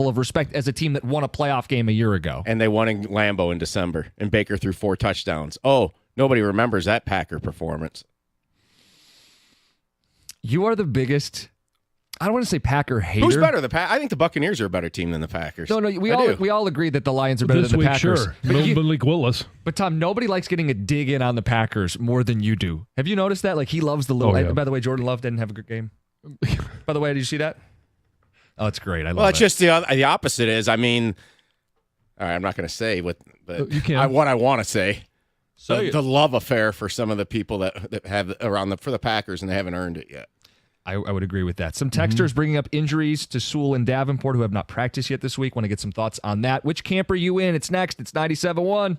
of respect as a team that won a playoff game a year ago. And they won in Lambeau in December, and Baker threw 4 touchdowns. Oh, nobody remembers that Packer performance. You are the biggest, I don't want to say Packer hater. Who's better? I think the Buccaneers are a better team than the Packers. No, we all agree that the Lions are better this than the week, Packers. Sure. Malik Willis. But Tom, nobody likes getting a dig in on the Packers more than you do. Have you noticed that? Like, he loves the little. By the way, Jordan Love didn't have a good game. By the way, did you see that? Oh, it's great. I love it. Well, it's just the opposite is, I mean, all right, I'm not going to say what I want to say. So the love affair for some of the people that have around for the Packers, and they haven't earned it yet. I would agree with that. Some texters bringing up injuries to Sewell and Davenport who have not practiced yet this week. Want to get some thoughts on that. Which camp are you in? It's next. It's 97.1.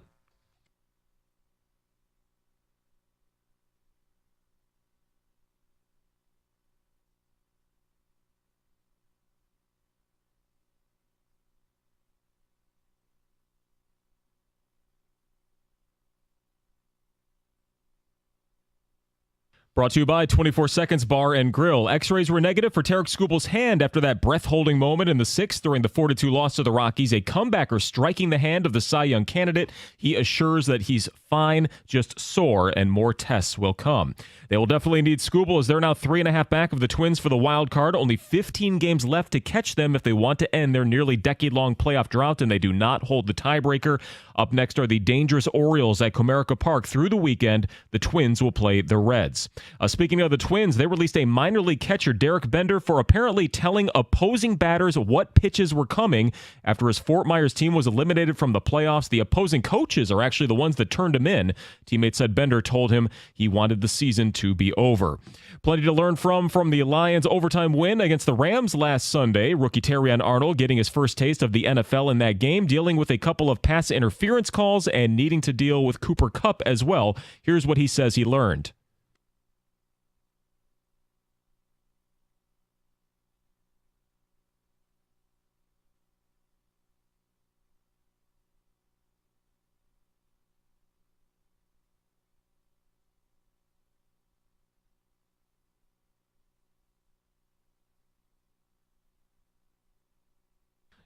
Brought to you by 24 Seconds Bar and Grill. X-rays were negative for Tarek Skubal's hand after that breath-holding moment in the 6th during the 4-2 loss to the Rockies. A comebacker striking the hand of the Cy Young candidate. He assures that he's fine, just sore, and more tests will come. They will definitely need Skubal as they're now 3.5 back of the Twins for the wild card. Only 15 games left to catch them if they want to end their nearly decade-long playoff drought, and they do not hold the tiebreaker. Up next are the dangerous Orioles at Comerica Park. Through the weekend, the Twins will play the Reds. Speaking of the Twins, they released a minor league catcher, Derek Bender, for apparently telling opposing batters what pitches were coming. After his Fort Myers team was eliminated from the playoffs, the opposing coaches are actually the ones that turned him in. Teammates said Bender told him he wanted the season to be over. Plenty to learn from the Lions' overtime win against the Rams last Sunday. Rookie Terrion Arnold getting his first taste of the NFL in that game, dealing with a couple of pass interference calls and needing to deal with Cooper Kupp as well. Here's what he says he learned.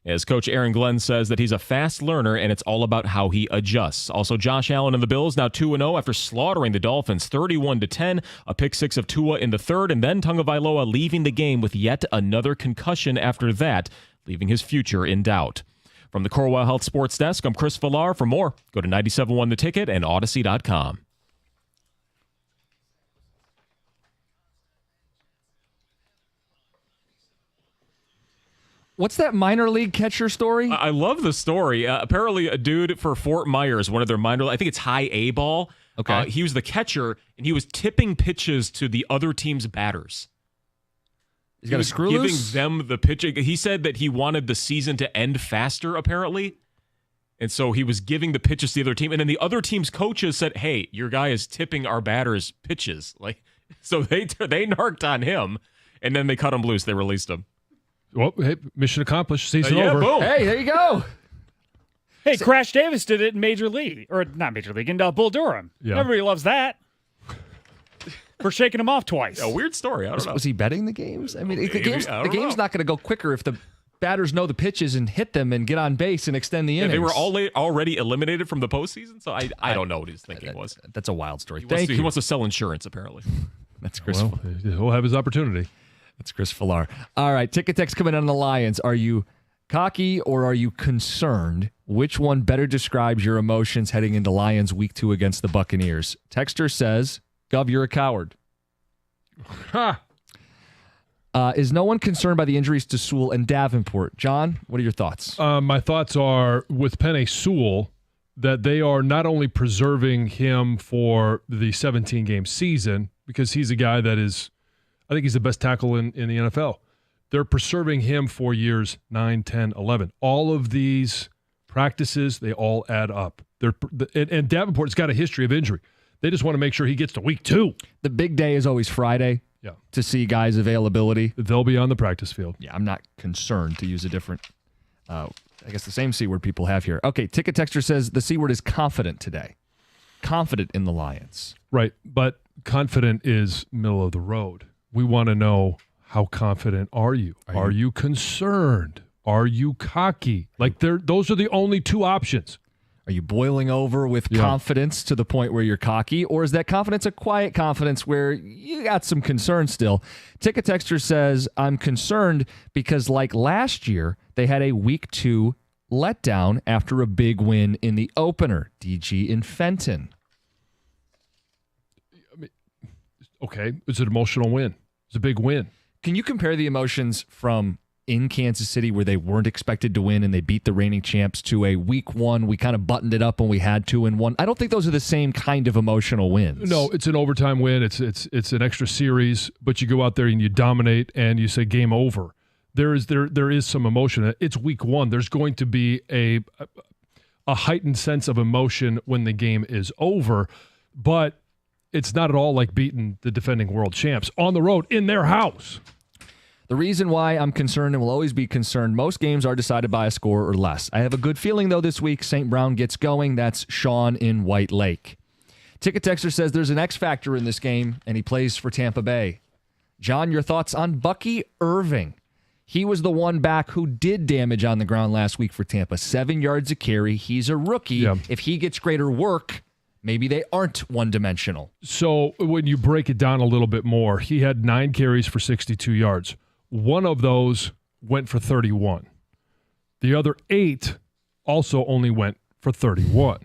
As Coach Aaron Glenn says that he's a fast learner and it's all about how he adjusts. Also, Josh Allen and the Bills now 2-0 after slaughtering the Dolphins 31-10, a pick six of Tua in the third, and then Tagovailoa leaving the game with yet another concussion after that, leaving his future in doubt. From the Corewell Health Sports Desk, I'm Chris Villar. For more, go to 97.1 The Ticket and Odyssey.com. What's that minor league catcher story? I love the story. Apparently, a dude for Fort Myers, one of their minor, I think it's high A ball. Okay. He was the catcher, and he was tipping pitches to the other team's batters. He's got a screw giving loose? them the pitching. He said that he wanted the season to end faster, apparently. And so he was giving the pitches to the other team. And then the other team's coaches said, hey, your guy is tipping our batters' pitches. So they narked on him, and then they cut him loose. They released him. Well, hey, mission accomplished. Season yeah, over. Boom. Hey, there you go. Hey, Crash Davis did it in Major League. Or not Major League, in Bull Durham. Yeah. Everybody loves that. For shaking him off twice. A weird story. I don't know. Was he betting the games? I mean, Maybe. the game's not going to go quicker if the batters know the pitches and hit them and get on base and extend the innings. They were already eliminated from the postseason, so I don't know what his thinking was. That's a wild story. He wants to sell insurance, apparently. That's Chris. Well, he'll have his opportunity. That's Chris Villar. All right, ticket text coming on the Lions. Are you cocky or are you concerned? Which one better describes your emotions heading into Lions Week 2 against the Buccaneers? Texter says, Gov, you're a coward. Ha! Is no one concerned by the injuries to Sewell and Davenport? John, what are your thoughts? My thoughts are with Penei Sewell that they are not only preserving him for the 17-game season because he's a guy that is, I think he's the best tackle in the NFL. They're preserving him for years 9, 10, 11. All of these practices, they all add up. And Davenport's got a history of injury. They just want to make sure he gets to week 2. The big day is always Friday to see guys' availability. They'll be on the practice field. Yeah, I'm not concerned, to use a different, I guess the same C word people have here. Okay, ticket texter says the C word is confident today. Confident in the Lions. Right, but confident is middle of the road. We want to know, how confident are you? Are you concerned? Are you cocky? Like those are the only two options. Are you boiling over with confidence to the point where you're cocky, or is that confidence a quiet confidence where you got some concern still? Ticket Texter says, I'm concerned because like last year, they had a week 2 letdown after a big win in the opener. DG in Fenton. Okay, it's an emotional win. It's a big win. Can you compare the emotions from in Kansas City where they weren't expected to win and they beat the reigning champs to a week 1, we kind of buttoned it up when we had to and won? I don't think those are the same kind of emotional wins. No, it's an overtime win. It's an extra series, but you go out there and you dominate and you say game over. There is some emotion. It's week 1. There's going to be a heightened sense of emotion when the game is over, but it's not at all like beating the defending world champs on the road in their house. The reason why I'm concerned and will always be concerned, most games are decided by a score or less. I have a good feeling, though, this week St. Brown gets going. That's Sean in White Lake. Ticket Texter says there's an X factor in this game, and he plays for Tampa Bay. John, your thoughts on Bucky Irving? He was the one back who did damage on the ground last week for Tampa. 7 yards a carry. He's a rookie. Yeah. If he gets greater work, maybe they aren't one-dimensional. So when you break it down a little bit more, he had 9 carries for 62 yards. One of those went for 31. The other 8 also only went for 31.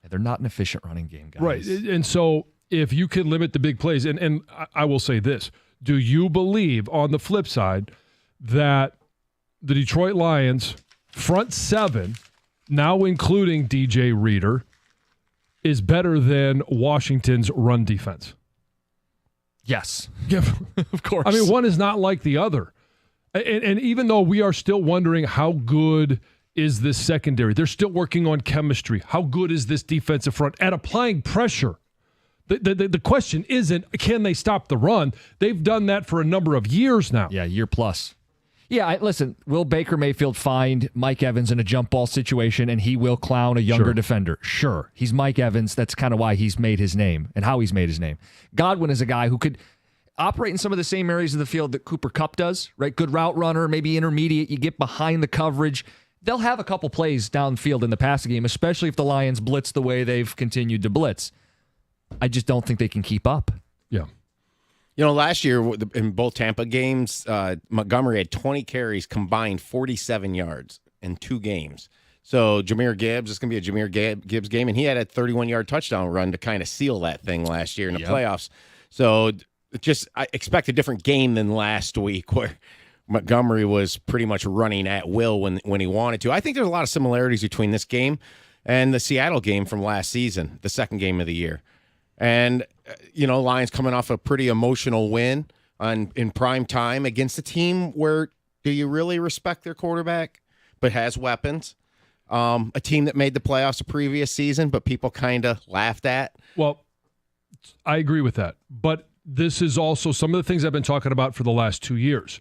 They're not an efficient running game, guys. Right. And so if you can limit the big plays, and I will say this, do you believe on the flip side that the Detroit Lions front 7, now including DJ Reader, is better than Washington's run defense? Yes. Yeah, of course. I mean, one is not like the other. And even though we are still wondering how good is this secondary, they're still working on chemistry. How good is this defensive front at applying pressure? The question isn't, can they stop the run? They've done that for a number of years now. Yeah, year plus. Yeah, listen, will Baker Mayfield find Mike Evans in a jump ball situation and he will clown a younger defender? Sure. He's Mike Evans. That's kind of why he's made his name and how he's made his name. Godwin is a guy who could operate in some of the same areas of the field that Cooper Kupp does, right? Good route runner, maybe intermediate. You get behind the coverage. They'll have a couple plays downfield in the passing game, especially if the Lions blitz the way they've continued to blitz. I just don't think they can keep up. Yeah. You know, last year in both Tampa games, Montgomery had 20 carries, combined 47 yards in 2 games. So Jahmyr Gibbs, it's going to be a Jahmyr Gibbs game, and he had a 31-yard touchdown run to kind of seal that thing last year in the playoffs. So I expect a different game than last week where Montgomery was pretty much running at will when he wanted to. I think there's a lot of similarities between this game and the Seattle game from last season, the second game of the year. And, Lions coming off a pretty emotional win in prime time against a team where do you really respect their quarterback but has weapons? A team that made the playoffs the previous season but people kind of laughed at. Well, I agree with that. But this is also some of the things I've been talking about for the last 2 years.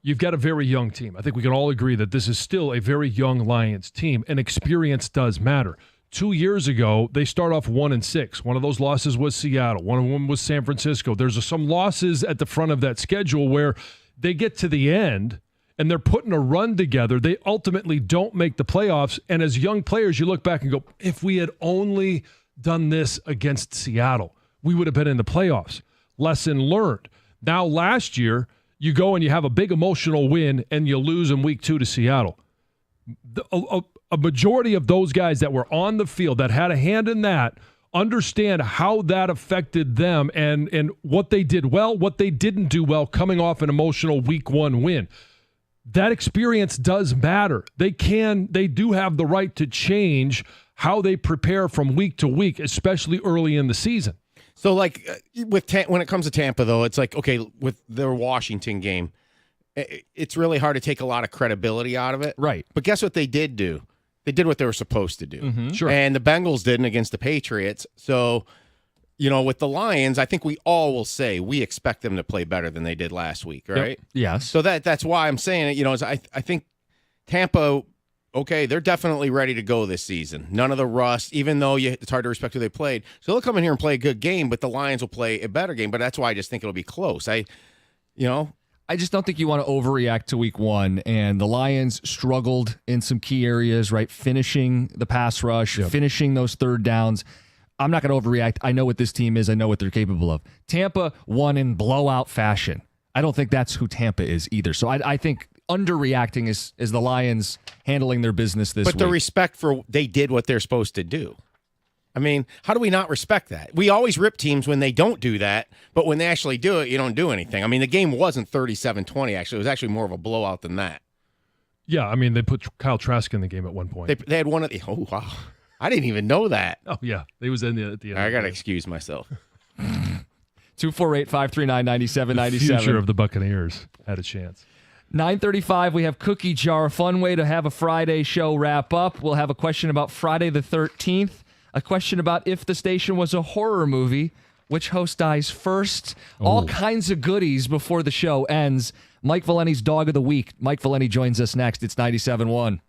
You've got a very young team. I think we can all agree that this is still a very young Lions team, and experience does matter. 2 years ago, they start off 1-6. One of those losses was Seattle. One of them was San Francisco. There's some losses at the front of that schedule where they get to the end and they're putting a run together. They ultimately don't make the playoffs. And as young players, you look back and go, if we had only done this against Seattle, we would have been in the playoffs. Lesson learned. Now, last year, you go and you have a big emotional win and you lose in week 2 to Seattle. A majority of those guys that were on the field that had a hand in that understand how that affected them and what they did well, what they didn't do well coming off an emotional week 1 win. That experience does matter. They do have the right to change how they prepare from week to week, especially early in the season. So, like, when it comes to Tampa, though, it's like, okay, with their Washington game, it's really hard to take a lot of credibility out of it. Right. But guess what they did do? They did what they were supposed to do. Mm-hmm. Sure. And the Bengals didn't against the Patriots. So, with the Lions, I think we all will say we expect them to play better than they did last week, right? Yep. Yes. So that's why I'm saying it. I think Tampa, okay, they're definitely ready to go this season. None of the rust, even though it's hard to respect who they played. So they'll come in here and play a good game, but the Lions will play a better game. But that's why I just think it'll be close. I just don't think you want to overreact to week one. And the Lions struggled in some key areas, right? Finishing the pass rush, finishing those third downs. I'm not going to overreact. I know what this team is. I know what they're capable of. Tampa won in blowout fashion. I don't think that's who Tampa is either. So I think underreacting is the Lions handling their business this week. But the respect for they did what they're supposed to do. I mean, how do we not respect that? We always rip teams when they don't do that, but when they actually do it, you don't do anything. I mean, the game wasn't 37-20, actually. It was actually more of a blowout than that. Yeah, I mean, they put Kyle Trask in the game at one point. They had one of the – oh, wow. I didn't even know that. Oh, yeah. He was in at the end. I got to excuse myself. 248-539-9797. The future of the Buccaneers had a chance. 9:35, we have Cookie Jar, a fun way to have a Friday show wrap up. We'll have a question about Friday the 13th, a question about if the station was a horror movie, which host dies first, all kinds of goodies before the show ends. Mike Valenti's Dog of the Week. Mike Valenti joins us next. It's 97.1.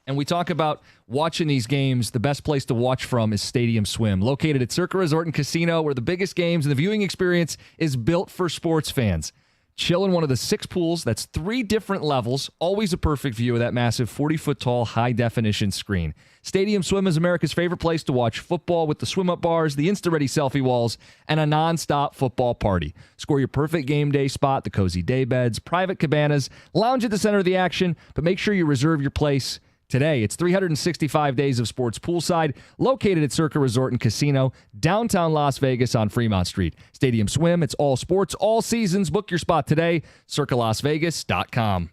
And we talk about watching these games. The best place to watch from is Stadium Swim, located at Circa Resort and Casino, where the biggest games and the viewing experience is built for sports fans. Chill in one of the 6 pools. That's 3 different levels. Always a perfect view of that massive 40-foot-tall, high-definition screen. Stadium Swim is America's favorite place to watch football with the swim-up bars, the Insta-Ready selfie walls, and a non-stop football party. Score your perfect game day spot, the cozy day beds, private cabanas, lounge at the center of the action, but make sure you reserve your place today. It's 365 days of sports poolside, located at Circa Resort and Casino, downtown Las Vegas on Fremont Street. Stadium Swim, it's all sports, all seasons. Book your spot today, circalasvegas.com.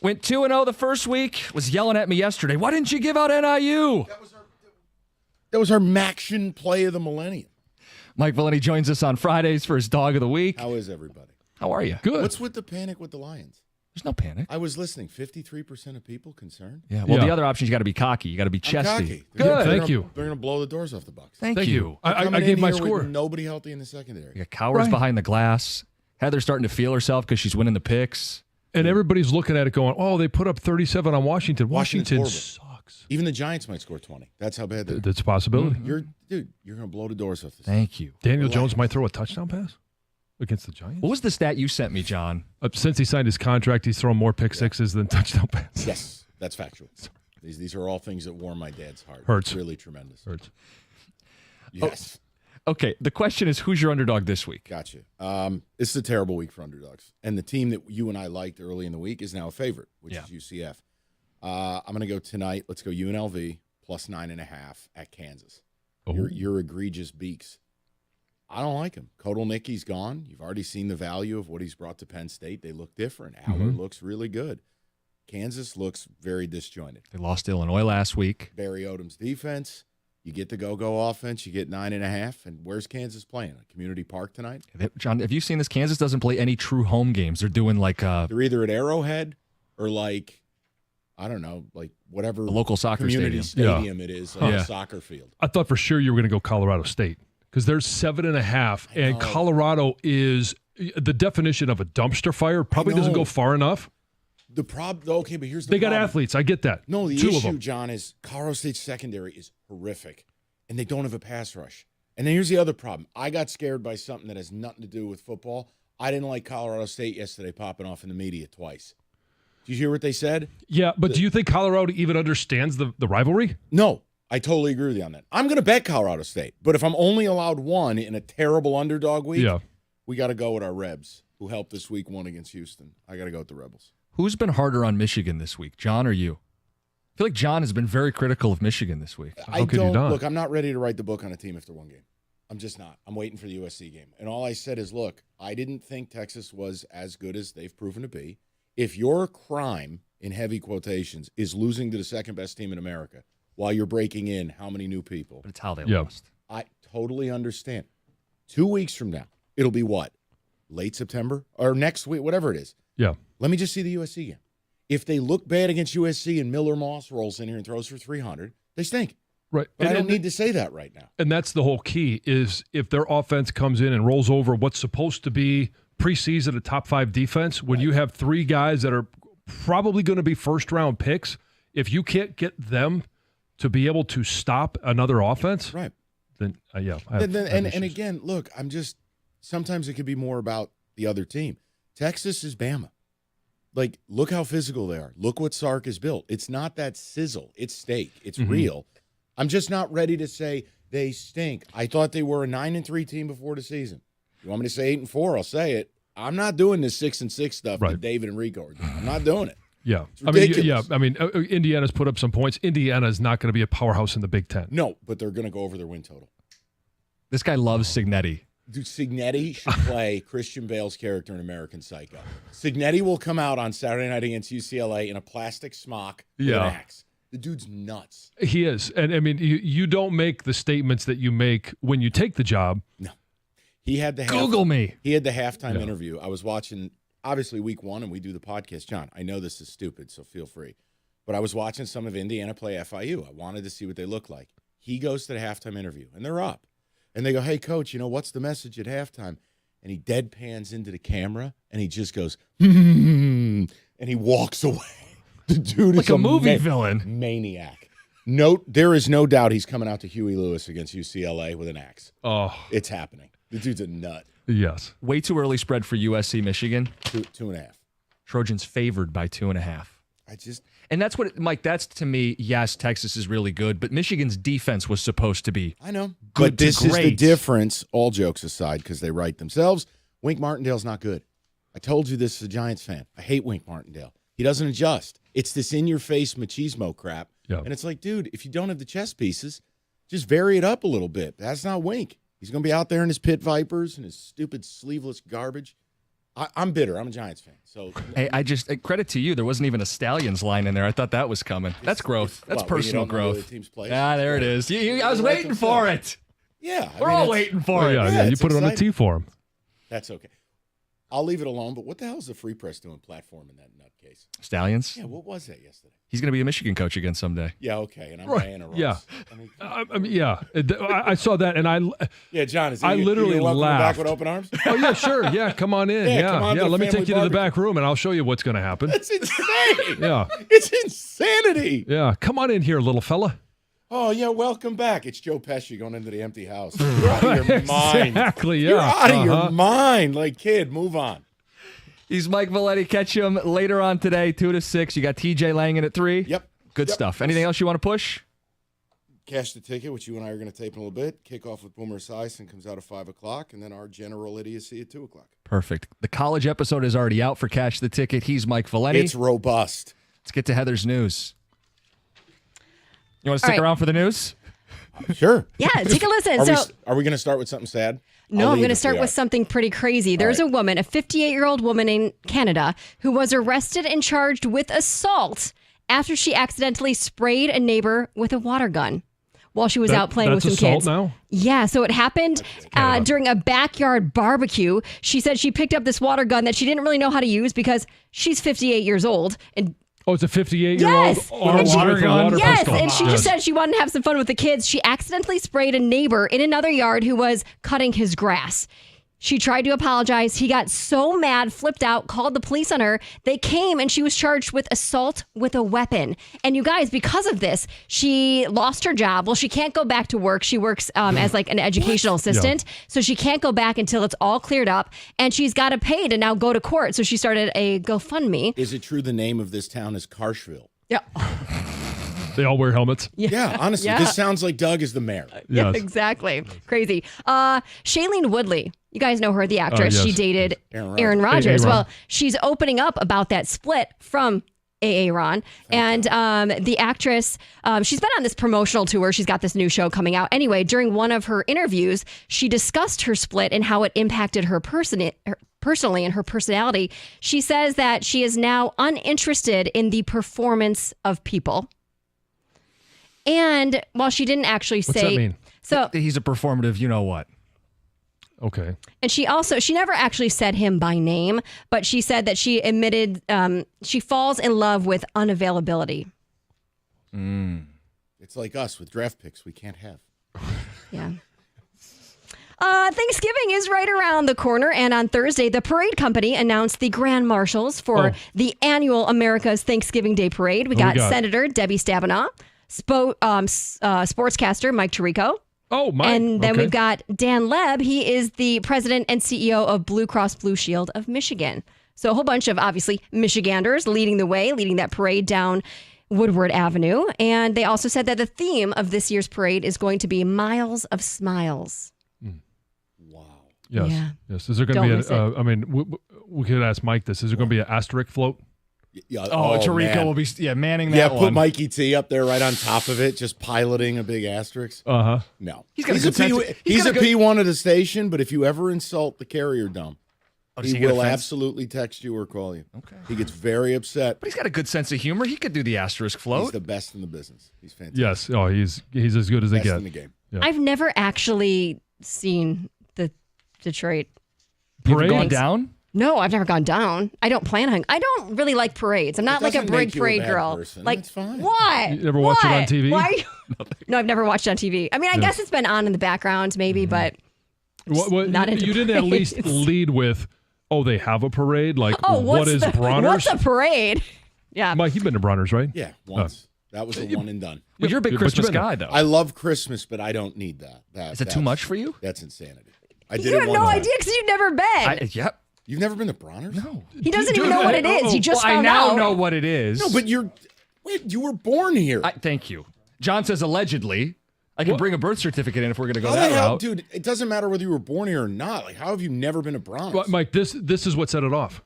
Went 2-0 the first week. Was yelling at me yesterday. Why didn't you give out NIU? That was our Maction play of the millennium. Mike Valeni joins us on Fridays for his Dog of the Week. How is everybody? How are you? Good. What's with the panic with the Lions? There's no panic. I was listening. 53% of people concerned. Yeah. Well, the other option, you got to be cocky. You got to be chesty. I'm cocky. Good. Thank you. They're going to blow the doors off the Bucs. Thank you. I gave my score. Nobody healthy in the secondary. You got Cowers behind the glass. Heather's starting to feel herself because she's winning the picks. And everybody's looking at it going, oh, they put up 37 on Washington. Washington sucks. Even the Giants might score 20. That's how bad they're. That's a possibility. You're going to blow the doors off this. Thank you. Daniel Jones might throw a touchdown pass against the Giants. What was the stat you sent me, John? Since he signed his contract, he's thrown more pick sixes than touchdown passes. Yes, that's factual. These are all things that warm my dad's heart. Hurts. It's really tremendous. Hurts. Yes. Okay, the question is, who's your underdog this week? Gotcha. This is a terrible week for underdogs. And the team that you and I liked early in the week is now a favorite, which is UCF. I'm going to go tonight. Let's go UNLV plus 9.5 at Kansas. Oh. Your egregious Beaks. I don't like him. Kotelnicki's gone. You've already seen the value of what he's brought to Penn State. They look different. Aller looks really good. Kansas looks very disjointed. They lost to Illinois last week. Barry Odom's defense. You get the go-go offense. You get 9.5. And where's Kansas playing? A Community Park tonight? John, have you seen this? Kansas doesn't play any true home games. They're doing like they're either at Arrowhead or like, I don't know, like whatever the local soccer community stadium it is on a soccer field. I thought for sure you were going to go Colorado State because there's 7.5, and Colorado is the definition of a dumpster fire. Probably doesn't go far enough. The problem, okay, but here's the They problem. got athletes. I get that. No, the Two of issue, them. John, is Colorado State's secondary is horrific, and they don't have a pass rush. And then here's the other problem. I got scared by something that has nothing to do with football. I didn't like Colorado State yesterday popping off in the media twice. Did you hear what they said? Yeah, but do you think Colorado even understands the rivalry? No, I totally agree with you on that. I'm going to bet Colorado State, but if I'm only allowed one in a terrible underdog week, we got to go with our Rebs, who helped this week 1 against Houston. I got to go with the Rebels. Who's been harder on Michigan this week, John or you? I feel like John has been very critical of Michigan this week. Look, I'm not ready to write the book on a team after one game. I'm just not. I'm waiting for the USC game. And all I said is, look, I didn't think Texas was as good as they've proven to be. If your crime, in heavy quotations, is losing to the second-best team in America while you're breaking in how many new people? But it's how they lost. I totally understand. 2 weeks from now, it'll be what? Late September? Or next week, whatever it is. Yeah. Let me just see the USC game. If they look bad against USC and Miller Moss rolls in here and throws for 300, they stink. Right. But I don't need to say that right now. And that's the whole key is if their offense comes in and rolls over what's supposed to be preseason a top 5 defense, when you have 3 guys that are probably going to be first-round picks, if you can't get them to be able to stop another offense, right? Then, and again, look, sometimes it could be more about the other team. Texas is Bama. Like, look how physical they are. Look what Sark has built. It's not that sizzle. It's steak. It's real. I'm just not ready to say they stink. I thought they were a 9-3 team before the season. You want me to say 8-4? I'll say it. I'm not doing this 6-6 stuff that David and Rico are doing. I'm not doing it. Yeah. It's ridiculous. I mean, Indiana's put up some points. Indiana is not going to be a powerhouse in the Big Ten. No, but they're going to go over their win total. This guy loves Signetti. Dude, Signetti should play Christian Bale's character in American Psycho. Signetti will come out on Saturday night against UCLA in a plastic smock with an axe. The dude's nuts. He is. And, I mean, you don't make the statements that you make when you take the job. No. He had the Google me. He had the halftime interview. I was watching, obviously, week 1, and we do the podcast. John, I know this is stupid, so feel free. But I was watching some of Indiana play FIU. I wanted to see what they look like. He goes to the halftime interview, and they're up. And they go, hey, coach, what's the message at halftime? And he deadpans into the camera, and he just goes, and he walks away. The dude like is a movie villain. Maniac. There is no doubt he's coming out to Huey Lewis against UCLA with an axe. Oh. It's happening. The dude's a nut. Yes. Way too early spread for USC, Michigan. 2.5. Trojans favored by 2.5. And that's what, Mike, that's to me, yes, Texas is really good, but Michigan's defense was supposed to be I know. good But this to great. is the difference, all jokes aside, because they write themselves. Wink Martindale's not good. I told you this as a Giants fan. I hate Wink Martindale. He doesn't adjust. It's this in-your-face machismo crap. Yeah. And it's like, dude, if you don't have the chess pieces, just vary it up a little bit. That's not Wink. He's going to be out there in his pit vipers and his stupid sleeveless garbage. I'm bitter. I'm a Giants fan. So hey, credit to you. There wasn't even a Stallions line in there. I thought that was coming. That's growth. That's personal growth. The team's place? There it is. I was waiting for it. Yeah, we're all waiting for it. Yeah, you put it on the tee for him. That's okay. I'll leave it alone. But what the hell is the Free Press doing platforming that nutcase? Stallions? Yeah, what was that yesterday? He's going to be a Michigan coach again someday. Yeah, okay. And I'm Diana Ross. Yeah. I saw that, and John, I literally laughed. Back with open arms? Oh, yeah, sure. Yeah, come on in. Yeah. Let me take you to the back room, and I'll show you what's going to happen. That's insane. Yeah. It's insanity. Yeah. Come on in here, little fella. Oh, yeah, welcome back. It's Joe Pesci going into the empty house. You're out of your mind. Exactly, yeah. You're out of your mind. Like, kid, move on. He's Mike Valletti. Catch him later on today, 2 to 6. You got TJ Langan at 3. Yep. Good stuff. Anything else you want to push? Cash the Ticket, which you and I are going to tape in a little bit. Kickoff with Boomer Esiason comes out at 5 o'clock, and then our general idiocy at 2 o'clock. Perfect. The college episode is already out for Cash the Ticket. He's Mike Valletti. It's robust. Let's get to Heather's news. You want to stick around for the news? Sure. Yeah, take a listen. Are we going to start with something sad? No, I'm going to start with something pretty crazy. There's a woman, a 58-year-old woman in Canada, who was arrested and charged with assault after she accidentally sprayed a neighbor with a water gun while she was out playing with some kids. Now? Yeah, so it happened during a backyard barbecue. She said she picked up this water gun that she didn't really know how to use because she's 58 years old and it's a 58-year-old water gun? Yes, and she just said she wanted to have some fun with the kids. She accidentally sprayed a neighbor in another yard who was cutting his grass. She tried to apologize. He got so mad, flipped out, called the police on her. They came and she was charged with assault with a weapon. And you guys, because of this, she lost her job. Well, she can't go back to work. She works as like an educational assistant. Yeah. So she can't go back until it's all cleared up. And she's got to pay to now go to court. So she started a GoFundMe. Is it true the name of this town is Carshville? Yeah. They all wear helmets. Yeah, honestly. This sounds like Doug is the mayor. Yeah, exactly. Crazy. Shailene Woodley. You guys know her, the actress. Yes. She dated Aaron Rodgers. Well, she's opening up about that split from Aaron. And the actress, she's been on this promotional tour. She's got this new show coming out. Anyway, during one of her interviews, she discussed her split and how it impacted her personally and her personality. She says that she is now uninterested in the performance of people. And while she didn't actually say... What's that mean? So he's a performative, you know what. Okay. And she never actually said him by name, but she said that she admitted she falls in love with unavailability. It's like us with draft picks we can't have. Yeah. Thanksgiving is right around the corner, and on Thursday, the parade company announced the grand marshals for the annual America's Thanksgiving Day Parade. We got Senator Debbie Stabenow, sportscaster Mike Tirico. Oh, my. And then we've got Dan Leb. He is the president and CEO of Blue Cross Blue Shield of Michigan. So a whole bunch of, obviously, Michiganders leading the way, leading that parade down Woodward Avenue. And they also said that the theme of this year's parade is going to be Miles of Smiles. Wow. Yes. Yeah. Yes. Is there going to be we could ask Mike this. Is there going to be an asterisk float? Yeah. Tirico will be manning that one. Yeah, put Mikey T up there right on top of it, just piloting a big asterisk. Uh-huh. No. He's a P1 at a station, but if you ever insult the carrier dumb, he will absolutely text you or call you. Okay. He gets very upset. But he's got a good sense of humor. He could do the asterisk float. He's the best in the business. He's fantastic. Yes. Oh, he's as good as they get. In the game. Yeah. I've never actually seen the Detroit parade. Gone down? No, I've never gone down. I don't plan on. I don't really like parades. I'm not like a big parade girl. Person. Like, that's fine. what? You ever watch it on TV? Why? No, I've never watched it on TV. I mean, I guess it's been on in the background, maybe, but not into you didn't at least lead with, they have a parade? Like, what is Bronner's? What's a parade? Yeah. Mike, you've been to Bronner's, right? Yeah, once. That was a one and done. Well, you're a big Christmas guy, though. I love Christmas, but I don't need that. Is it too much for you? That's insanity. I did you have no idea because you've never been. Yep. You've never been to Bronner's? No. He doesn't even know what it is. He just found out. I now know what it is. No, but you were born here. Thank you. John says allegedly. I can bring a birth certificate in if we're going to go How that the hell, route. dude, it doesn't matter whether you were born here or not. Like, how have you never been to Bronner's? Well, Mike, this is what set it off.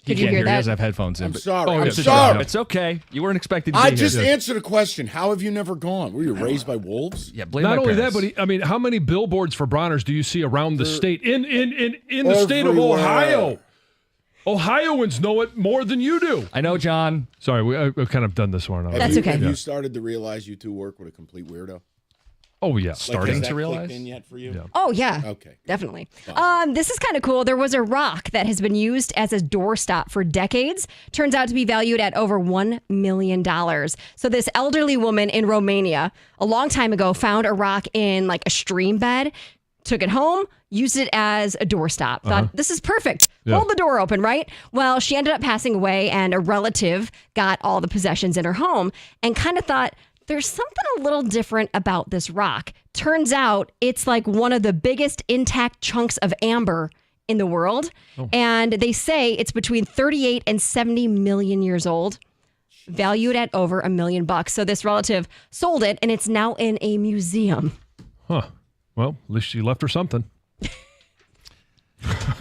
Could you hear He that? does have headphones in. I'm but- sorry. Oh, I'm yeah, sorry. It's okay. You weren't expected to be I here. just answered a question. How have you never gone? Were you raised by wolves? Yeah, blame Not my only parents. that, but how many billboards for Bronner's do you see around the state? In the state of Everywhere. Ohio. Ohioans know it more than you do. I know, John. Sorry, I've kind of done this one. already. That's okay. Have you started to realize you two work with a complete weirdo? Oh, yeah. Starting has to that realize? clicked in yet for you? Yeah. Oh, yeah. Okay. Definitely. This is kind of cool. There was a rock that has been used as a doorstop for decades. Turns out to be valued at over $1 million. So this elderly woman in Romania a long time ago found a rock in like a stream bed, took it home, used it as a doorstop. Thought, this is perfect. Yeah. Hold the door open, right? Well, she ended up passing away and a relative got all the possessions in her home and kind of thought, there's something a little different about this rock. Turns out it's like one of the biggest intact chunks of amber in the world. And they say it's between 38 and 70 million years old, valued at over $1 million. So this relative sold it and it's now in a museum. Huh. Well, at least she left her something.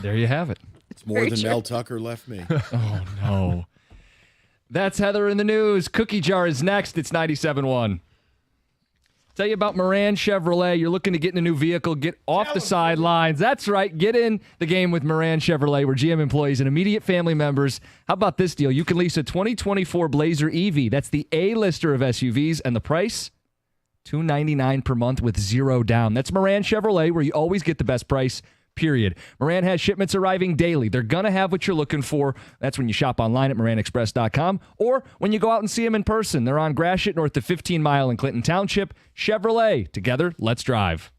There you have it. It's more than Mel Tucker left me. Oh, no. That's Heather in the news. Cookie Jar is next. It's 97.1. Tell you about Moran Chevrolet. You're looking to get in a new vehicle, get off the sidelines. That's right. Get in the game with Moran Chevrolet, where GM employees and immediate family members. How about this deal? You can lease a 2024 Blazer EV. That's the A-lister of SUVs, and the price? $299 per month with zero down. That's Moran Chevrolet, where you always get the best price, period. Moran has shipments arriving daily. They're going to have what you're looking for. That's when you shop online at moranexpress.com or when you go out and see them in person. They're on Gratiot north of 15 Mile in Clinton Township. Chevrolet. Together, let's drive.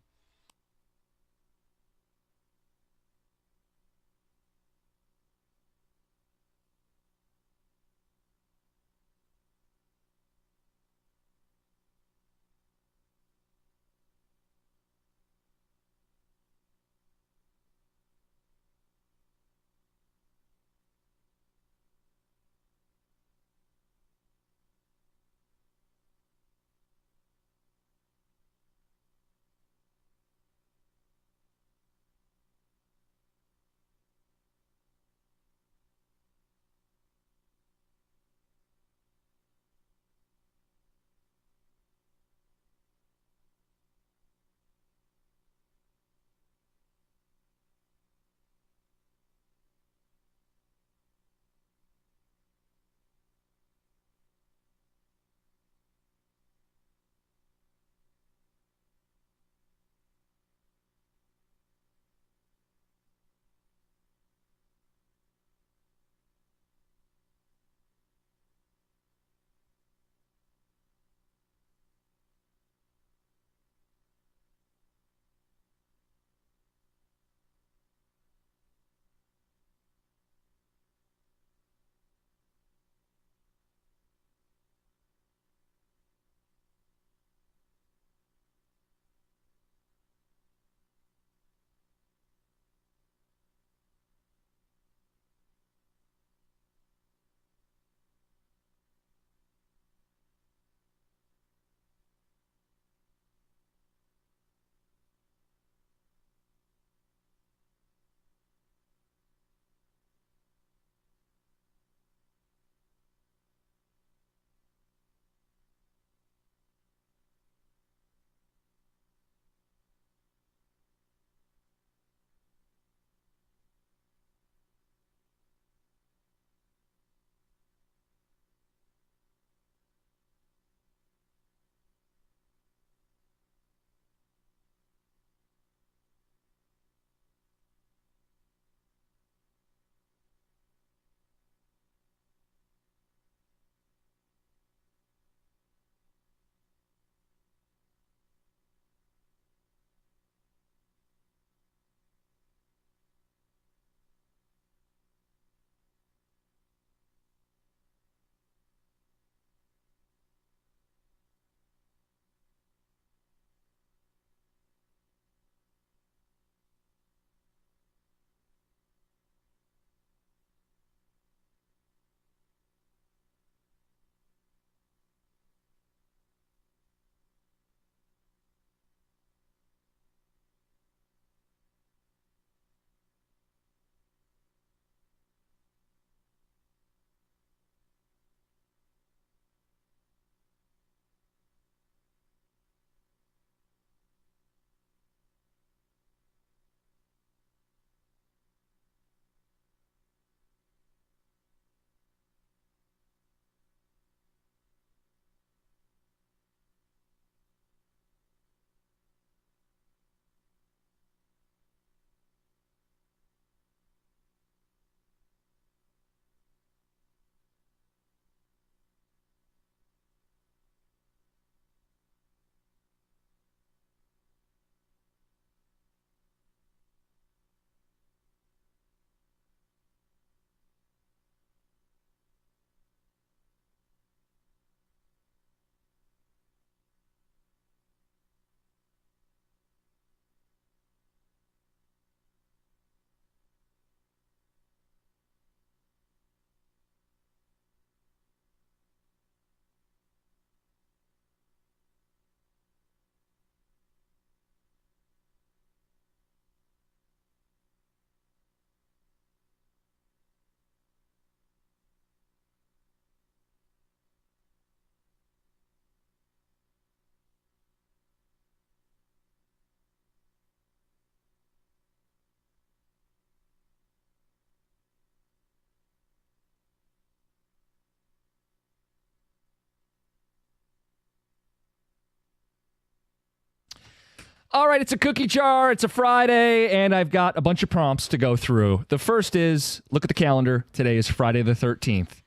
All right, it's a cookie jar. It's a Friday, and I've got a bunch of prompts to go through. The first is, look at the calendar. Today is Friday the 13th.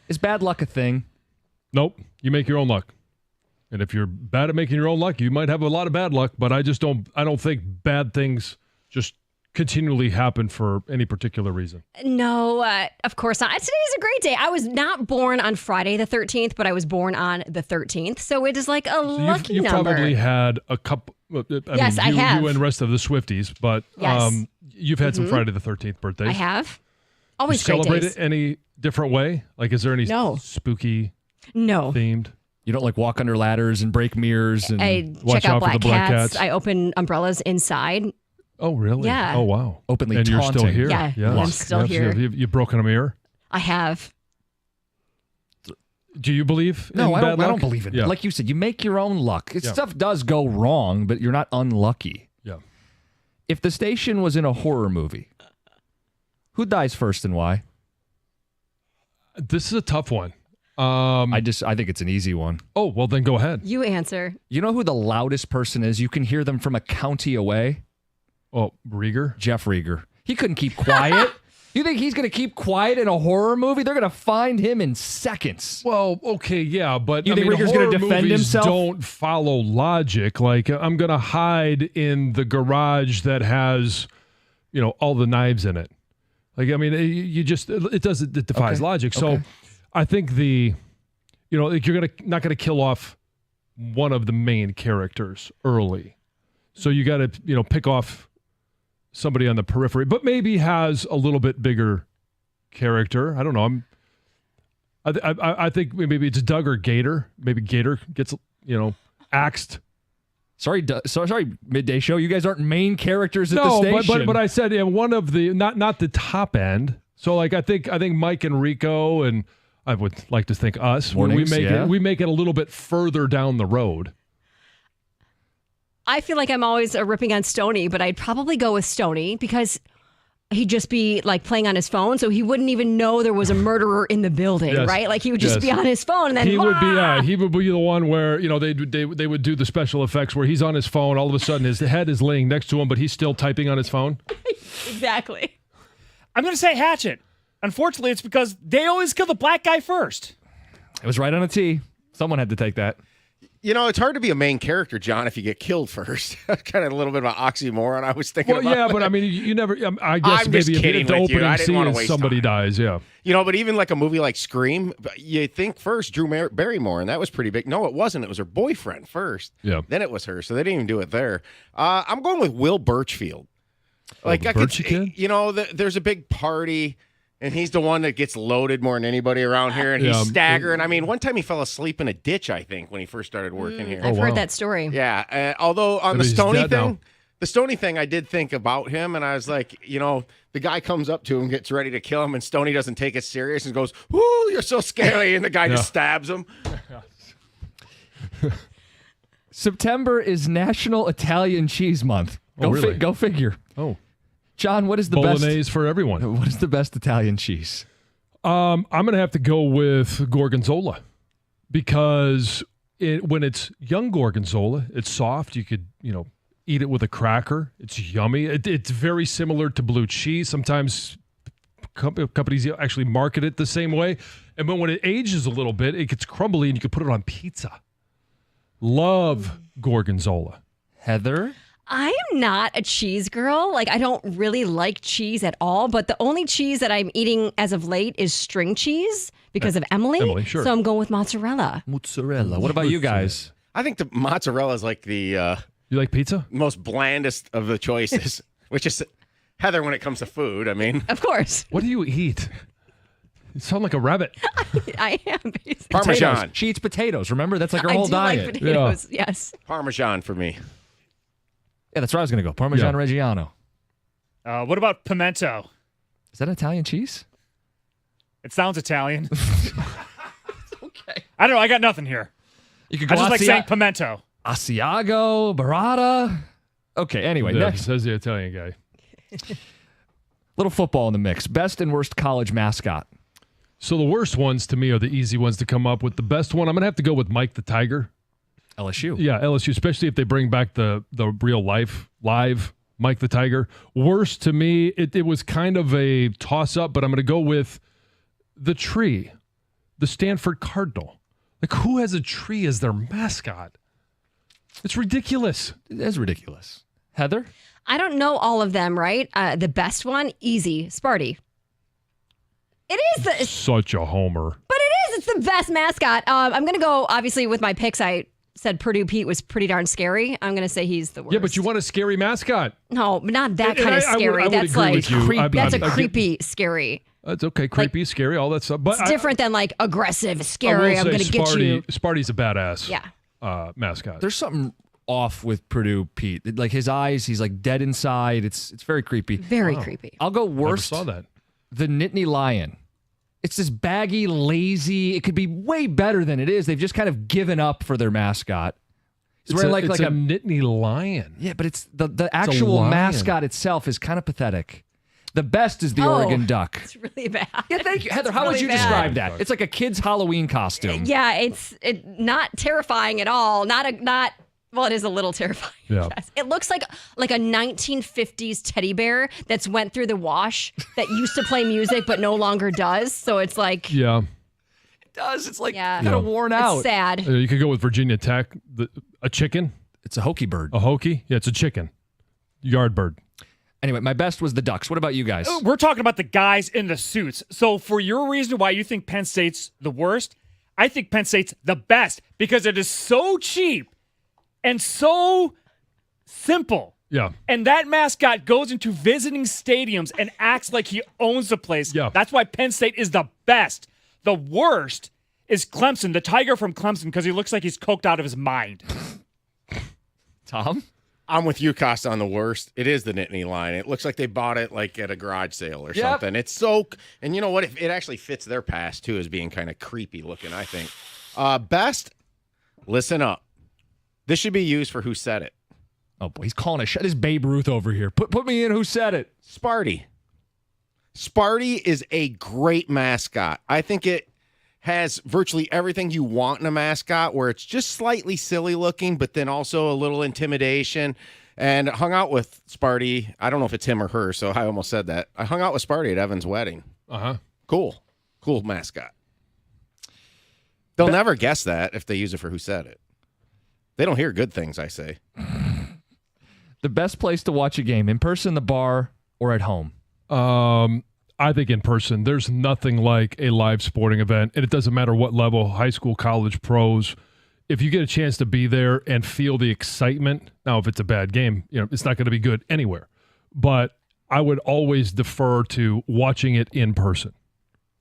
Is bad luck a thing? Nope. You make your own luck. And if you're bad at making your own luck, you might have a lot of bad luck, but I don't think bad things just continually happen for any particular reason. No, of course not. Today is a great day. I was not born on Friday the 13th, but I was born on the 13th. So it is like a lucky you've number. You've probably had a couple. I have. You and the rest of the Swifties, but yes. You've had some Friday the 13th birthdays. I have. Always you great celebrate days. it any different way? Like, is there any spooky themed? You don't like walk under ladders and break mirrors and I watch check out out for the black cats? I open umbrellas inside. Oh, really? Yeah. Oh, wow. Openly and taunting. You're still here? Yeah, yes. I'm still here. You've broken a mirror? I have. Do you believe No, in I bad luck? don't believe in it. Yeah. Like you said, you make your own luck. Stuff does go wrong, but you're not unlucky. Yeah. If the station was in a horror movie, who dies first and why? This is a tough one. I think it's an easy one. Oh, well, then go ahead. You answer. You know who the loudest person is? You can hear them from a county away. Oh, Rieger? Jeff Rieger. He couldn't keep quiet. You think he's going to keep quiet in a horror movie? They're going to find him in seconds. Well, okay, yeah, but you think Rieger's going to defend himself? Don't follow logic. Like, I'm going to hide in the garage that has, all the knives in it. Like, I mean, it defies logic. So I think you're not going to kill off one of the main characters early. So you got to, pick off somebody on the periphery, but maybe has a little bit bigger character. I don't know. I think maybe it's Doug or Gator. Maybe Gator gets, axed. Sorry, Midday Show. You guys aren't main characters at the station. No, but I said one of the not the top end. So like I think Mike and Rico, and I would like to think us. Mornings, we make it a little bit further down the road. I feel like I'm always ripping on Stoney, but I'd probably go with Stoney because he'd just be like playing on his phone, so he wouldn't even know there was a murderer in the building, right? Like he would just be on his phone, and then he would be the one where they would do the special effects where he's on his phone, all of a sudden his head is laying next to him, but he's still typing on his phone. Exactly. I'm going to say Hatchet. Unfortunately, it's because they always kill the black guy first. It was right on a tee. Someone had to take that. It's hard to be a main character, John, if you get killed first. Kind of a little bit of an oxymoron I was thinking about. Well, yeah, but I mean, you never, I guess I'm maybe kidding if the with you. opening I didn't want to scene waste somebody time. dies, yeah. But even like a movie like Scream, you think first Drew Barrymore, and that was pretty big. No, it wasn't. It was her boyfriend first. Yeah. Then it was her, so they didn't even do it there. I'm going with Will Birchfield. Like I Birchie could, kid? there's a big party. And he's the one that gets loaded more than anybody around here, and he's staggering. I mean, one time he fell asleep in a ditch, I think, when he first started working here. I've heard that story. Yeah, although on the Stoney thing, I did think about him, and I was like, the guy comes up to him, gets ready to kill him, and Stoney doesn't take it serious and goes, "Whoo, you're so scary," and the guy just stabs him. September is National Italian Cheese Month. Really? Go figure. Oh. John, what is the Bolognese for everyone. What is the best Italian cheese? I'm going to have to go with Gorgonzola because when it's young Gorgonzola, it's soft. You could, eat it with a cracker. It's yummy. It's very similar to blue cheese. Sometimes companies actually market it the same way. And when it ages a little bit, it gets crumbly and you can put it on pizza. Love Gorgonzola. Heather? I am not a cheese girl. Like, I don't really like cheese at all, but the only cheese that I'm eating as of late is string cheese because of Emily. Emily, sure. So I'm going with mozzarella. Mozzarella. What about you guys? I think the mozzarella is like the you like pizza? Most blandest of the choices, which is Heather when it comes to food. I mean, of course. What do you eat? You sound like a rabbit. I am basically. Parmesan. Potatoes. She eats potatoes. Remember, that's like her I whole do diet. like potatoes. Yeah. Yes. Parmesan for me. Yeah, that's where I was going to go. Parmesan Reggiano. What about pimento? Is that Italian cheese? It sounds Italian. Okay. I don't know. I got nothing here. You could go I just like saying pimento. Asiago, Burrata. Okay, anyway, next. Says the Italian guy. Little football in the mix. Best and worst college mascot. So the worst ones to me are the easy ones to come up with. The best one, I'm going to have to go with Mike the Tiger. LSU. Yeah, LSU, especially if they bring back the real live Mike the Tiger. Worst to me, it was kind of a toss-up, but I'm going to go with the tree, the Stanford Cardinal. Like, who has a tree as their mascot? It's ridiculous. It is ridiculous. Heather? I don't know all of them, right? The best one, easy, Sparty. It is such a homer. But it is. It's the best mascot. I'm going to go, obviously, with my picks. I said Purdue Pete was pretty darn scary. I'm going to say he's the worst. Yeah, but you want a scary mascot. No, not that kind of scary. That's like that's a creepy scary. That's okay. Creepy, scary, all that stuff. But it's different than like aggressive, scary. I'm going to get you. Sparty's a badass. Yeah. Mascot. There's something off with Purdue Pete. Like his eyes, he's like dead inside. It's very creepy. Very creepy. I'll go worst. Never saw that. The Nittany Lion. It's this baggy, lazy. It could be way better than it is. They've just kind of given up for their mascot. It's a Nittany Lion. Yeah, but it's the actual mascot itself is kind of pathetic. The best is the Oregon Duck. It's really bad. Yeah, thank you. Heather, how would you describe that? It's like a kid's Halloween costume. Yeah, it's not terrifying at all. Well, it is a little terrifying. Yeah. Yes. It looks like a 1950s teddy bear that's went through the wash that used to play music but no longer does. So it's like yeah, it does. It's like kind of worn out. It's sad. You could go with Virginia Tech. A chicken. It's a Hokie bird. A Hokie? Yeah, it's a chicken. Yard bird. Anyway, my best was the Ducks. What about you guys? We're talking about the guys in the suits. So for your reason why you think Penn State's the worst, I think Penn State's the best because it is so cheap and so simple. Yeah. And that mascot goes into visiting stadiums and acts like he owns the place. Yeah. That's why Penn State is the best. The worst is Clemson, the Tiger from Clemson, because he looks like he's coked out of his mind. Tom? I'm with you, Costa, on the worst. It is the Nittany Lion. It looks like they bought it like at a garage sale or something. It's so, and you know what? It actually fits their past too, as being kind of creepy looking, I think. Best, listen up. This should be used for Who Said It. Oh boy, he's calling a shot. This is Babe Ruth over here. Put me in Who Said It. Sparty. Sparty is a great mascot. I think it has virtually everything you want in a mascot, where it's just slightly silly looking, but then also a little intimidation. And hung out with Sparty. I don't know if it's him or her, so I almost said that. I hung out with Sparty at Evan's wedding. Uh-huh. Cool mascot. They'll never guess that if they use it for Who Said It. They don't hear good things, I say. The best place to watch a game, in person, the bar, or at home? I think in person. There's nothing like a live sporting event, and it doesn't matter what level, high school, college, pros. If you get a chance to be there and feel the excitement, now if it's a bad game, it's not going to be good anywhere. But I would always defer to watching it in person.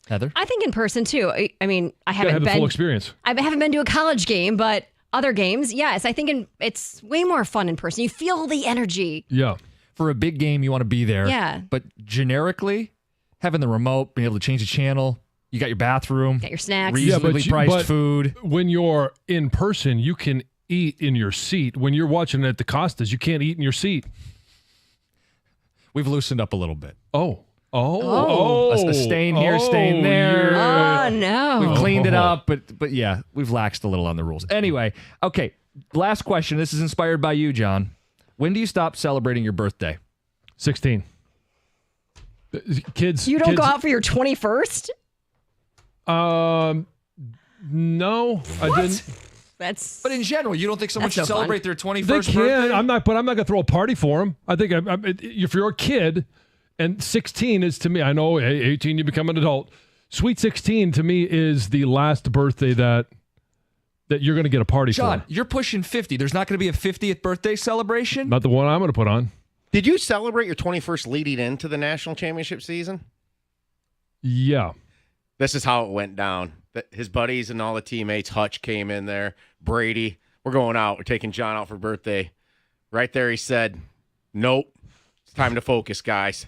Heather? I think in person too. I mean, I haven't have been the full experience. I haven't been to a college game, but other games, yes. I think it's way more fun in person. You feel the energy. Yeah. For a big game, you want to be there. Yeah. But generically, having the remote, being able to change the channel, you got your bathroom, got your snacks, reasonably priced food. When you're in person, you can eat in your seat. When you're watching it at the Costas, you can't eat in your seat. We've loosened up a little bit. Oh. A stain here, stain there. Oh, no. We've cleaned it up, but yeah, we've laxed a little on the rules. Anyway, okay, last question. This is inspired by you, John. When do you stop celebrating your birthday? 16. Kids. You don't go out for your 21st? No, I didn't. But in general, you don't think someone should celebrate their 21st birthday? birthday? I'm not going to throw a party for them. I think if you're a kid, and 16 is to me, I know, 18 you become an adult. Sweet 16 to me is the last birthday that you're going to get a party for. John, you're pushing 50. There's not going to be a 50th birthday celebration? Not the one I'm going to put on. Did you celebrate your 21st leading into the national championship season? Yeah. This is how it went down. His buddies and all the teammates, Hutch came in there, Brady, we're going out. We're taking John out for birthday. Right there he said, nope, it's time to focus, guys.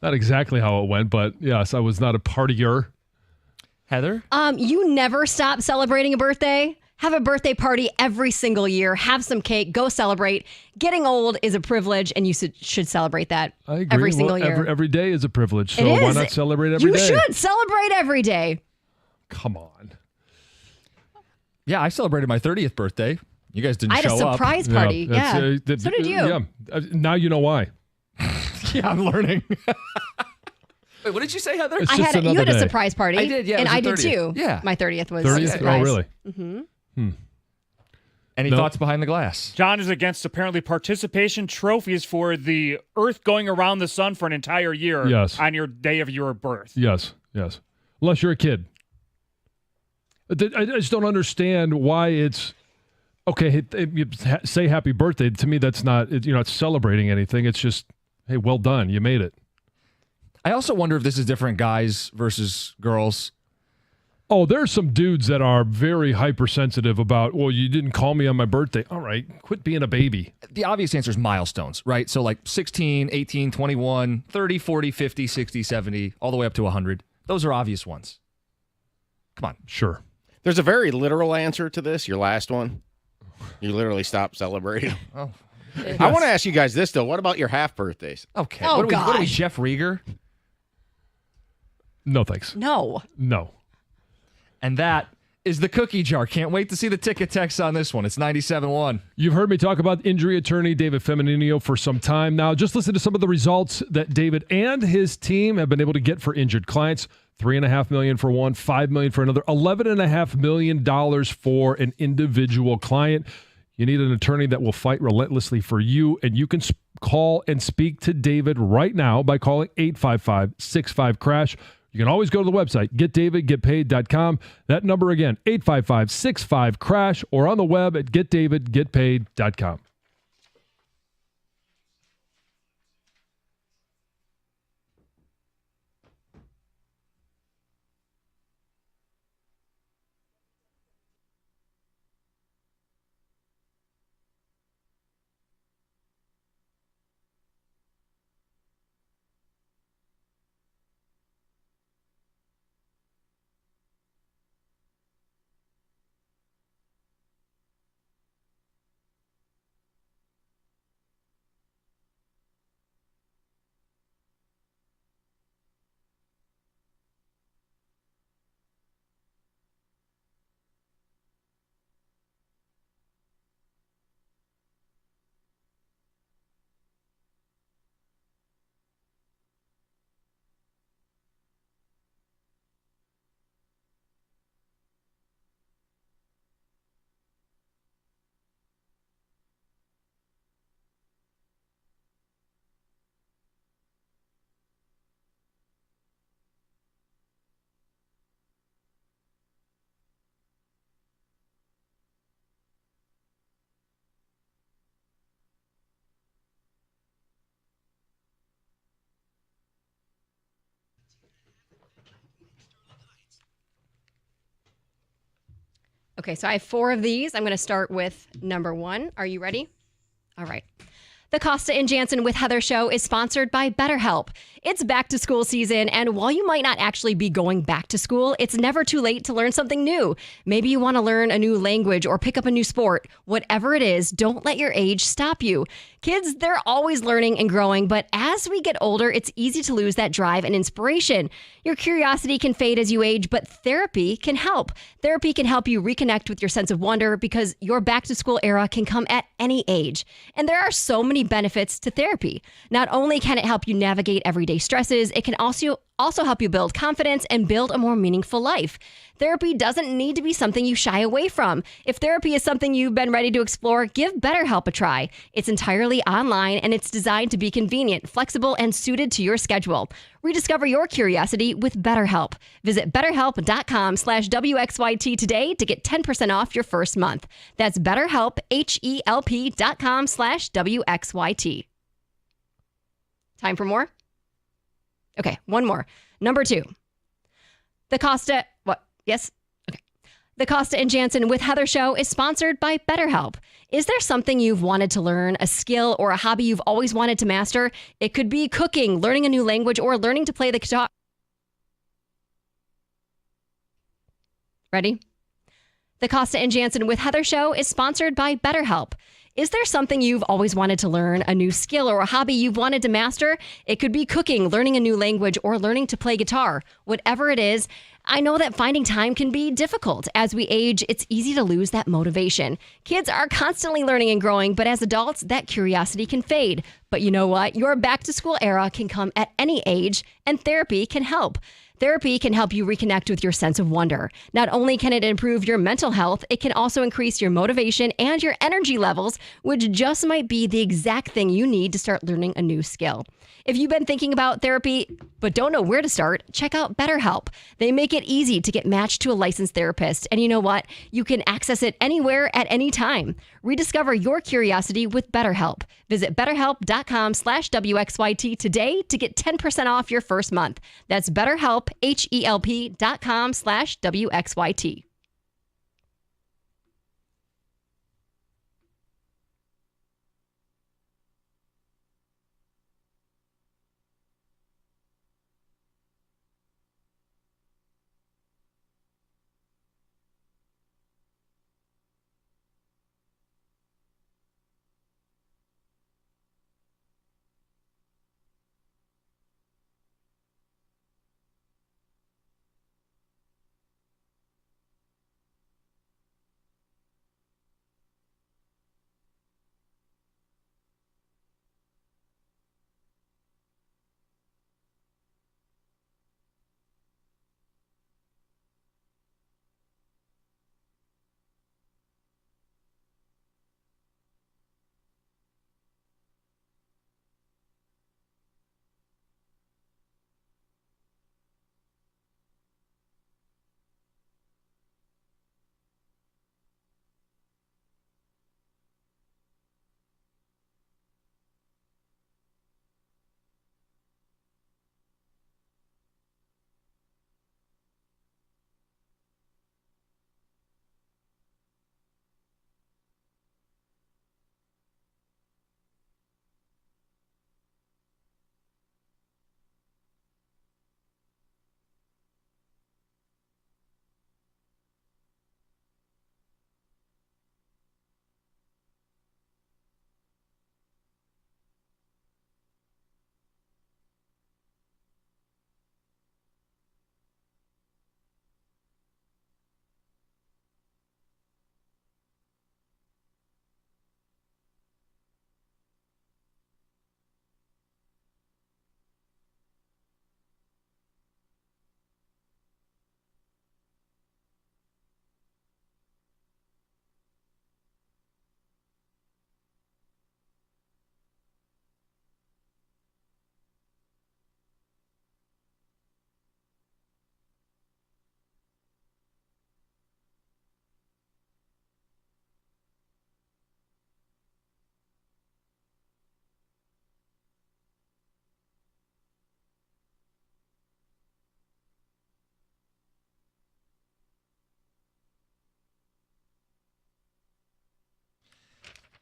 Not exactly how it went, but yes, I was not a partier. Heather? You never stop celebrating a birthday. Have a birthday party every single year. Have some cake. Go celebrate. Getting old is a privilege, and you should celebrate that I agree. every single year. Every day is a privilege, so It why is. not celebrate every day? You should celebrate every day. Come on. Yeah, I celebrated my 30th birthday. You guys didn't show up. I had a surprise party. Yeah. So did you. Yeah. Now you know why. Yeah, I'm learning. Wait, what did you say, Heather? It's you had a surprise party. I did, yeah. And I did 30th. too. Yeah. My 30th was 30th? a surprise. Oh, really? Mm-hmm. Any thoughts behind the glass? John is against apparently participation trophies for the Earth going around the sun for an entire year on your day of your birth. Yes. Unless you're a kid. I just don't understand why it's okay. Say happy birthday. To me, that's not, you're not celebrating anything. It's just, hey, well done. You made it. I also wonder if this is different guys versus girls. Oh, there are some dudes that are very hypersensitive about, well, you didn't call me on my birthday. All right, quit being a baby. The obvious answer is milestones, right? So like 16, 18, 21, 30, 40, 50, 60, 70, all the way up to 100. Those are obvious ones. Come on. Sure. There's a very literal answer to this, your last one. You literally stopped celebrating. Oh. I want to ask you guys this, though. What about your half birthdays? Okay. Oh, what are we, Jeff Rieger? No, thanks. No. And that is the cookie jar. Can't wait to see the ticket text on this one. It's 97.1. You've heard me talk about injury attorney David Feminino for some time now. Just listen to some of the results that David and his team have been able to get for injured clients. $3.5 million for one, $5 million for another, $11.5 million for an individual client. You need an attorney that will fight relentlessly for you, and you can call and speak to David right now by calling 855-65-CRASH. You can always go to the website, getdavidgetpaid.com. That number again, 855-65-CRASH, or on the web at getdavidgetpaid.com. Okay, so I have 4 of these. I'm going to start with number 1. Are you ready? All right. The Costa and Jansen with Heather show is sponsored by BetterHelp. It's back to school season, and while you might not actually be going back to school, it's never too late to learn something new. Maybe you want to learn a new language or pick up a new sport. Whatever it is, don't let your age stop you. Kids, they're always learning and growing, but as we get older, it's easy to lose that drive and inspiration. Your curiosity can fade as you age, but therapy can help. Therapy can help you reconnect with your sense of wonder because your back to school era can come at any age. And there are so many benefits to therapy. Not only can it help you navigate everyday stresses, it can also help you build confidence and build a more meaningful life. Therapy doesn't need to be something you shy away from. If therapy is something you've been ready to explore, give BetterHelp a try. It's entirely online and it's designed to be convenient, flexible, and suited to your schedule. Rediscover your curiosity with BetterHelp. Visit BetterHelp.com/WXYT today to get 10% off your first month. That's BetterHelp, HELP.com/WXYT. Time for more? Okay, one more. Number 2. The Costa... What? Yes? Okay. The Costa and Jansen with Heather show is sponsored by BetterHelp. Is there something you've wanted to learn, a skill or a hobby you've always wanted to master? It could be cooking, learning a new language, or learning to play the guitar. Ready? The Costa and Jansen with Heather show is sponsored by BetterHelp. Is there something you've always wanted to learn, a new skill or a hobby you've wanted to master? It could be cooking, learning a new language, or learning to play guitar. Whatever it is, I know that finding time can be difficult. As we age, it's easy to lose that motivation. Kids are constantly learning and growing, but as adults, that curiosity can fade. But you know what? Your back-to-school era can come at any age, and therapy can help. Therapy can help you reconnect with your sense of wonder. Not only can it improve your mental health, it can also increase your motivation and your energy levels, which just might be the exact thing you need to start learning a new skill. If you've been thinking about therapy but don't know where to start, check out BetterHelp. They make it easy to get matched to a licensed therapist. And you know what? You can access it anywhere at any time. Rediscover your curiosity with BetterHelp. Visit BetterHelp.com/WXYT today to get 10% off your first month. That's BetterHelp, HELP.com/WXYT.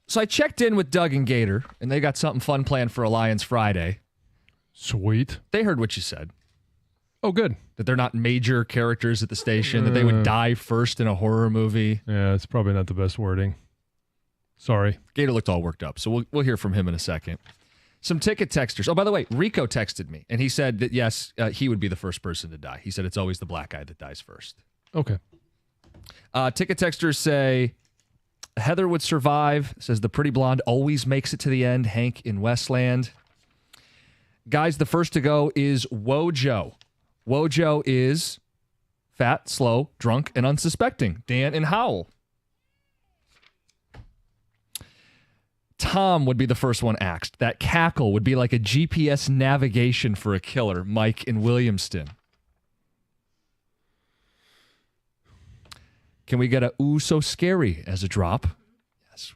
So I checked in with Doug and Gator, and they got something fun planned for Alliance Friday. Sweet. They heard what you said. Oh, good. That they're not major characters at the station, that they would die first in a horror movie. Yeah, it's probably not the best wording. Sorry. Gator looked all worked up, so we'll hear from him in a second. Some ticket texters. Oh, by the way, Rico texted me, and he said that, yes, he would be the first person to die. He said it's always the black guy that dies first. Okay. Ticket texters say, Heather would survive, says the pretty blonde always makes it to the end, Hank in Westland. Guys, the first to go is Wojo. Wojo is fat, slow, drunk, and unsuspecting. Dan and Howell. Tom would be the first one axed. That cackle would be like a GPS navigation for a killer. Mike in Williamston. Can we get a ooh so scary as a drop? Yes.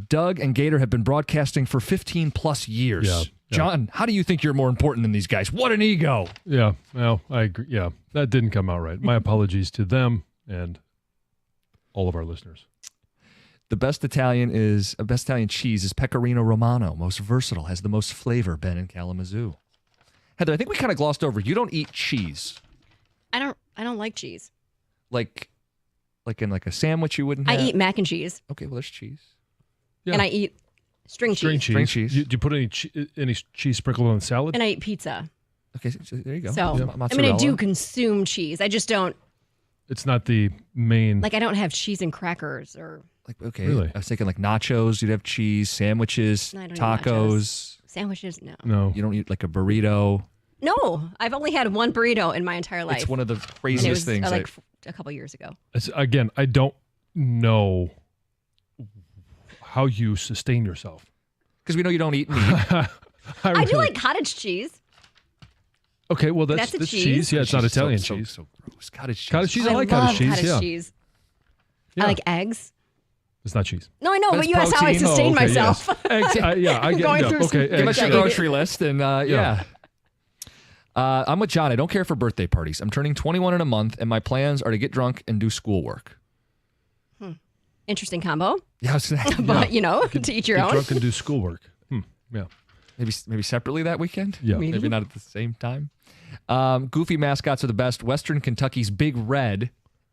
Doug and Gator have been broadcasting for 15 plus years. Yeah. John, how do you think you're more important than these guys? What an ego. Yeah, well, I agree. Yeah, that didn't come out right. My apologies to them and all of our listeners. The best Italian cheese is Pecorino Romano. Most versatile, has the most flavor. Ben in Kalamazoo. Heather, I think we kind of glossed over. You don't eat cheese. I don't like cheese. Like in like a sandwich you wouldn't have? I eat mac and cheese. Okay, well, there's cheese. Yeah. And I eat string cheese. String cheese. Do you put any cheese sprinkled on the salad? And I eat pizza. Okay, so there you go. So, I Mozzarella. do consume cheese. I just don't, It's not the main. I don't have cheese and crackers or. Okay. Really? I was thinking like nachos. You'd have cheese, sandwiches, I don't eat tacos. nachos. Sandwiches, no. No. You don't eat like a burrito. No, I've only had one burrito in my entire life. It's one of the and it craziest was things. a couple years ago. Again, I don't know how you sustain yourself. Because we know you don't eat meat. I do like cottage cheese. Okay, well that's a cheese. cheese. Yeah, it's not Italian so cheese. So gross. Cottage cheese. Cottage cheese. I I like love cottage cheese. cottage Yeah. cheese. Yeah. I like eggs. It's not cheese. No, I know, But but it's you asked how I protein. sustain okay, myself. Yes. Eggs, yeah, I get Going it. through Okay, some- Give us your Yeah. grocery list and yeah. I'm with John. I don't care for birthday parties. I'm turning 21 in a month, and my plans are to get drunk and do schoolwork. Interesting combo. Yeah, I was gonna- But, to eat your Get own. drunk and do schoolwork. Yeah. maybe separately that weekend. Yeah. Maybe not at the same time. Goofy mascots are the best. Western Kentucky's Big Red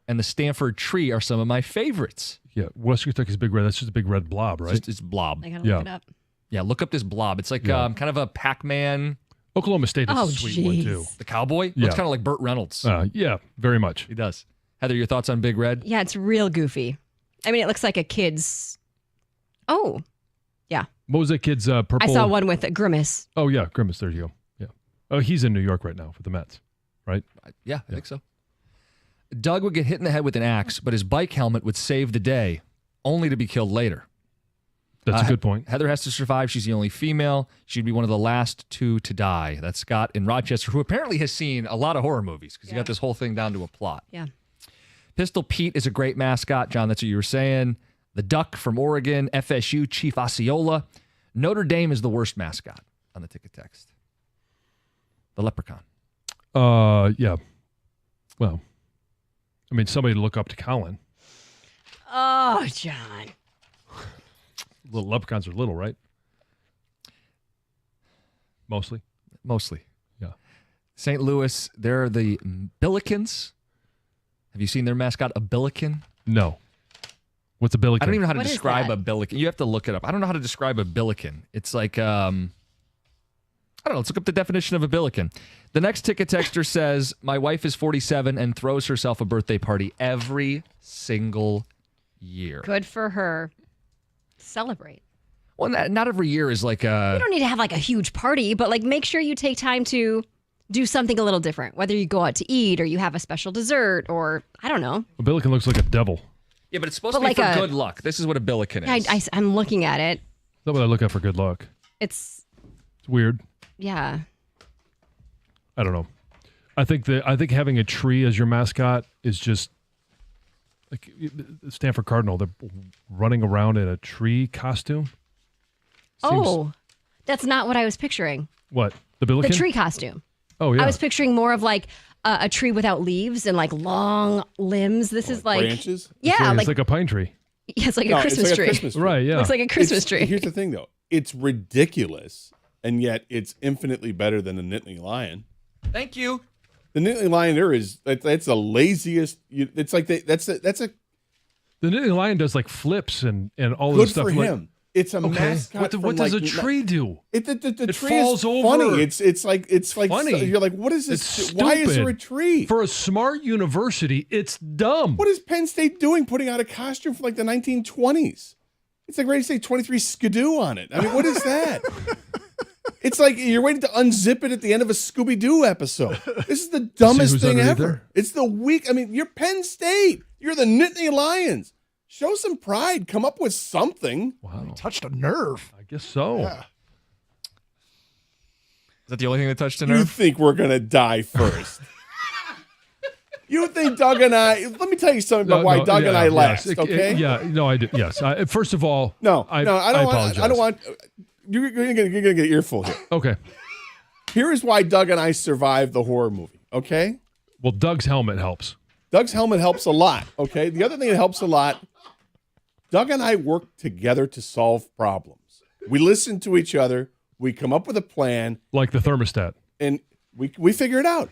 and the Stanford Tree are some of my favorites. Yeah. Western Kentucky's Big Red. That's just a big red blob, right? It's blob. I gotta Yeah. look it up. Yeah, look up this blob. It's like Yeah. kind of a Pac-Man. Oklahoma State is Oh, a sweet one too. jeez. The cowboy Yeah. looks kind of like Burt Reynolds. Yeah, very much. He does. Heather, your thoughts on Big Red? Yeah, it's real goofy. I mean, it looks like a kid's. Oh, yeah. What was that kid's purple? I saw one with a grimace. Oh yeah, Grimace. There you go. Yeah. Oh, he's in New York right now for the Mets, right? Yeah, I think so. Doug would get hit in the head with an axe, but his bike helmet would save the day, only to be killed later. That's a good point. Heather has to survive. She's the only female. She'd be one of the last two to die. That's Scott in Rochester, who apparently has seen a lot of horror movies because he got this whole thing down to a plot. Yeah. Pistol Pete is a great mascot. John, that's what you were saying. The Duck from Oregon, FSU, Chief Osceola. Notre Dame is the worst mascot on the ticket text. The Leprechaun. Yeah. Well, I mean, somebody to look up to Colin. Oh, John. Little leprechauns are little, right? Mostly. Yeah. St. Louis, they're the Billikens. Have you seen their mascot, a Billiken? No. What's a billiken? I don't even know how to What is describe that? a Billiken. You have to look it up. I don't know how to describe a Billiken. It's like, I don't know. Let's look up the definition of a Billiken. The next ticket texter says, my wife is 47 and throws herself a birthday party every single year. Good for her. Celebrate. Well, not every year is like You a... don't need to have like a huge party, but like make sure you take time to do something a little different. Whether you go out to eat or you have a special dessert or I don't know. A billiken looks like a devil. Yeah, but it's supposed But to be like for a- good luck. This is what a Billiken Yeah, is. I'm looking at it. That's what I look at for good luck. It's It's weird. yeah. I don't know. I think having a tree as your mascot is just like the Stanford Cardinal. They're running around in a tree costume. Seems- Oh, that's not what I was picturing. What? The The billiken? tree costume. Oh yeah. I was picturing more of like a tree without leaves and like long limbs. This is like branches? Yeah, it's like a pine tree. yeah, it's like No, a Christmas it's like tree. a Christmas tree. Right. Yeah. Looks like a Christmas tree. Here's the thing, though. It's ridiculous, and yet it's infinitely better than the Nittany Lion. Thank you. The Nittany Lion, that's the laziest. It's like that's a The Nittany Lion does like flips and all good this stuff. for like- him. It's a Okay. mascot. What from does like a tree do? The It tree falls is over. funny. It's like Funny. you're like, what is this? It's Why is there a stupid. tree? For a smart university, it's dumb. What is Penn State doing putting out a costume from like the 1920s? It's like ready to say 23 Skidoo on it. I mean, what is that? It's like you're waiting to unzip it at the end of a Scooby-Doo episode. This is the dumbest who's thing underneath ever. there? It's the weak. I mean, you're Penn State. You're the Nittany Lions. Show some pride. Come up with something. Wow. Touched a nerve. I guess so. Yeah. Is that the only thing that touched a You nerve? think we're going to die first. You think Doug and I, let me tell you something about why Doug and I last, okay? No, I do. Yes. First of all, I don't apologize. want, I don't want, you're going to get an earful here. Okay. Here is why Doug and I survived the horror movie, okay? Well, Doug's helmet helps. Doug's helmet helps a lot, okay? The other thing that helps a lot, Doug and I work together to solve problems. We listen to each other, we come up with a plan, Like the thermostat. and we figure it out.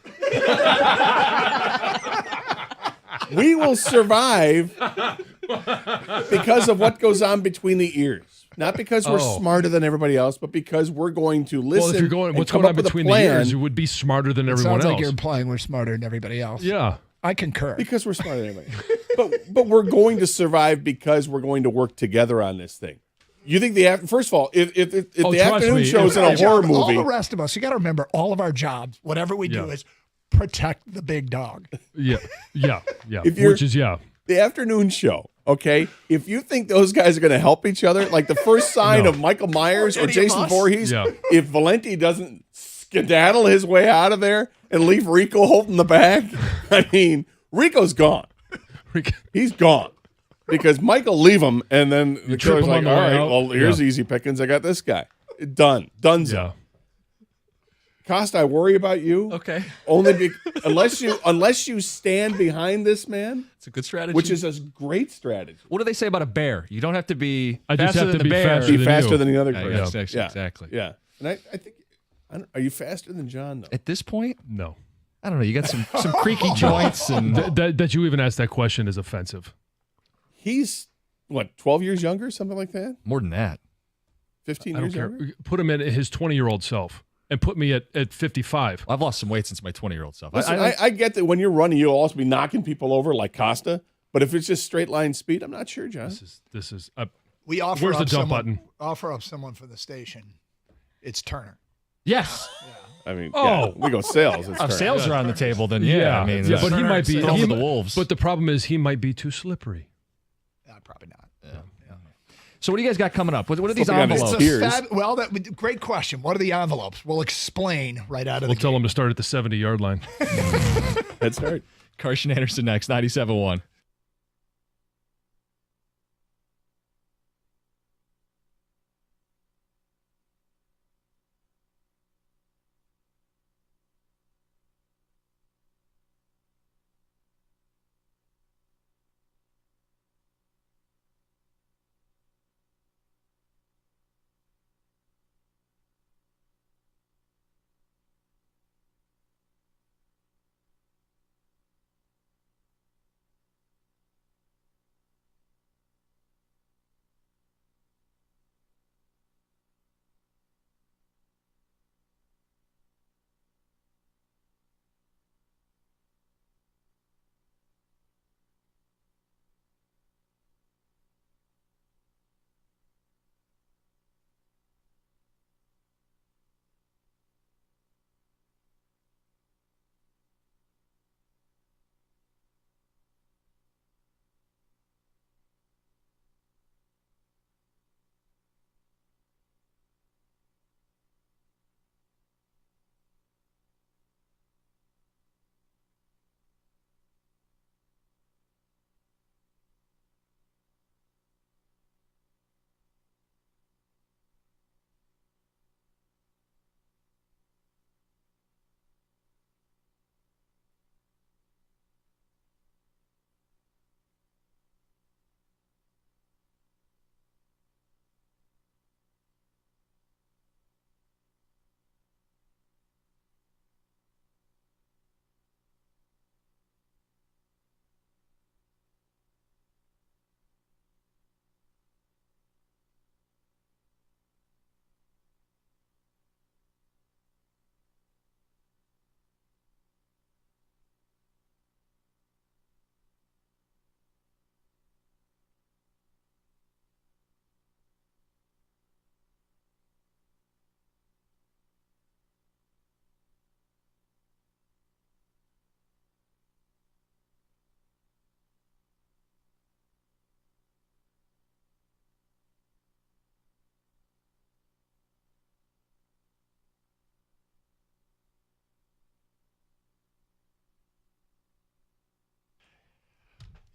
We will survive because of what goes on between the ears. Not because we're smarter than everybody else, but because we're going to listen. Well, if you're going, what's going on between the years, you would be smarter than everyone else. Sounds like you're implying we're smarter than everybody else. Yeah. I concur. Because we're smarter than everybody. but we're going to survive because we're going to work together on this thing. You think first of all, if the afternoon show is in a horror movie, all the rest of us, you got to remember, all of our jobs, whatever we do, is protect the big dog. Yeah. The afternoon show. Okay, if you think those guys are going to help each other, like the first sign of Michael Myers or Jason Voorhees, if Valenti doesn't skedaddle his way out of there and leave Rico holding the bag, I mean, Rico's gone. He's gone. Because Michael leave him, and then the killer's like, all right, well, here's easy pickings. I got this guy. Done. Donezo. Yeah. Costa, I worry about you. Okay. Only unless you stand behind this man. It's a good strategy. Which is a great strategy. What do they say about a bear? You don't have to be I just faster have than to the be bear. faster Be than faster you. than the other Yeah, person. exactly. Yeah. And I think, are you faster than John, though? At this point, No. I don't know. You got some creaky joints. And That you even asked that question is offensive. He's, 12 years younger, something like that? More than that. 15 I don't years care. younger? Put him in his 20-year-old self and put me at 55. I've lost some weight since my 20-year-old self. Listen, I get that when you're running, you'll also be knocking people over like Costa. But if it's just straight line speed, I'm not sure, John. This is We offer Where's up the dump someone, button? Offer up someone for the station. It's Turner. Yes. I mean, we go sales. It's If Turner. sales are on the table, then I mean, but he might be over the Wolves. But the problem is he might be too slippery. Probably not. So what do you guys got coming up? What are these Flipping on his envelopes? tears. Great question. What are the envelopes? We'll explain right out of We'll the tell gate. him to start at the 70-yard line. That's right. Carson Anderson next, 97.1.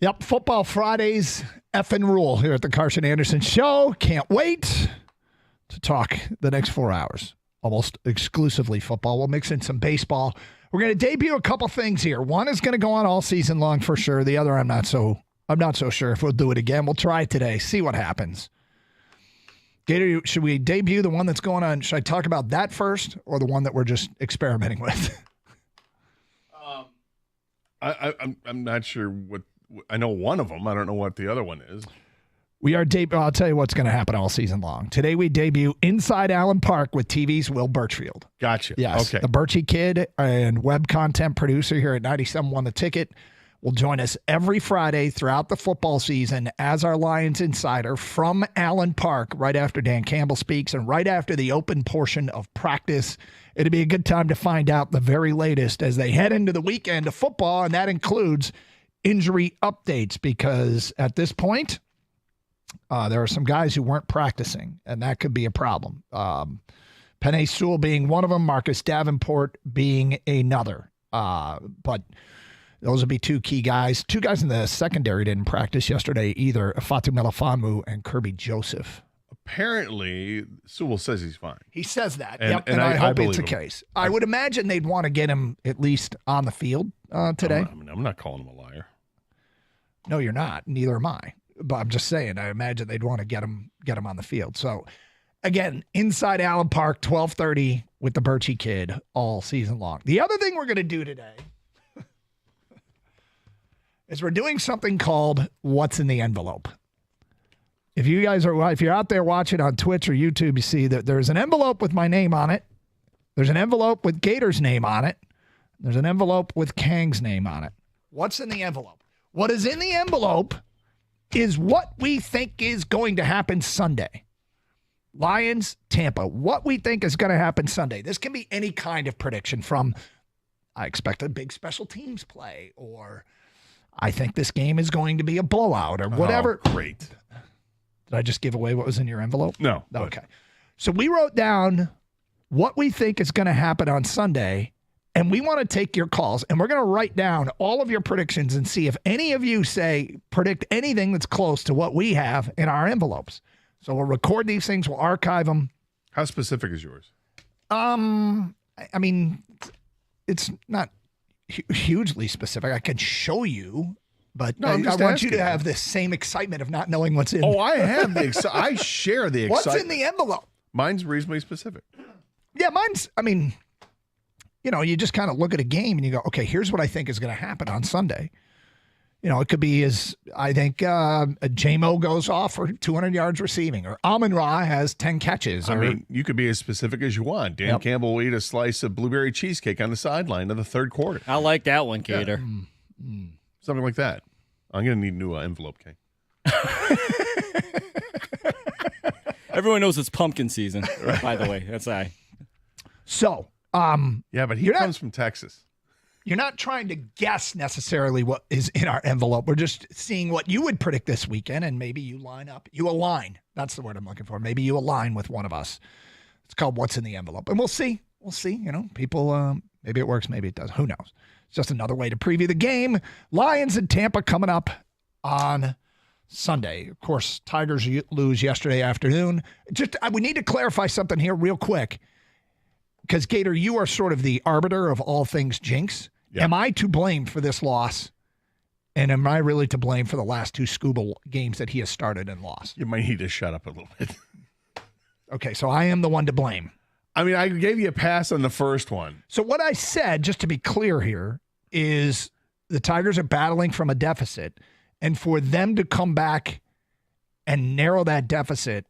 Yep, Football Fridays effing rule here at the Carson Anderson Show. Can't wait to talk the next 4 hours. Almost exclusively football. We'll mix in some baseball. We're going to debut a couple things here. One is going to go on all season long for sure. The other, I'm not so sure if we'll do it again. We'll try it today. See what happens. Gator, should we debut the one that's going on? Should I talk about that first or the one that we're just experimenting with? I'm not sure what. I know one of them. I don't know what the other one is. I'll tell you what's going to happen all season long. Today we debut inside Allen Park with TV's Will Birchfield. Gotcha. Yes. Okay. The Birchie Kid and web content producer here at 97.1 The Ticket will join us every Friday throughout the football season as our Lions insider from Allen Park right after Dan Campbell speaks and right after the open portion of practice. It'll be a good time to find out the very latest as they head into the weekend of football, and that includes injury updates because at this point, there are some guys who weren't practicing, and that could be a problem. Penei Sewell being one of them, Marcus Davenport being another. But those would be two key guys. Two guys in the secondary didn't practice yesterday either, Fatu Melifonwu and Kirby Joseph. Apparently, Sewell says he's fine. He says that, and I hope it's the him. case. I would imagine they'd want to get him at least on the field today. I'm not calling him a liar. No, you're not. Neither am I. But I'm just saying, I imagine they'd want to get him on the field. So, again, inside Allen Park, 12:30 with the Birchie Kid all season long. The other thing we're going to do today is we're doing something called What's in the Envelope. If you're out there watching on Twitch or YouTube, you see that there's an envelope with my name on it. There's an envelope with Gator's name on it. There's an envelope with Kang's name on it. What's in the envelope? What is in the envelope is what we think is going to happen Sunday. Lions, Tampa, what we think is going to happen Sunday. This can be any kind of prediction from, I expect a big special teams play, or I think this game is going to be a blowout, or whatever. Oh, great. Did I just give away what was in your envelope? No. Okay. So we wrote down what we think is going to happen on Sunday, and we want to take your calls, and we're going to write down all of your predictions and see if any of you predict anything that's close to what we have in our envelopes. So we'll record these things. We'll archive them. How specific is yours? I mean, it's not hugely specific. I can show you, but I want you to have the same excitement of not knowing what's in. Oh, I have the I share the excitement. What's in the envelope? Mine's reasonably specific. Yeah, you just kind of look at a game and you go, okay, here's what I think is going to happen on Sunday. It could be I think J-Mo goes off for 200 yards receiving, or Amon-Ra has 10 catches. You could be as specific as you want. Dan Campbell will eat a slice of blueberry cheesecake on the sideline of the third quarter. I like that one, Gator. Yeah. Something like that. I'm going to need a new envelope, King. Everyone knows it's pumpkin season, by the way. That's So, yeah, but he comes from Texas. You're not trying to guess necessarily what is in our envelope. We're just seeing what you would predict this weekend, and maybe you align. That's the word I'm looking for. Maybe you align with one of us. It's called What's in the Envelope. And we'll see. People, maybe it works, maybe it doesn't. Who knows? It's just another way to preview the game. Lions and Tampa coming up on Sunday. Of course, Tigers lose yesterday afternoon. We need to clarify something here real quick. Because, Gator, you are sort of the arbiter of all things jinx. Yeah. Am I to blame for this loss? And am I really to blame for the last two Scooble games that he has started and lost? You might need to shut up a little bit. Okay, so I am the one to blame. I mean, I gave you a pass on the first one. So what I said, just to be clear here, is the Tigers are battling from a deficit. And for them to come back and narrow that deficit,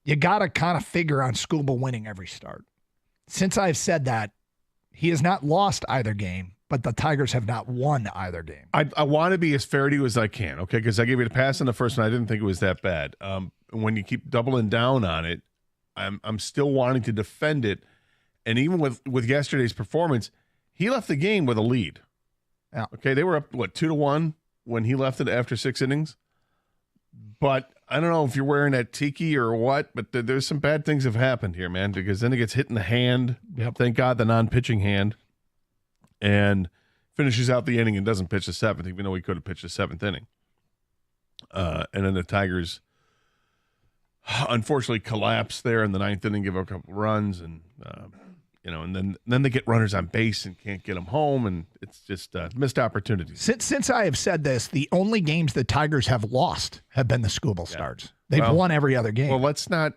you got to kind of figure on Scooble winning every start. Since I've said that, he has not lost either game, but the Tigers have not won either game. I want to be as fair to you as I can, okay? Because I gave you a pass on the first one. I didn't think it was that bad. When you keep doubling down on it, I'm still wanting to defend it. And even with yesterday's performance, he left the game with a lead. Yeah. Okay, they were up, 2-1 when he left it after 6 innings? But I don't know if you're wearing that tiki or what, but there's some bad things have happened here, man, because then it gets hit in the hand. Yep. Thank God the non-pitching hand. And finishes out the inning and doesn't pitch the 7th, even though he could have pitched the 7th inning. And then the Tigers unfortunately collapse there in the 9th inning, give up a couple runs, and and then they get runners on base and can't get them home, and it's just missed opportunities. Since I have said this, the only games the Tigers have lost have been the Scooble starts. They've won every other game. Well, let's not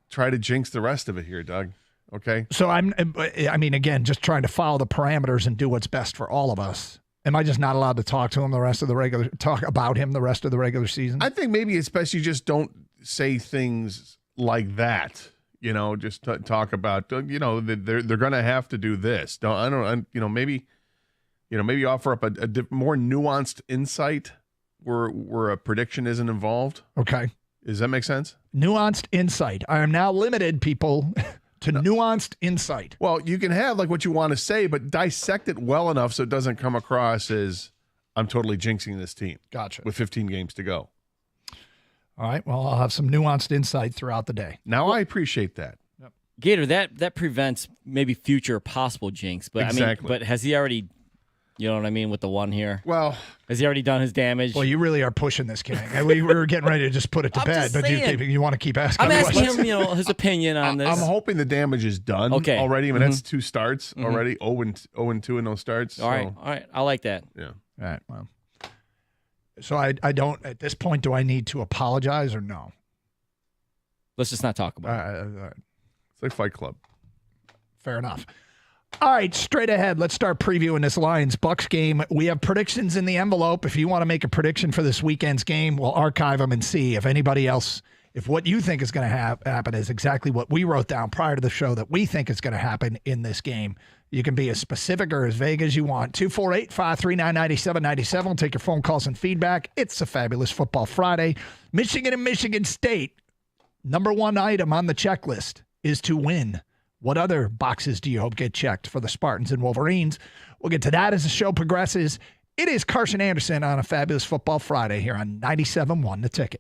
try to jinx the rest of it here, Doug. Okay? So again, just trying to follow the parameters and do what's best for all of us. Am I just not allowed to talk about him the rest of the regular season? I think maybe it's best you just don't say things like that. Just talk about they're going to have to do this. Maybe offer up a more nuanced insight where a prediction isn't involved. Okay. Does that make sense? Nuanced insight. I am now limited, people, to nuanced insight. Well, you can have like what you want to say, but dissect it well enough so it doesn't come across as I'm totally jinxing this team. Gotcha. With 15 games to go. All right. Well, I'll have some nuanced insight throughout the day. Now I appreciate that. Yep. Gator, that prevents maybe future possible jinx. But exactly. But has he already? You know what I mean with the one here? Well, has he already done his damage? Well, you really are pushing this, King. We were getting ready to just put it to bed, but you want to keep asking. I'm asking him, his opinion on this. I'm hoping the damage is done already. I mean, that's 2 starts already. 0-2 in those starts. All right. I like that. Yeah. All right. Well, so I don't at this point. Do I need to apologize or no? Let's just not talk about it. All right. It's like Fight Club. Fair enough. All right, straight ahead. Let's start previewing this Lions-Bucs game. We have predictions in the envelope. If you want to make a prediction for this weekend's game, we'll archive them and see if anybody else, if what you think is going to happen is exactly what we wrote down prior to the show that we think is going to happen in this game. You can be as specific or as vague as you want. 248-539-9797. We'll take your phone calls and feedback. It's a fabulous Football Friday. Michigan and Michigan State, number 1 item on the checklist is to win. What other boxes do you hope get checked for the Spartans and Wolverines? We'll get to that as the show progresses. It is Carson Anderson on a fabulous Football Friday here on 97.1 The Ticket.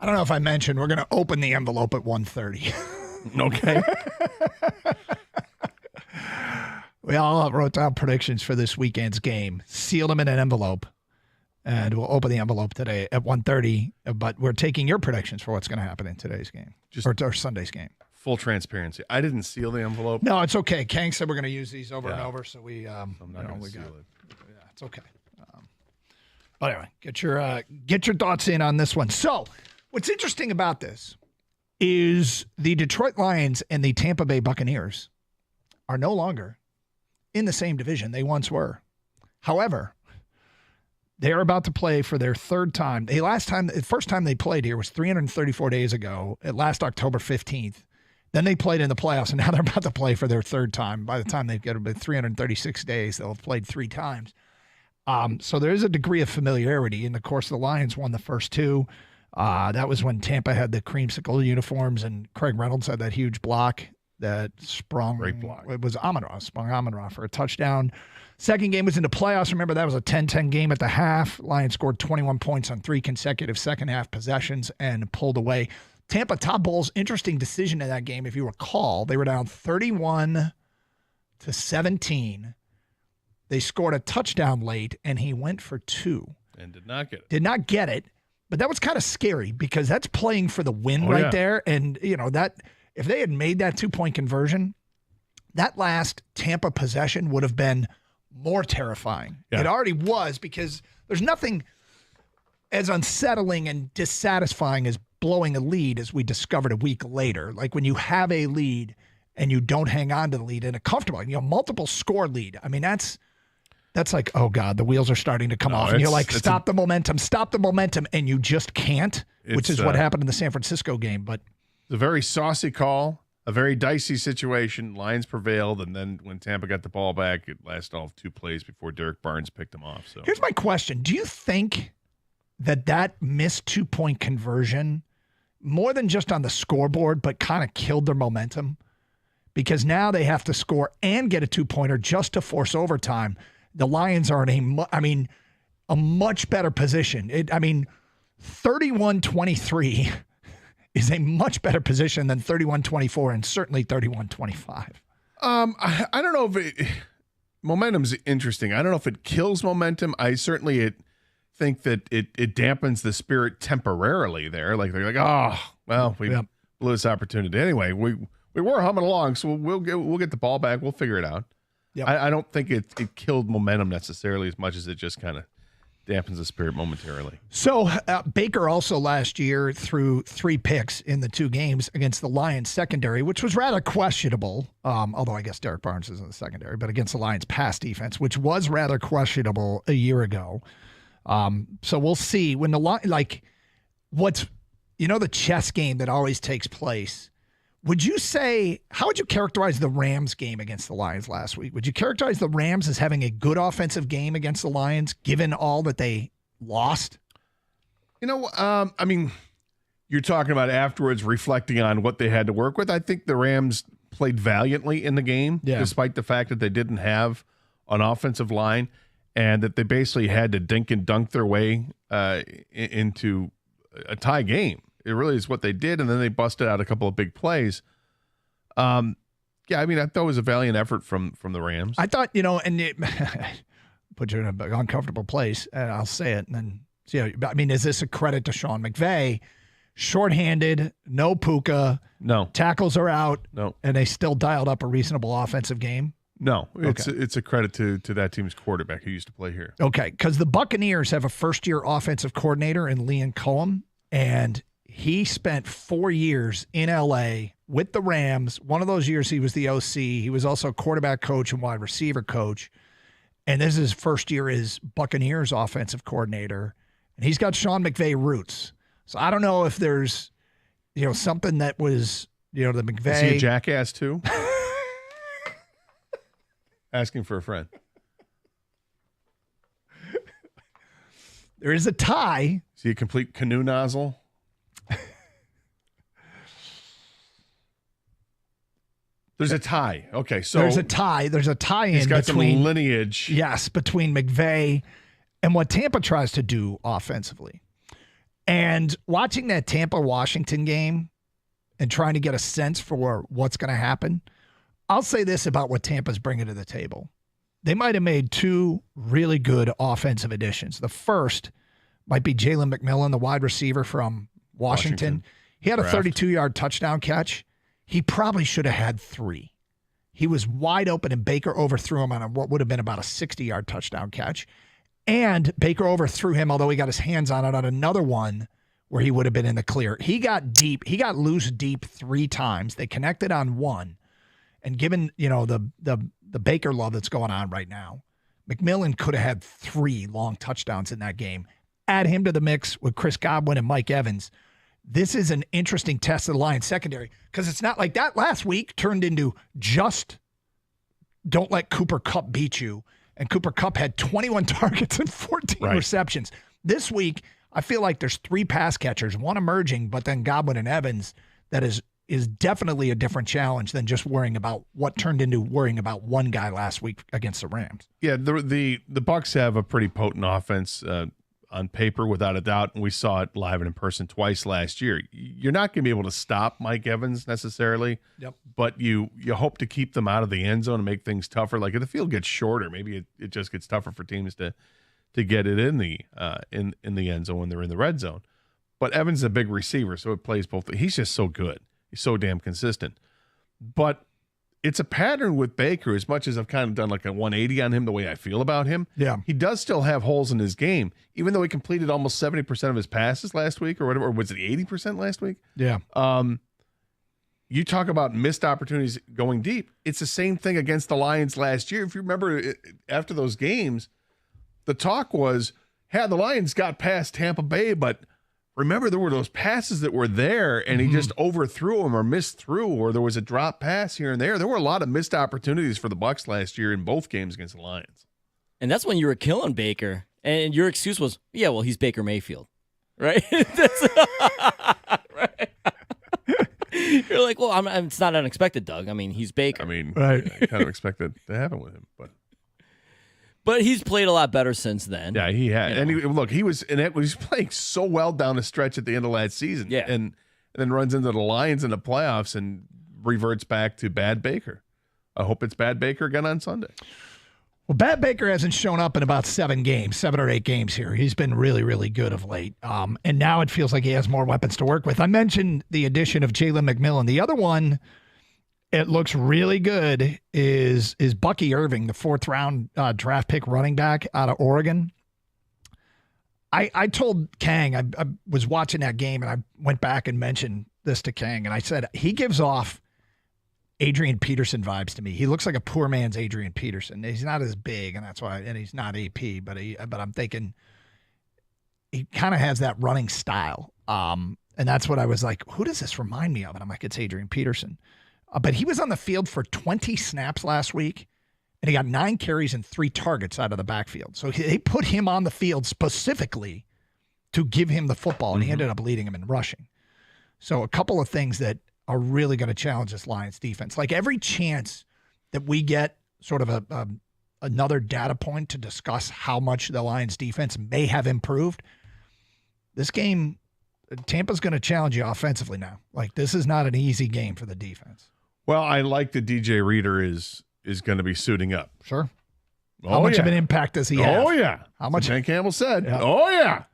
I don't know if I mentioned we're going to open the envelope at 1:30. Okay. We all wrote down predictions for this weekend's game, sealed them in an envelope, and we'll open the envelope today at 1:30. But we're taking your predictions for what's going to happen in today's game, or Sunday's game. Full transparency. I didn't seal the envelope. No, it's okay. Kang said we're going to use these over and over, so we. I'm not going to seal it. Yeah, it's okay. But anyway, get your thoughts in on this one. So, what's interesting about this is the Detroit Lions and the Tampa Bay Buccaneers are no longer in the same division they once were. However, they're about to play for their third time. The first time they played here was 334 days ago, last October 15th. Then they played in the playoffs, and now they're about to play for their third time. By the time they get about 336 days, they'll have played 3 times. So there is a degree of familiarity. And, of course, the Lions won the first 2. That was when Tampa had the creamsicle uniforms, and Craig Reynolds had that huge block that sprung. Great block. It was sprung Amon-Ra for a touchdown. Second game was in the playoffs. Remember, that was a 10-10 game at the half. Lions scored 21 points on 3 consecutive second-half possessions and pulled away. Tampa Todd Bowles, interesting decision in that game. If you recall, they were down 31-17. They scored a touchdown late, and he went for 2. And did not get it. Did not get it, but that was kind of scary because that's playing for the win there. And, that if they had made that 2-point conversion, that last Tampa possession would have been more terrifying. Yeah. It already was, because there's nothing as unsettling and dissatisfying as blowing a lead, as we discovered a week later. Like when you have a lead and you don't hang on to the lead in a comfortable, multiple score lead. I mean, that's like, oh God, the wheels are starting to come off. And you're like, stop the momentum, and you just can't, which is what happened in the San Francisco game. But it's a very saucy call, a very dicey situation. Lions prevailed, and then when Tampa got the ball back, it lasted all of 2 plays before Derek Barnes picked him off. So here's my question. Do you think that missed 2-point conversion, more than just on the scoreboard, but kind of killed their momentum? Because now they have to score and get a 2-pointer just to force overtime. The Lions are in a much better position. 31-23 is a much better position than 31-24 and certainly 31-25. I don't know if momentum's interesting. I don't know if it kills momentum. I certainly think that it dampens the spirit temporarily there. Like they're like, oh, well, we blew this opportunity. Anyway, we were humming along, so we'll get the ball back. We'll figure it out. Yep. I don't think it killed momentum necessarily as much as it just kind of dampens the spirit momentarily. So Baker also last year threw 3 picks in the 2 games against the Lions secondary, which was rather questionable. Although I guess Derek Barnes is in the secondary, but against the Lions pass defense, which was rather questionable a year ago. So we'll see when the the chess game that always takes place. How would you characterize the Rams game against the Lions last week? Would you characterize the Rams as having a good offensive game against the Lions, given all that they lost? You're talking about afterwards reflecting on what they had to work with. I think the Rams played valiantly in the game, despite the fact that they didn't have an offensive line and that they basically had to dink and dunk their way into a tie game. It really is what they did, and then they busted out a couple of big plays. I thought it was a valiant effort from the Rams. I thought, and it put you in an uncomfortable place, and I'll say it, and then see. Is this a credit to Sean McVay? Shorthanded, no Puka, no tackles are out, no, and they still dialed up a reasonable offensive game. No, it's a credit to that team's quarterback who used to play here. Okay, because the Buccaneers have a first-year offensive coordinator in Liam Cohen, and he spent 4 years in L.A. with the Rams. One of those years he was the OC. He was also quarterback coach and wide receiver coach. And this is his first year as Buccaneers offensive coordinator. And he's got Sean McVay roots. So I don't know if there's, something that was, the McVay. Is he a jackass too? Asking for a friend. There is a tie. Is he a complete canoe nozzle? There's a tie. Okay, so there's a tie. There's a tie-in. He's got between some lineage. Yes, between McVay and what Tampa tries to do offensively. And watching that Tampa-Washington game and trying to get a sense for what's going to happen, I'll say this about what Tampa's bringing to the table. They might have made two really good offensive additions. The first might be Jalen McMillan, the wide receiver from Washington. He had a 32-yard touchdown catch. He probably should have had 3. He was wide open, and Baker overthrew him on what would have been about a 60-yard touchdown catch. And Baker overthrew him, although he got his hands on it on another one where he would have been in the clear. He got deep. He got loose deep 3 times. They connected on one. And given, the Baker love that's going on right now, McMillan could have had 3 long touchdowns in that game. Add him to the mix with Chris Godwin and Mike Evans. This is an interesting test of the Lions secondary because it's not like that last week turned into just don't let Cooper Kupp beat you. And Cooper Kupp had 21 targets and 14 receptions. This week, I feel like there's 3 pass catchers, one emerging, but then Godwin and Evans that is definitely a different challenge than just worrying about what turned into worrying about one guy last week against the Rams. Yeah, the Bucs have a pretty potent offense on paper, without a doubt, and we saw it live and in person twice last year. You're not going to be able to stop Mike Evans necessarily, but you hope to keep them out of the end zone and make things tougher. Like if the field gets shorter, maybe it just gets tougher for teams to get it in the end zone when they're in the red zone. But Evans is a big receiver, so it plays both. He's just so good. He's so damn consistent. But it's a pattern with Baker, as much as I've kind of done like a 180 on him the way I feel about him. Yeah. He does still have holes in his game, even though he completed almost 70% of his passes last week or whatever. Or was it 80% last week? Yeah. You talk about missed opportunities going deep. It's the same thing against the Lions last year. If you remember, after those games, the talk was, the Lions got past Tampa Bay, but remember, there were those passes that were there, and he just overthrew them or missed through, or there was a drop pass here and there. There were a lot of missed opportunities for the Bucs last year in both games against the Lions. And that's when you were killing Baker, and your excuse was, he's Baker Mayfield, right? Right. You're like, it's not unexpected, Doug. I mean, he's Baker. I mean, right. I kind of expected to happen with him, But he's played a lot better since then. Yeah, he had. And he was playing so well down the stretch at the end of last season. Yeah. And then runs into the Lions in the playoffs and reverts back to bad Baker. I hope it's bad Baker again on Sunday. Well, bad Baker hasn't shown up in about 7 or 8 games here. He's been really, really good of late. And now it feels like he has more weapons to work with. I mentioned the addition of Jalen McMillan. The other one, it looks really good, is Bucky Irving, the 4th-round draft pick running back out of Oregon. I told Kang, I was watching that game, and I went back and mentioned this to Kang, and I said, he gives off Adrian Peterson vibes to me. He looks like a poor man's Adrian Peterson. He's not as big, and that's why, and he's not AP, but I'm thinking he kind of has that running style. And that's what I was like, who does this remind me of? And I'm like, it's Adrian Peterson. But he was on the field for 20 snaps last week, and he got 9 carries and 3 targets out of the backfield. So they put him on the field specifically to give him the football, and he ended up leading him in rushing. So a couple of things that are really going to challenge this Lions defense. Like every chance that we get sort of another data point to discuss how much the Lions defense may have improved, this game, Tampa's going to challenge you offensively now. Like this is not an easy game for the defense. Well, I like that DJ Reader is going to be suiting up. Sure. How much of an impact does he have? Oh, yeah. How much? Dan Campbell said. Yeah. Oh, yeah.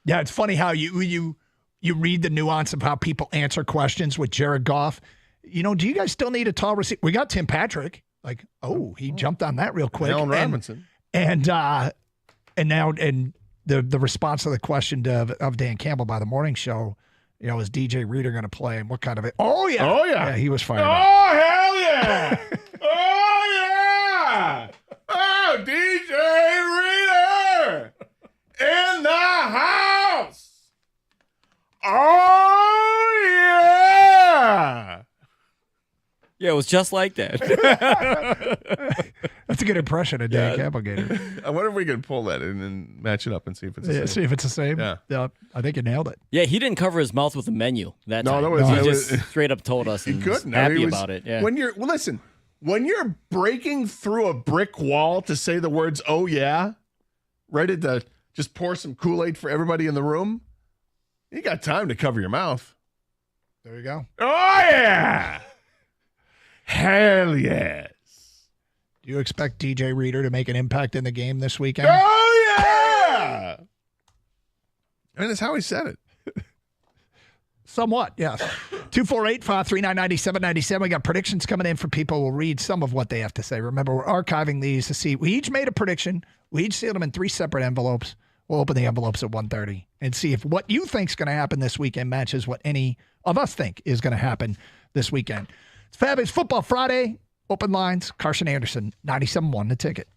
Yeah, it's funny how you read the nuance of how people answer questions with Jared Goff. Do you guys still need a tall receiver? We got Tim Patrick. Like, he jumped on that real quick. Allen Robinson. And now the response to the question of Dan Campbell by the morning show, is DJ Reader going to play and what kind of it? Oh, yeah. Oh, yeah. Yeah, he was fired up. Oh, hell yeah. Oh, yeah. Oh, DJ Reader in the house. Oh, yeah. Yeah, it was just like that. That's a good impression of Dan Campbell, Gator. I wonder if we can pull that in and match it up and see if it's the same. See if it's the same. Yeah. I think you nailed it. Yeah, he didn't cover his mouth with a menu that time. That he just straight up told us. He and couldn't. Was happy about it. Yeah. When you're breaking through a brick wall to say the words "oh yeah," ready to just pour some Kool-Aid for everybody in the room, You got time to cover your mouth. There you go. Oh, yeah. Hell yes. Do you expect DJ Reader to make an impact in the game this weekend? Oh, yeah. I mean, that's how he said it. Somewhat, yes. 248-539-9797. We got predictions coming in for people. We'll read some of what they have to say. Remember, we're archiving these to see. We each made a prediction. We each sealed them in 3 separate envelopes. We'll open the envelopes at 1:30 and see if what you think is going to happen this weekend matches what any of us think is going to happen this weekend. It's Fabulous Football Friday. Open lines. Carson Anderson, 97.1 The Ticket.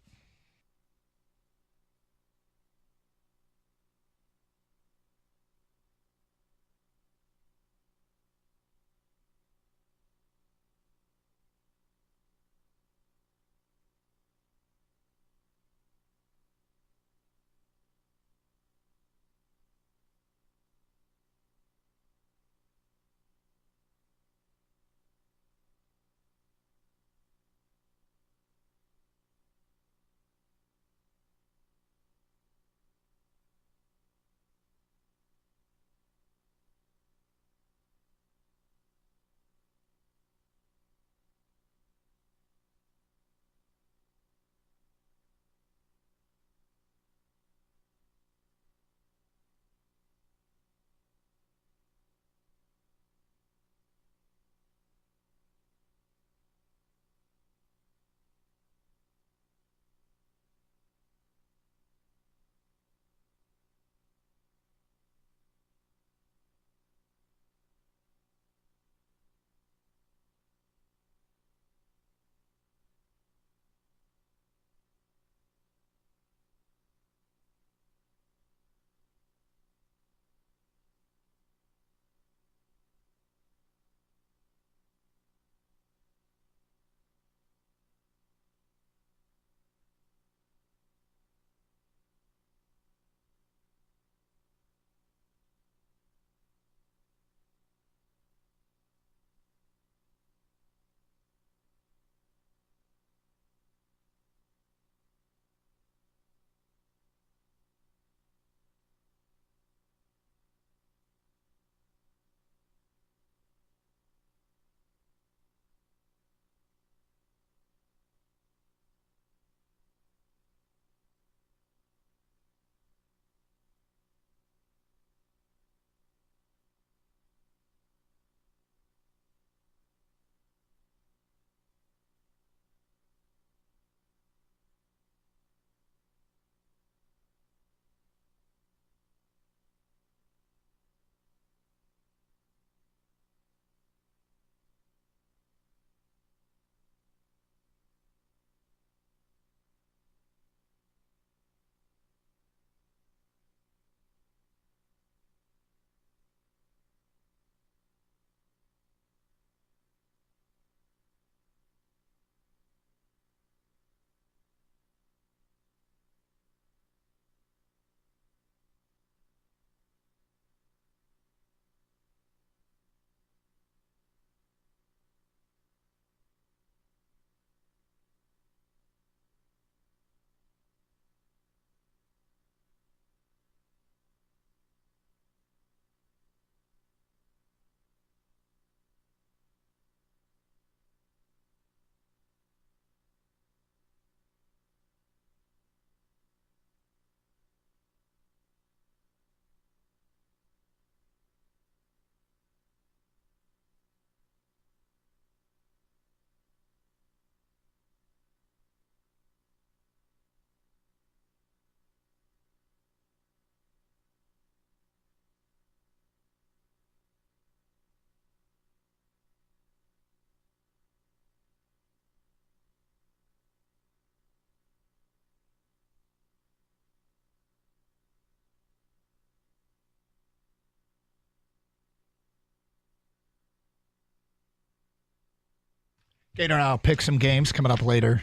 Gator and I'll pick some games coming up later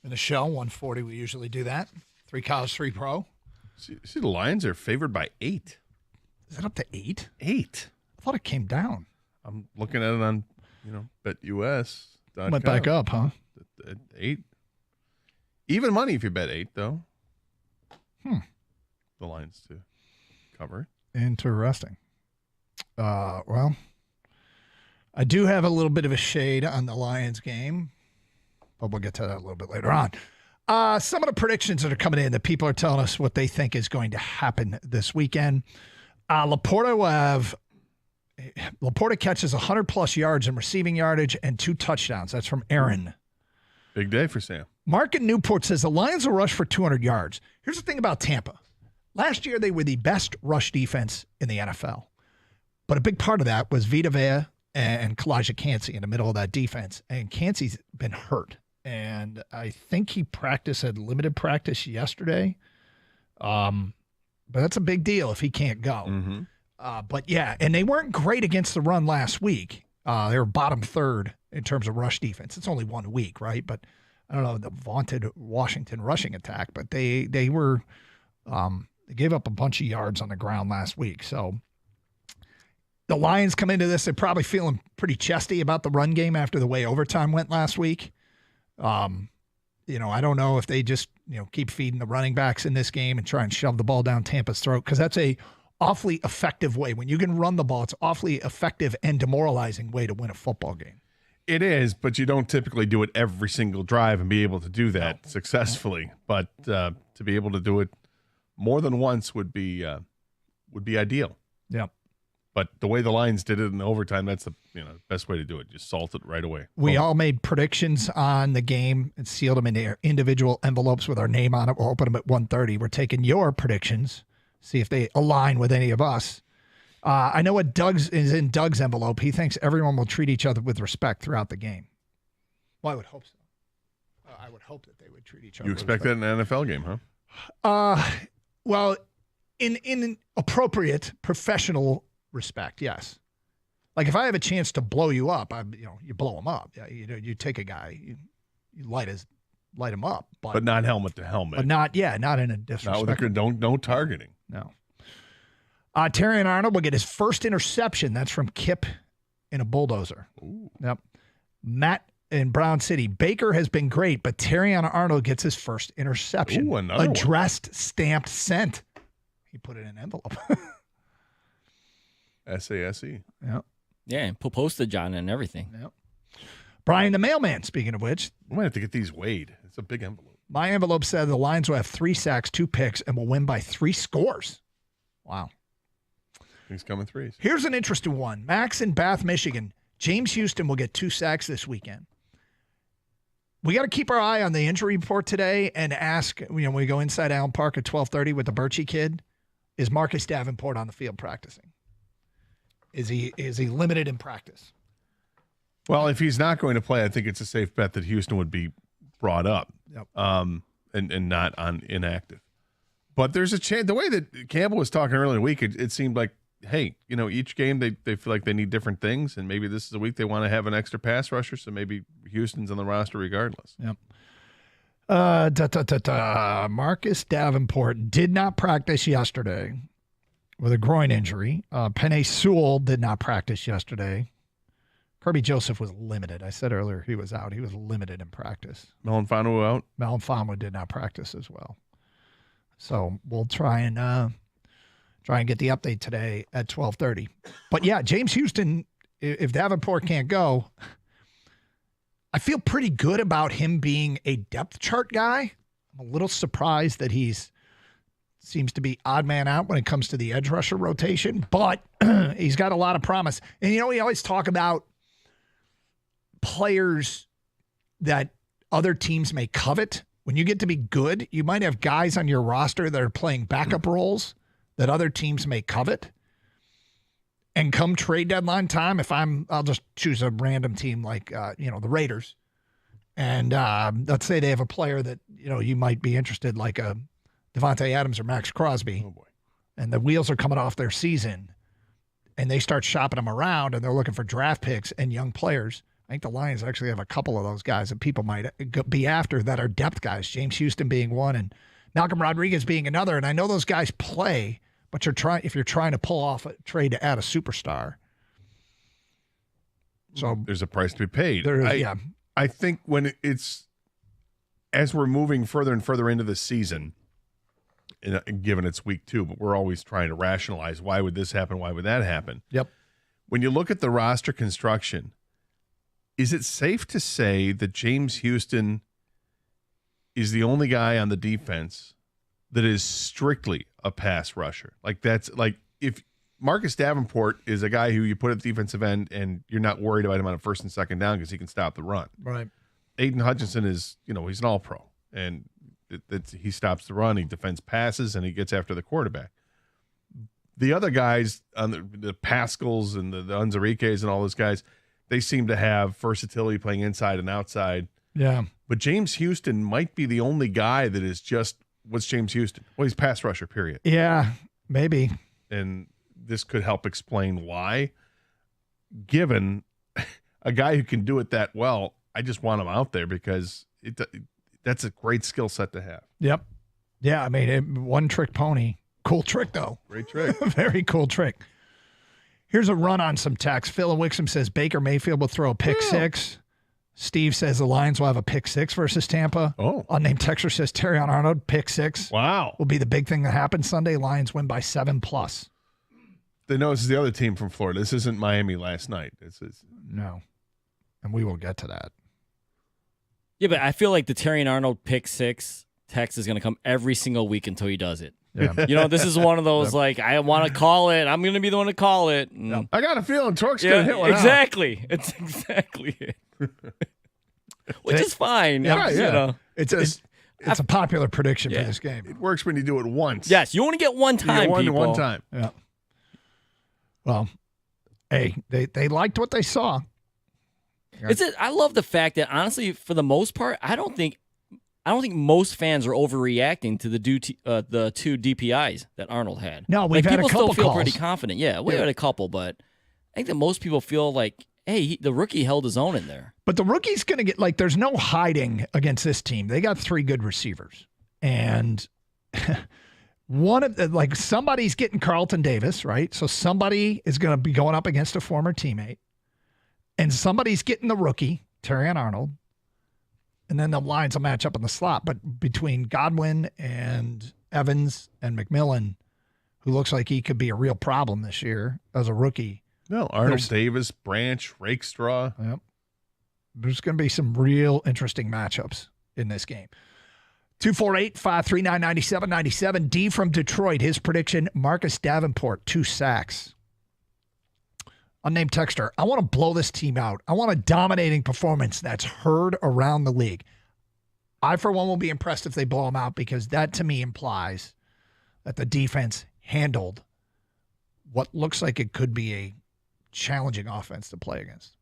in the show. 1:40, we usually do that. 3 college, 3 pro. See, the Lions are favored by 8. Is it up to 8? 8. I thought it came down. I'm looking at it on, BetUS. Went back up, huh? At 8. Even money if you bet 8, though. The Lions to cover. Interesting. Well, I do have a little bit of a shade on the Lions game, but we'll get to that a little bit later on. Some of the predictions that are coming in that people are telling us what they think is going to happen this weekend. Laporta catches 100-plus yards in receiving yardage and 2 touchdowns. That's from Aaron. Big day for Sam. Mark in Newport says the Lions will rush for 200 yards. Here's the thing about Tampa. Last year, they were the best rush defense in the NFL. But a big part of that was Vita Vea and Kalijah Kancey in the middle of that defense. And Kancey's been hurt. And I think he had limited practice yesterday. But that's a big deal if he can't go. Mm-hmm. But yeah, and they weren't great against the run last week. They were bottom third in terms of rush defense. It's only 1 week, right? But I don't know the vaunted Washington rushing attack, but they were they gave up a bunch of yards on the ground last week. So the Lions come into this, they're probably feeling pretty chesty about the run game after the way overtime went last week. I don't know if they just, keep feeding the running backs in this game and try and shove the ball down Tampa's throat, because that's a awfully effective way. When you can run the ball, it's awfully effective and demoralizing way to win a football game. It is, but you don't typically do it every single drive and be able to do that successfully. But to be able to do it more than once would be ideal. Yeah. But the way the Lions did it in overtime, that's the best way to do it. Just salt it right away. We all made predictions on the game and sealed them in their individual envelopes with our name on it. We'll open them at 1:30. We're taking your predictions, see if they align with any of us. I know what is in Doug's envelope. He thinks everyone will treat each other with respect throughout the game. Well, I would hope so. I would hope that they would treat each other. You expect that in an NFL game, huh? Well, in appropriate professional respect, yes. Like if I have a chance to blow you up, you blow him up. You take a guy, you light him up, but not helmet to helmet. But not in a disrespectful. No targeting. No. Terrion Arnold will get his first interception. That's from Kip in a bulldozer. Ooh. Yep. Matt in Brown City. Baker has been great, but Terrion Arnold gets his first interception. Ooh, another addressed, one. Stamped, sent. He put it in an envelope. SASE. Yep. Yeah, and put postage on it and everything. Yep. Brian the mailman, speaking of which. We might have to get these weighed. It's a big envelope. My envelope said the Lions will have 3 sacks, 2 picks, and will win by 3 scores. Wow. Things coming threes. Here's an interesting one. Max in Bath, Michigan. James Houston will get 2 sacks this weekend. We got to keep our eye on the injury report today and ask, when we go inside Allen Park at 12:30 with the Birchie kid, is Marcus Davenport on the field practicing? Is he limited in practice? Well, if he's not going to play, I think it's a safe bet that Houston would be brought up, yep. and not on inactive. But there's a chance. The way that Campbell was talking earlier in the week, it seemed like, hey, each game they feel like they need different things, and maybe this is a week they want to have an extra pass rusher, so maybe Houston's on the roster regardless. Yep. Marcus Davenport did not practice yesterday with a groin injury. Penei Sewell did not practice yesterday. Kirby Joseph was limited. I said earlier he was out. He was limited in practice. Melanfano out? Melanfano did not practice as well. So we'll try and get the update today at 12:30. But yeah, James Houston, if Davenport can't go, I feel pretty good about him being a depth chart guy. I'm a little surprised that seems to be odd man out when it comes to the edge rusher rotation, but he's got a lot of promise. And we always talk about players that other teams may covet. When you get to be good, you might have guys on your roster that are playing backup roles that other teams may covet. And come trade deadline time, I'll just choose a random team like, the Raiders. And let's say they have a player that, you might be interested, like a Devontae Adams or Max Crosby. Oh, boy. And the wheels are coming off their season. And they start shopping them around, and they're looking for draft picks and young players. I think the Lions actually have a couple of those guys that people might be after that are depth guys, James Houston being one and Malcolm Rodriguez being another. And I know those guys play, but if you're trying to pull off a trade to add a superstar. So there's a price to be paid. Yeah. I think when it's as we're moving further and further into the season, given it's week 2, but we're always trying to rationalize why would this happen, why would that happen. Yep. When you look at the roster construction, is it safe to say that James Houston is the only guy on the defense that is strictly a pass rusher? Like that's like if Marcus Davenport is a guy who you put at the defensive end and you're not worried about him on a first and second down because he can stop the run. Right. Aiden Hutchinson is, he's an all-pro, and he stops the run, he defends passes, and he gets after the quarterback. The other guys, on the Pascals and the Unzariques and all those guys, they seem to have versatility playing inside and outside. Yeah. But James Houston might be the only guy that is just, what's James Houston? Well, he's pass rusher, period. Yeah, maybe. And this could help explain why. Given a guy who can do it that well, I just want him out there because that's a great skill set to have. Yep. Yeah, I mean, one-trick pony. Cool trick, though. Great trick. Very cool trick. Here's a run on some text. Phil in Wixom says Baker Mayfield will throw a pick 6. Steve says the Lions will have a pick 6 versus Tampa. Oh. Unnamed texter says Terrion Arnold, pick 6. Wow. Will be the big thing that happens Sunday. Lions win by 7+. They know this is the other team from Florida. This isn't Miami last night. No. And we will get to that. Yeah, but I feel like the Terrion Arnold pick 6 text is going to come every single week until he does it. Yeah. This is one of those, like, I want to call it. I'm going to be the one to call it. I got a feeling Torque's going to hit one exactly. out. It's exactly it. Which is fine. Yeah. It's a popular prediction for this game. It works when you do it once. Yes, you only get one time, people. One time. Yeah. Well, hey, they liked what they saw. I love the fact that, honestly, for the most part, I don't think most fans are overreacting to the two DPIs that Arnold had. No, we've had a couple people still feel calls. pretty confident. Yeah, we had a couple, but I think that most people feel like, hey, the rookie held his own in there. But the rookie's going to get, like, there's no hiding against this team. They got 3 good receivers. And one of the, like, somebody's getting Carlton Davis, right? So somebody is going to be going up against a former teammate. And somebody's getting the rookie, Terrion Arnold. And then the Lions will match up in the slot. But between Godwin and Evans and McMillan, who looks like he could be a real problem this year as a rookie. No, Arnold, Davis, Branch, Rakestraw. Yep. There's going to be some real interesting matchups in this game. 248-539-9797. D from Detroit. His prediction, Marcus Davenport, 2 sacks. Unnamed texter, I want to blow this team out. I want a dominating performance that's heard around the league. I, for one, will be impressed if they blow them out because that, to me, implies that the defense handled what looks like it could be a challenging offense to play against.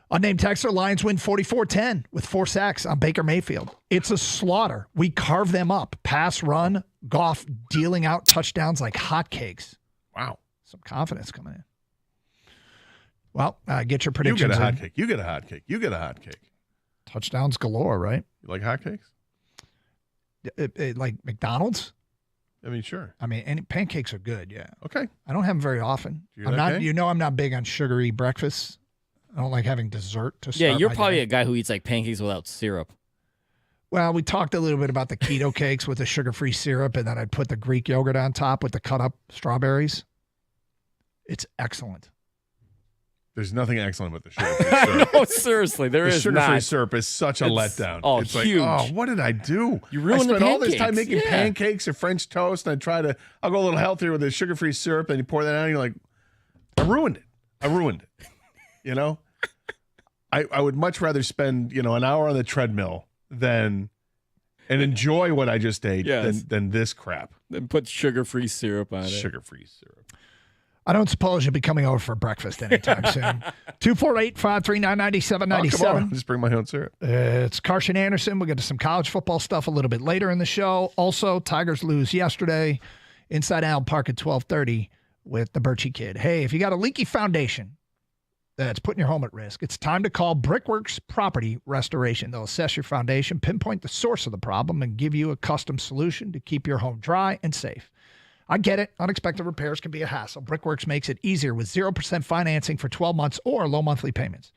Unnamed texter, Lions win 44-10 with 4 sacks on Baker Mayfield. It's a slaughter. We carve them up. Pass, run, Goff dealing out touchdowns like hotcakes. Wow. Some confidence coming in. Well, get your predictions. You get a hot cake. You get a hot cake. You get a hot cake. Touchdowns galore, right? You like hotcakes? Like McDonald's? I mean, sure. I mean, any pancakes are good, yeah. Okay. I don't have them very often. I'm not big on sugary breakfasts. I don't like having dessert to start. Yeah, you're my probably day. a guy who eats like pancakes without syrup. Well, we talked a little bit about the keto cakes with the sugar-free syrup, and then I'd put the Greek yogurt on top with the cut-up strawberries. It's excellent. There's nothing excellent about the sugar-free syrup. No, seriously, there is not. The sugar-free syrup is such a letdown. Oh, it's huge. Like, oh, what did I do? You ruined the I spent all this time pancakes. making pancakes or French toast, and I'll go a little healthier with the sugar-free syrup, and you pour that out, and you're like, I ruined it. You know? I would much rather spend, an hour on the treadmill and enjoy what I just ate than this crap. Then put sugar-free syrup on it. Sugar-free syrup. I don't suppose you'll be coming over for breakfast anytime soon. 248-539-9797. I'll just bring my own syrup. It's Carson Anderson. We'll get to some college football stuff a little bit later in the show. Also, Tigers lose yesterday. Inside Allen Park at 12:30 with the Birchie Kid. Hey, if you got a leaky foundation that's putting your home at risk, it's time to call Brickworks Property Restoration. They'll assess your foundation, pinpoint the source of the problem, and give you a custom solution to keep your home dry and safe. I get it. Unexpected repairs can be a hassle. Brickworks makes it easier with 0% financing for 12 months or low monthly payments.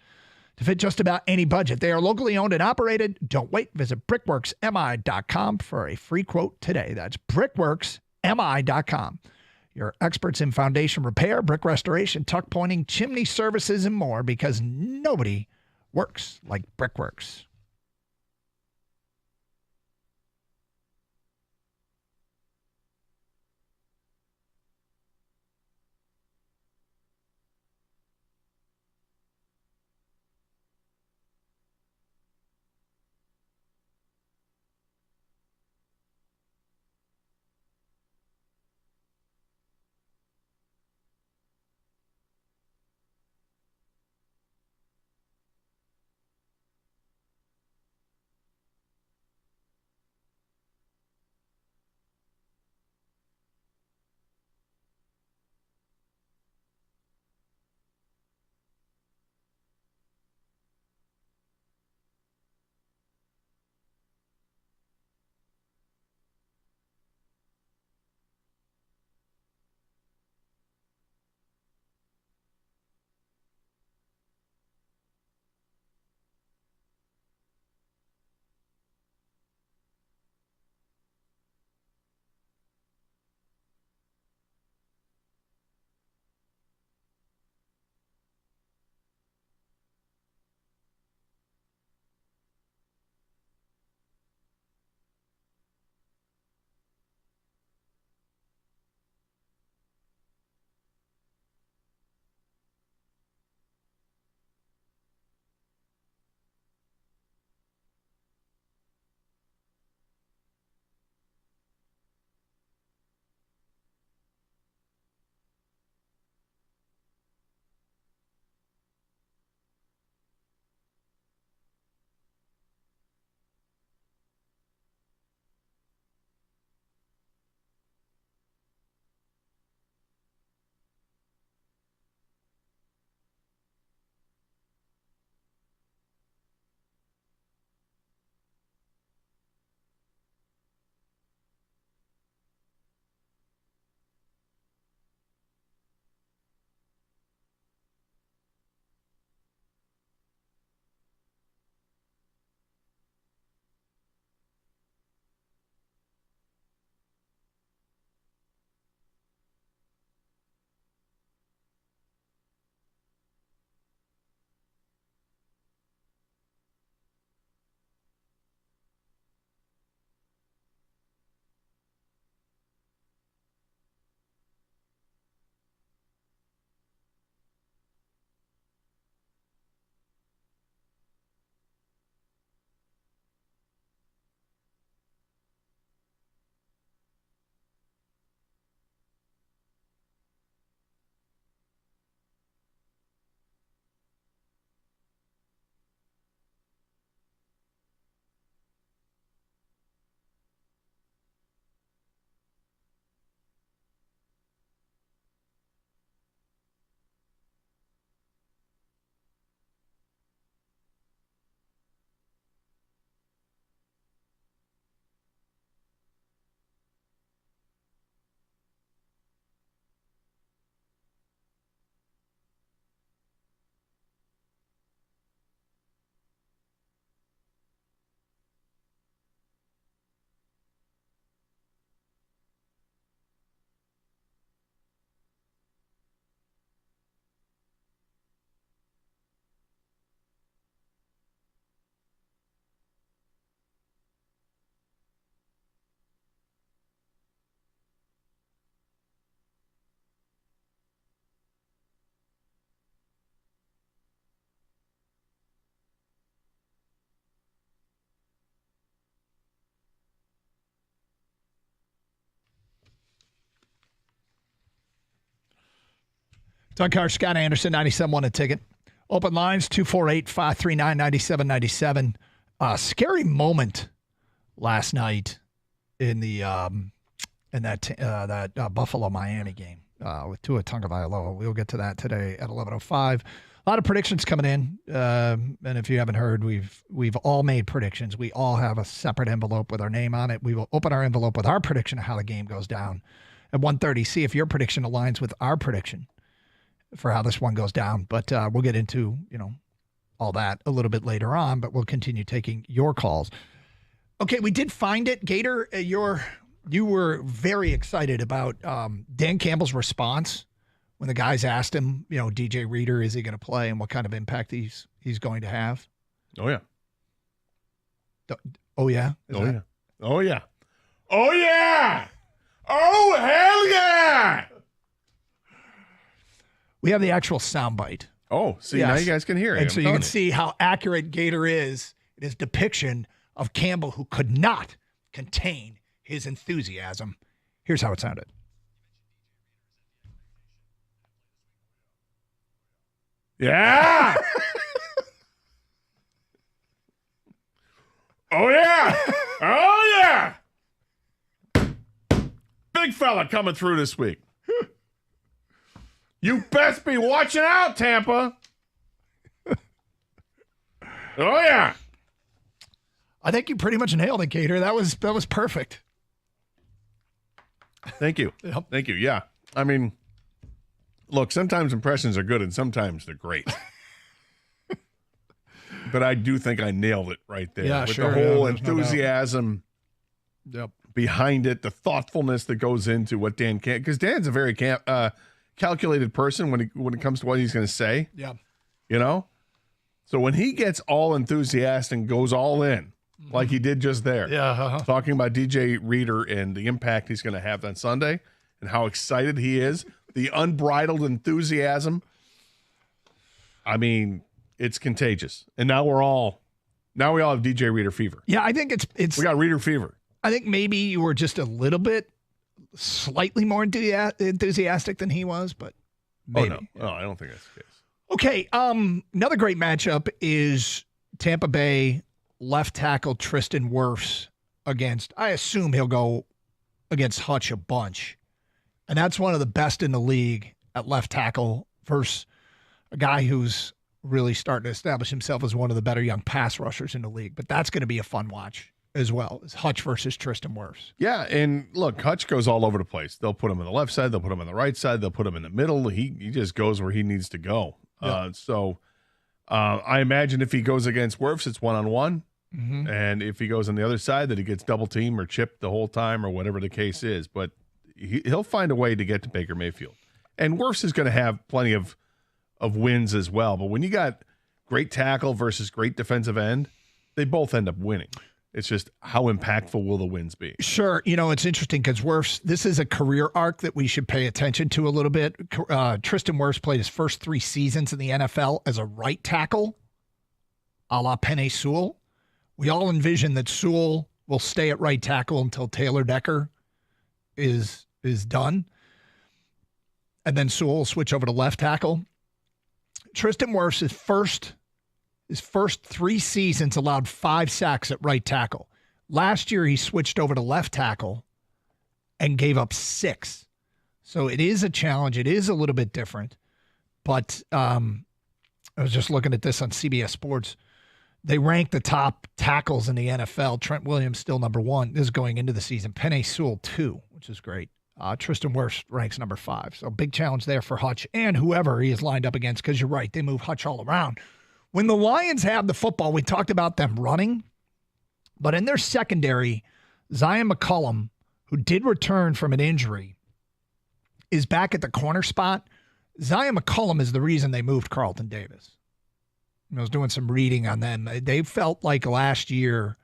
to fit just about any budget. They are locally owned and operated. Don't wait. Visit brickworksmi.com for a free quote today. That's brickworksmi.com. Your experts in foundation repair, brick restoration, tuck pointing, chimney services, and more, because nobody works like Brickworks. Doug Carr, Scott Anderson, 97.1 a ticket. Open lines, 248-539-9797. Scary moment last night in the that Buffalo-Miami game with Tua Tagovailoa. We'll get to that today at 11:05. A lot of predictions coming in, and if you haven't heard, we've all made predictions. We all have a separate envelope with our name on it. We will open our envelope with our prediction of how the game goes down at 1:30. See if your prediction aligns with our prediction for how this one goes down. But we'll get into, all that a little bit later on, but we'll continue taking your calls. Okay, we did find it. Gator, you were very excited about Dan Campbell's response when the guys asked him, DJ Reader, is he going to play and what kind of impact he's going to have? Oh, yeah. Oh, yeah? Oh, yeah. Oh, yeah. Oh, yeah. Oh, hell yeah. We have the actual soundbite. Oh, see, now you guys can hear it. And so you can see how accurate Gator is in his depiction of Campbell, who could not contain his enthusiasm. Here's how it sounded. Yeah. Oh, yeah. Oh, yeah. Big fella coming through this week. You best be watching out, Tampa. Oh, yeah. I think you pretty much nailed it, Gator. That was perfect. Thank you. Yep. Thank you. Yeah. I mean, look, sometimes impressions are good and sometimes they're great. But I do think I nailed it right there. Yeah, with sure. the whole Yeah, enthusiasm behind it, the thoughtfulness that goes into what Dan can, because Dan's a very calculated person when it comes to what he's going to say. Yeah. So when he gets all enthusiastic and goes all in, like he did just there, talking about DJ Reader and the impact he's going to have on Sunday and how excited he is, the unbridled enthusiasm. I mean, it's contagious. And now we all have DJ Reader fever. Yeah, I think it's we got Reader fever. I think maybe you were just a little bit slightly more enthusiastic than he was, but maybe. Oh, no. I don't think that's the case. Okay, another great matchup is Tampa Bay left tackle Tristan Wirfs against, I assume he'll go against Hutch a bunch. And that's one of the best in the league at left tackle versus a guy who's really starting to establish himself as one of the better young pass rushers in the league. But that's going to be a fun watch as well, as Hutch versus Tristan Wirfs. Yeah, and look, Hutch goes all over the place. They'll put him on the left side. They'll put him on the right side. They'll put him in the middle. He just goes where he needs to go. Yeah. I imagine if he goes against Wirfs, it's one-on-one. Mm-hmm. And if he goes on the other side, that he gets double teamed or chipped the whole time or whatever the case is. But he'll find a way to get to Baker Mayfield. And Wirfs is going to have plenty of wins as well. But when you got great tackle versus great defensive end, they both end up winning. It's just how impactful will the wins be? Sure. It's interesting because Wirfs, this is a career arc that we should pay attention to a little bit. Tristan Wirfs played his first 3 seasons in the NFL as a right tackle, a la Penei Sewell. We all envision that Sewell will stay at right tackle until Taylor Decker is done. And then Sewell will switch over to left tackle. Tristan Wirfs, his first 3 seasons allowed 5 sacks at right tackle. Last year, he switched over to left tackle and gave up 6. So it is a challenge. It is a little bit different. But I was just looking at this on CBS Sports. They rank the top tackles in the NFL. Trent Williams still number 1. This is going into the season. Penei Sewell 2, which is great. Tristan Wirfs ranks number 5. So big challenge there for Hutch and whoever he is lined up against, because you're right, they move Hutch all around. When the Lions have the football, we talked about them running, but in their secondary, Zion McCollum, who did return from an injury, is back at the corner spot. Zion McCollum is the reason they moved Carlton Davis. I was doing some reading on them. They felt like last year,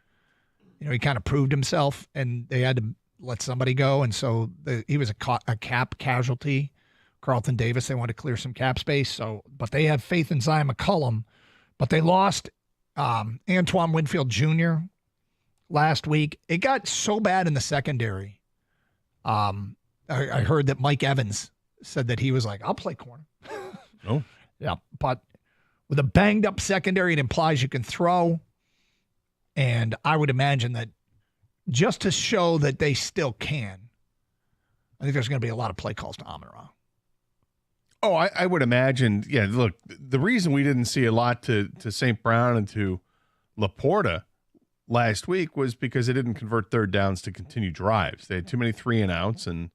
he kind of proved himself, and they had to let somebody go, and so he was a cap casualty. Carlton Davis, they wanted to clear some cap space, but they have faith in Zion McCollum. But they lost Antoine Winfield Jr. last week. It got so bad in the secondary. I heard that Mike Evans said that he was like, I'll play corner. Oh. Yeah, but with a banged-up secondary, it implies you can throw. And I would imagine that just to show that they still can, I think there's going to be a lot of play calls to Amon-Ra. Oh, I would imagine. Yeah, look, the reason we didn't see a lot to St. Brown and to Laporta last week was because they didn't convert third downs to continue drives. They had too many 3-and-outs, and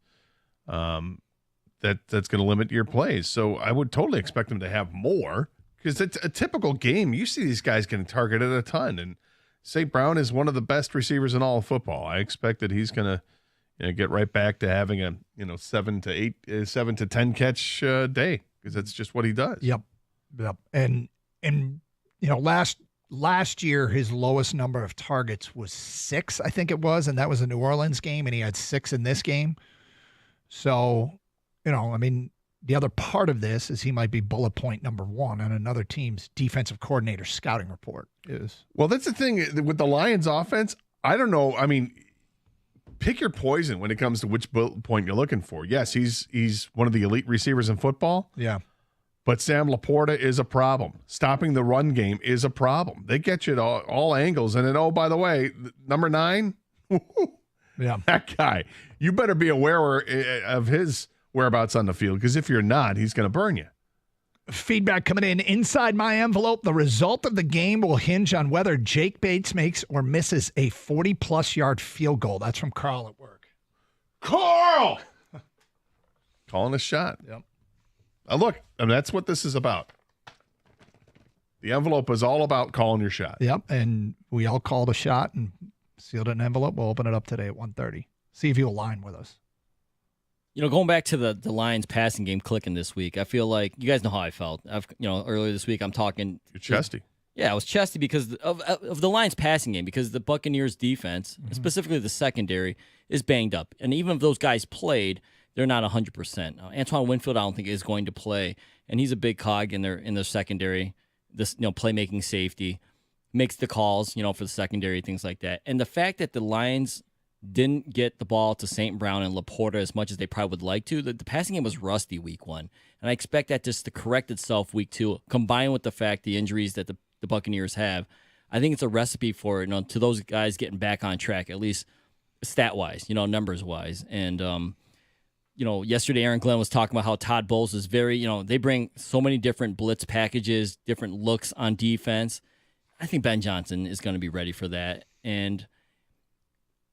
that's going to limit your plays. So I would totally expect them to have more Because it's a typical game. You see these guys getting targeted a ton, and St. Brown is one of the best receivers in all of football. I expect that he's going to get right back to having a 7 to 10 catch day, because that's just what he does. Yep. And last year his lowest number of targets was 6, I think it was, and that was a New Orleans game, and he had 6 in this game. So, the other part of this is he might be bullet point number 1 on another team's defensive coordinator scouting report. Well, that's the thing with the Lions offense. I don't know. I mean, pick your poison when it comes to which bullet point you're looking for. Yes, he's one of the elite receivers in football. Yeah. But Sam Laporta is a problem. Stopping the run game is a problem. They get you at all angles. And then, oh, by the way, number 9, yeah, that guy, you better be aware of his whereabouts on the field, because if you're not, he's going to burn you. Feedback coming in. Inside my envelope, the result of the game will hinge on whether Jake Bates makes or misses a 40-plus yard field goal. That's from Carl at work. Carl! Calling a shot. Yep. Look, that's what this is about. The envelope is all about calling your shot. Yep, and we all called a shot and sealed an envelope. We'll open it up today at 1:30. See if you align with us. Going back to the Lions passing game clicking this week, I feel like you guys know how I felt. Earlier this week I'm talking. You're chesty. Yeah, I was chesty because of the Lions passing game, because the Buccaneers defense, specifically the secondary, is banged up. And even if those guys played, they're not 100%. Antoine Winfield, I don't think, is going to play, and he's a big cog in their secondary. This playmaking safety makes the calls, for the secondary, things like that. And the fact that the Lions didn't get the ball to St. Brown and Laporta as much as they probably would like to. The passing game was rusty week 1, and I expect that just to correct itself week 2, combined with the fact the injuries that the Buccaneers have. I think it's a recipe for to those guys getting back on track, at least stat-wise, numbers-wise. And, yesterday Aaron Glenn was talking about how Todd Bowles is very, they bring so many different blitz packages, different looks on defense. I think Ben Johnson is going to be ready for that, and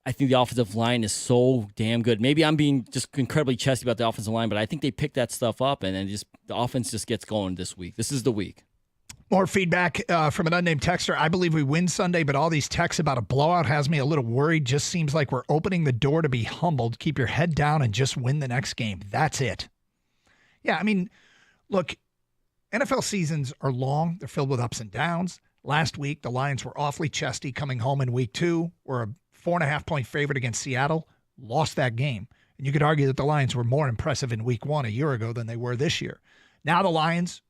I think the offensive line is so damn good. Maybe I'm being just incredibly chesty about the offensive line, but I think they pick that stuff up, and then the offense just gets going this week. This is the week. More feedback from an unnamed texter. I believe we win Sunday, but all these texts about a blowout has me a little worried. Just seems like we're opening the door to be humbled. Keep your head down and just win the next game. That's it. Yeah, look, NFL seasons are long. They're filled with ups and downs. Last week, the Lions were awfully chesty coming home in week 2. We're a 4.5-point favorite against Seattle, lost that game. And you could argue that the Lions were more impressive in week 1 a year ago than they were this year. Now the Lions,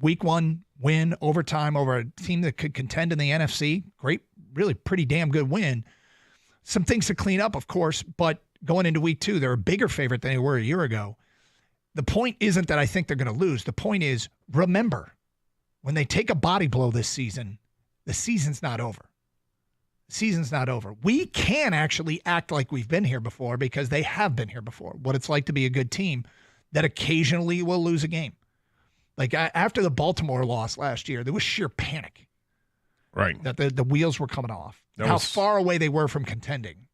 week 1 win, overtime over a team that could contend in the NFC. Great, really pretty damn good win. Some things to clean up, of course, but going into week 2, they're a bigger favorite than they were a year ago. The point isn't that I think they're going to lose. The point is, remember, when they take a body blow this season, the season's not over. Season's not over. We can actually act like we've been here before, because they have been here before. What it's like to be a good team that occasionally will lose a game. Like after the Baltimore loss last year, there was sheer panic. Right. That the wheels were coming off. How far away they were from contending.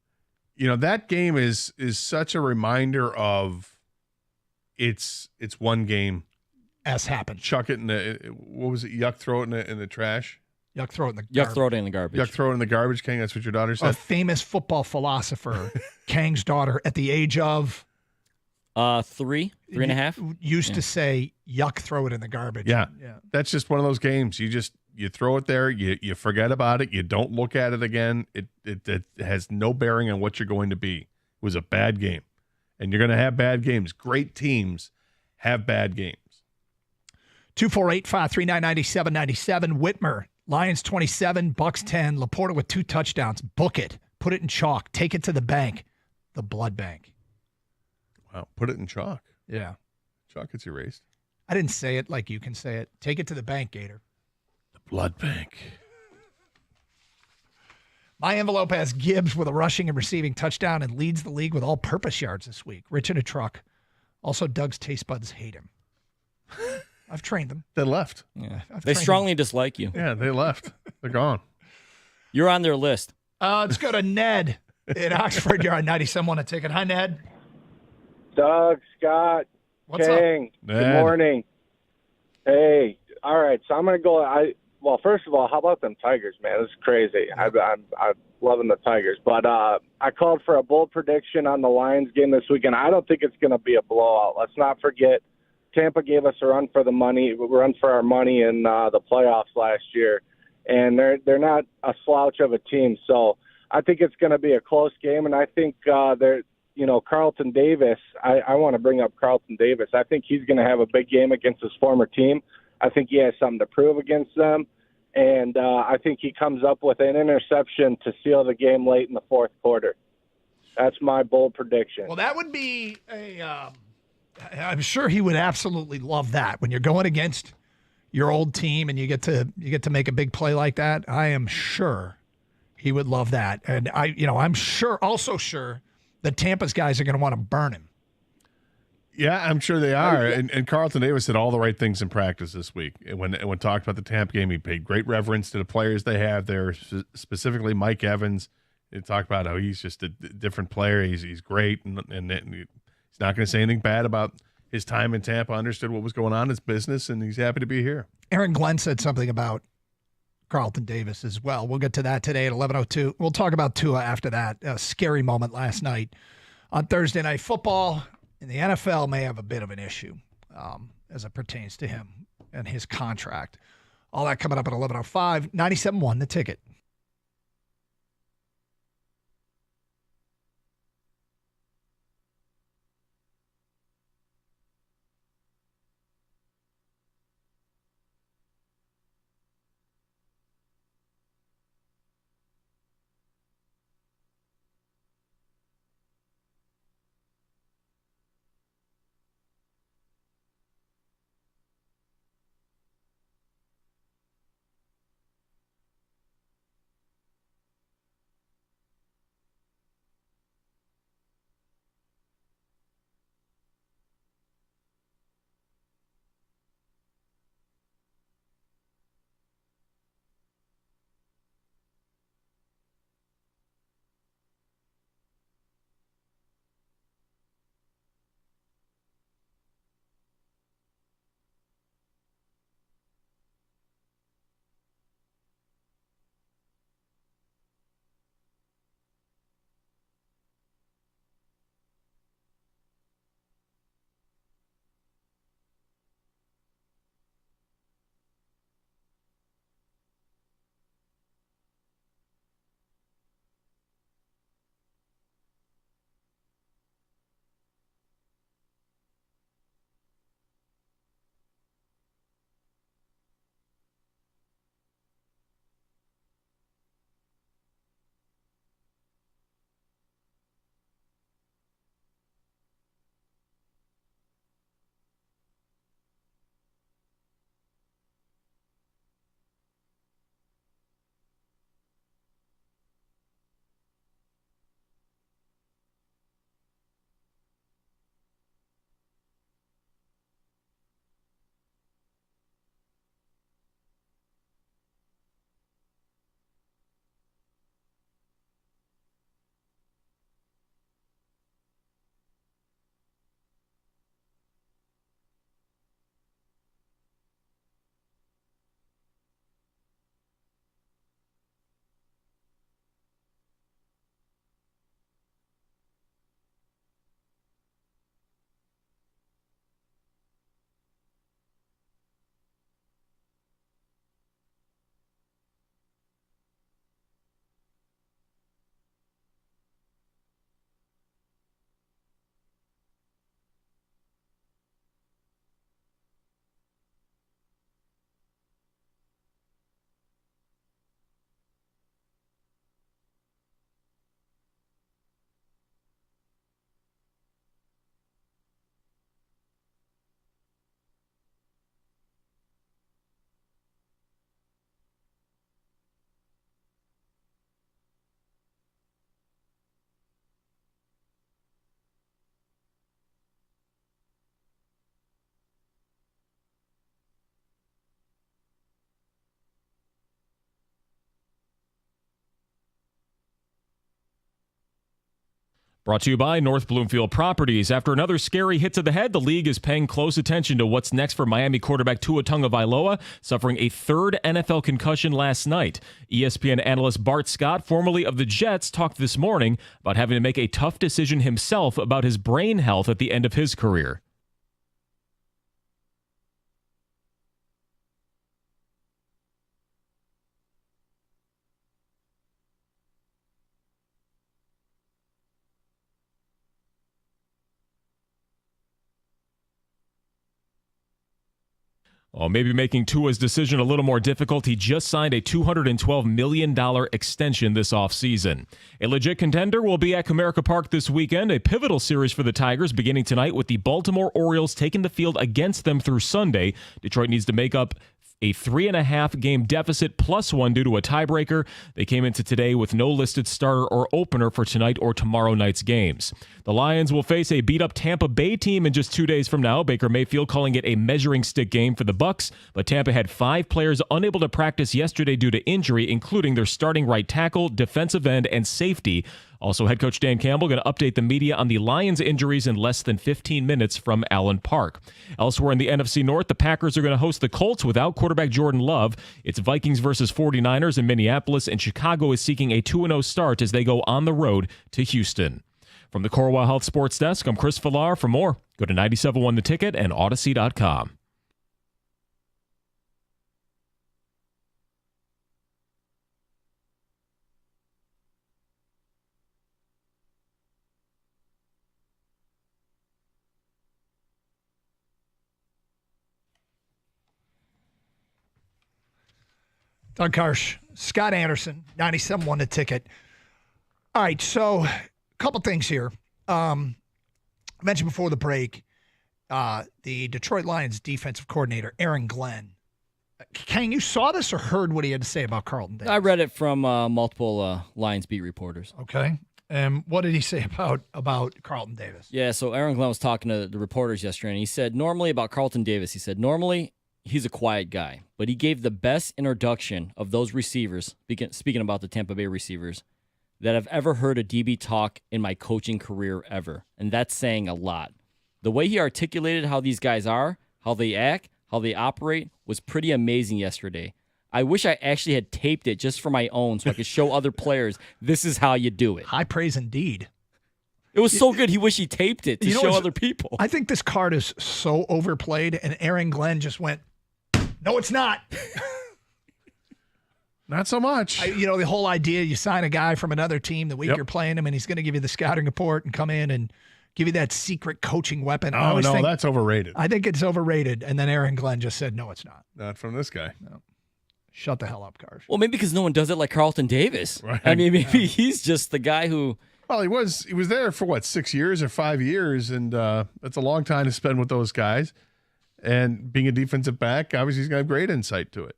That game is such a reminder of it's one game. As happened. Chuck it in what was it? Yuck, throw it in the trash. Yuck, throw it in the garbage. Yuck, throw it in the garbage. Yuck, throw it in the garbage, King. That's what your daughter said? A famous football philosopher, Kang's daughter, at the age of 3 and a half, used to say, yuck, throw it in the garbage. Yeah. That's just one of those games. You throw it there, you forget about it, you don't look at it again. It has no bearing on what you're going to be. It was a bad game. And you're going to have bad games. Great teams have bad games. 248-539-9797. Whitmer, Lions 27, Bucs 10. Laporta with 2 touchdowns. Book it. Put it in chalk. Take it to the bank. The blood bank. Wow. Put it in chalk. Yeah. Chalk gets erased. I didn't say it like you can say it. Take it to the bank, Gator. The blood bank. My envelope has Gibbs with a rushing and receiving touchdown and leads the league with all-purpose yards this week. Rich in a truck. Also, Doug's taste buds hate him. I've trained them. They left. Yeah. They strongly dislike you. Yeah, they left. They're gone. You're on their list. Let's go to Ned in Oxford. You're on 97.1 a ticket. Hi, Ned. Doug, Scott, What's King. up? Good morning. Hey, All right, so I'm going to go. Well, first of all, how about them Tigers, man? This is crazy. I'm loving the Tigers. But I called for a bold prediction on the Lions game this weekend. I don't think it's going to be a blowout. Let's not forget Tampa gave us a run for our money in the playoffs last year, and they're not a slouch of a team. So I think it's going to be a close game, and I think Carlton Davis. I want to bring up Carlton Davis. I think he's going to have a big game against his former team. I think he has something to prove against them, and I think he comes up with an interception to seal the game late in the fourth quarter. That's my bold prediction. Well, that would be I'm sure he would absolutely love that when you're going against your old team and you get to make a big play like that. I am sure he would love that, and I'm also sure that Tampa's guys are going to want to burn him. Yeah, I'm sure they are. And Carlton Davis did all the right things in practice this week. And when talked about the Tampa game, he paid great reverence to the players they have there, specifically Mike Evans. He talked about how he's just a different player. He's great, and he's not going to say anything bad about his time in Tampa. Understood what was going on in his business, and he's happy to be here. Aaron Glenn said something about Carlton Davis as well. We'll get to that today at 11:02. We'll talk about Tua after that. A scary moment last night on Thursday Night Football. And the NFL may have a bit of an issue as it pertains to him and his contract. All that coming up at 11:05. 97.1 The Ticket. Brought to you by North Bloomfield Properties. After another scary hit to the head, the league is paying close attention to what's next for Miami quarterback Tua Tagovailoa, suffering a third NFL concussion last night. ESPN analyst Bart Scott, formerly of the Jets, talked this morning about having to make a tough decision himself about his brain health at the end of his career. Oh, maybe making Tua's decision a little more difficult. He just signed a $212 million extension this offseason. A legit contender will be at Comerica Park this weekend, a pivotal series for the Tigers beginning tonight with the Baltimore Orioles taking the field against them through Sunday. Detroit needs to make up a 3.5 game deficit +1 due to a tiebreaker. They came into today with no listed starter or opener for tonight or tomorrow night's games. The Lions will face a beat-up Tampa Bay team in just 2 days from now. Baker Mayfield calling it a measuring stick game for the Bucs, but Tampa had 5 players unable to practice yesterday due to injury, including their starting right tackle, defensive end, and safety. Also, head coach Dan Campbell going to update the media on the Lions' injuries in less than 15 minutes from Allen Park. Elsewhere in the NFC North, the Packers are going to host the Colts without quarterback Jordan Love. It's Vikings versus 49ers in Minneapolis, and Chicago is seeking a 2-0 start as they go on the road to Houston. From the Corewell Health Sports Desk, I'm Chris Villar. For more, go to 97.1 The Ticket and Odyssey.com. Doug Karsh, Scott Anderson, 97.1 The Ticket. All right, so a couple things here. I mentioned before the break, the Detroit Lions defensive coordinator, Aaron Glenn. Kang, you saw this or heard what he had to say about Carlton Davis? I read it from multiple Lions beat reporters. Okay. And what did he say about Carlton Davis? Yeah, so Aaron Glenn was talking to the reporters yesterday, and he said normally about Carlton Davis, normally he's a quiet guy, but he gave the best introduction of those receivers, speaking about the Tampa Bay receivers, that I've ever heard a DB talk in my coaching career ever. And that's saying a lot. The way he articulated how these guys are, how they act, how they operate was pretty amazing yesterday. I wish I actually had taped it just for my own so I could show other players this is how you do it. High praise indeed. It was so good. He wished he taped it to show other people. I think this card is so overplayed, and Aaron Glenn just went, no, it's not. Not so much. The whole idea, you sign a guy from another team the week you're playing him, and he's going to give you the scouting report and come in and give you that secret coaching weapon. Oh, no, that's overrated. I think it's overrated. And then Aaron Glenn just said, no, it's not. Not from this guy. No. Shut the hell up, Karsh. Well, maybe because no one does it like Carlton Davis. Right. I mean, maybe he's just the guy who... Well, he was there for, 6 years or 5 years, and that's a long time to spend with those guys. And being a defensive back, obviously he's got a great insight to it.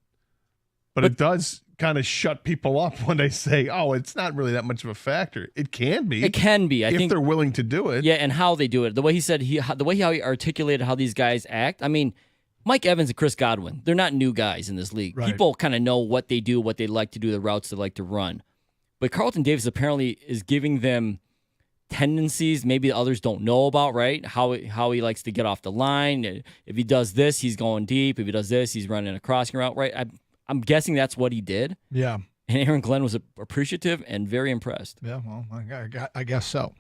But it does kind of shut people up when they say, oh, it's not really that much of a factor. It can be. It can be. I think they're willing to do it. Yeah, and how they do it. The way he said, the way how he articulated how these guys act. I mean, Mike Evans and Chris Godwin, they're not new guys in this league. Right. People kind of know what they do, what they like to do, the routes they like to run. But Carlton Davis apparently is giving them tendencies maybe others don't know about, right? How he likes to get off the line. If he does this, he's going deep. If he does this, he's running a crossing route, right? I'm guessing that's what he did. Yeah. And Aaron Glenn was appreciative and very impressed. Yeah, well, I guess so.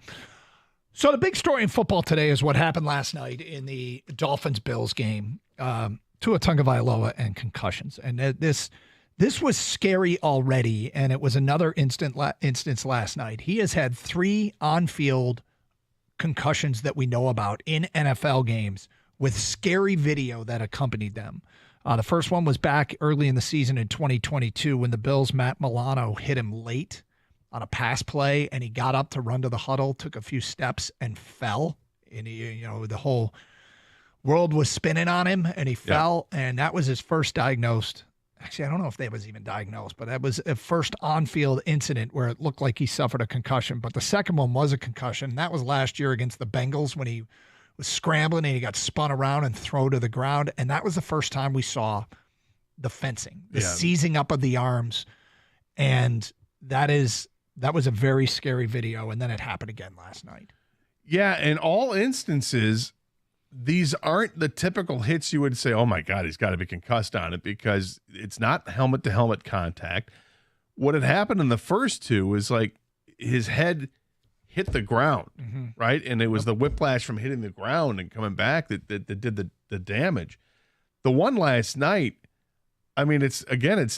So the big story in football today is what happened last night in the Dolphins-Bills game. Tua Tagovailoa and concussions. And this was scary already, and it was another instance last night. He has had 3 on-field concussions that we know about in NFL games with scary video that accompanied them. The first one was back early in the season in 2022 when the Bills' Matt Milano hit him late on a pass play, and he got up to run to the huddle, took a few steps, and fell. And the whole world was spinning on him, and he fell, and that was his first diagnosed. Actually, I don't know if that was even diagnosed, but that was a first on-field incident where it looked like he suffered a concussion. But the second one was a concussion. That was last year against the Bengals when he was scrambling and he got spun around and thrown to the ground. And that was the first time we saw the fencing, the seizing up of the arms. And that is That was a very scary video, and then it happened again last night. Yeah, in all instances, these aren't the typical hits you would say, oh, my God, he's got to be concussed on it, because it's not helmet-to-helmet contact. What had happened in the first two is like his head hit the ground, right? And it was the whiplash from hitting the ground and coming back that did the damage. The one last night, I mean, it's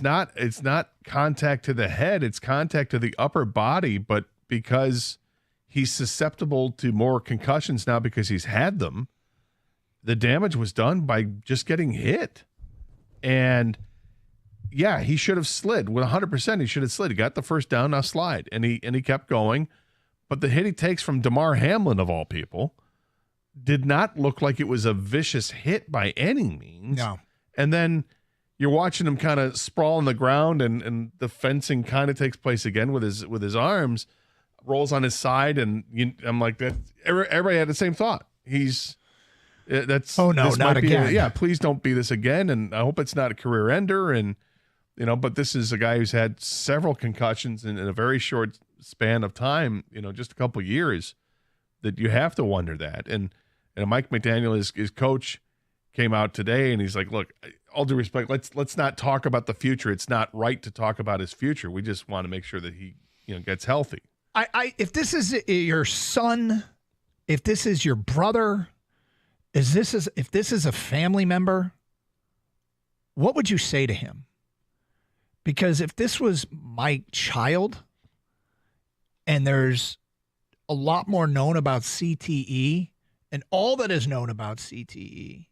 not contact to the head, it's contact to the upper body, but because he's susceptible to more concussions now because he's had them, the damage was done by just getting hit. And yeah, he should have slid. With 100%, he should have slid. He got the first down, now slide. And he kept going. But the hit he takes from Damar Hamlin, of all people, did not look like it was a vicious hit by any means. No. And then you're watching him kind of sprawl on the ground, and the fencing kind of takes place again with his arms, rolls on his side, and I'm like, that. Everybody had the same thought. Oh no, not again. Please don't be this again, and I hope it's not a career ender. And but this is a guy who's had several concussions in a very short span of time. Just a couple of years. That you have to wonder that. And Mike McDaniel, his coach, came out today and he's like, look, all due respect, let's not talk about the future. It's not right to talk about his future. We just want to make sure that he gets healthy. If this is your son, if this is your brother, if this is a family member, what would you say to him? Because if this was my child and there's a lot more known about CTE and all that is known about CTE,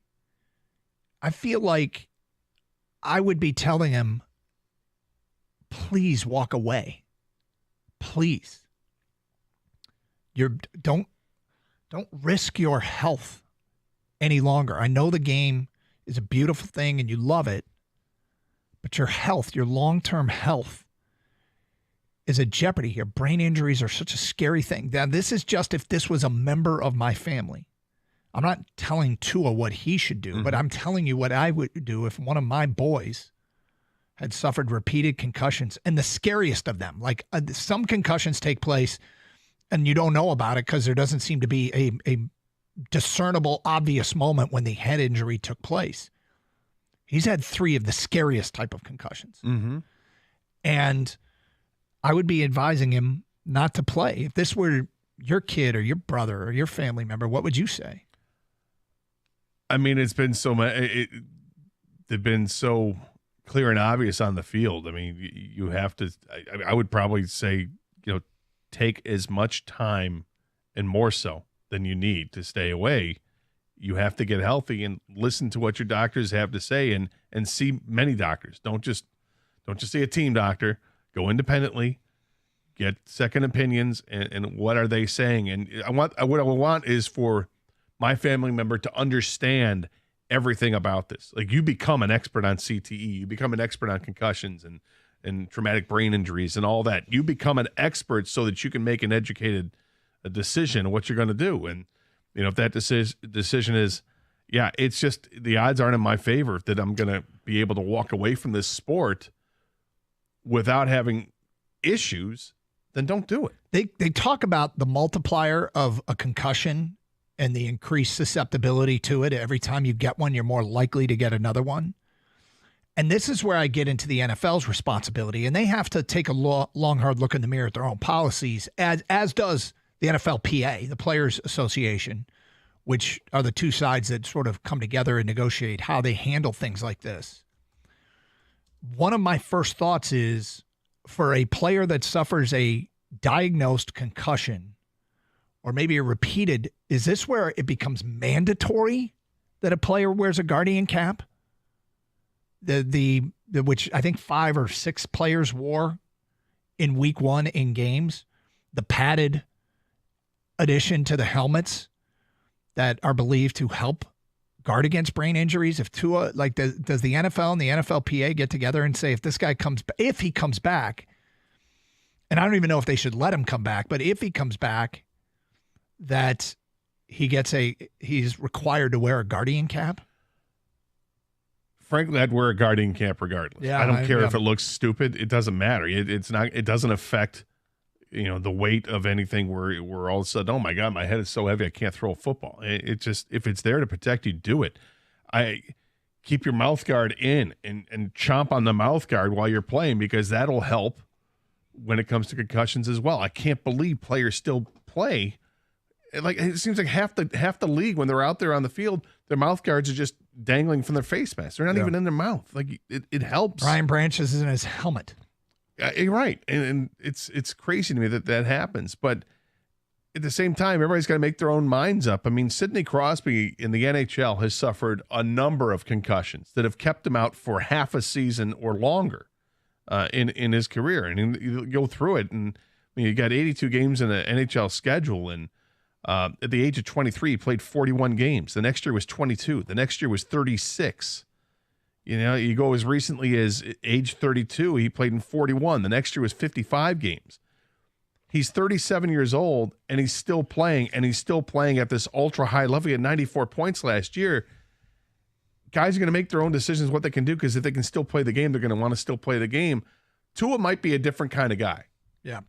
I feel like I would be telling him, please walk away. Please. Don't risk your health any longer. I know the game is a beautiful thing and you love it, but your health, your long-term health is at jeopardy here. Brain injuries are such a scary thing. Now, this is just if this was a member of my family. I'm not telling Tua what he should do, but I'm telling you what I would do if one of my boys had suffered repeated concussions, and the scariest of them. Like some concussions take place and you don't know about it because there doesn't seem to be a discernible, obvious moment when the head injury took place. He's had 3 of the scariest type of concussions. And I would be advising him not to play. If this were your kid or your brother or your family member, what would you say? I mean, it's been they've been so clear and obvious on the field. I mean, you have to. I would probably say, take as much time and more so than you need to stay away. You have to get healthy and listen to what your doctors have to say, and see many doctors. Don't just see a team doctor. Go independently, get second opinions, and what are they saying? And what I want is for my family member to understand everything about this. Like, you become an expert on CTE, you become an expert on concussions and traumatic brain injuries and all that. You become an expert so that you can make an educated decision on what you're going to do. And if that decision is, it's just the odds aren't in my favor that I'm going to be able to walk away from this sport without having issues, then don't do it. They talk about the multiplier of a concussion and the increased susceptibility to it. Every time you get one, you're more likely to get another one. And this is where I get into the NFL's responsibility, and they have to take a long, hard look in the mirror at their own policies, as does the NFLPA, the Players Association, which are the two sides that sort of come together and negotiate how they handle things like this. One of my first thoughts is, for a player that suffers a diagnosed concussion, or maybe a repeated, is this where it becomes mandatory that a player wears a guardian cap? The which I think 5 or 6 players wore in week 1 in games, the padded addition to the helmets that are believed to help guard against brain injuries. If Tua, does the NFL and the NFLPA get together and say, if he comes back, and I don't even know if they should let him come back, but if he comes back, that he's required to wear a guardian cap? Frankly, I'd wear a guardian cap regardless. Yeah, I don't care if it looks stupid. It doesn't matter. It doesn't affect the weight of anything where all of a sudden, oh my God, my head is so heavy I can't throw a football. It just, if it's there to protect you, do it. Keep your mouth guard in and chomp on the mouth guard while you're playing, because that'll help when it comes to concussions as well. I can't believe players still play. Like, it seems like half the league, when they're out there on the field, their mouth guards are just dangling from their face masks. They're not even in their mouth. Like, it helps. Brian Branch is in his helmet. You're right, and it's crazy to me that happens. But at the same time, everybody's got to make their own minds up. I mean, Sidney Crosby in the NHL has suffered a number of concussions that have kept him out for half a season or longer in his career. And you go through it, and you got 82 games in the NHL schedule, and at the age of 23, he played 41 games. The next year was 22. The next year was 36. You go as recently as age 32, he played in 41. The next year was 55 games. He's 37 years old, and he's still playing, at this ultra-high level. He had 94 points last year. Guys are going to make their own decisions what they can do, because if they can still play the game, they're going to want to still play the game. Tua might be a different kind of guy. Yeah.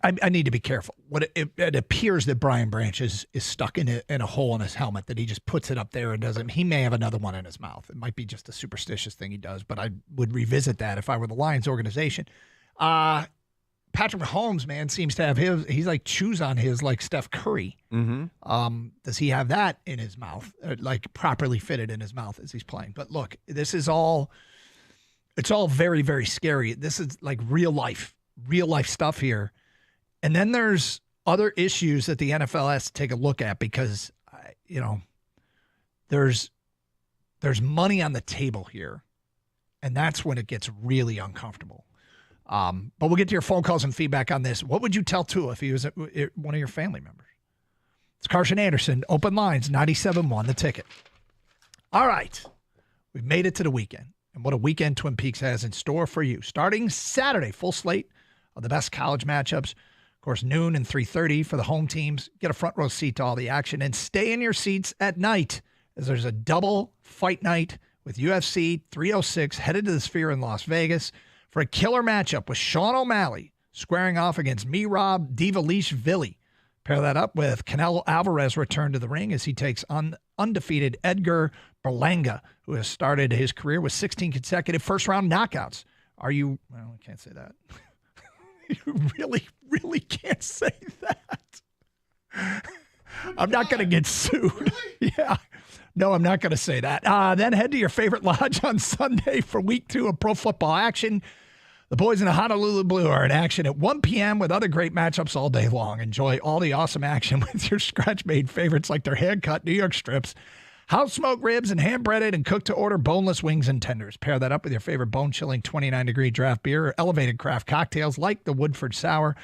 I need to be careful. It appears that Brian Branch is stuck in a hole in his helmet, that he just puts it up there and doesn't. He may have another one in his mouth. It might be just a superstitious thing he does, but I would revisit that if I were the Lions organization. Patrick Mahomes, man, seems to have he's like chews on his like Steph Curry. Mm-hmm. Does he have that in his mouth, like properly fitted in his mouth as he's playing? But look, it's all very, very scary. This is like real life stuff here. And then there's other issues that the NFL has to take a look at, because, there's money on the table here, and that's when it gets really uncomfortable. But we'll get to your phone calls and feedback on this. What would you tell Tua if he was one of your family members? It's Carson Anderson, Open Lines, 97.1 The Ticket. All right, we've made it to the weekend, and what a weekend Twin Peaks has in store for you. Starting Saturday, full slate of the best college matchups. Of course, noon and 3:30 for the home teams. Get a front row seat to all the action, and stay in your seats at night, as there's a double fight night with UFC 306 headed to the Sphere in Las Vegas for a killer matchup with Sean O'Malley squaring off against Merab Dvalishvili. Pair that up with Canelo Alvarez return to the ring as he takes on undefeated Edgar Berlanga, who has started his career with 16 consecutive first-round knockouts. Well, I can't say that. You really can't say that. I'm not going to get sued. Yeah. No, I'm not going to say that. Then head to your favorite lodge on Sunday for week 2 of pro football action. The boys in the Honolulu Blue are in action at 1 p.m. with other great matchups all day long. Enjoy all the awesome action with your scratch-made favorites like their hand-cut New York strips, house-smoked ribs, and hand-breaded and cooked-to-order boneless wings and tenders. Pair that up with your favorite bone-chilling 29-degree draft beer or elevated craft cocktails like the Woodford Sour.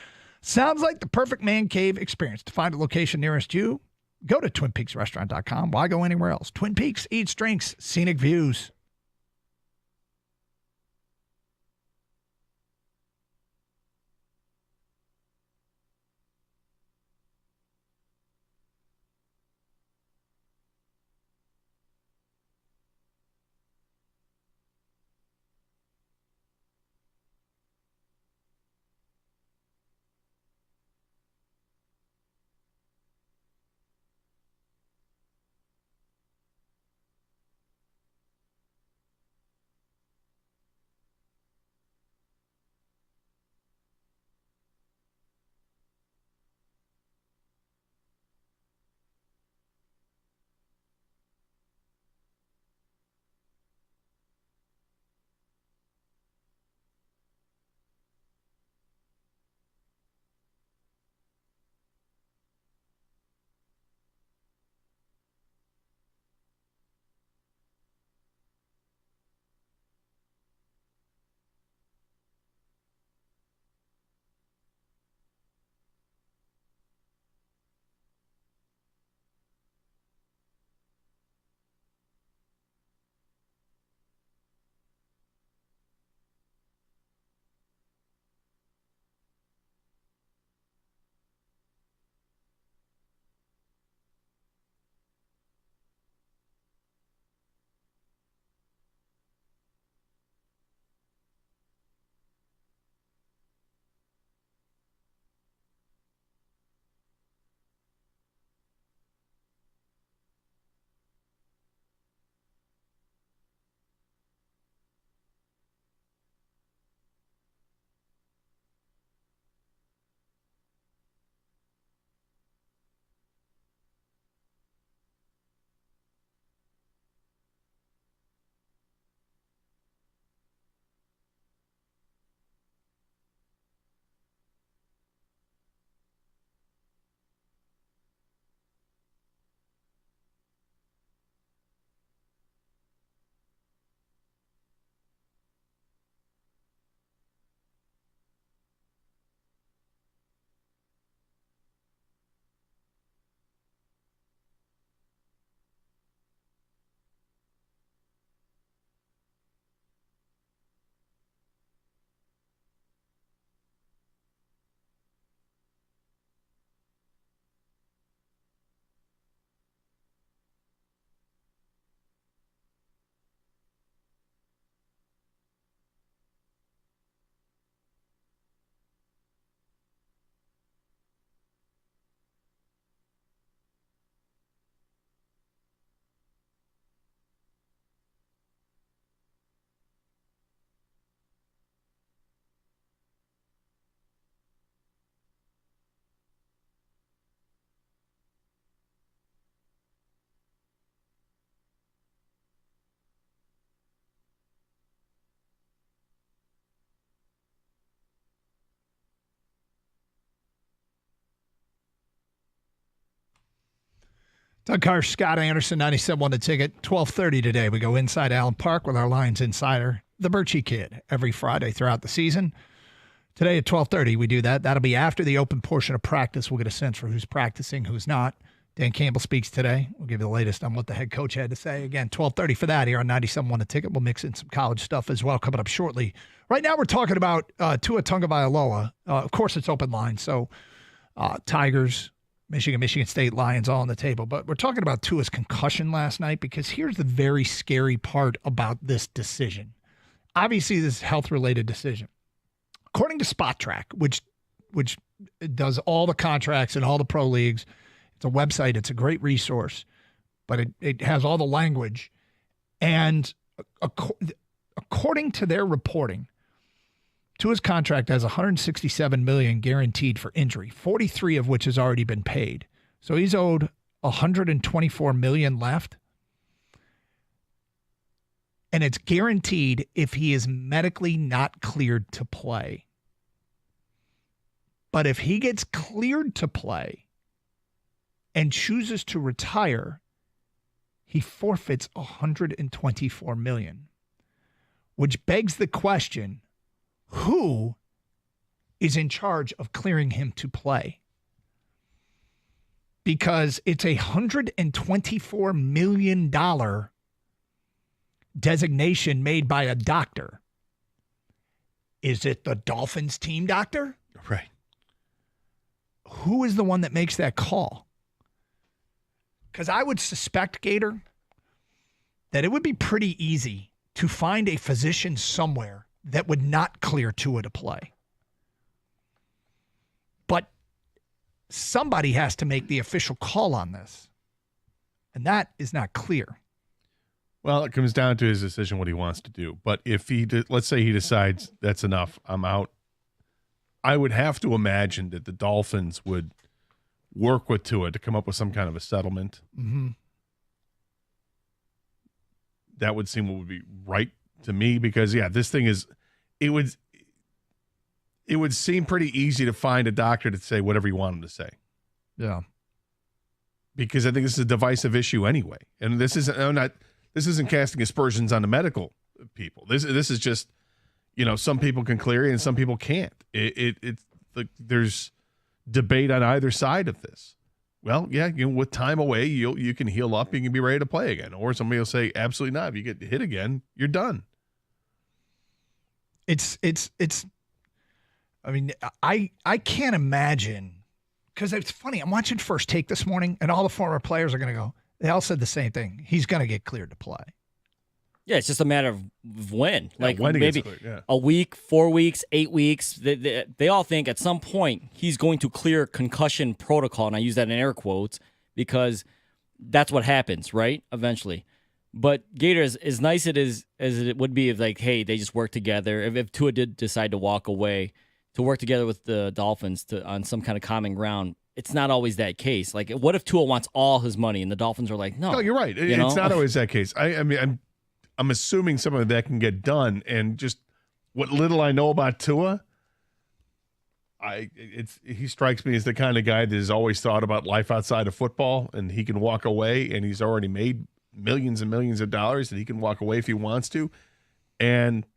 Sounds like the perfect man cave experience. To find a location nearest you, go to TwinPeaksRestaurant.com. Why go anywhere else? Twin Peaks eats, drinks, scenic views. Doug Karsch, Scott Anderson, 97.1 The Ticket. 12:30 today. We go inside Allen Park with our Lions insider, the Birchie Kid, every Friday throughout the season. Today at 12:30, we do that. That'll be after the open portion of practice. We'll get a sense for who's practicing, who's not. Dan Campbell speaks today. We'll give you the latest on what the head coach had to say. Again, 12:30 for that here on 97.1 The Ticket. We'll mix in some college stuff as well coming up shortly. Right now we're talking about Tua Tagovailoa. Of course, it's open line, so Tigers, Michigan State, Lions all on the table. But we're talking about Tua's concussion last night because here's the very scary part about this decision. Obviously, this is a health-related decision. According to Spot Track, which does all the contracts and all the pro leagues, it's a website. It's a great resource, but it has all the language. And according to their reporting, Tua's contract has $167 million guaranteed for injury, 43 of which has already been paid. So he's owed $124 million left. And it's guaranteed if he is medically not cleared to play. But if he gets cleared to play and chooses to retire, he forfeits $124 million, which begs the question, who is in charge of clearing him to play? Because it's a $124 million designation made by a doctor. Is it the Dolphins team doctor? Right. Who is the one that makes that call? Because I would suspect, Gator, that it would be pretty easy to find a physician somewhere that would not clear Tua to play. But somebody has to make the official call on this. And that is not clear. Well, it comes down to his decision what he wants to do. But if let's say he decides that's enough, I'm out, I would have to imagine that the Dolphins would work with Tua to come up with some kind of a settlement. Mm-hmm. That would seem what would be right to me because, yeah, this thing is, it would seem pretty easy to find a doctor to say whatever you want him to say. Yeah. Because I think this is a divisive issue anyway. And this isn't casting aspersions on the medical people. This is just, some people can clear it and some people can't. It's like there's debate on either side of this. Well, yeah, with time away, you can heal up, you can be ready to play again. Or somebody will say, absolutely not. If you get hit again, you're done. I mean, I can't imagine, because it's funny. I'm watching First Take this morning, and all the former players are going to go, they all said the same thing. He's going to get cleared to play. Yeah, it's just a matter of when. Like when maybe a week, 4 weeks, 8 weeks. They all think at some point he's going to clear concussion protocol, and I use that in air quotes because that's what happens, right? Eventually. But Gator, as nice as it would be if, like, hey, they just work together. If Tua did decide to walk away, to work together with the Dolphins on some kind of common ground, it's not always that case. Like, what if Tua wants all his money and the Dolphins are like, no? No, you're right. It's not always that case. I mean, I'm assuming some of that can get done, and just what little I know about Tua, he strikes me as the kind of guy that has always thought about life outside of football, and he can walk away, and he's already made millions and millions of dollars that he can walk away if he wants to, and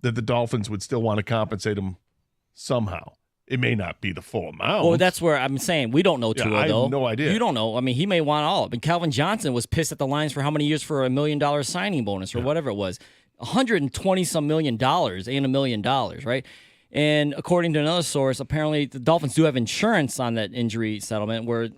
that the Dolphins would still want to compensate him somehow. It may not be the full amount. Well, that's where I'm saying we don't know Tua, though. I have no idea. You don't know. I mean, he may want all of it. Calvin Johnson was pissed at the Lions for how many years for $1 million signing bonus or whatever it was. $120-some million and $1 million, right? And according to another source, apparently the Dolphins do have insurance on that injury settlement where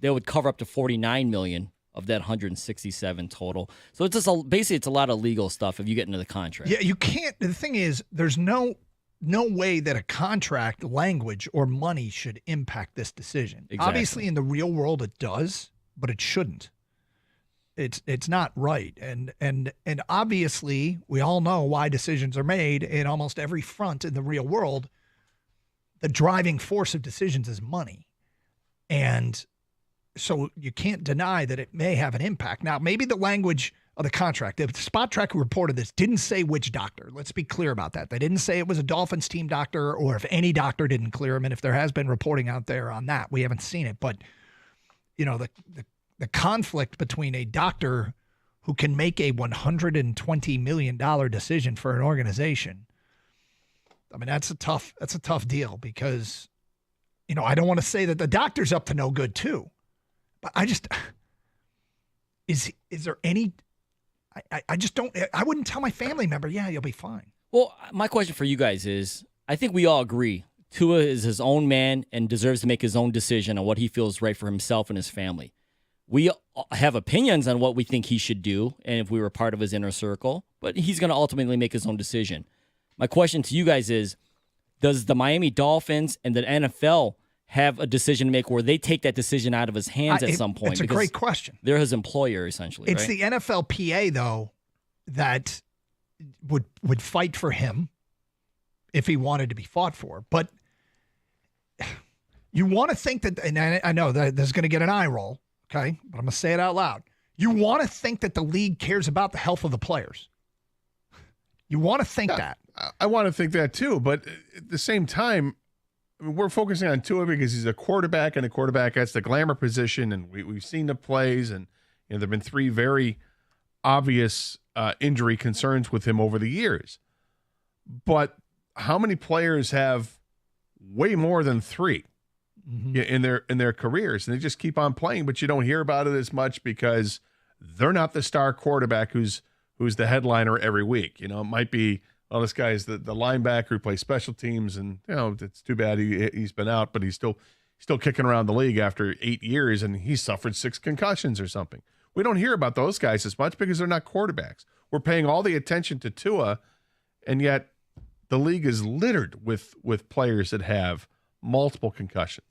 they would cover up to $49 million of that 167 total. So it's just basically it's a lot of legal stuff if you get into the contract. Yeah, you can't. The thing is, there's no way that a contract language or money should impact this decision. Exactly. Obviously, in the real world, it does, but it shouldn't. It's not right. And obviously, we all know why decisions are made in almost every front in the real world. The driving force of decisions is money. And so you can't deny that it may have an impact. Now, maybe the language of the contract, the Spot Track who reported this didn't say which doctor. Let's be clear about that. They didn't say it was a Dolphins team doctor or if any doctor didn't clear him. And if there has been reporting out there on that, we haven't seen it. But, the the conflict between a doctor who can make a $120 million decision for an organization. I mean, that's a tough deal because, I don't want to say that the doctor's up to no good too, but I just, is there any, I just don't, I wouldn't tell my family member, yeah, you'll be fine. Well, my question for you guys is, I think we all agree Tua is his own man and deserves to make his own decision on what he feels right for himself and his family. We have opinions on what we think he should do and if we were part of his inner circle, but he's going to ultimately make his own decision. My question to you guys is, does the Miami Dolphins and the NFL have a decision to make where they take that decision out of his hands at some point? It's a great question. They're his employer, essentially. It's right? the NFLPA, though, that would fight for him if he wanted to be fought for. But you want to think that, and I know that this is going to get an eye roll, okay? But I'm going to say it out loud. You want to think that the league cares about the health of the players. You want to think that. I want to think that too, but at the same time, we're focusing on Tua because he's a quarterback, and a quarterback that's the glamour position, and we've seen the plays, and there have been 3 very obvious injury concerns with him over the years. But how many players have way more than 3 in their careers, and they just keep on playing, but you don't hear about it as much because they're not the star quarterback who's the headliner every week. It might be, this guy's the linebacker who plays special teams, and it's too bad he's been out, but he's still kicking around the league after 8 years, and he suffered 6 concussions or something. We don't hear about those guys as much because they're not quarterbacks. We're paying all the attention to Tua, and yet the league is littered with players that have multiple concussions.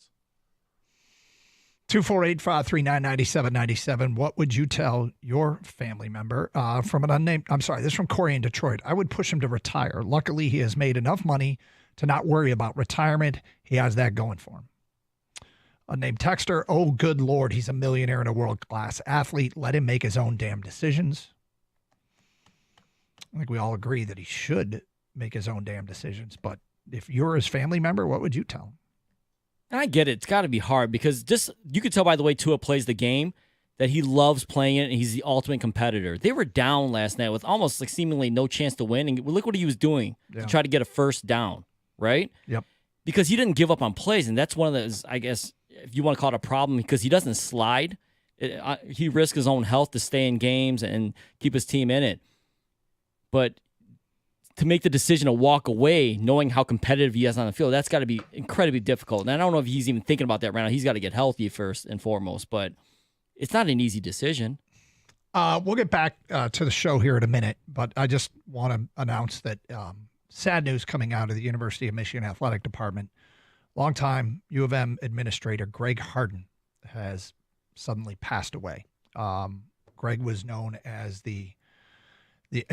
248-539-9797. What would you tell your family member from an unnamed? I'm sorry, this is from Corey in Detroit. I would push him to retire. Luckily, he has made enough money to not worry about retirement. He has that going for him. Unnamed texter. Oh, good Lord, he's a millionaire and a world-class athlete. Let him make his own damn decisions. I think we all agree that he should make his own damn decisions. But if you're his family member, what would you tell him? I get it. It's got to be hard because you could tell by the way Tua plays the game that he loves playing it and he's the ultimate competitor. They were down last night with almost like seemingly no chance to win, and look what he was doing to try to get a first down, right? Yep. Because he didn't give up on plays, and that's one of those, I guess, if you want to call it a problem, because he doesn't slide. He risks his own health to stay in games and keep his team in it. But to make the decision to walk away, knowing how competitive he is on the field, that's got to be incredibly difficult. And I don't know if he's even thinking about that right now. He's got to get healthy first and foremost, but it's not an easy decision. We'll get back to the show here in a minute, but I just want to announce that sad news coming out of the University of Michigan Athletic Department. Longtime U of M administrator Greg Harden has suddenly passed away. Greg was known as a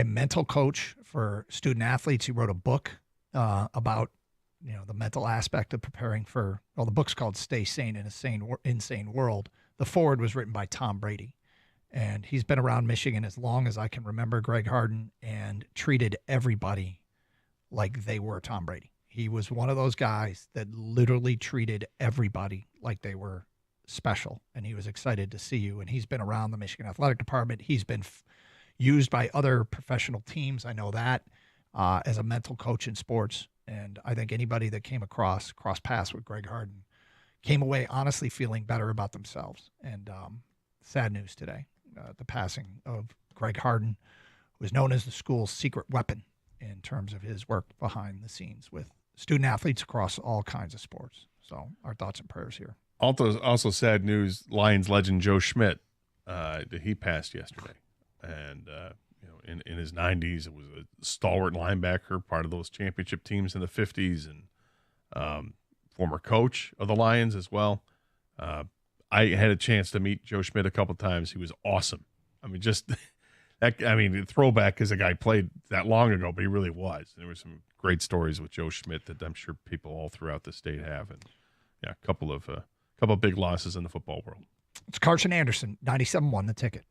mental coach for student athletes. He wrote a book about the mental aspect of preparing for, the book's called Stay Sane in an Insane World. The foreword was written by Tom Brady. And he's been around Michigan as long as I can remember, Greg Harden, and treated everybody like they were Tom Brady. He was one of those guys that literally treated everybody like they were special, and he was excited to see you. And he's been around the Michigan Athletic Department. He's been used by other professional teams, I know that, as a mental coach in sports. And I think anybody that came cross paths with Greg Harden came away honestly feeling better about themselves. And sad news today, the passing of Greg Harden, who was known as the school's secret weapon in terms of his work behind the scenes with student athletes across all kinds of sports. So our thoughts and prayers here. Also sad news, Lions legend Joe Schmidt, he passed yesterday. And, in his 90s, it was a stalwart linebacker, part of those championship teams in the 50s, and former coach of the Lions as well. I had a chance to meet Joe Schmidt a couple times. He was awesome. I mean, throwback because the guy played that long ago, but he really was. There were some great stories with Joe Schmidt that I'm sure people all throughout the state have. And, a couple of big losses in the football world. It's Carson Anderson, 97.1 The Ticket.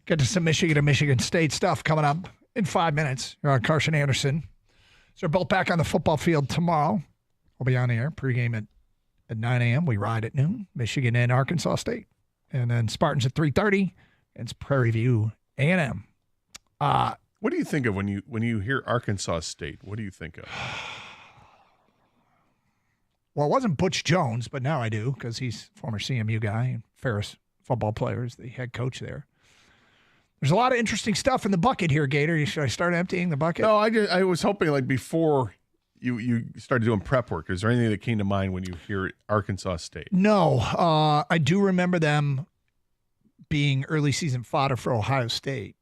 Get to some Michigan and Michigan State stuff coming up in 5 minutes. You're on Carson Anderson. So we're both back on the football field tomorrow. We'll be on the air pregame at 9 a.m. We ride at noon, Michigan and Arkansas State. And then Spartans at 3:30 against Prairie View A&M. What do you think of when you hear Arkansas State? What do you think of? Well, it wasn't Butch Jones, but now I do because he's a former CMU guy and Ferris football player is the head coach there. There's a lot of interesting stuff in the bucket here, Gator. Should I start emptying the bucket? No, I was hoping like before you started doing prep work. Is there anything that came to mind when you hear Arkansas State? No. I do remember them being early season fodder for Ohio State.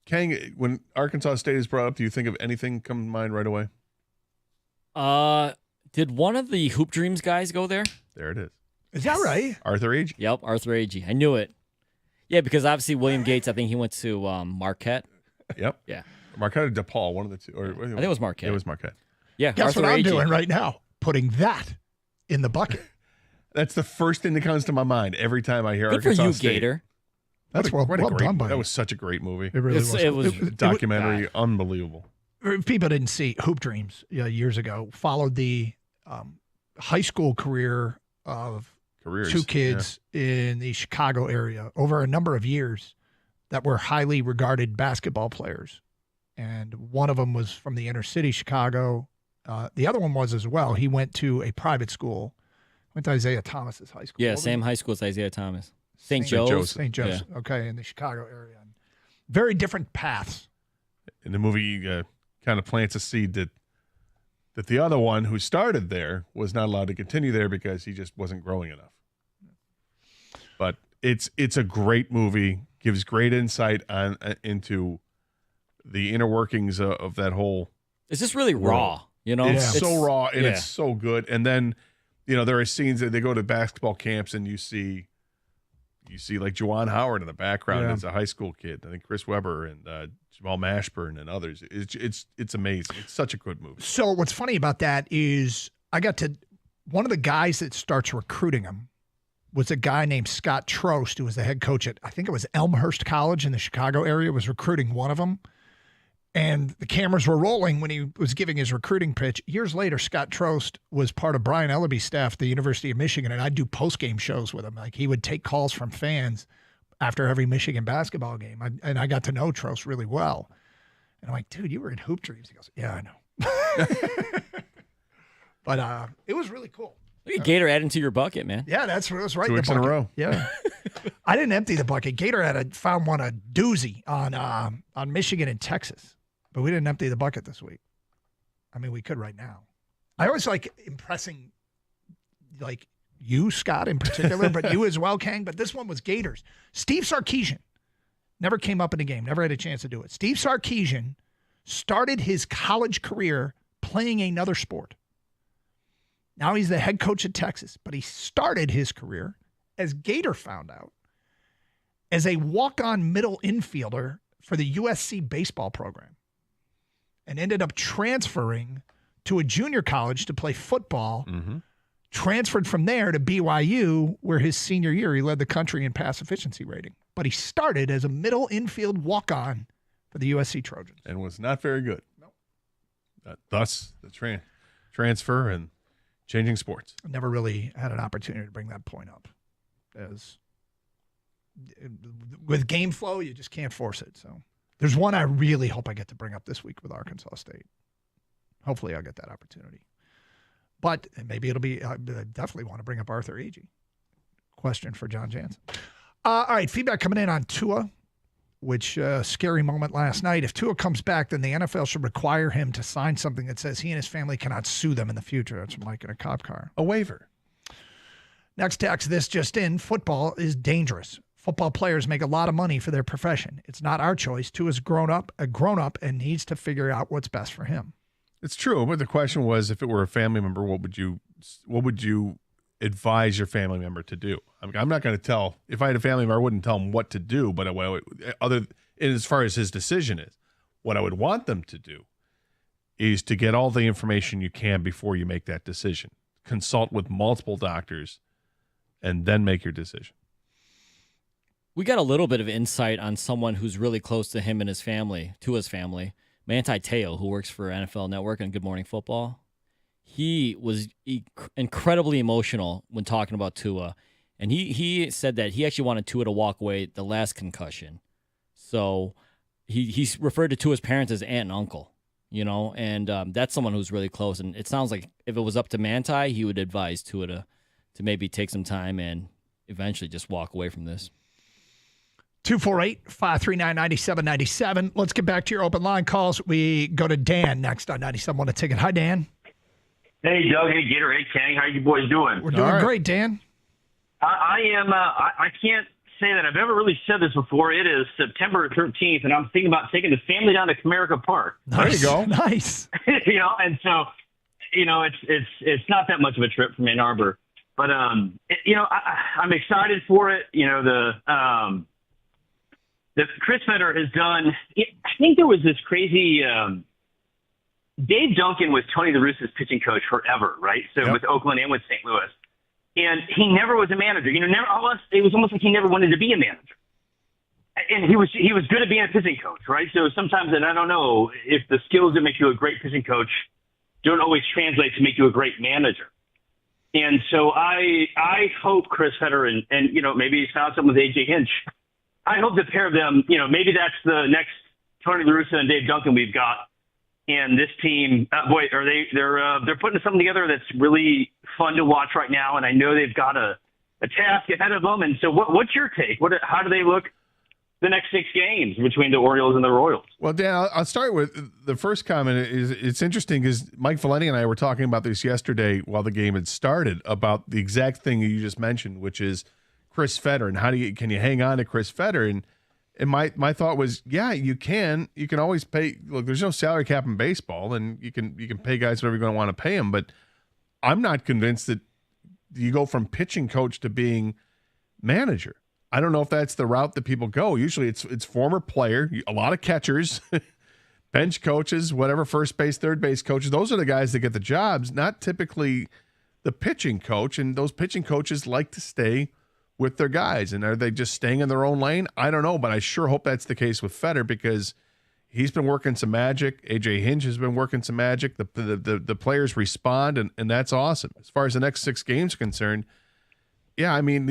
Kang, when Arkansas State is brought up, do you think of anything come to mind right away? Did one of the Hoop Dreams guys go there? There it is. Is that right? Arthur Agee? Yep, Arthur Agee. I knew it. Yeah, because obviously William Gates, I think he went to Marquette. Yep. Yeah. Marquette or DePaul, one of the two. Or, I think it was Marquette. It was Marquette. Yeah, Guess Arthur what I'm Agee. doing right now? Putting that in the bucket. That's the first thing that comes to my mind every time I hear Good Arkansas for you, State. Gator. That's well done by That you. was such a great movie. It really was. It was Documentary, unbelievable. If people didn't see Hoop Dreams years ago, followed the high school career of Careers. two kids in the Chicago area over a number of years that were highly regarded basketball players. And one of them was from the inner city Chicago. The other one was as well. He went to a private school. Went to Isaiah Thomas's high school. Yeah, What was same it? high school as Isaiah Thomas. St. Joe's. St. Joe's. Okay, in the Chicago area. Very different paths. In the movie, kind of plants a seed that the other one who started there was not allowed to continue there because he just wasn't growing enough. But it's a great movie. Gives great insight into the inner workings of that whole. It's just really raw, you know. It's so raw and it's so good. And then, there are scenes that they go to basketball camps and you see like Juwan Howard in the background as a high school kid. I think Chris Webber and Jamal Mashburn and others. It's amazing. It's such a good movie. So what's funny about that is one of the guys that starts recruiting him was a guy named Scott Trost, who was the head coach at, I think it was Elmhurst College in the Chicago area, was recruiting one of them. And the cameras were rolling when he was giving his recruiting pitch. Years later, Scott Trost was part of Brian Ellerby's staff at the University of Michigan, and I'd do post-game shows with him. Like, he would take calls from fans after every Michigan basketball game. And I got to know Trost really well. And I'm like, dude, you were in Hoop Dreams. He goes, yeah, I know. But it was really cool. Look at Gator adding to your bucket, man. Yeah, that's right. 2 weeks in a row. Yeah. I didn't empty the bucket. Gator found a doozy on Michigan and Texas. But we didn't empty the bucket this week. I mean, we could right now. I always like impressing, like you, Scott, in particular, but you as well, Kang. But this one was Gators. Steve Sarkisian never came up in a game, never had a chance to do it. Steve Sarkisian started his college career playing another sport. Now he's the head coach at Texas, but he started his career, as Gator found out, as a walk-on middle infielder for the USC baseball program. And ended up transferring to a junior college to play football, transferred from there to BYU, where his senior year he led the country in pass efficiency rating. But he started as a middle infield walk-on for the USC Trojans. And was not very good. Nope. Thus, the transfer and changing sports. Never really had an opportunity to bring that point up. As with game flow, you just can't force it, so... There's one I really hope I get to bring up this week with Arkansas State. Hopefully I'll get that opportunity. But maybe it'll be, I definitely want to bring up Arthur Agee. Question for John Jansen. All right, feedback coming in on Tua, which scary moment last night. If Tua comes back, then the NFL should require him to sign something that says he and his family cannot sue them in the future. That's from Mike in a cop car. A waiver. Next text, this just in, football is dangerous. Football players make a lot of money for their profession. It's not our choice. Tua's grown up and needs to figure out what's best for him. It's true, but the question was, if it were a family member, what would you advise your family member to do? I'm not going to tell. If I had a family member, I wouldn't tell them what to do. But as far as his decision is, what I would want them to do is to get all the information you can before you make that decision. Consult with multiple doctors, and then make your decision. We got a little bit of insight on someone who's really close to him and his family, Tua's family. Manti Te'o, who works for NFL Network and Good Morning Football. He was incredibly emotional when talking about Tua. And he said that he actually wanted Tua to walk away the last concussion. So he referred to Tua's parents as aunt and uncle, and that's someone who's really close. And it sounds like if it was up to Manti, he would advise Tua to maybe take some time and eventually just walk away from this. 248-539-9797. Let's get back to your open line calls. We go to Dan next on 97 on a ticket. Hi, Dan. Hey, Doug. Hey, Gator. Hey, Kang. How you boys doing? We're doing great, Dan. I am. I can't say that I've ever really said this before. It is September 13th, and I'm thinking about taking the family down to Comerica Park. Nice. There you go. Nice. And so, it's not that much of a trip from Ann Arbor, but I'm excited for it. The Chris Fetter has done. I think there was this crazy. Dave Duncan was Tony La Russa's pitching coach forever, right? So with Oakland and with St. Louis. And he never was a manager. It was almost like he never wanted to be a manager. And he was good at being a pitching coach, right? So sometimes, and I don't know if the skills that make you a great pitching coach don't always translate to make you a great manager. And so I hope Chris Fetter and maybe he's found something with AJ Hinch. I hope the pair of them, maybe that's the next Tony La Russa and Dave Duncan we've got. And this team, they're putting something together that's really fun to watch right now. And I know they've got a task ahead of them. And so what's your take? How do they look the next 6 games between the Orioles and the Royals? Well, Dan, I'll start with the first comment. It's interesting because Mike Valenti and I were talking about this yesterday while the game had started about the exact thing you just mentioned, which is Chris Fetter and can you hang on to Chris Fetter? And my thought was, yeah, you can always pay. Look, there's no salary cap in baseball, and you can pay guys whatever you're going to want to pay them. But I'm not convinced that you go from pitching coach to being manager. I don't know if that's the route that people go. Usually it's former player, a lot of catchers, bench coaches, whatever, first base, third base coaches. Those are the guys that get the jobs, not typically the pitching coach. And those pitching coaches like to stay with their guys. And are they just staying in their own lane? I don't know, but I sure hope that's the case with Fetter because he's been working some magic. AJ Hinch has been working some magic. The players respond, and that's awesome. As far as the next 6 games are concerned, yeah, I mean,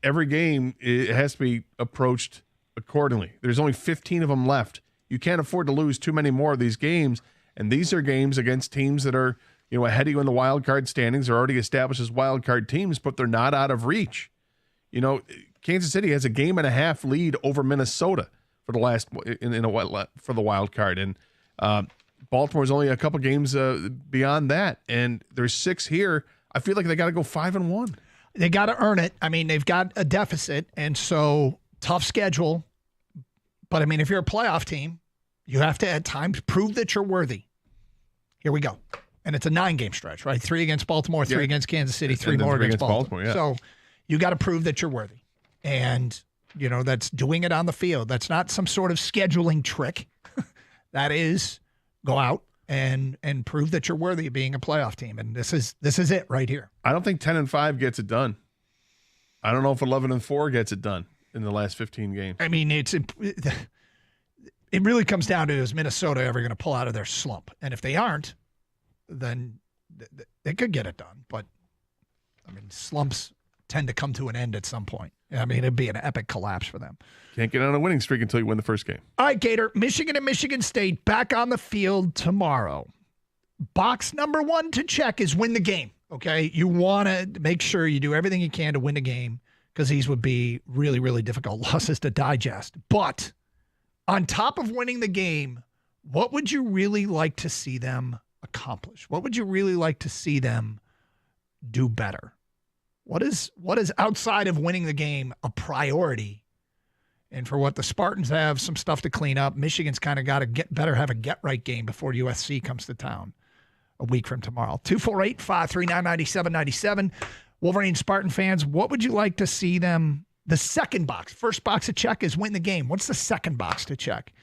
every game it has to be approached accordingly. There's only 15 of them left. You can't afford to lose too many more of these games, and these are games against teams that are ahead of you in the wild card standings. They're already established as wild card teams, but they're not out of reach. Kansas City has a 1.5 game lead over Minnesota for the for the wild card, and Baltimore's only a couple games beyond that, and there's 6 here. I feel like they got to go 5-1. They got to earn it. I mean, they've got a deficit, and so tough schedule. But I mean, if you're a playoff team, you have to at times prove that you're worthy. Here we go. And it's a 9-game stretch, right? 3 against Baltimore, 3 against Kansas City, 3 more against Baltimore. Yeah. So you got to prove that you're worthy. And, that's doing it on the field. That's not some sort of scheduling trick. That is go out and prove that you're worthy of being a playoff team. And this is it right here. I don't think 10-5 gets it done. I don't know if 11-4 gets it done in the last 15 games. I mean, it really comes down to, is Minnesota ever going to pull out of their slump? And if they aren't, then they could get it done. But, I mean, slumps tend to come to an end at some point. I mean, it'd be an epic collapse for them. Can't get on a winning streak until you win the first game. All right, Gator, Michigan and Michigan State back on the field tomorrow. Box number 1 to check is win the game, okay? You want to make sure you do everything you can to win the game because these would be really, really difficult losses to digest. But on top of winning the game, what would you really like to see them accomplish? What would you really like to see them do better? What is outside of winning the game a priority? And for what the Spartans have some stuff to clean up, Michigan's kind of got to have a get-right game before USC comes to town a week from tomorrow. 248-539-9797. Wolverine Spartan fans, what would you like to see them? The second box. First box to check is win the game. What's the second box to check?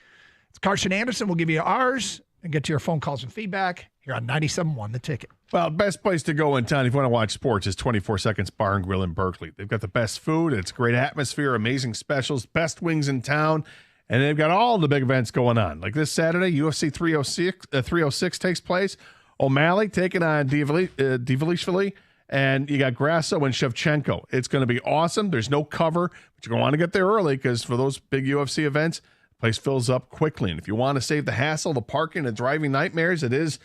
It's Carson Anderson. We'll give you ours and get to your phone calls and feedback here on 97.1 The Ticket. Well, best place to go in town if you want to watch sports is 24 Seconds Bar and Grill in Berkeley. They've got the best food. It's a great atmosphere, amazing specials, best wings in town, and they've got all the big events going on. Like this Saturday, UFC 306 takes place. O'Malley taking on Divalishvili, and you got Grasso and Shevchenko. It's going to be awesome. There's no cover, but you're going to want to get there early because for those big UFC events, the place fills up quickly. And if you want to save the hassle, the parking, and driving nightmares, it is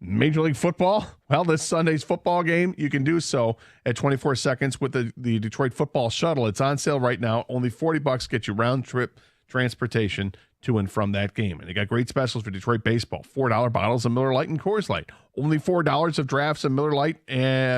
Major League Football. Well, this Sunday's football game, you can do so at 24 Seconds with the Detroit Football Shuttle. It's on sale right now. Only $40 gets you round trip transportation to and from that game. And they got great specials for Detroit baseball. $4 bottles of Miller Lite and Coors Light. Only $4 of drafts of Miller Lite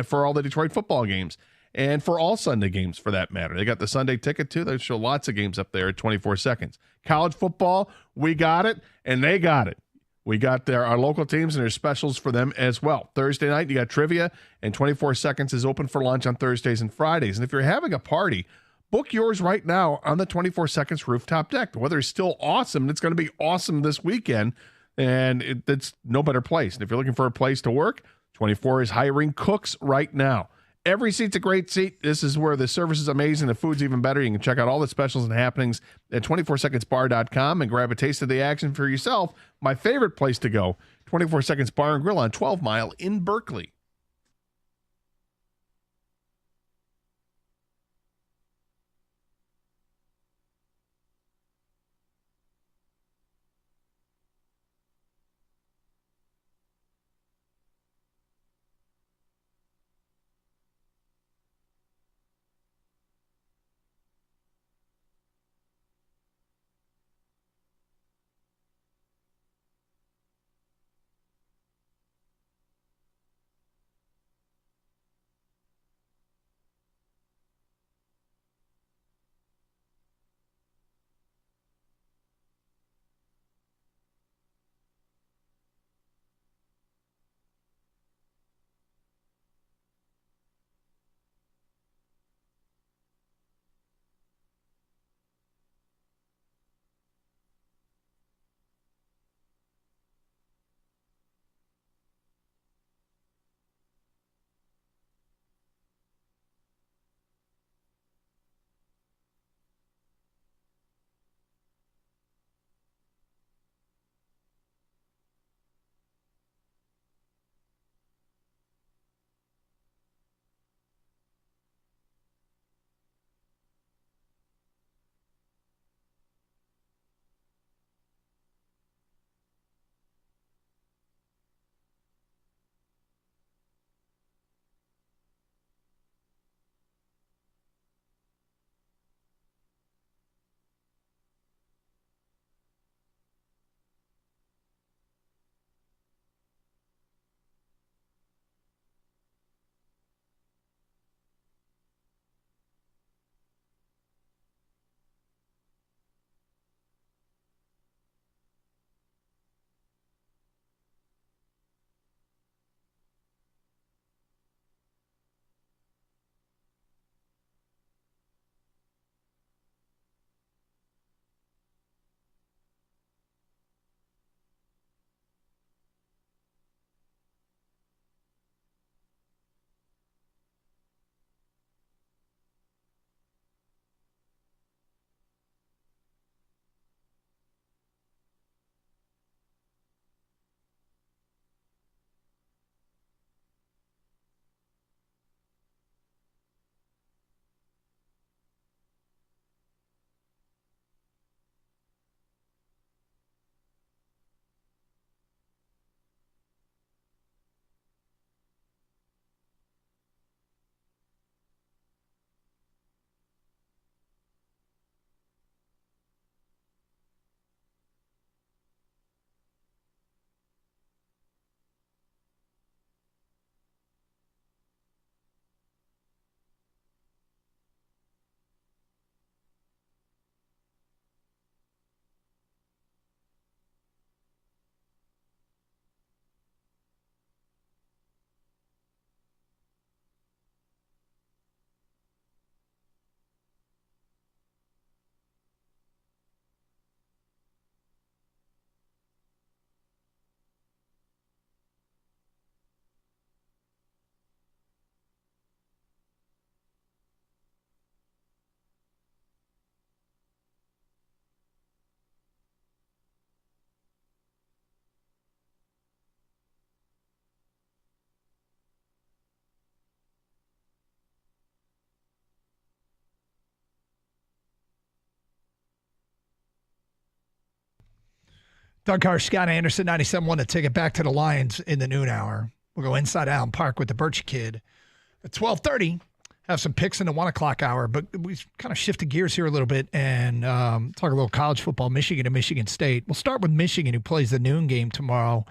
for all the Detroit football games. And for all Sunday games, for that matter. They got the Sunday ticket, too. They show lots of games up there at 24 Seconds. College football, we got it, and they got it. We got our local teams, and there's specials for them as well. Thursday night, you got trivia, and 24 Seconds is open for lunch on Thursdays and Fridays. And if you're having a party, book yours right now on the 24 Seconds rooftop deck. The weather is still awesome, and it's going to be awesome this weekend, and it's no better place. And if you're looking for a place to work, 24 is hiring cooks right now. Every seat's a great seat. This is where the service is amazing. The food's even better. You can check out all the specials and happenings at 24secondsbar.com and grab a taste of the action for yourself. My favorite place to go, 24 Seconds Bar and Grill on 12 Mile in Berkeley. Doug Carr, Scott Anderson, 97.1 to take it back to the Lions in the noon hour. We'll go inside Allen Park with the Birch Kid at 12:30. Have some picks in the 1 o'clock hour, but we kind of shifted gears here a little bit and talk a little college football, Michigan and Michigan State. We'll start with Michigan, who plays the noon game tomorrow.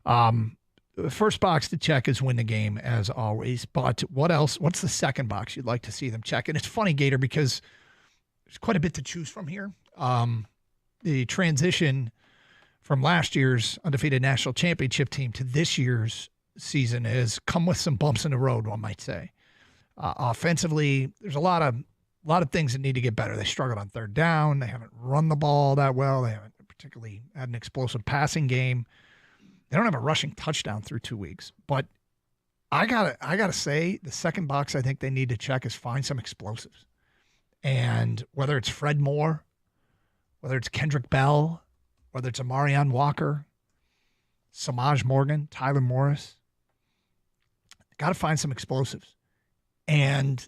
The first box to check is win the game, as always. But what else? What's the second box you'd like to see them check? And it's funny, Gator, because there's quite a bit to choose from here. The transition from last year's undefeated national championship team to this year's season has come with some bumps in the road, one might say. Offensively, there's a lot of things that need to get better. They struggled on third down. They haven't run the ball that well. They haven't particularly had an explosive passing game. They don't have a rushing touchdown through 2 weeks. But I gotta say, the second box I think they need to check is find some explosives. And whether it's Fred Moore, whether it's Kendrick Bell, whether it's Amarion Walker, Samaj Morgan, Tyler Morris, got to find some explosives. And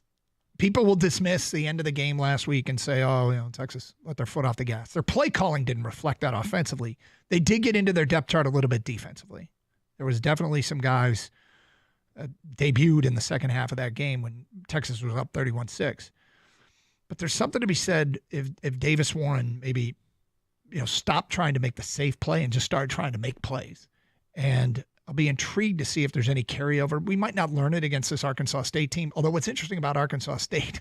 people will dismiss the end of the game last week and say, Texas let their foot off the gas. Their play calling didn't reflect that offensively. They did get into their depth chart a little bit defensively. There was definitely some guys debuted in the second half of that game when Texas was up 31-6. But there's something to be said if Davis Warren maybe stopped trying to make the safe play and just started trying to make plays. And I'll be intrigued to see if there's any carryover. We might not learn it against this Arkansas State team, although what's interesting about Arkansas State,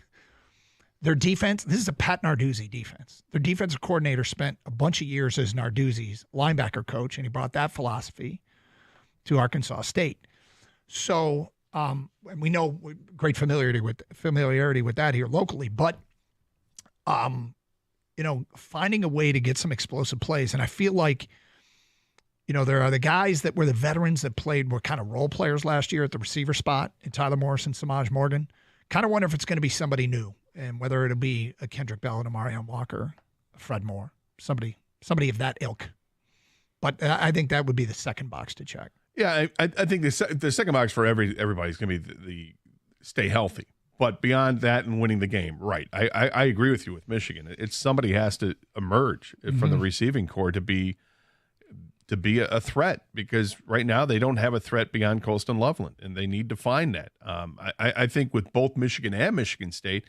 their defense, this is a Pat Narduzzi defense. Their defensive coordinator spent a bunch of years as Narduzzi's linebacker coach, and he brought that philosophy to Arkansas State. So, and we know great familiarity with that here locally, but finding a way to get some explosive plays. And I feel like, there are the guys that were the veterans that were kind of role players last year at the receiver spot in Tyler Morris and Samaj Morgan. Kind of wonder if it's going to be somebody new and whether it'll be a Kendrick Bell and a Amarion Walker, a Fred Moore, somebody of that ilk. But I think that would be the second box to check. Yeah, I think the second box for everybody's going to be the stay healthy. But beyond that and winning the game, right. I agree with you with Michigan. It's somebody has to emerge from the receiving corps to be a threat, because right now they don't have a threat beyond Colston Loveland, and they need to find that. I think with both Michigan and Michigan State,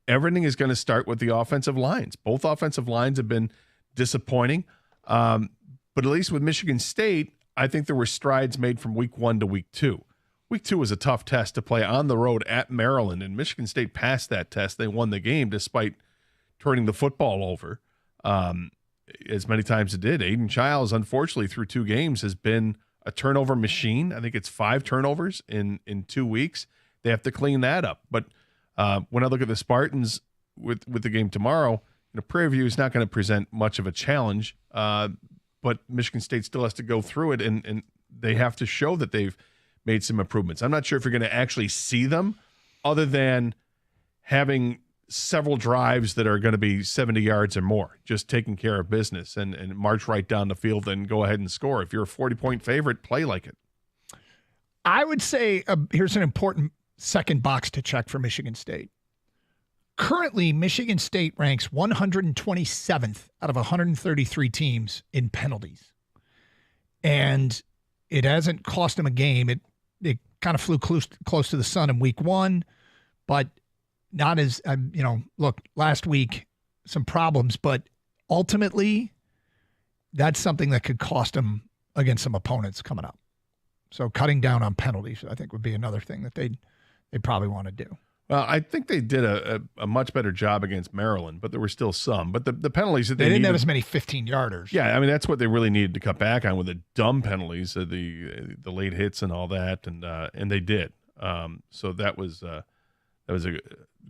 everything is going to start with the offensive lines. Both offensive lines have been disappointing, but at least with Michigan State, I think there were strides made from week 1 to week 2. Week 2 was a tough test to play on the road at Maryland, and Michigan State passed that test. They won the game despite turning the football over as many times as it did. Aiden Childs, unfortunately, through 2 games has been a turnover machine. I think it's 5 turnovers in 2 weeks. They have to clean that up. But when I look at the Spartans with the game tomorrow, Prairie View is not going to present much of a challenge, but Michigan State still has to go through it, and they have to show that they've made some improvements. I'm not sure if you're going to actually see them other than having several drives that are going to be 70 yards or more, just taking care of business and march right down the field and go ahead and score. If you're a 40-point favorite, play like it. I would say here's an important second box to check for Michigan State. Currently, Michigan State ranks 127th out of 133 teams in penalties. And it hasn't cost them a game. It kind of flew close to the sun in week 1, but not as, look, last week, some problems, but ultimately, that's something that could cost them against some opponents coming up. So cutting down on penalties, I think, would be another thing that they'd probably want to do. Well, I think they did a much better job against Maryland, but there were still some. But the penalties that they didn't have as many 15-yarders. Yeah, I mean, that's what they really needed to cut back on, with the dumb penalties, the late hits and all that, and they did. So that was a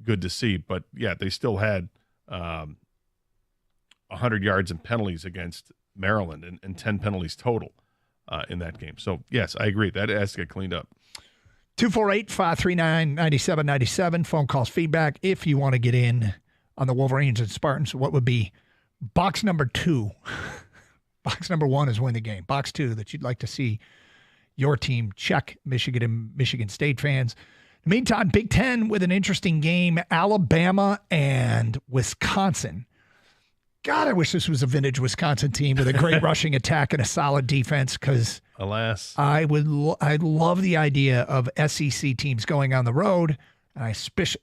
good to see. But yeah, they still had 100 yards in penalties against Maryland and 10 penalties total in that game. So yes, I agree, that has to get cleaned up. 248-539-9797. Phone calls, feedback. If you want to get in on the Wolverines and Spartans, what would be box number 2? Box number 1 is win the game. Box 2 that you'd like to see your team check, Michigan and Michigan State fans. In the meantime, Big Ten with an interesting game, Alabama and Wisconsin. God, I wish this was a vintage Wisconsin team with a great rushing attack and a solid defense, because alas, I love the idea of SEC teams going on the road. And I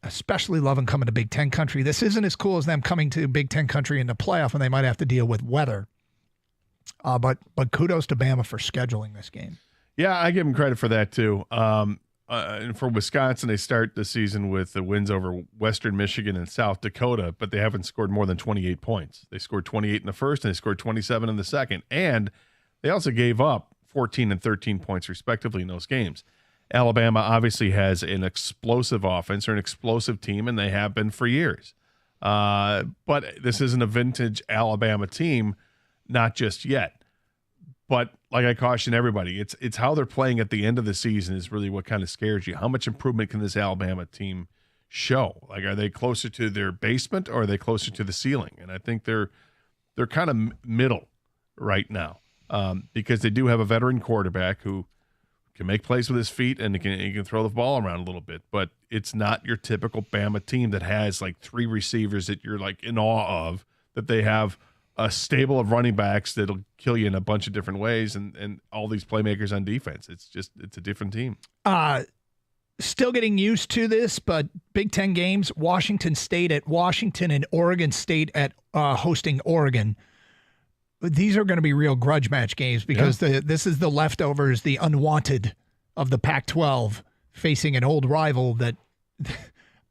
especially love them coming to Big Ten country. This isn't as cool as them coming to Big Ten country in the playoff when they might have to deal with weather. But kudos to Bama for scheduling this game. Yeah, I give them credit for that too. And for Wisconsin, they start the season with the wins over Western Michigan and South Dakota, but they haven't scored more than 28 points. They scored 28 in the first, and they scored 27 in the second. And they also gave up 14 and 13 points, respectively, in those games. Alabama obviously has an explosive offense or an explosive team, and they have been for years. But this isn't a vintage Alabama team, not just yet. But like I caution everybody, it's how they're playing at the end of the season is really what kind of scares you. How much improvement can this Alabama team show? Like, are they closer to their basement or are they closer to the ceiling? And I think they're kind of middle right now, because they do have a veteran quarterback who can make plays with his feet and he can throw the ball around a little bit. But it's not your typical Bama team that has like 3 receivers that you're like in awe of, that they have a stable of running backs that'll kill you in a bunch of different ways, and all these playmakers on defense. It's a different team. Still getting used to this, but Big Ten games, Washington State at Washington and Oregon State at hosting Oregon. These are going to be real grudge match games, because this is the leftovers, the unwanted of the Pac-12 facing an old rival that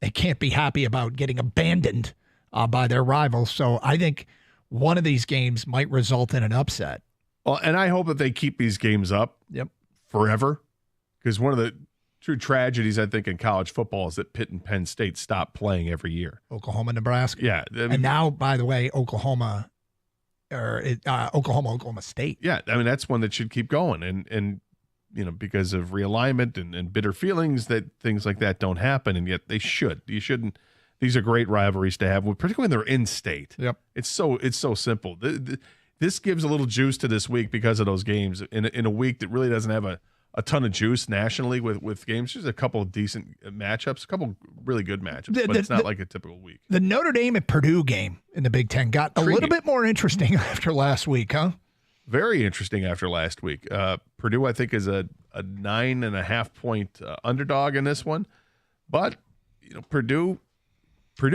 they can't be happy about getting abandoned by their rivals. So I think one of these games might result in an upset. Well, and I hope that they keep these games up forever, because one of the true tragedies, I think, in college football is that Pitt and Penn State stop playing every year. Oklahoma, Nebraska. Yeah. I mean, and now, by the way, Oklahoma State. Yeah, I mean, that's one that should keep going. And you know, because of realignment and bitter feelings, that things like that don't happen, and yet they should. You shouldn't. These are great rivalries to have, particularly when they're in state. Yep. It's so simple. This gives a little juice to this week because of those games. In a week that really doesn't have a ton of juice nationally with games. There's a couple of decent matchups, a couple really good matchups, but it's not like a typical week. The Notre Dame at Purdue game in the Big Ten got a little bit more interesting after last week, huh? Very interesting after last week. Purdue, I think, is a 9.5 point underdog in this one, but you know, Purdue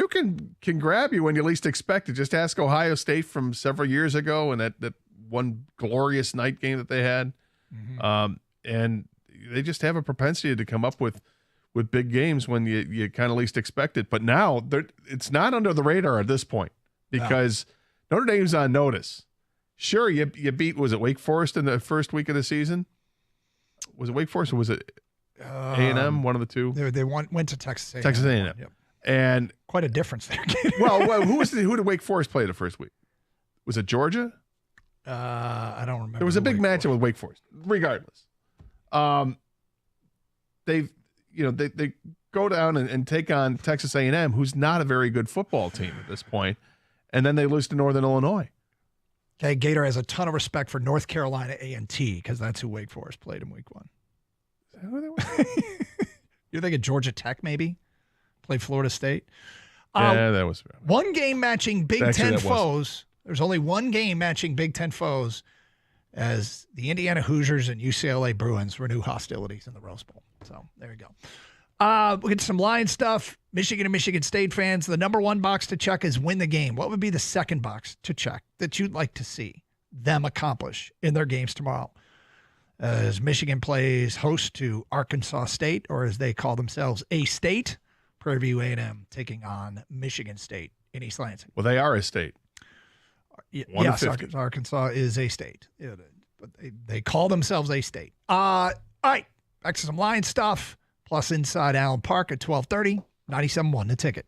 can grab you when you least expect it. Just ask Ohio State from several years ago and that one glorious night game that they had. Mm-hmm. And they just have a propensity to come up with big games when you kind of least expect it. But now it's not under the radar at this point, because Notre Dame's on notice. Sure, you beat, was it Wake Forest in the first week of the season? Was it Wake Forest or was it A&M, one of the two? They went to Texas A&M. Texas A&M. Yep. And quite a difference there. well, who did Wake Forest play the first week? Was it Georgia? I don't remember. There was a big matchup with Wake Forest. Regardless, they go down and take on Texas A&M, who's not a very good football team at this point, and then they lose to Northern Illinois. Okay, Gator has a ton of respect for North Carolina A&T, because that's who Wake Forest played in week 1. Is that who they were? You're thinking Georgia Tech, maybe? Played Florida State. Yeah, that was one game matching Big Ten foes. There's only one game matching Big Ten foes, as the Indiana Hoosiers and UCLA Bruins renew hostilities in the Rose Bowl. So there you go. We'll get some Lions stuff. Michigan and Michigan State fans, the number 1 box to check is win the game. What would be the second box to check that you'd like to see them accomplish in their games tomorrow? As Michigan plays host to Arkansas State, or as they call themselves, A-State. Prairie View A&M taking on Michigan State in East Lansing. Well, they are a state. Yes, Arkansas is a state. Yeah, but they call themselves a state. All right, back to some Lions stuff. Plus inside Allen Park at 12:30, 97.1 The Ticket.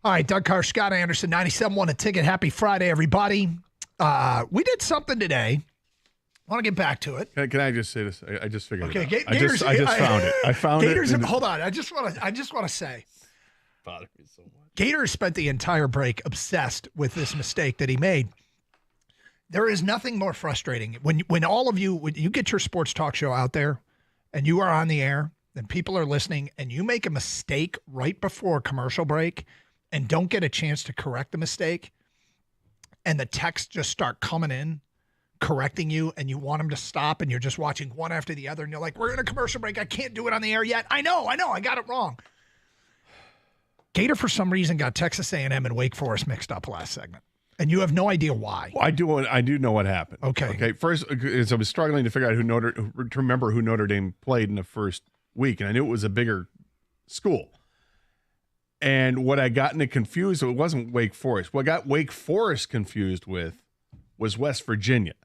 All right, Doug Carr, Scott Anderson, 97.1 A Ticket. Happy Friday, everybody. We did something today. I want to get back to it. Can I just say this? I just figured it out. Gators, I just found it. I found Gators, it. Hold on. I just want to say. Gators spent the entire break obsessed with this mistake that he made. There is nothing more frustrating when all of you, when you get your sports talk show out there and you are on the air and people are listening and you make a mistake right before commercial break and don't get a chance to correct the mistake and the texts just start coming in correcting you and you want them to stop and you're just watching one after the other and you're like, we're in a commercial break. I can't do it on the air yet. I know. I got it wrong. Gator, for some reason, got Texas A&M and Wake Forest mixed up last segment. And you have no idea why. Well, I do know what happened. Okay. First, as I was struggling to figure out to remember who Notre Dame played in the first week, and I knew it was a bigger school. And what I got confused, it wasn't Wake Forest. What I got Wake Forest confused with was West Virginia.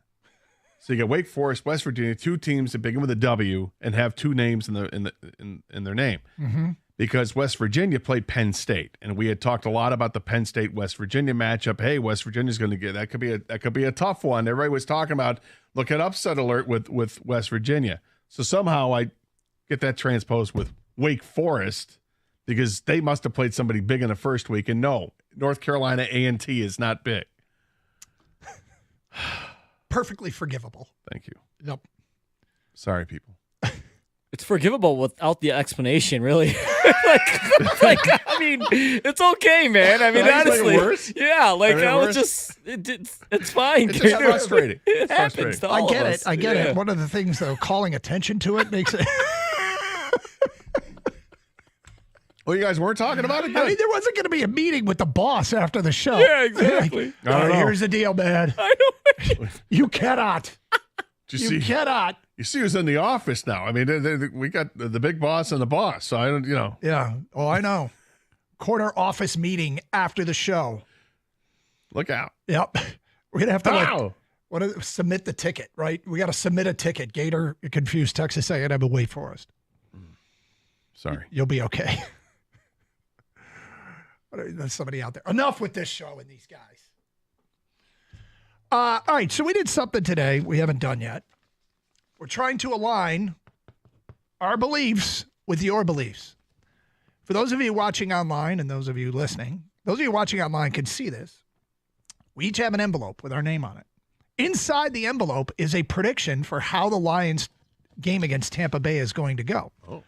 So you got Wake Forest, West Virginia, two teams that begin with a W and have two names in their name. Mm-hmm. Because West Virginia played Penn State, and we had talked a lot about the Penn State West Virginia matchup. Hey, West Virginia's going to get that could be a tough one. Everybody was talking about look at upset alert with West Virginia. So somehow I get that transposed with Wake Forest because they must have played somebody big in the first week. And no, North Carolina A&T is not big. Perfectly forgivable. Thank you. Yep. Sorry, people. It's forgivable without the explanation, really. I mean, it's okay, man. I mean, honestly, worse? Yeah, I was just, it's fine. It's just frustrating. It happens to all of us. I get it. One of the things, though, calling attention to it makes it. Well, you guys weren't talking about it? I mean, there wasn't going to be a meeting with the boss after the show. Yeah, exactly. Here's the deal, man. I know. You cannot. You cannot. You see who's in the office now. I mean, we got the big boss and the boss. So I don't, Yeah. Oh, I know. Corner office meeting after the show. Look out. Yep. We're going to have to submit the ticket, right? We got to submit a ticket. Gator confused Texas A&M and Wake Forest. Sorry. You'll be okay. There's somebody out there. Enough with this show and these guys. All right, so we did something today we haven't done yet. We're trying to align our beliefs with your beliefs. For those of you watching online and those of you listening, those of you watching online can see this. We each have an envelope with our name on it. Inside the envelope is a prediction for how the Lions game against Tampa Bay is going to go. Oh.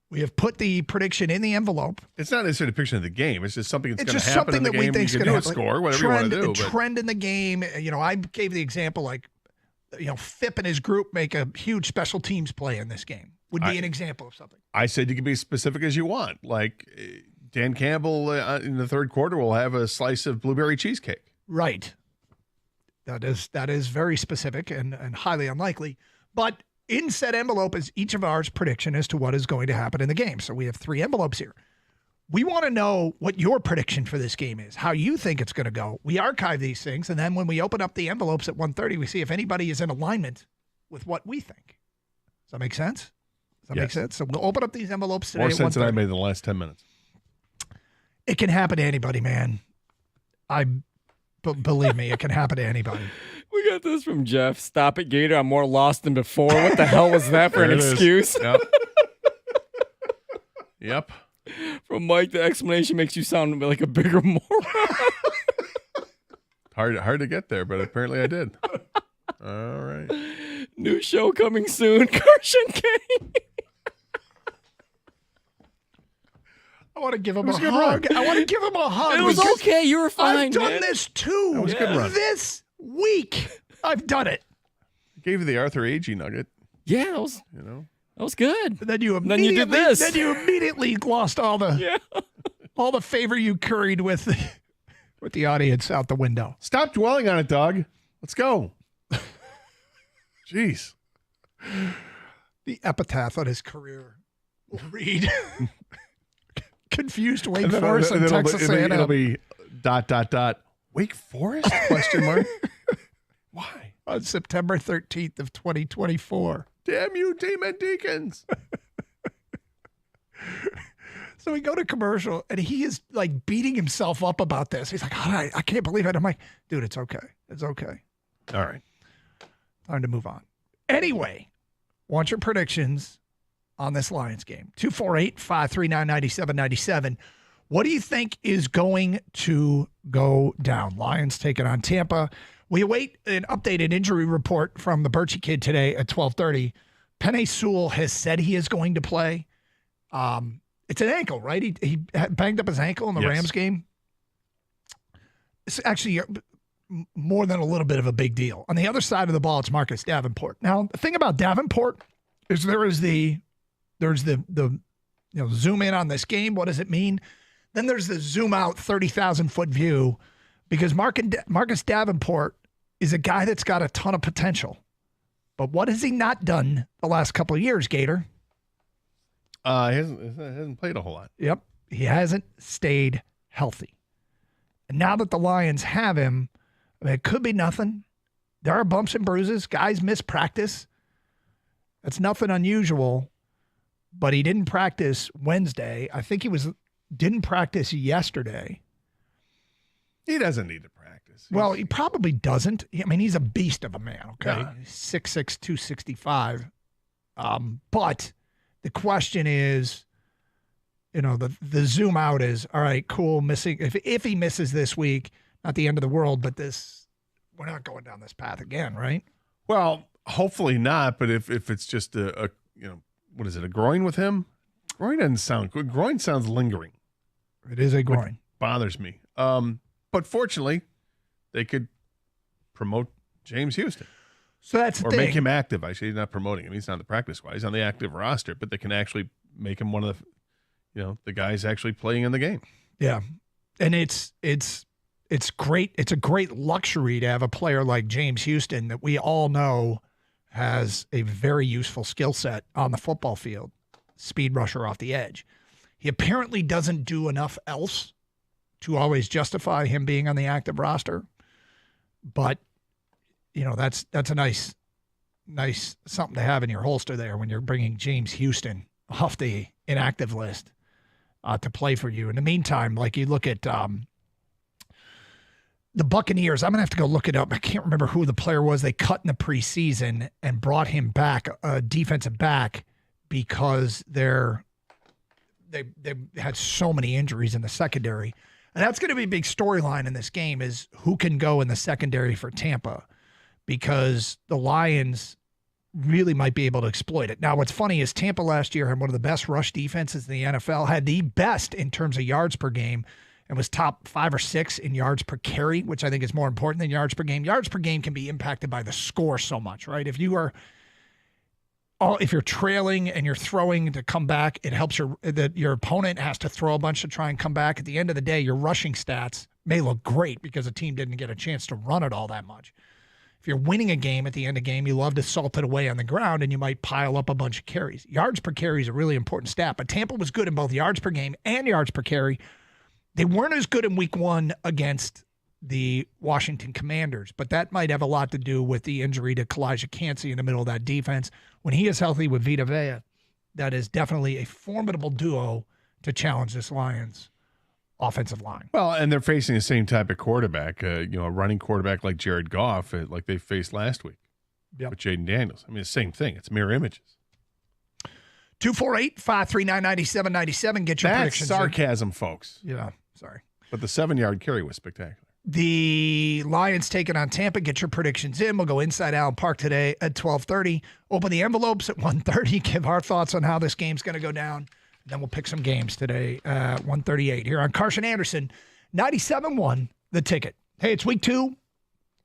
We have put the prediction in the envelope. It's not necessarily a picture of the game. It's just something that's going to happen in the game. We think you can do a score, whatever you want to do. Trend in the game. I gave the example Phipp and his group make a huge special teams play in this game. Would be an example of something. I said you can be as specific as you want. Like Dan Campbell in the third quarter will have a slice of blueberry cheesecake. Right. That is very specific and highly unlikely. But in said envelope is each of ours prediction as to what is going to happen in the game. So we have 3 envelopes here. We want to know what your prediction for this game is, how you think it's going to go. We archive these things, and then when we open up the envelopes at 1:30, we see if anybody is in alignment with what we think. Does that make sense? Make sense? So we'll open up these envelopes today. More at sense 1:30. than I made in the last 10 minutes. It can happen to anybody, man. Believe me, it can happen to anybody. We got this from Jeff. Stop it, Gator. I'm more lost than before. What the hell was that for an excuse? Yep. From Mike, the explanation makes you sound like a bigger moron. Hard to get there, but apparently I did. All right. New show coming soon. Carson King. I want to give him a hug. I want to give him a hug. It was okay. You were fine. I've done this too. That was a good run. This week, I've done it. I gave you the Arthur Agee nugget. Yeah, that was good. And then you did this. Then you immediately lost all the favor you curried with the audience out the window. Stop dwelling on it, Doug. Let's go. Jeez. The epitaph on his career will read confused Wake Forest and Texas A&M. It'll be ... Wake Forest? ? Why? On September 13th of 2024. Damn you, Demon Deacons. So we go to commercial, and he is like beating himself up about this. He's like, all right, I can't believe it. I'm like, dude, it's okay. It's okay. All right. Time to move on. Anyway, want your predictions on this Lions game. 248-539-9797. What do you think is going to go down? Lions taking on Tampa. We await an updated injury report from the Birchie kid today at 12:30. Penei Sewell has said he is going to play. It's an ankle, right? He banged up his ankle in the Rams game. It's actually more than a little bit of a big deal. On the other side of the ball, it's Marcus Davenport. Now, the thing about Davenport is there's the zoom in on this game. What does it mean? Then there's the zoom out 30,000-foot view, because Marcus Davenport is a guy that's got a ton of potential. But what has he not done the last couple of years, Gator? He hasn't played a whole lot. Yep. He hasn't stayed healthy. And now that the Lions have him, I mean, it could be nothing. There are bumps and bruises. Guys miss practice. That's nothing unusual. But he didn't practice Wednesday. I think didn't practice yesterday. He doesn't need to practice. Well, he probably doesn't. I mean, he's a beast of a man, okay? Yeah. 6'6", 265. But the question is, the zoom out is, all right, cool, missing. If he misses this week, not the end of the world, but we're not going down this path again, right? Well, hopefully not, but if it's just a what is it, a groin with him? Groin doesn't sound good. Groin sounds lingering. It is a groin. Bothers me. But fortunately, they could promote James Houston. So that's the or thing. Make him active. Actually, he's not promoting him. He's not on the practice squad. He's on the active roster, but they can actually make him one of the guys actually playing in the game. Yeah, and it's great. It's a great luxury to have a player like James Houston that we all know has a very useful skill set on the football field. Speed rusher off the edge. He apparently doesn't do enough else to always justify him being on the active roster, but that's a nice something to have in your holster there when you're bringing James Houston off the inactive list to play for you. In the meantime, like you look at the Buccaneers, I'm going to have to go look it up. I can't remember who the player was they cut in the preseason and brought him back, a defensive back, because they had so many injuries in the secondary. And that's going to be a big storyline in this game, is who can go in the secondary for Tampa, because the Lions really might be able to exploit it. Now, what's funny is Tampa last year had one of the best rush defenses in the NFL, had the best in terms of yards per game, and was top 5 or 6 in yards per carry, which I think is more important than yards per game. Yards per game can be impacted by the score so much, right? If you're trailing and you're throwing to come back, it helps your opponent has to throw a bunch to try and come back. At the end of the day, your rushing stats may look great because the team didn't get a chance to run it all that much. If you're winning a game at the end of the game, you love to salt it away on the ground and you might pile up a bunch of carries. Yards per carry is a really important stat, but Tampa was good in both yards per game and yards per carry. They weren't as good in week 1 against the Washington Commanders, but that might have a lot to do with the injury to Kalijah Kancey in the middle of that defense. When he is healthy with Vita Vea, that is definitely a formidable duo to challenge this Lions offensive line. Well, and they're facing the same type of quarterback, a running quarterback like Jared Goff, like they faced last week with Jaden Daniels. I mean, the same thing. It's mirror images. 248-539-9797. Get your predictions. That's sarcasm, folks. Yeah, sorry. But the 7-yard carry was spectacular. The Lions taking on Tampa. Get your predictions in. We'll go inside Allen Park today at 12:30. Open the envelopes at 1:30. Give our thoughts on how this game's going to go down. Then we'll pick some games today at 1:38 here on Carson Anderson, 97.1 The Ticket. Hey, it's week 2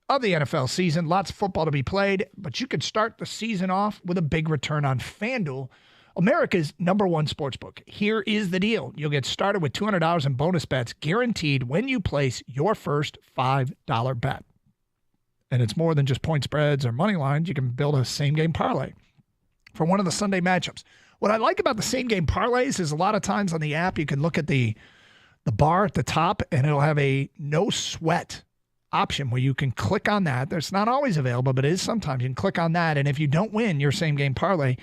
of the NFL season. Lots of football to be played, but you could start the season off with a big return on FanDuel, America's #1 sportsbook. Here is the deal. You'll get started with $200 in bonus bets guaranteed when you place your first $5 bet. And it's more than just point spreads or money lines. You can build a same-game parlay for one of the Sunday matchups. What I like about the same-game parlays is a lot of times on the app you can look at the bar at the top and it'll have a no-sweat option where you can click on that. That's not always available, but it is sometimes. You can click on that, and if you don't win your same-game parlay,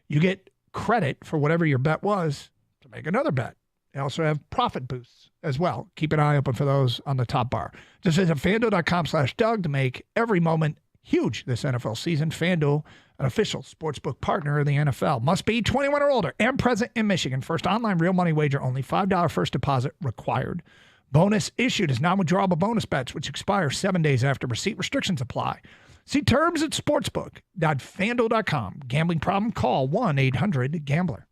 you get credit for whatever your bet was to make another bet. They also have profit boosts as well. Keep an eye open for those on the top bar. Just visit FanDuel.com/Doug to make every moment huge this NFL season. FanDuel, an official sportsbook partner of the NFL. Must be 21 or older and present in Michigan. First online real money wager only. $5 first deposit required. Bonus issued as non-withdrawable bonus bets, which expire 7 days after receipt. Restrictions apply. See terms at sportsbook.fanduel.com. Gambling problem? Call 1-800-GAMBLER.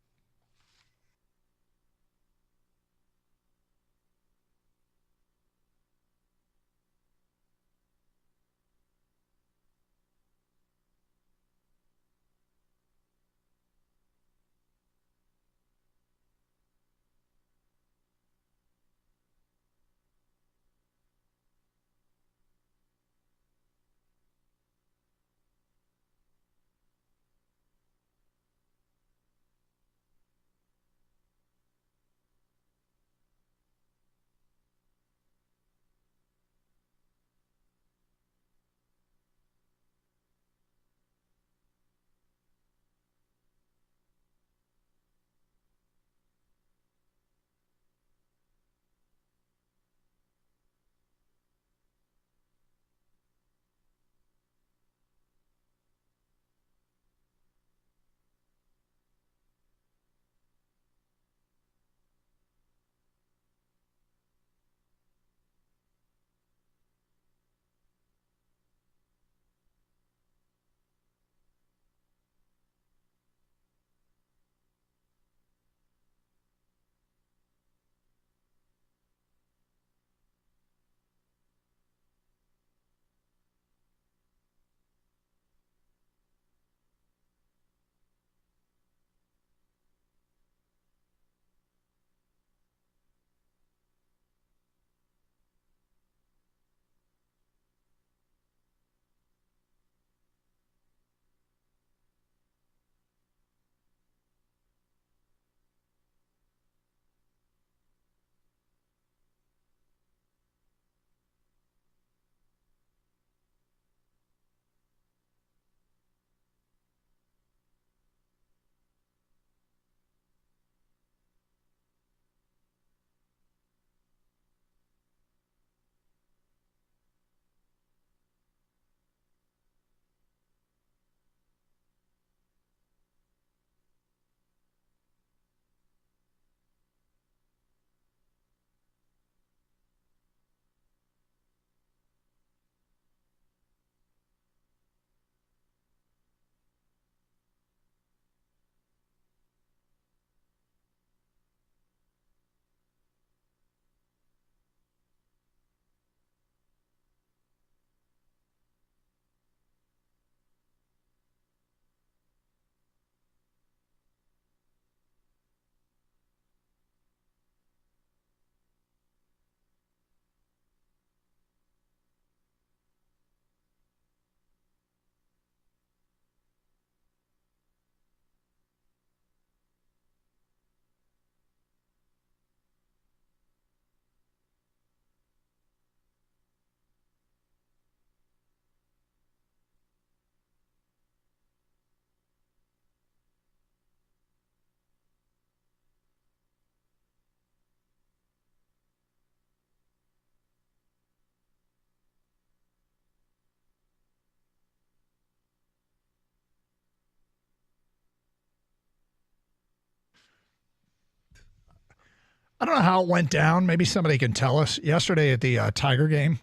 I don't know how it went down. Maybe somebody can tell us. Yesterday at the Tiger game,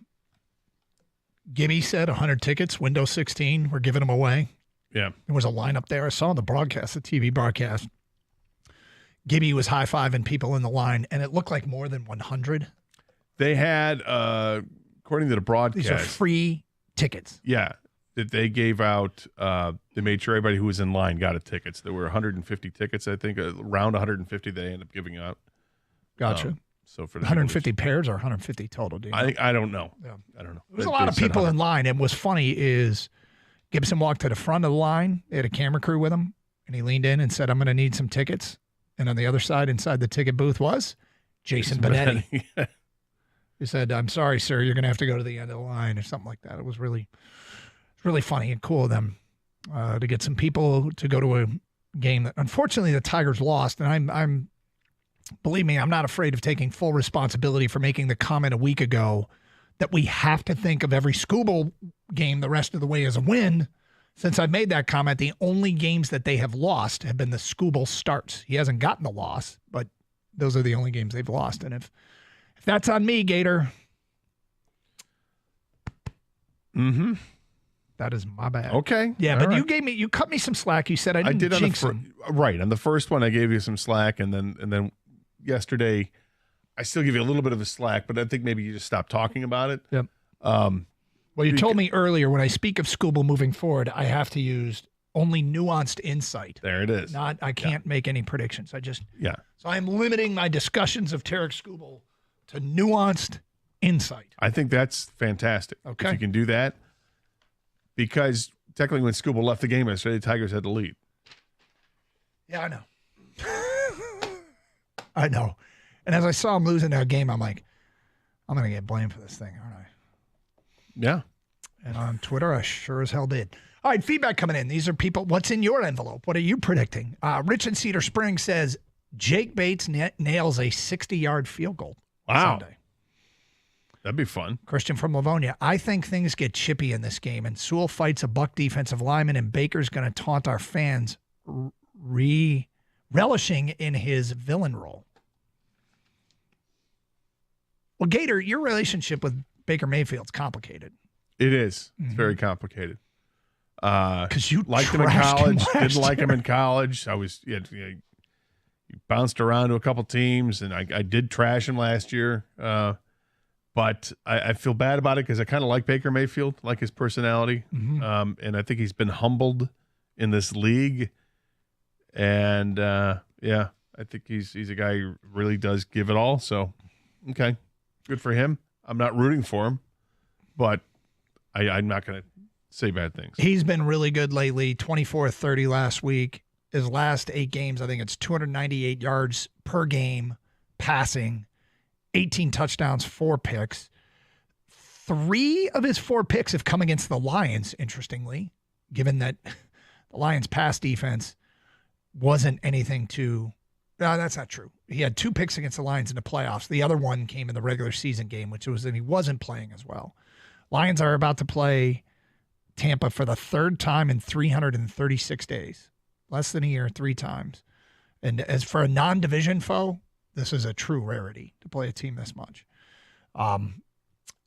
Gibby said 100 tickets, window 16. We're giving them away. Yeah. There was a lineup there. I saw on the broadcast, the TV broadcast. Gibby was high-fiving people in the line, and it looked like more than 100. They had, according to the broadcast. These are free tickets. Yeah. That they gave out, they made sure everybody who was in line got a ticket. There were 150 tickets, I think, around 150 they ended up giving out. Gotcha. So for 150 pairs or 150 total? Do you know? I don't know. Yeah. I don't know. There was a lot of people in line. And what's funny is Gibson walked to the front of the line. They had a camera crew with him, and he leaned in and said, "I'm going to need some tickets." And on the other side, inside the ticket booth, was Jason Benetti. He said, "I'm sorry, sir. You're going to have to go to the end of the line," or something like that. It was really funny and cool of them to get some people to go to a game that, unfortunately, the Tigers lost. And believe me, I'm not afraid of taking full responsibility for making the comment a week ago that we have to think of every Scooball game the rest of the way as a win. Since I made that comment, the only games that they have lost have been the Scooball starts. He hasn't gotten the loss, but those are the only games they've lost. And if that's on me, Gator, that is my bad. Okay. Yeah, but you cut me some slack. You said I didn't jinx him. Right. On the first one, I gave you some slack, and then yesterday, I still give you a little bit of a slack, but I think maybe you just stopped talking about it. Yep. Well, you told me earlier when I speak of Scooball moving forward, I have to use only nuanced insight. There it is. I can't make any predictions. Yeah. So I'm limiting my discussions of Tarek Scooball to nuanced insight. I think that's fantastic. Okay. If you can do that, because technically when Scooball left the game yesterday, the Tigers had the lead. Yeah, I know. I know. And as I saw him losing that game, I'm like, I'm going to get blamed for this thing, aren't I? Yeah. And on Twitter, I sure as hell did. All right, feedback coming in. These are people. What's in your envelope? What are you predicting? Rich in Cedar Springs says Jake Bates nails a 60-yard field goal Sunday. That'd be fun. Christian from Livonia. I think things get chippy in this game, and Sewell fights a Buck defensive lineman, and Baker's going to taunt our fans, relishing in his villain role. Well, Gator, your relationship with Baker Mayfield's complicated. It is. It's very complicated. Because you liked him in college, didn't like him in college. I was, he bounced around to a couple teams, and I did trash him last year. But I feel bad about it because I kind of like Baker Mayfield, like his personality. And I think he's been humbled in this league. And, I think he's a guy who really does give it all. So, okay, good for him. I'm not rooting for him, but I'm not going to say bad things. He's been really good lately, 24-30 last week. His last 8 games, I think it's 298 yards per game passing, 18 touchdowns, 4 picks. 3 of his 4 picks have come against the Lions, interestingly, given that the Lions' pass defense wasn't anything to – no, that's not true. He had 2 picks against the Lions in the playoffs. The other one came in the regular season game, which was that he wasn't playing as well. Lions are about to play Tampa for the 3rd time in 336 days. Less than a year, 3 times. And as for a non-division foe, this is a true rarity to play a team this much.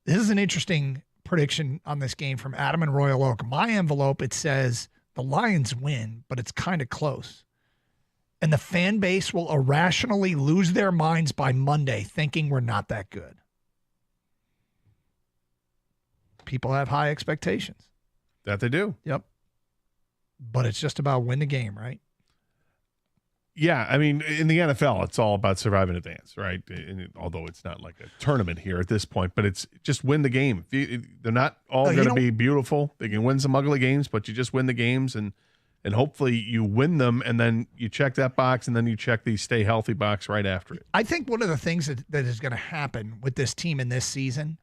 This is an interesting prediction on this game from Adam in Royal Oak. My envelope, it says the Lions win, but it's kind of close. And the fan base will irrationally lose their minds by Monday thinking we're not that good. People have high expectations. That they do. Yep. But it's just about win the game, right? Yeah, I mean, in the NFL, it's all about survive and advance, right? Although it's not like a tournament here at this point, but it's just win the game. They're not all going to be beautiful. They can win some ugly games, but you just win the games, and hopefully you win them, and then you check that box, and then you check the stay healthy box right after it. I think one of the things that is going to happen with this team in this season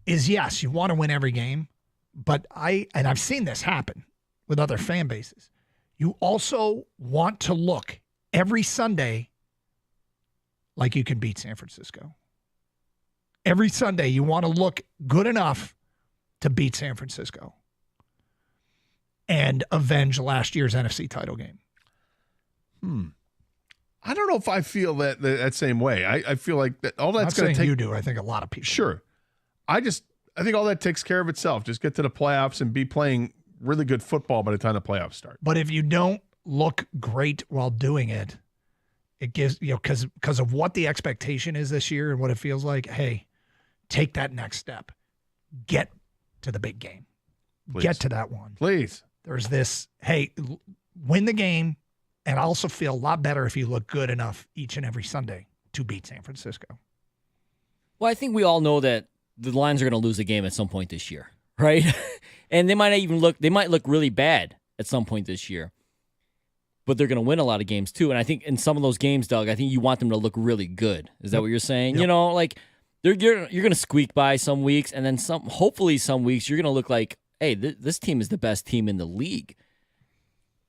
is, yes, you want to win every game, but I've seen this happen with other fan bases. You also want to look every Sunday like you can beat San Francisco. Every Sunday you want to look good enough to beat San Francisco and avenge last year's NFC title game. I don't know if I feel that same way. I feel like that all that's going to take. You do. I think a lot of people. Sure. I think all that takes care of itself. Just get to the playoffs and be playing really good football by the time the playoffs start. But if you don't look great while doing it, it gives, because of what the expectation is this year and what it feels like, hey, take that next step. Get to the big game. Please. Get to that one. Please. There's this, hey, win the game, and also feel a lot better if you look good enough each and every Sunday to beat San Francisco. Well, I think we all know that the Lions are going to lose a game at some point this year, right? And they might look really bad at some point this year, but they're going to win a lot of games too. And I think in some of those games, Doug, I think you want them to look really good. Is that what you're saying? Yep. Like you're going to squeak by some weeks, and then hopefully some weeks you're going to look like, hey, this team is the best team in the league.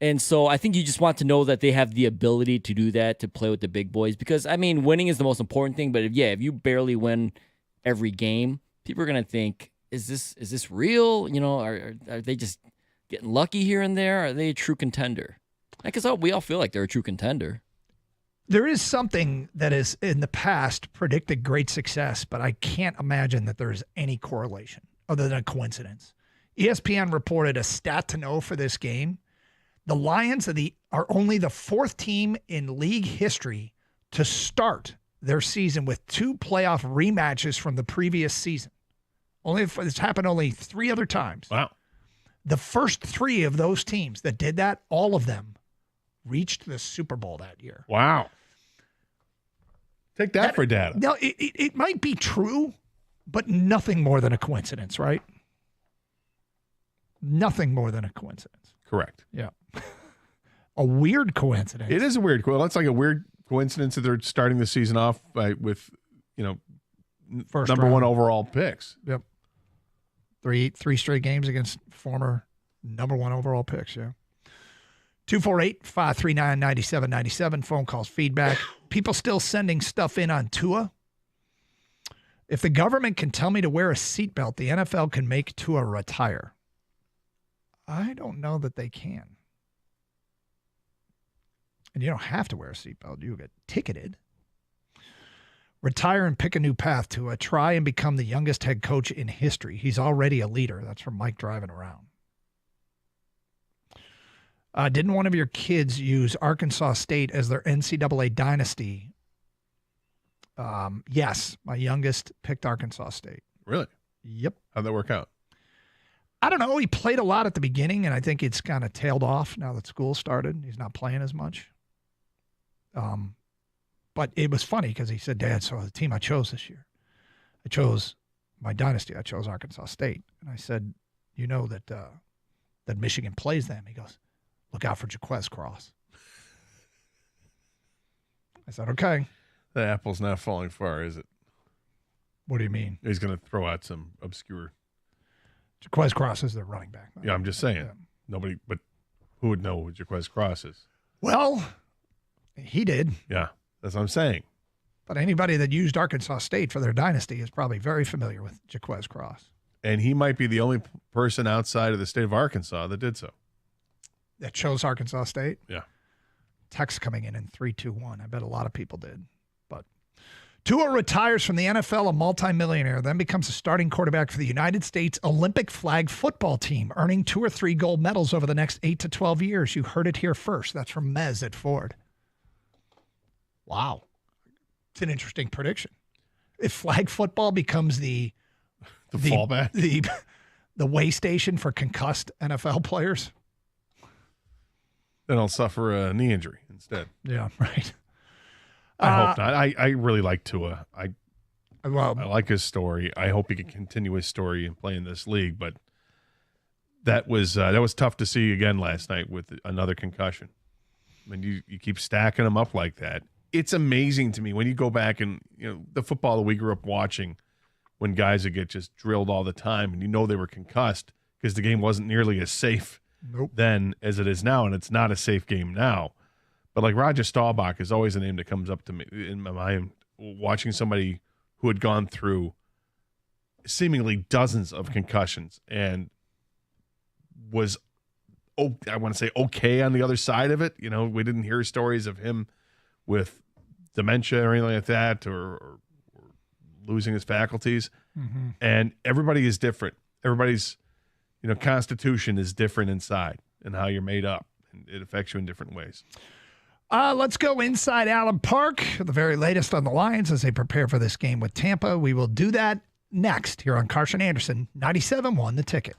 And so I think you just want to know that they have the ability to do that, to play with the big boys. Because, I mean, winning is the most important thing. But, if you barely win every game, people are going to think, is this real? Are they just getting lucky here and there? Are they a true contender? Because we all feel like they're a true contender. There is something that has in the past predicted great success, but I can't imagine that there's any correlation other than a coincidence. ESPN reported a stat to know for this game. The Lions are only the fourth team in league history to start their season with 2 playoff rematches from the previous season. It's happened only 3 other times. Wow. The first 3 of those teams that did that, all of them reached the Super Bowl that year. Wow. Take that for data. Now, it might be true, but nothing more than a coincidence, right? Nothing more than a coincidence. Correct. Yeah. A weird coincidence. It is a weird coincidence. It's like a weird coincidence that they're starting the season off with, First number round. 1 overall picks. Yep. 3 straight games against former number 1 overall picks, yeah. 248-539-9797. Phone calls, feedback. People still sending stuff in on Tua. If the government can tell me to wear a seatbelt, the NFL can make Tua retire. I don't know that they can. And you don't have to wear a seatbelt. You get ticketed. Retire and pick a new path, Tua. Try and become the youngest head coach in history. He's already a leader. That's from Mike driving around. Didn't one of your kids use Arkansas State as their NCAA dynasty? Yes, my youngest picked Arkansas State. Really? Yep. How'd that work out? I don't know. He played a lot at the beginning, and I think it's kind of tailed off now that school started. He's not playing as much. But it was funny because he said, Dad, so the team I chose this year, I chose my dynasty. I chose Arkansas State. And I said, you know that Michigan plays them. He goes, look out for Jaquez Cross. I said, okay. The apple's not falling far, is it? What do you mean? He's going to throw out some obscure. Jaquez Cross is their running back. Yeah, I'm just saying. Nobody, but who would know who Jaquez Cross is? Well, he did. Yeah, that's what I'm saying. But anybody that used Arkansas State for their dynasty is probably very familiar with Jaquez Cross. And he might be the only person outside of the state of Arkansas that did so. That chose Arkansas State? Yeah. Text coming in 321. I bet a lot of people did. But Tua retires from the NFL, a multimillionaire, then becomes a starting quarterback for the United States Olympic flag football team, earning 2 or 3 gold medals over the next 8 to 12 years. You heard it here first. That's from Mez at Ford. Wow. It's an interesting prediction. If flag football becomes the fallback, the way station for concussed NFL players, then I'll suffer a knee injury instead. Yeah, right. I hope not. I really like Tua. I Well, I like his story. I hope he can continue his story and play in this league. But that was tough to see again last night with another concussion. I mean, you keep stacking them up like that. It's amazing to me when you go back and, you know, the football that we grew up watching, when guys would get just drilled all the time and you know they were concussed because the game wasn't nearly as safe then as it is now, and it's not a safe game now. But like Roger Staubach is always a name that comes up to me in my mind, watching somebody who had gone through seemingly dozens of concussions and was, I want to say okay on the other side of it. You know, we didn't hear stories of him with dementia or anything like that, or losing his faculties. Mm-hmm. And everybody is different. Everybody's, you know, constitution is different inside and how you're made up. And it affects you in different ways. Let's go inside Allen Park, the very latest on the Lions as they prepare for this game with Tampa. We will do that next here on Carson Anderson, 97.1 The Ticket.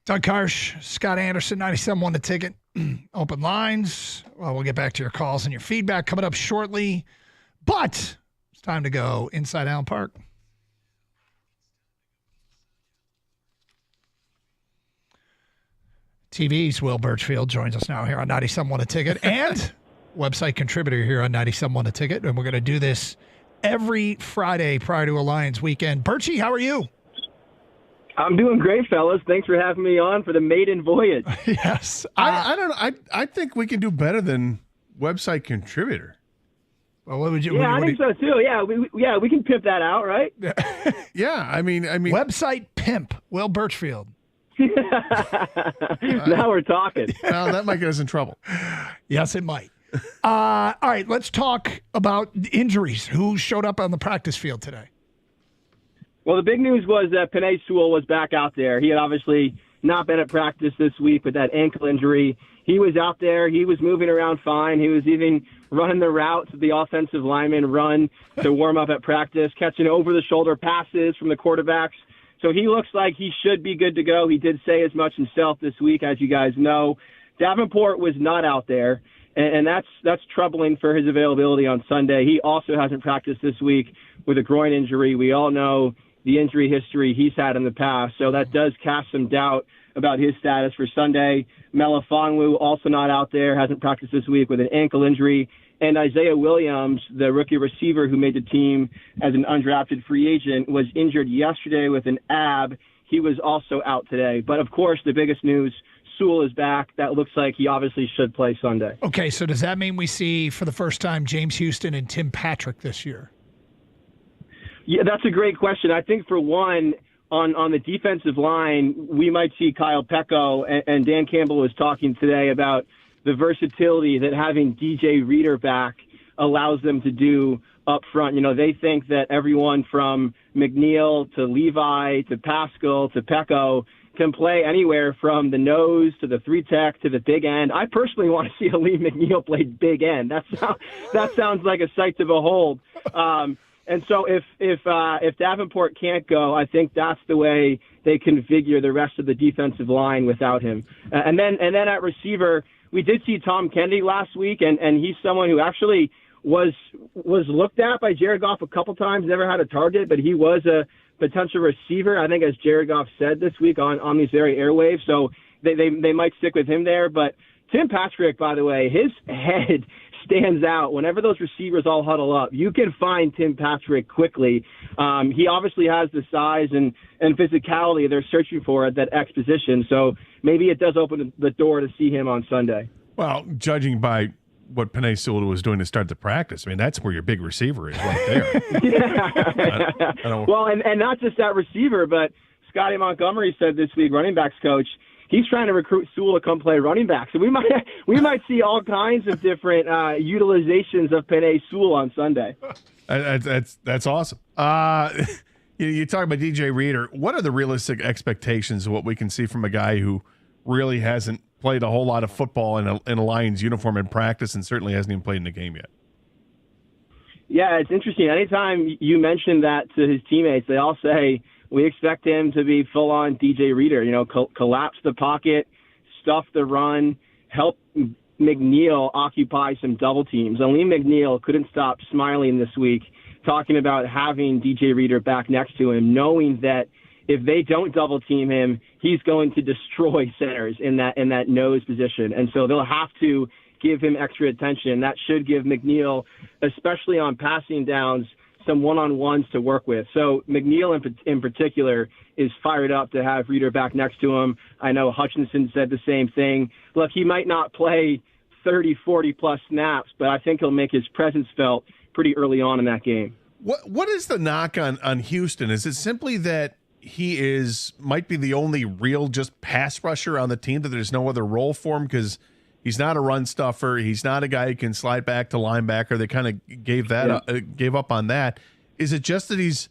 Doug Karsh, Scott Anderson, 97.1 The Ticket. Open lines. Well, we'll get back to your calls and your feedback coming up shortly. But it's time to go inside Allen Park. TV's Will Birchfield joins us now here on 97.1 The Ticket and website contributor here on 97.1 The Ticket. And we're going to do this every Friday prior to Alliance weekend. Birchie, how are you? I'm doing great, fellas. Thanks for having me on for the maiden voyage. Yes. I don't know. I think we can do better than website contributor. Well, what would you? Yeah, I think so too. Yeah, we can pimp that out, right? Yeah, I mean, website pimp Will Birchfield. Now we're talking. Well, that might get us in trouble. Yes, it might. All right, let's talk about injuries. Who showed up on the practice field today? Well, the big news was that Penei Sewell was back out there. He had obviously not been at practice this week with that ankle injury. He was out there. He was moving around fine. He was even running the routes that the offensive linemen run to warm up at practice, catching over-the-shoulder passes from the quarterbacks. So he looks like he should be good to go. He did say as much himself this week, as you guys know. Davenport was not out there, and that's troubling for his availability on Sunday. He also hasn't practiced this week with a groin injury. We all know the injury history he's had in the past, so that does cast some doubt about his status for Sunday. Melifonwu also not out there, hasn't practiced this week with an ankle injury. And Isaiah Williams, the rookie receiver who made the team as an undrafted free agent, was injured yesterday with an ab. He was also out today. But, of course, the biggest news, Sewell is back. That looks like he obviously should play Sunday. Okay, so does that mean we see, for the first time, James Houston and Tim Patrick this year? Yeah, that's a great question. I think, for one, on the defensive line, we might see Kyle Pecco, and Dan Campbell was talking today about the versatility that having DJ Reader back allows them to do up front. You know, they think that everyone from McNeil to Levi to Pascal to Pecco can play anywhere from the nose to the 3-tech to the big end. I personally want to see Aleem McNeil play big end. That sounds like a sight to behold. And so if Davenport can't go, I think that's the way they configure the rest of the defensive line without him. And then at receiver, we did see Tom Kennedy last week, and he's someone who actually was looked at by Jared Goff a couple times, never had a target, but he was a potential receiver, I think, as Jared Goff said this week on these very airwaves. So they might stick with him there. But Tim Patrick, by the way, his head stands out. Whenever those receivers all huddle up, you can find Tim Patrick quickly. He obviously has the size and physicality they're searching for at that X position. So maybe it does open the door to see him on Sunday. Well, judging by what Penei Sewell was doing to start the practice, I mean, that's where your big receiver is right there. Yeah. Well, and not just that receiver, but Scotty Montgomery said this week, running backs coach, he's trying to recruit Sewell to come play running back. So we might see all kinds of different utilizations of Penei Sewell on Sunday. That's awesome. You talk about DJ Reader. What are the realistic expectations of what we can see from a guy who really hasn't played a whole lot of football in a Lions uniform in practice and certainly hasn't even played in the game yet? Yeah, it's interesting. Anytime you mention that to his teammates, they all say, we expect him to be full-on DJ Reader, collapse the pocket, stuff the run, help McNeil occupy some double teams. Aleem McNeil couldn't stop smiling this week, talking about having DJ Reader back next to him, knowing that if they don't double team him, he's going to destroy centers in that nose position. And so they'll have to give him extra attention. That should give McNeil, especially on passing downs, some one-on-ones to work with. So McNeil in particular is fired up to have Reader back next to him. I know Hutchinson said the same thing. Look, he might not play 30, 40-plus snaps, but I think he'll make his presence felt pretty early on in that game. What is the knock on Houston? Is it simply that he might be the only real just pass rusher on the team, that there's no other role for him because he's not a run stuffer, he's not a guy who can slide back to linebacker? They kind of gave up on that. Is it just that he's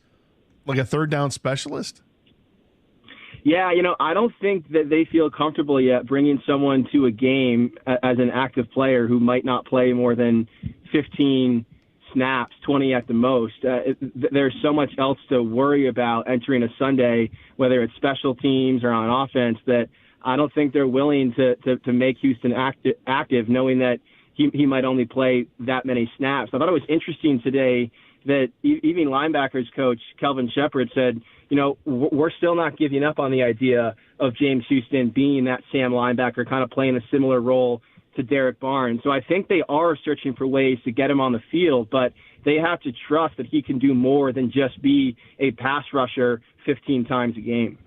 like a third down specialist? Yeah, I don't think that they feel comfortable yet bringing someone to a game as an active player who might not play more than 15 snaps, 20 at the most. There's so much else to worry about entering a Sunday, whether it's special teams or on offense, that I don't think they're willing to make Houston active, knowing that he might only play that many snaps. I thought it was interesting today that even linebackers coach Kelvin Shepard said, we're still not giving up on the idea of James Houston being that Sam linebacker, kind of playing a similar role to Derek Barnes. So I think they are searching for ways to get him on the field, but they have to trust that he can do more than just be a pass rusher 15 times a game.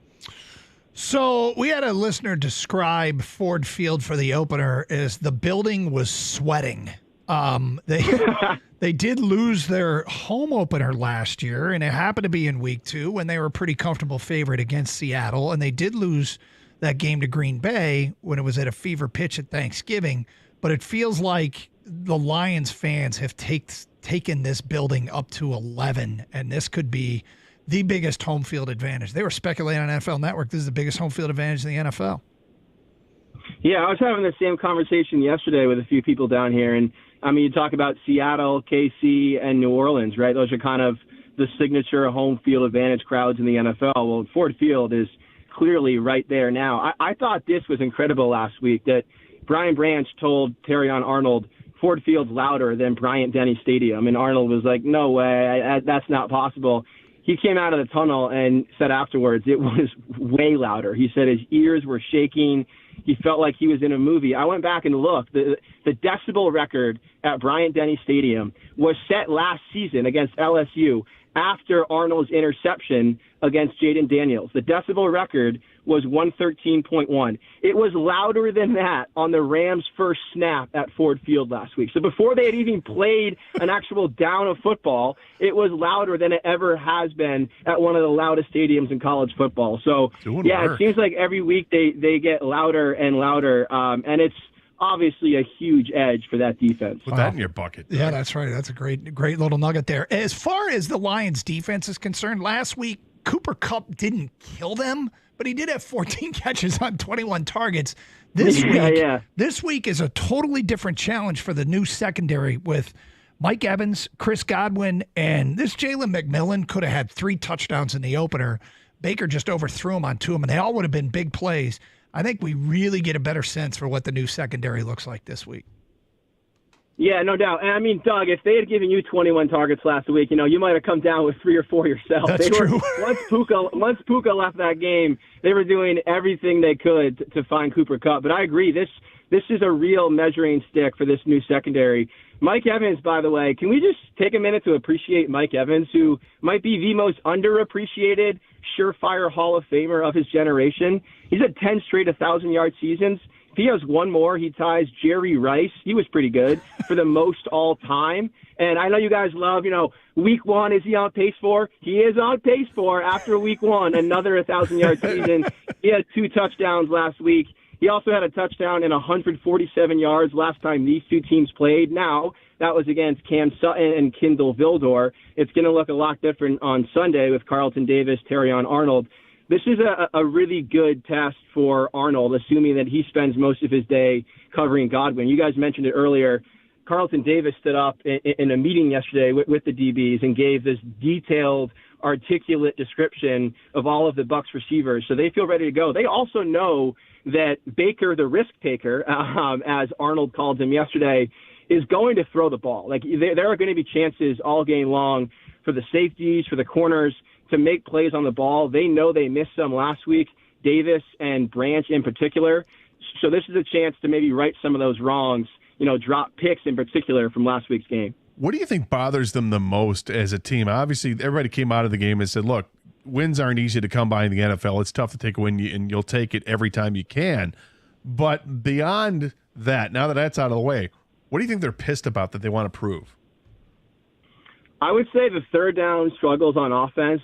So we had a listener describe Ford Field for the opener as the building was sweating. They did lose their home opener last year, and it happened to be in week 2 when they were a pretty comfortable favorite against Seattle, and they did lose that game to Green Bay when it was at a fever pitch at Thanksgiving. But it feels like the Lions fans have taken this building up to 11, and this could be the biggest home field advantage. They were speculating on NFL Network, this is the biggest home field advantage in the NFL. Yeah, I was having the same conversation yesterday with a few people down here, and you talk about Seattle, KC, and New Orleans, right? Those are kind of the signature home field advantage crowds in the NFL. Well, Ford Field is clearly right there now. I thought this was incredible last week that Brian Branch told Terrion Arnold Ford Field's louder than Bryant-Denny Stadium, and Arnold was like, no way, that's not possible. He came out of the tunnel and said afterwards it was way louder. He said his ears were shaking. He felt like he was in a movie. I went back and looked. The decibel record at Bryant-Denny Stadium was set last season against LSU after Arnold's interception against Jaden Daniels. The decibel record was 113.1. It was louder than that on the Rams' first snap at Ford Field last week. So before they had even played an actual down of football, it was louder than it ever has been at one of the loudest stadiums in college football. So, it seems like every week they get louder and louder, and it's obviously a huge edge for that defense. Put that in your bucket. Yeah, that's right. That's a great little nugget there. As far as the Lions defense is concerned, last week Cooper Kupp didn't kill them, but he did have 14 catches on 21 targets. This week is a totally different challenge for the new secondary with Mike Evans, Chris Godwin, and this Jalen McMillan could have had 3 touchdowns in the opener. Baker just overthrew him on 2 of them, and they all would have been big plays. I think we really get a better sense for what the new secondary looks like this week. Yeah, no doubt. And Doug, if they had given you 21 targets last week, you might have come down with 3 or 4 yourself. That's true. Once Puka left that game, they were doing everything they could to find Cooper Kupp. But I agree, this is a real measuring stick for this new secondary. Mike Evans, by the way, can we just take a minute to appreciate Mike Evans, who might be the most underappreciated, surefire Hall of Famer of his generation? He's had 10 straight 1,000-yard seasons. If he has one more, he ties Jerry Rice. He was pretty good for the most all time. And I know you guys love, week 1, is he on pace for? He is on pace for, after week 1, another 1,000-yard season. He had 2 touchdowns last week. He also had a touchdown and 147 yards last time these two teams played. Now, that was against Cam Sutton and Kindle Vildor. It's going to look a lot different on Sunday with Carlton Davis, Terrion Arnold. This is a really good test for Arnold, assuming that he spends most of his day covering Godwin. You guys mentioned it earlier. Carlton Davis stood up in a meeting yesterday with the DBs and gave this detailed, articulate description of all of the Bucs receivers. So they feel ready to go. They also know that Baker, the risk taker, as Arnold called him yesterday, is going to throw the ball. Like there are going to be chances all game long for the safeties, for the corners to make plays on the ball. They know they missed some last week, Davis and Branch in particular. So this is a chance to maybe right some of those wrongs, drop picks in particular from last week's game. What do you think bothers them the most as a team? Obviously, everybody came out of the game and said, look, wins aren't easy to come by in the NFL. It's tough to take a win, and you'll take it every time you can. But beyond that, now that that's out of the way, what do you think they're pissed about that they want to prove? I would say the third down struggles on offense.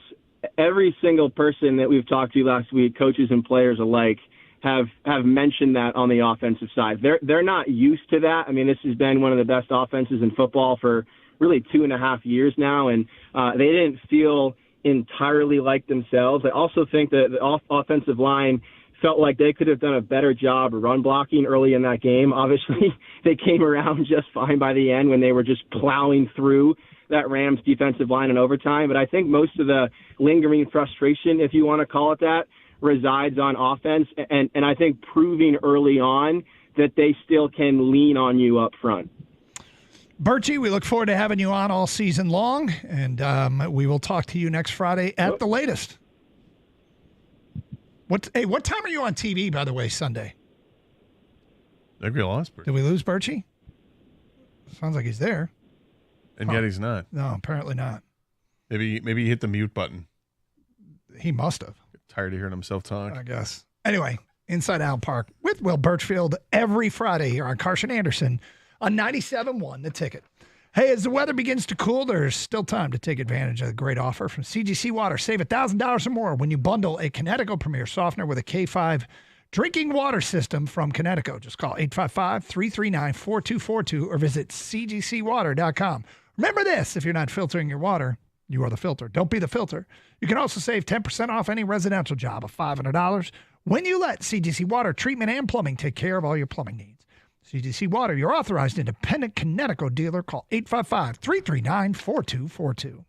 Every single person that we've talked to last week, coaches and players alike, have mentioned that on the offensive side. They're not used to that. I mean, this has been one of the best offenses in football for really 2.5 years now, and they didn't feel entirely like themselves. I also think that the offensive line felt like they could have done a better job run blocking early in that game. Obviously, they came around just fine by the end when they were just plowing through that Rams defensive line in overtime. But I think most of the lingering frustration, if you want to call it that, resides on offense, and I think proving early on that they still can lean on you up front. Birchie, we look forward to having you on all season long, and we will talk to you next Friday at the latest. What time are you on TV, by the way, Sunday? I think we lost Birchie. Did we lose Birchie? Sounds like he's there. And yet he's not. No, apparently not. Maybe he hit the mute button. He must have. Tired of hearing himself talk. I guess. Anyway, Inside Allen Park with Will Birchfield every Friday here on Carson Anderson on 97.1 The Ticket. Hey, as the weather begins to cool, there's still time to take advantage of the great offer from CGC Water. Save $1,000 or more when you bundle a Connecticut Premier Softener with a K5 drinking water system from Connecticut. Just call 855-339-4242 or visit cgcwater.com. Remember this, if you're not filtering your water, you are the filter. Don't be the filter. You can also save 10% off any residential job of $500 when you let CGC Water Treatment and Plumbing take care of all your plumbing needs. CGC Water, your authorized independent Connecticut dealer. Call 855-339-4242.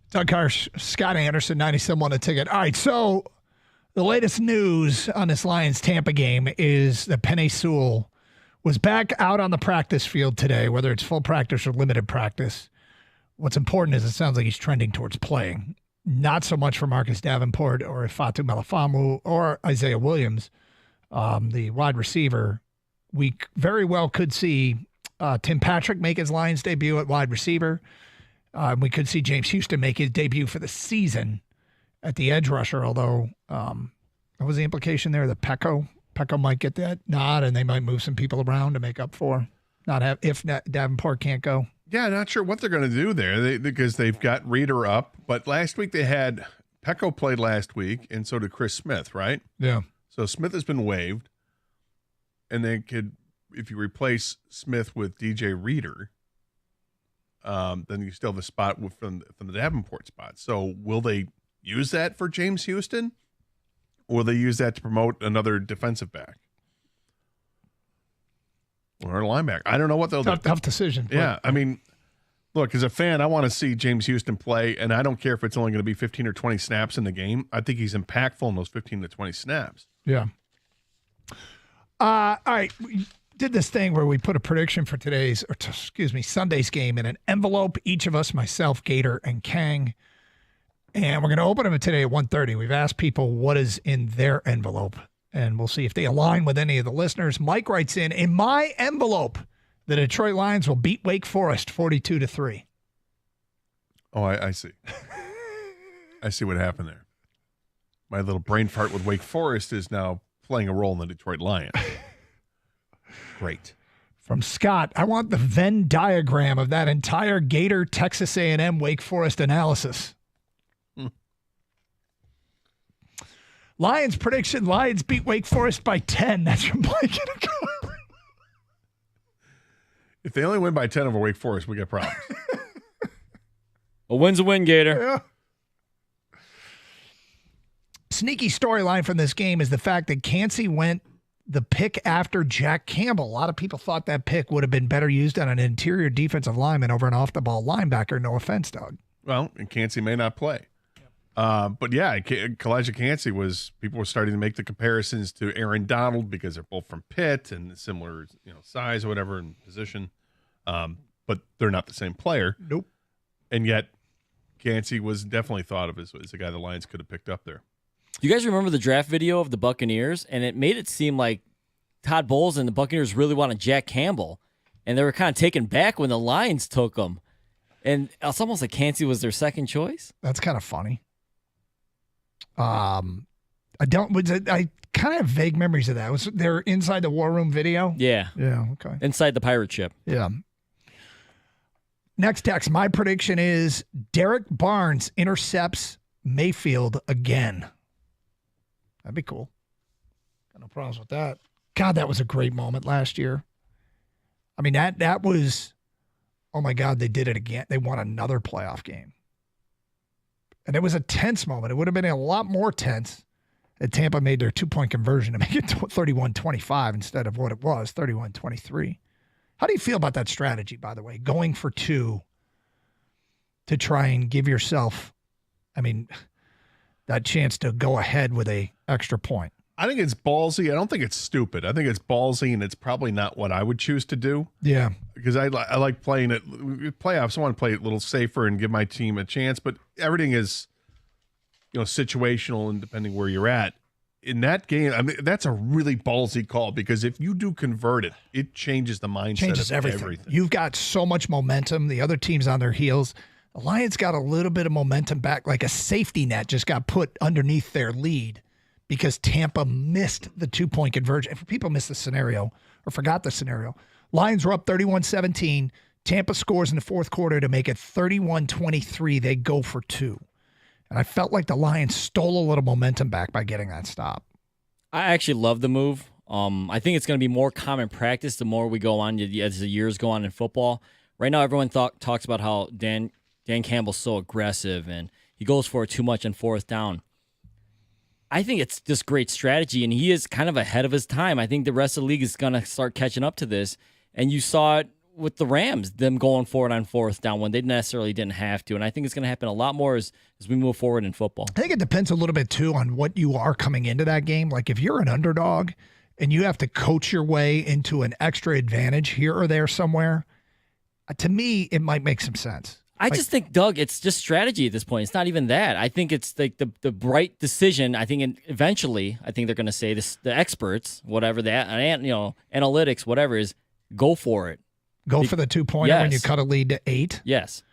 Doug Harsh, Scott Anderson, 97 a ticket. All right, so the latest news on this Lions-Tampa game is that Penei Sewell was back out on the practice field today, whether it's full practice or limited practice. What's important is it sounds like he's trending towards playing. Not so much for Marcus Davenport or Fatu Melifonwu or Isaiah Williams, the wide receiver. We very well could see Tim Patrick make his Lions debut at wide receiver. We could see James Houston make his debut for the season at the edge rusher, although what was the implication there that Pecco might get that nod and they might move some people around to make up for if Davenport can't go. Yeah, not sure what they're going to do there because they've got Reeder up. But last week they had Pecco played last week, and so did Chris Smith, right? Yeah. So Smith has been waived, and they could, if you replace Smith with DJ Reeder, then you still have a spot from the Davenport spot. So will they use that for James Houston, or will they use that to promote another defensive back? Or a linebacker. I don't know what they'll do. Tough decision. Yeah. I mean, look, as a fan, I want to see James Houston play, and I don't care if it's only going to be 15 or 20 snaps in the game. I think he's impactful in those 15 to 20 snaps. Yeah. All right. We did this thing where we put a prediction for Sunday's game in an envelope. Each of us, myself, Gator, and Kang. And we're going to open them today at 1:30. We've asked people what is in their envelope. And we'll see if they align with any of the listeners. Mike writes in my envelope, the Detroit Lions will beat Wake Forest 42-3. Oh, I see. I see what happened there. My little brain fart with Wake Forest is now playing a role in the Detroit Lions. Great. From Scott, I want the Venn diagram of that entire Gator, Texas A&M, Wake Forest analysis. Lions prediction, Lions beat Wake Forest by 10. That's from Blake. If they only win by 10 over Wake Forest, we got problems. A win's a win, Gator. Yeah. Sneaky storyline from this game is the fact that Kancey went the pick after Jack Campbell. A lot of people thought that pick would have been better used on an interior defensive lineman over an off-the-ball linebacker. No offense, Doug. Well, and Kancey may not play. But yeah, Kalijah Kancey people were starting to make the comparisons to Aaron Donald because they're both from Pitt and similar, size or whatever and position. But they're not the same player. Nope. And yet Kancey was definitely thought of as a guy the Lions could have picked up there. You guys remember the draft video of the Buccaneers? And it made it seem like Todd Bowles and the Buccaneers really wanted Jack Campbell. And they were kind of taken back when the Lions took him. And it's almost like Kancey was their second choice. That's kind of funny. I kind of have vague memories of that. Was there inside the War Room video? Yeah. Yeah, okay. Inside the pirate ship. Yeah. Next text, my prediction is Derek Barnes intercepts Mayfield again. That'd be cool. Got no problems with that. God, that was a great moment last year. I mean, that was, oh my God, they did it again. They won another playoff game. And it was a tense moment. It would have been a lot more tense if Tampa made their 2-point conversion to make it 31-25 instead of what it was, 31-23. How do you feel about that strategy, by the way, going for 2 to try and give yourself, that chance to go ahead with a extra point? I think it's ballsy. I don't think it's stupid. I think it's ballsy, and it's probably not what I would choose to do. Yeah. Because I like playing it. Playoffs, I want to play it a little safer and give my team a chance, but everything is, situational and depending where you're at. In that game, that's a really ballsy call because if you do convert it, it changes the mindset changes of everything. You've got so much momentum. The other team's on their heels. The Lions got a little bit of momentum back, like a safety net just got put underneath their lead because Tampa missed the 2-point conversion. If people missed the scenario or forgot the scenario, Lions were up 31-17. Tampa scores in the fourth quarter to make it 31-23. They go for 2. And I felt like the Lions stole a little momentum back by getting that stop. I actually love the move. I think it's going to be more common practice the more we go on as the years go on in football. Right now, everyone talks about how Dan Campbell's so aggressive and he goes for it too much on fourth down. I think it's just great strategy, and he is kind of ahead of his time. I think the rest of the league is going to start catching up to this. And you saw it with the Rams, them going for it on fourth down when they necessarily didn't have to. And I think it's going to happen a lot more as we move forward in football. I think it depends a little bit, too, on what you are coming into that game. Like, if you're an underdog and you have to coach your way into an extra advantage here or there somewhere, to me, it might make some sense. I just think, Doug, it's just strategy at this point. It's not even that. I think it's like the right decision. I think eventually, I think they're going to say this, the experts, whatever that, analytics, whatever is, go for it. Go for the 2-pointer when you cut a lead to 8? Yes.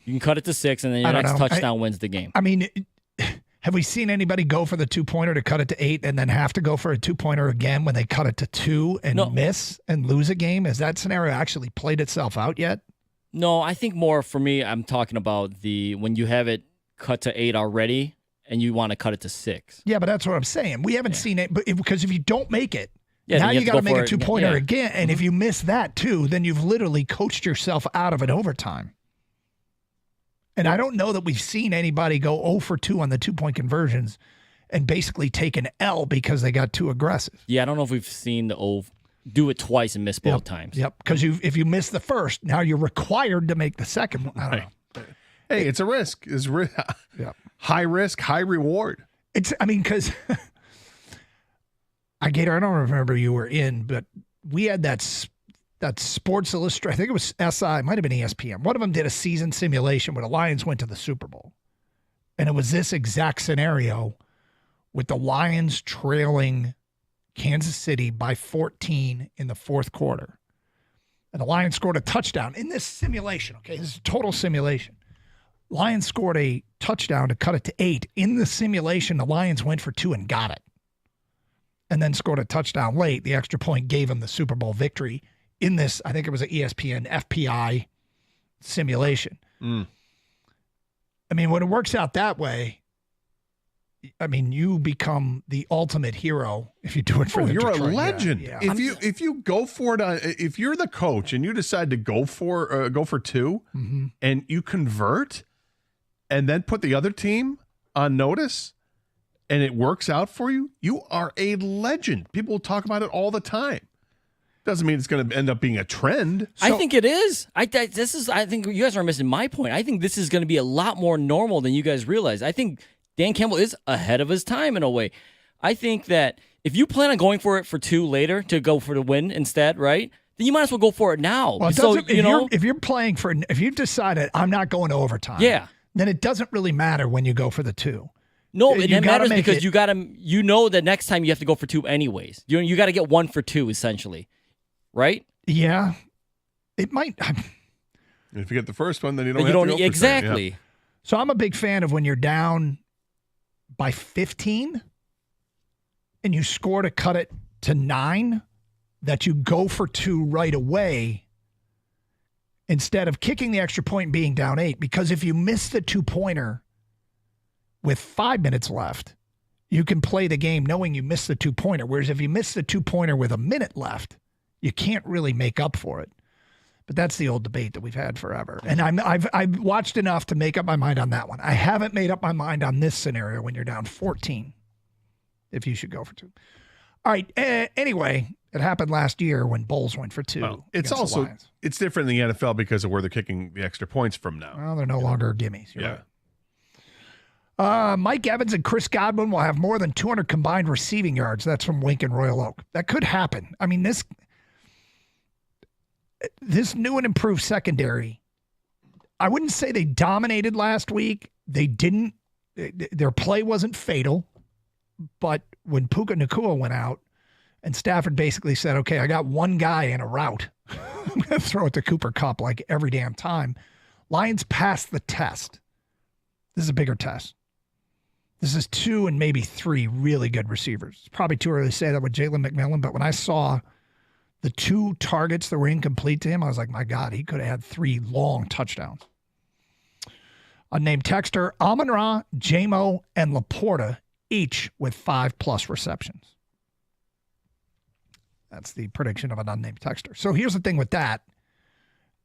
You can cut it to 6, and then your next touchdown wins the game. I mean, have we seen anybody go for the 2-pointer to cut it to 8 and then have to go for a 2-pointer again when they cut it to 2 and miss and lose a game? Has that scenario actually played itself out yet? No, I think more for me, I'm talking about when you have it cut to 8 already and you want to cut it to 6. Yeah, but that's what I'm saying. We haven't seen it, because if you don't make it, now you got to make a 2-pointer again. And if you miss that too, then you've literally coached yourself out of an overtime. And I don't know that we've seen anybody go 0 for 2 on the 2-point conversions and basically take an L because they got too aggressive. Yeah, I don't know if we've seen the do it twice and miss both times. Yep, because if you miss the first, now you're required to make the second one. I don't know. Hey, it's a risk. It's high risk, high reward. Because Gator, I don't remember you were in, but we had that Sports Illustrated, I think it was SI, it might have been ESPN. One of them did a season simulation where the Lions went to the Super Bowl. And it was this exact scenario with the Lions trailing Kansas City by 14 in the fourth quarter. And the Lions scored a touchdown in this simulation. Okay, this is a total simulation. Lions scored a touchdown to cut it to 8. In the simulation, the Lions went for 2 and got it. And then scored a touchdown late. The extra point gave them the Super Bowl victory in this, I think it was an ESPN FPI simulation. When it works out that way, you become the ultimate hero if you do it for the You're Detroit. a legend. Yeah. If you go for it, if you're the coach and you decide to go for 2 and you convert and then put the other team on notice and it works out for you, you are a legend. People talk about it all the time. Doesn't mean it's going to end up being a trend. I think it is. I think you guys are missing my point. I think this is going to be a lot more normal than you guys realize. I think Dan Campbell is ahead of his time in a way. I think that if you plan on going for it for 2 later to go for the win instead, right? Then you might as well go for it now. Well, if you're playing for, if you've decided I'm not going to overtime, then it doesn't really matter when you go for the 2. No, it matters because you know that next time you have to go for 2 anyways. You got to get 1 for 2 essentially. Right? Yeah. It might. If you get the first one, then you don't have to go exactly. Yeah. So I'm a big fan of when you're down by 15 and you score to cut it to 9, that you go for 2 right away instead of kicking the extra point and being down 8. Because if you miss the 2-pointer with 5 minutes left, you can play the game knowing you missed the 2-pointer. Whereas if you miss the 2-pointer with a minute left, you can't really make up for it. But that's the old debate that we've had forever. And I've watched enough to make up my mind on that one. I haven't made up my mind on this scenario when you're down 14, if you should go for 2. All right. Anyway, it happened last year when Bulls went for 2. Well, it's different in the NFL because of where they're kicking the extra points from now. Well, they're no longer gimmies. You're right. Mike Evans and Chris Godwin will have more than 200 combined receiving yards. That's from Wink and Royal Oak. That could happen. I mean, this new and improved secondary, I wouldn't say they dominated last week. They didn't. Their play wasn't fatal. But when Puka Nacua went out and Stafford basically said, okay, I got one guy in a route. I'm going to throw it to Cooper Kupp like every damn time. Lions passed the test. This is a bigger test. This is 2 and maybe 3 really good receivers. It's probably too early to say that with Jalen McMillan, but when I saw the 2 targets that were incomplete to him, I was like, my God, he could have had 3 long touchdowns. Unnamed texter, Amon-Ra, J-Mo, and Laporta, each with 5+ receptions. That's the prediction of an unnamed texter. So here's the thing with that.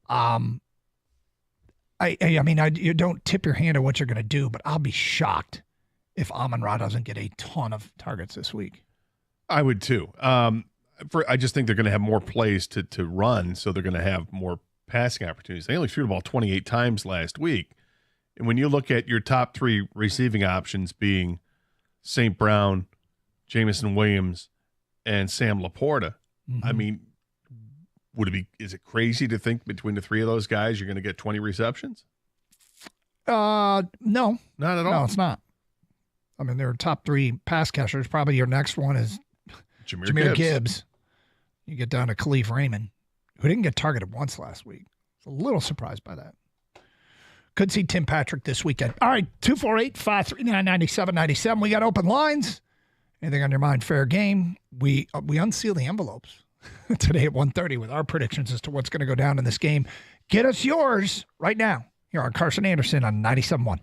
You don't tip your hand at what you're going to do, but I'll be shocked if Amon-Ra doesn't get a ton of targets this week. I would too. I just think they're going to have more plays to run, so they're going to have more passing opportunities. They only threw the ball 28 times last week. And when you look at your top 3 receiving options being St. Brown, Jamison Williams, and Sam Laporta, I mean, is it crazy to think between the 3 of those guys you're going to get 20 receptions? No. Not at all. No, it's not. I mean, they're top 3 pass catchers. Probably your next one is Jahmyr Gibbs. You get down to Khalif Raymond, who didn't get targeted once last week. I was a little surprised by that. Could see Tim Patrick this weekend. All right, 248-539-9797. We got open lines. Anything on your mind? Fair game. We unseal the envelopes today at 1:30 with our predictions as to what's going to go down in this game. Get us yours right now here on Carson Anderson on 97.1.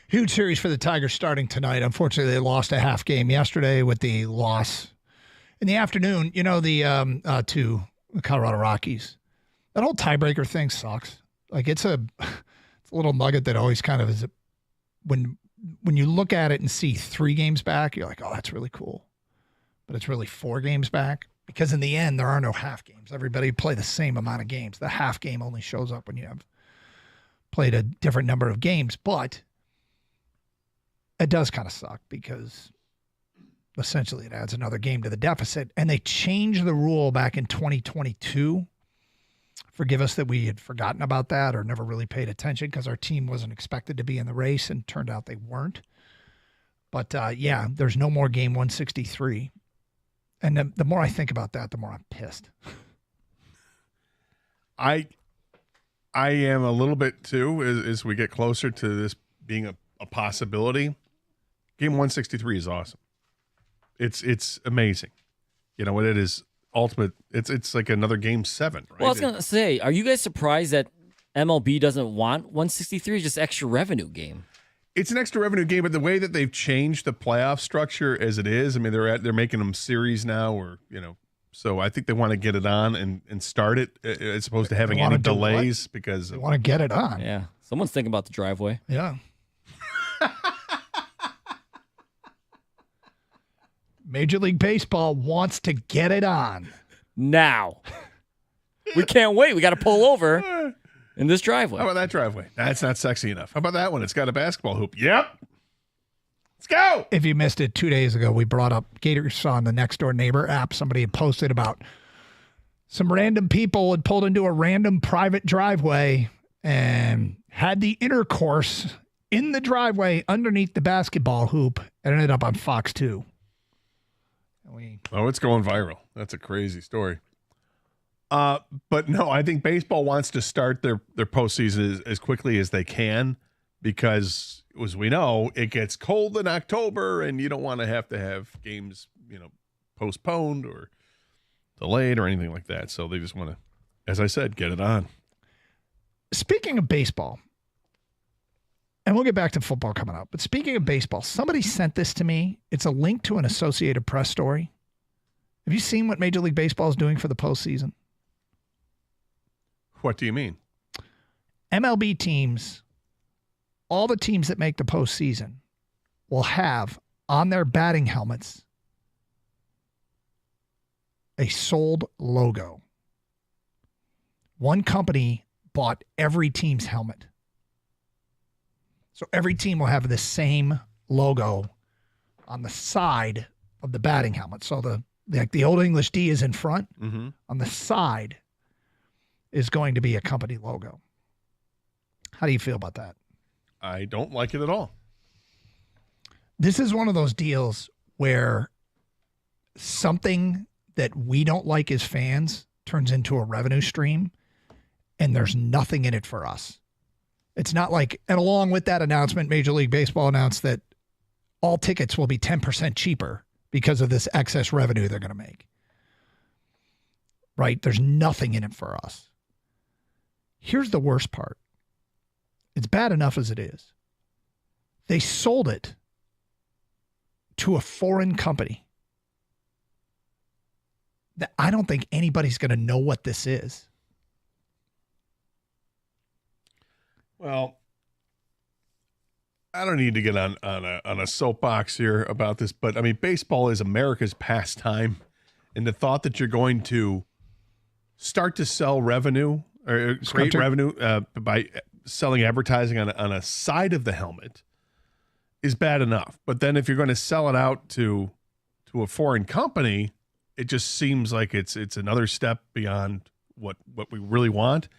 Huge series for the Tigers starting tonight. Unfortunately, they lost a half game yesterday with the loss In the afternoon, the to the Colorado Rockies, that whole tiebreaker thing sucks. Like it's a little nugget that always kind of is when you look at it and see 3 games back, you're like, oh, that's really cool. But it's really 4 games back because in the end, there are no half games. Everybody play the same amount of games. The half game only shows up when you have played a different number of games, but it does kind of suck because essentially it adds another game to the deficit. And they changed the rule back in 2022. Forgive us that we had forgotten about that or never really paid attention because our team wasn't expected to be in the race and turned out they weren't. But there's no more game 163. And the more I think about that, the more I'm pissed. I am a little bit too as we get closer to this being a possibility. Game 163 is awesome. It's amazing. You know what it is. Ultimate. It's like another game 7, right? Well, I was gonna say, are you guys surprised that MLB doesn't want 163? Just extra revenue game. It's an extra revenue game, but the way that they've changed the playoff structure as it is, I mean, they're making them series now, or so I think they want to get it on and start it as opposed to having any delays because they want to get it on. Yeah, someone's thinking about the driveway. Yeah. Major League Baseball wants to get it on. Now. We can't wait. We got to pull over in this driveway. How about that driveway? That's not sexy enough. How about that one? It's got a basketball hoop. Yep. Let's go. If you missed it 2 days ago, we brought up Gators on the Next Door Neighbor app. Somebody had posted about some random people had pulled into a random private driveway and had the intercourse in the driveway underneath the basketball hoop and ended up on Fox 2. It's going viral. That's a crazy story. But no, I think baseball wants to start their postseason as quickly as they can because, as we know, it gets cold in October and you don't want to have games, postponed or delayed or anything like that. So they just want to, as I said, get it on. Speaking of baseball, and we'll get back to football coming up, but speaking of baseball, somebody sent this to me. It's a link to an Associated Press story. Have you seen what Major League Baseball is doing for the postseason? What do you mean? MLB teams, all the teams that make the postseason, will have on their batting helmets a sold logo. One company bought every team's helmet. So every team will have the same logo on the side of the batting helmet. So the Old English D is in front. Mm-hmm. On the side is going to be a company logo. How do you feel about that? I don't like it at all. This is one of those deals where something that we don't like as fans turns into a revenue stream, and there's nothing in it for us. It's not like, and along with that announcement, Major League Baseball announced that all tickets will be 10% cheaper because of this excess revenue they're going to make. Right? There's nothing in it for us. Here's the worst part. It's bad enough as it is. They sold it to a foreign company that I don't think anybody's going to know what this is. Well, I don't need to get on a soapbox here about this, but I mean, baseball is America's pastime, and the thought that you're going to start to sell revenue or create revenue by selling advertising on a side of the helmet is bad enough. But then if you're going to sell it out to a foreign company, it just seems like it's another step beyond what we really want.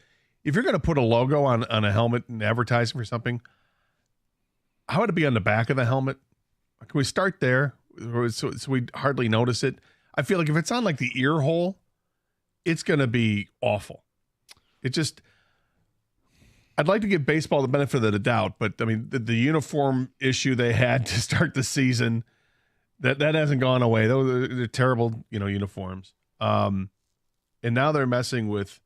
If you're going to put a logo on a helmet and advertising for something, how would it be on the back of the helmet? Can we start there so we hardly notice it? I feel like if it's on like the ear hole, it's going to be awful. It just, I'd like to give baseball the benefit of the doubt, but I mean, the uniform issue they had to start the season, that hasn't gone away. They're terrible, uniforms. And now they're messing with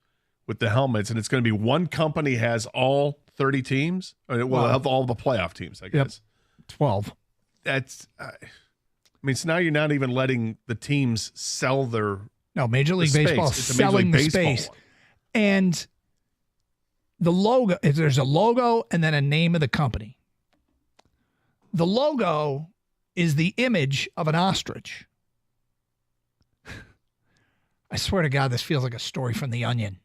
the helmets, and it's going to be one company has all 30 teams. Or it will have all the playoff teams, I guess. Yep. 12. That's I mean, so now you're not even letting the teams sell their Major League Baseball is selling the space. One. And the logo, there's a logo and then a name of the company. The logo is the image of an ostrich. I swear to God, this feels like a story from The Onion.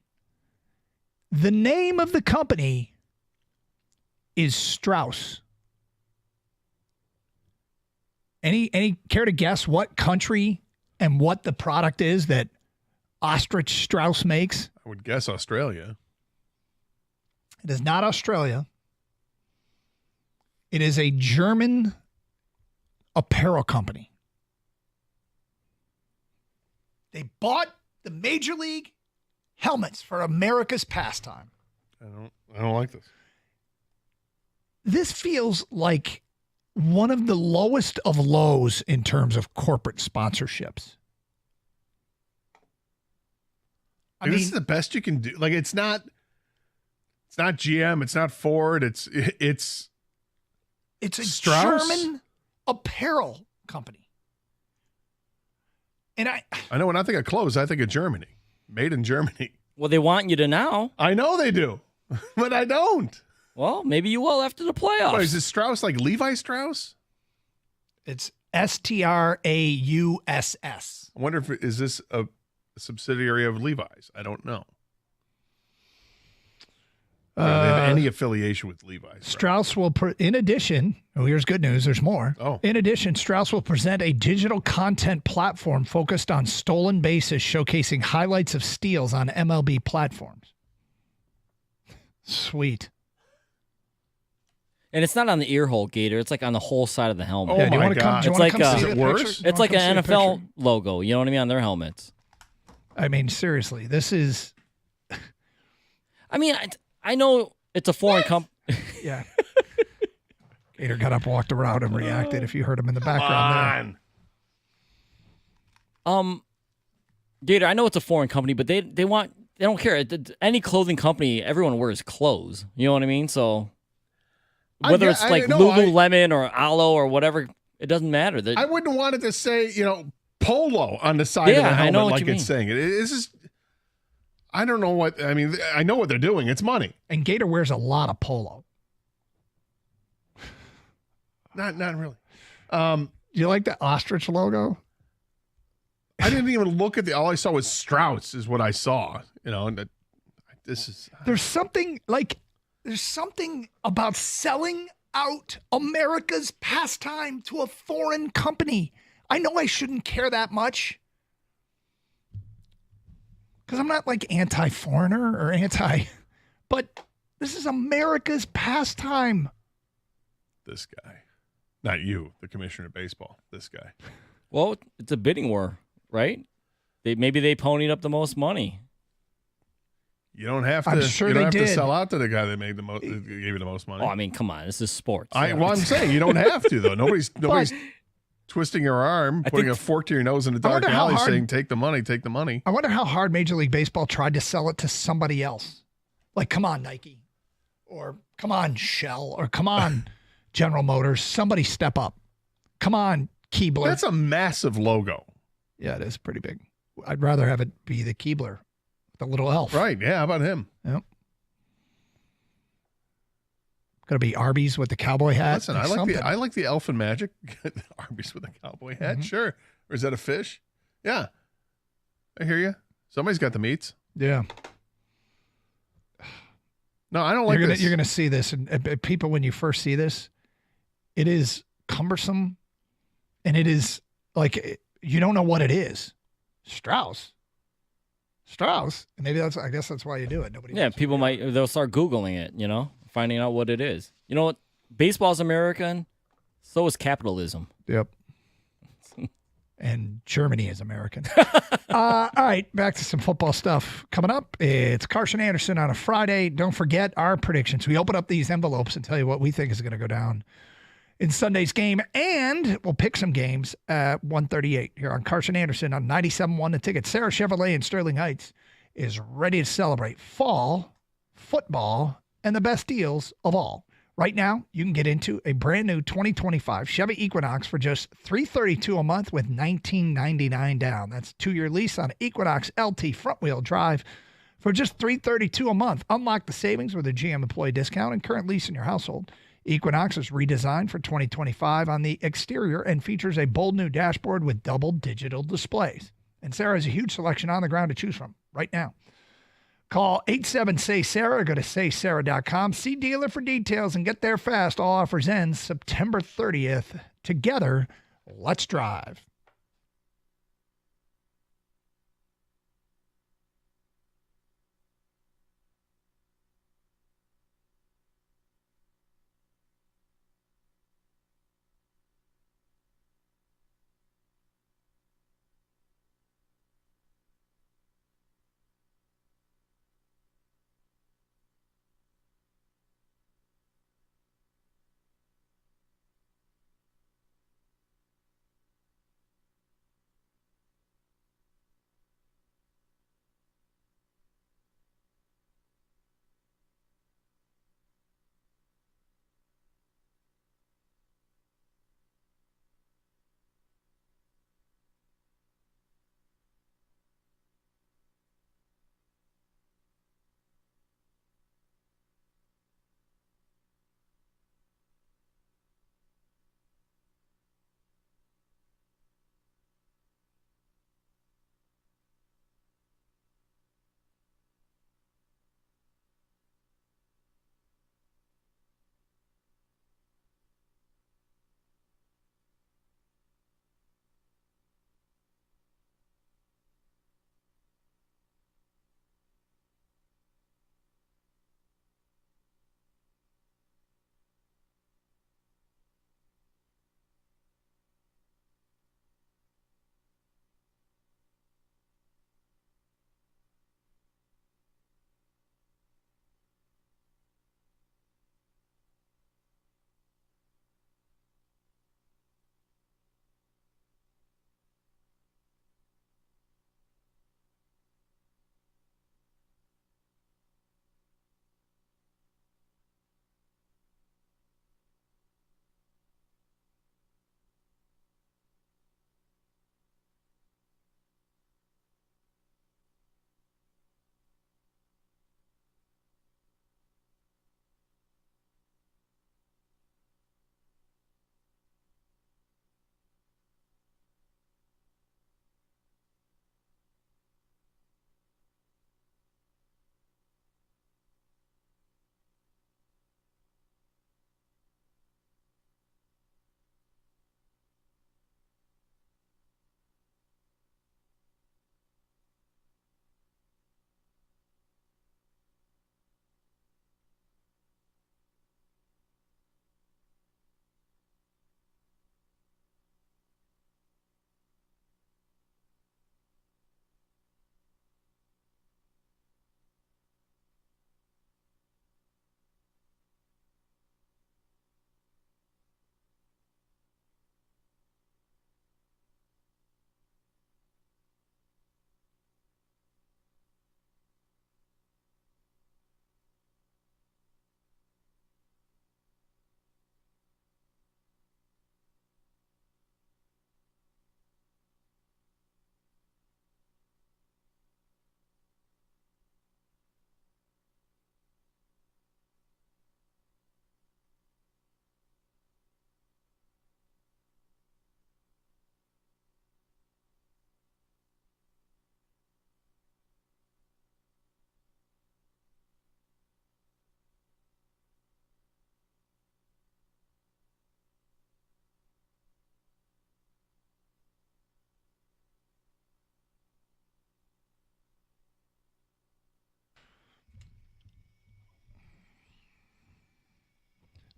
The name of the company is Strauss. Any care to guess what country and what the product is that Ostrich Strauss makes? I would guess Australia. It is not Australia. It is a German apparel company. They bought the Major League helmets for America's pastime. I don't like this. This feels like one of the lowest of lows in terms of corporate sponsorships. This is the best you can do. Like, it's not GM, it's not Ford, it's a Strauss? German apparel company. And I know when I think of clothes, I think of Germany. Made in Germany. Well, they want you to now. I know they do, but I don't. Well, maybe you will after the playoffs. What, is it Strauss like Levi Strauss? It's Strauss. I wonder is this a subsidiary of Levi's? I don't know. Do they have any affiliation with Levi's? Strauss will, in addition, here's good news, there's more. Oh. In addition, Strauss will present a digital content platform focused on stolen bases, showcasing highlights of steals on MLB platforms. Sweet. And it's not on the ear hole, Gator. It's like on the whole side of the helmet. Oh, my God. It's like is it worse? It's like an NFL logo. You know what I mean? On their helmets. I mean, seriously, this is. I mean, I know it's a foreign company. Yeah. Gator got up, walked around, and reacted. If you heard him in the background there. Gator, I know it's a foreign company, but they don't care. Any clothing company, everyone wears clothes. You know what I mean? So whether it's like Lululemon or Alo or whatever, it doesn't matter. I wouldn't want it to say, Polo on the side of the helmet, I know like it's saying it. It's just, I don't know what, I mean, I know what they're doing. It's money. And Gator wears a lot of polo. Not really. You like the ostrich logo? I didn't even look at all I saw was Strauss is what I saw, and this is. There's something about selling out America's pastime to a foreign company. I know I shouldn't care that much because I'm not like anti-foreigner or but this is America's pastime. This guy, not you, the commissioner of baseball, this guy. Well, it's a bidding war, right? Maybe they ponied up the most money. You don't have to. I'm sure you don't they have did. to sell out to the guy that made the most. Gave you the most money. Oh, I mean, come on, this is sports. I'm saying you don't have to though. Nobody's twisting your arm, putting a fork to your nose in a dark alley, saying, "Take the money, take the money." I wonder how hard Major League Baseball tried to sell it to somebody else. Like, come on, Nike, or come on, Shell, or come on, General Motors. Somebody step up. Come on, Keebler. That's a massive logo. Yeah, it is pretty big. I'd rather have it be the Keebler. The little elf. Right, yeah, how about him? Yep. Gonna be Arby's with the cowboy hat. Listen, I like the elf and magic. Arby's with a cowboy hat, sure. Or is that a fish? Yeah. I hear you. Somebody's got the meats. Yeah. No, I don't like this. You're gonna see this, and people, when you first see this, it is cumbersome, and it is like you don't know what it is. Strauss, and maybe I guess that's why you do it. People they'll start Googling it, finding out what it is. You know what? Baseball's American, so is capitalism. Yep. And Germany is American. All right, back to some football stuff coming up. It's Carson Anderson on a Friday. Don't forget our predictions. We open up these envelopes and tell you what we think is going to go down in Sunday's game, and we'll pick some games at 1:38 here on Carson Anderson on 97.1 The Ticket. Sarah Chevrolet in Sterling Heights is ready to celebrate fall, football, and the best deals of all. Right now, you can get into a brand new 2025 Chevy Equinox for just $332 a month with $19.99 down. That's a 2-year lease on Equinox LT front-wheel drive for just $332 a month. Unlock the savings with a GM employee discount and current lease in your household. Equinox is redesigned for 2025 on the exterior and features a bold new dashboard with double digital displays. And Sarah has a huge selection on the ground to choose from right now. Call 87-SAY-SARAH or go to saysarah.com. See dealer for details and get there fast. All offers end September 30th. Together, let's drive.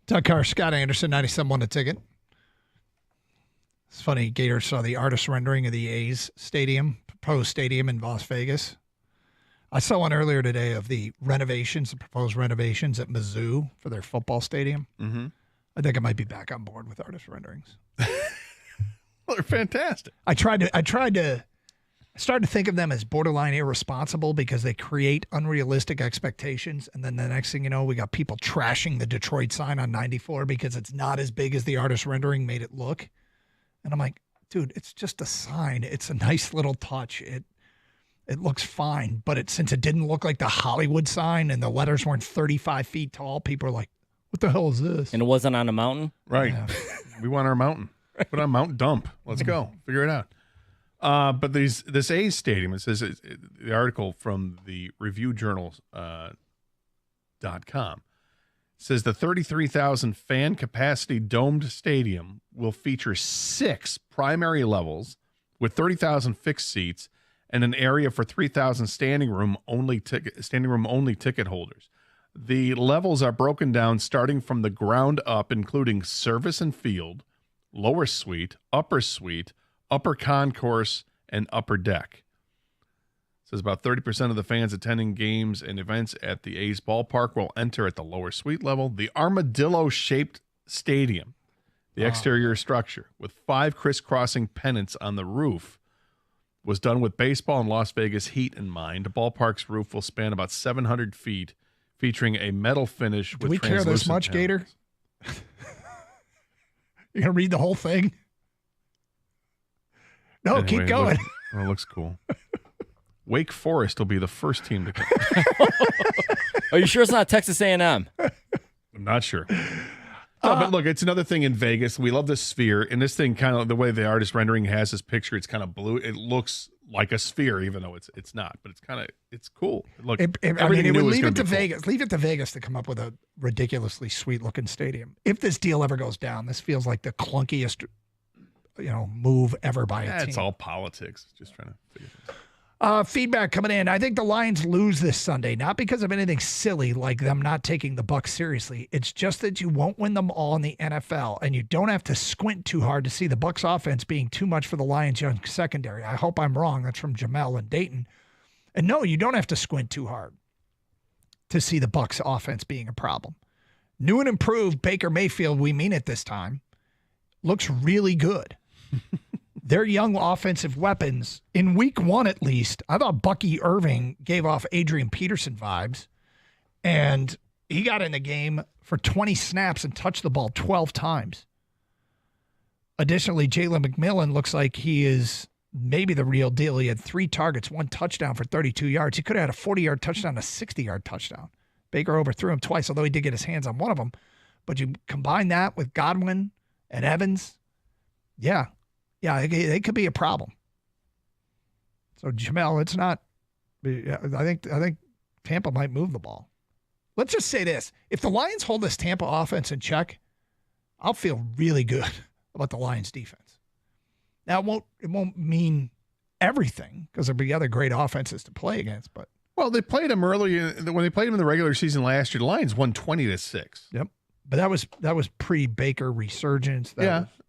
Doug Carr, Scott Anderson, 97.1 The Ticket. It's funny, Gators saw the artist rendering of the A's stadium, proposed stadium in Las Vegas. I saw one earlier today of the renovations, the proposed renovations at Mizzou for their football stadium. Mm-hmm. I think I might be back on board with artist renderings. Well, they're fantastic. I tried to started to think of them as borderline irresponsible because they create unrealistic expectations. And then the next thing you know, we got people trashing the Detroit sign on 94 because it's not as big as the artist rendering made it look. And I'm like, dude, it's just a sign. It's a nice little touch. It looks fine. But since it didn't look like the Hollywood sign and the letters weren't 35 feet tall, people are like, what the hell is this? And it wasn't on a mountain? Right. Yeah. We want our mountain. Put on Mount Dump. Let's go. Figure it out. But this A's stadium, it says the article from the reviewjournals.com says the 33,000 fan capacity domed stadium will feature 6 primary levels with 30,000 fixed seats and an area for 3,000 standing room only ticket holders. The levels are broken down starting from the ground up, including service and field, lower suite, upper concourse, and upper deck. It says about 30% of the fans attending games and events at the A's ballpark will enter at the lower suite level. The armadillo-shaped stadium, the exterior structure, with 5 crisscrossing pennants on the roof, was done with baseball and Las Vegas heat in mind. The ballpark's roof will span about 700 feet, featuring a metal finish with translucent. Do we care this much, Gator? You gonna read the whole thing? No, anyway, keep going. It looks cool. Wake Forest will be the first team to come. Are you sure it's not Texas A&M? I'm not sure. But look, it's another thing in Vegas. We love this sphere, and this thing kind of the way the artist rendering has this picture. It's kind of blue. It looks like a sphere, even though it's not. But it's cool. Look, it would leave it to Vegas. Leave it to Vegas to come up with a ridiculously sweet looking stadium. If this deal ever goes down, this feels like the clunkiest, move ever by a team. It's all politics. Just trying to figure things out. Feedback coming in. I think the Lions lose this Sunday, not because of anything silly like them not taking the Bucs seriously. It's just that you won't win them all in the NFL, and you don't have to squint too hard to see the Bucs offense being too much for the Lions' young secondary. I hope I'm wrong. That's from Jamel and Dayton. And no, you don't have to squint too hard to see the Bucs offense being a problem. New and improved Baker Mayfield, we mean it this time, looks really good. Their young offensive weapons, in week 1 at least, I thought Bucky Irving gave off Adrian Peterson vibes, and he got in the game for 20 snaps and touched the ball 12 times. Additionally, Jalen McMillan looks like he is maybe the real deal. He had 3 targets, 1 touchdown for 32 yards. He could have had a 40-yard touchdown, a 60-yard touchdown. Baker overthrew him twice, although he did get his hands on one of them. But you combine that with Godwin and Evans, yeah, they could be a problem. So, Jamel, it's not – I think Tampa might move the ball. Let's just say this. If the Lions hold this Tampa offense in check, I'll feel really good about the Lions defense. Now, it won't mean everything because there'll be other great offenses to play against. But well, they played them early when they played them in the regular season last year. The Lions won 20-6. Yep, but that was pre-Baker resurgence.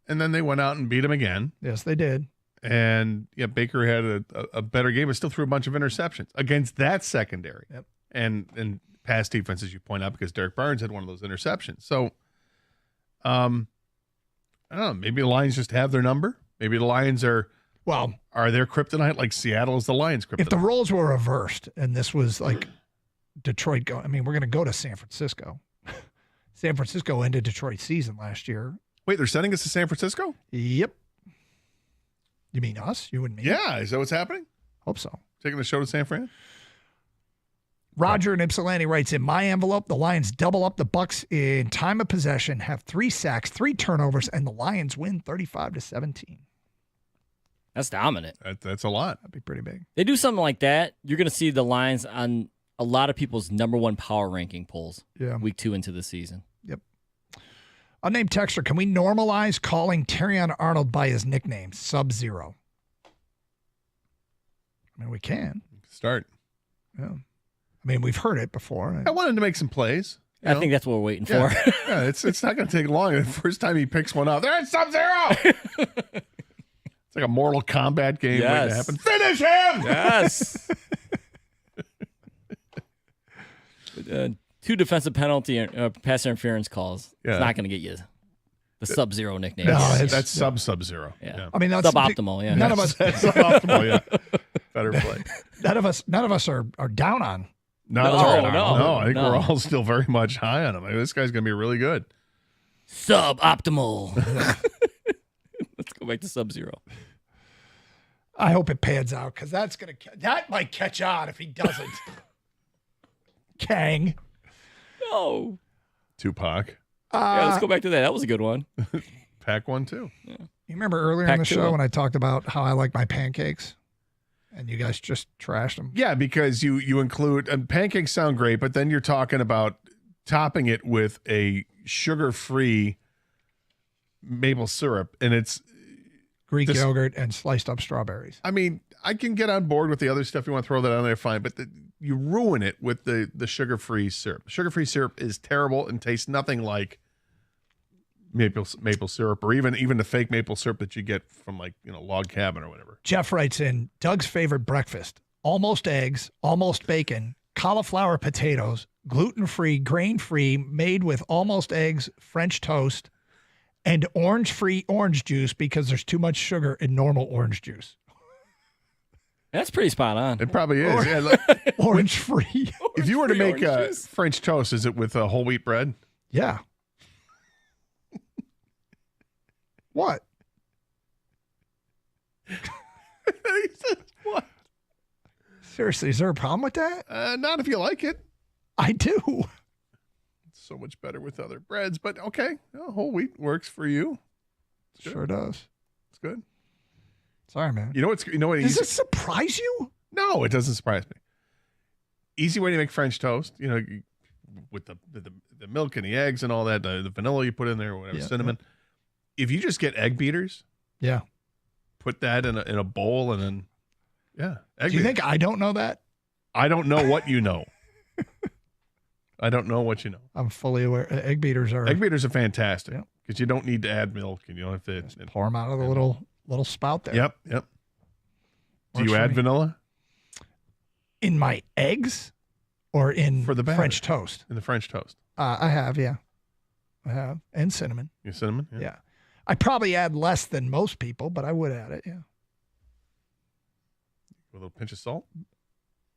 And then they went out and beat them again. Yes, they did. And Baker had a better game, but still threw a bunch of interceptions against that secondary. Yep. And pass defense, as you point out, because Derek Barnes had one of those interceptions. So, I don't know. Maybe the Lions just have their number. Maybe the Lions are their kryptonite like Seattle is the Lions' kryptonite. If the roles were reversed and this was like Detroit we're going to go to San Francisco. San Francisco ended Detroit's season last year. Wait, they're sending us to San Francisco? Yep. You mean us? You and me? Yeah. Is that what's happening? Hope so. Taking the show to San Fran? Roger in Ypsilanti writes, in my envelope, the Lions double up the Bucs in time of possession, have 3 sacks, 3 turnovers, and the Lions win 35-17. That's dominant. That's a lot. That'd be pretty big. They do something like that, you're going to see the Lions on a lot of people's number 1 power ranking polls week 2 into the season. Yep. Unnamed texter, can we normalize calling Terrion Arnold by his nickname, Sub-Zero? I mean, we can. Start. Yeah. I mean, we've heard it before. I want him to make some plays. I think that's what we're waiting for. Yeah, it's not going to take long. The first time he picks one up, there's Sub-Zero! It's like a Mortal Kombat game waiting to happen. Finish him! Yes! 2 defensive penalty pass interference calls. Yeah. It's not going to get you the Sub-Zero nickname. No, that's Sub-Zero. Yeah. I mean, that's suboptimal. Yeah. None of us. Suboptimal. Yeah. better play. None of us are down on. No. I think we're all still very much high on him. I mean, this guy's going to be really good. Suboptimal. Let's go back to Sub-Zero. I hope it pans out because that might catch on if he doesn't. Kang. No. Tupac. Yeah, let's go back to that. That was a good one. Pack one too. Yeah. You remember earlier in the show when I talked about how I like my pancakes? And you guys just trashed them. Yeah, because you include pancakes sound great, but then you're talking about topping it with a sugar-free maple syrup, and it's Greek yogurt and sliced up strawberries. I mean, I can get on board with the other stuff. You want to throw that on there, fine, but you ruin it with the sugar-free syrup. Sugar-free syrup is terrible and tastes nothing like maple syrup, or even the fake maple syrup that you get from Log Cabin or whatever. Jeff writes in, Doug's favorite breakfast: almost eggs, almost bacon, cauliflower potatoes, gluten-free, grain-free, made with almost eggs, French toast, and orange-free orange juice because there's too much sugar in normal orange juice. That's pretty spot on. It probably is. Orange-free. If you were to make French toast, is it with whole wheat bread? Yeah. What? What? Seriously, is there a problem with that? Not if you like it. I do. It's so much better with other breads, but okay. Whole wheat works for you. Sure does. It's good. Sorry, man. You know what? Does it surprise you? No, it doesn't surprise me. Easy way to make French toast. With the milk and the eggs and all that, the vanilla you put in there, or whatever, cinnamon. Yeah. If you just get egg beaters, put that in a bowl, and then egg. Do you think I don't know that? I don't know what you know. I don't know what you know. I'm fully aware. Egg beaters are fantastic because you don't need to add milk, and you don't have to just pour them out of the little spout there. Yep. Do you add vanilla in my eggs, or in for the batter? French toast? In the French toast, I have, I have, and cinnamon. Your cinnamon, yeah. I probably add less than most people, but I would add it, yeah. With a little pinch of salt?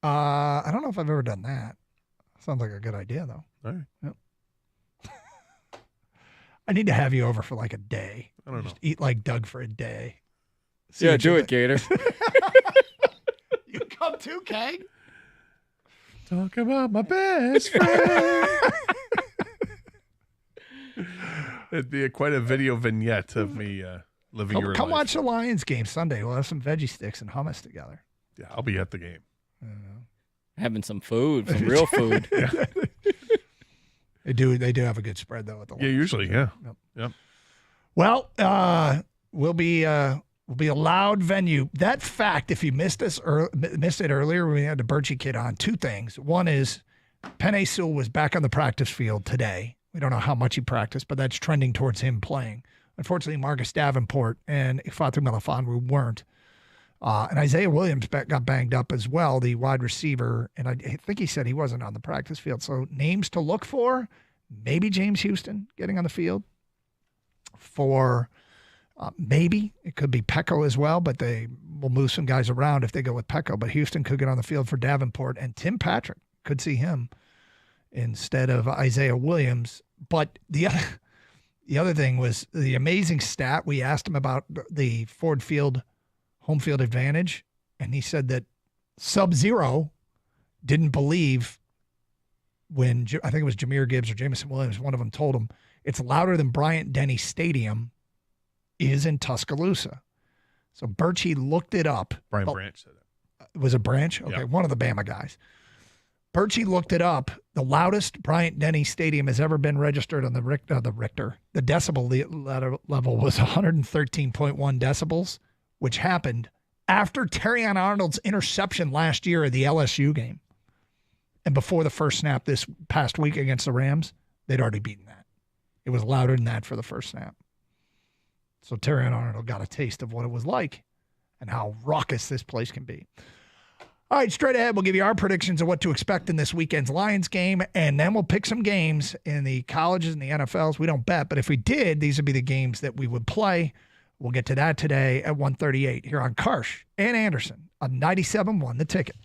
I don't know if I've ever done that. Sounds like a good idea, though. All right. Yep. I need to have you over for like a day. I don't know. Eat like Doug for a day. Yeah, do it, Gator. You come too, Kang. Talk about my best friend. It'd be quite a video vignette of me living your life. Come watch the Lions game Sunday. We'll have some veggie sticks and hummus together. Yeah, I'll be at the game. Having some food, some real food. They do have a good spread though at the Lions. Yeah, usually, yeah. Yep. Well, we'll be a loud venue. That fact, if you missed it earlier, we had the Birchie kid on. Two things. One is Penei Sewell was back on the practice field today. We don't know how much he practiced, but that's trending towards him playing. Unfortunately, Marcus Davenport and Ifeatu Melifonwu weren't. And Isaiah Williams got banged up as well, the wide receiver. And I think he said he wasn't on the practice field. So names to look for, maybe James Houston getting on the field. Maybe it could be Pecco as well, but they will move some guys around if they go with Pecco. But Houston could get on the field for Davenport, and Tim Patrick could see him instead of Isaiah Williams. But the other thing was the amazing stat. We asked him about the Ford Field home field advantage, and he said that Sub-Zero didn't believe when, I think it was Jahmyr Gibbs or Jameson Williams, one of them told him it's louder than Bryant-Denny Stadium is in Tuscaloosa. So Birchie looked it up. Brian Branch said it. Was it Branch? Okay, yep. One of the Bama guys. Birchie looked it up. The loudest Bryant-Denny Stadium has ever been registered on the Richter. The decibel level was 113.1 decibels, which happened after Terrion Arnold's interception last year at the LSU game. And before the first snap this past week against the Rams, they'd already beaten that. It was louder than that for the first snap. So Terrion Arnold got a taste of what it was like and how raucous this place can be. All right, straight ahead, we'll give you our predictions of what to expect in this weekend's Lions game, and then we'll pick some games in the colleges and the NFLs. We don't bet, but if we did, these would be the games that we would play. We'll get to that today at 1:38 here on Karsh and Anderson on 97.1 The Ticket.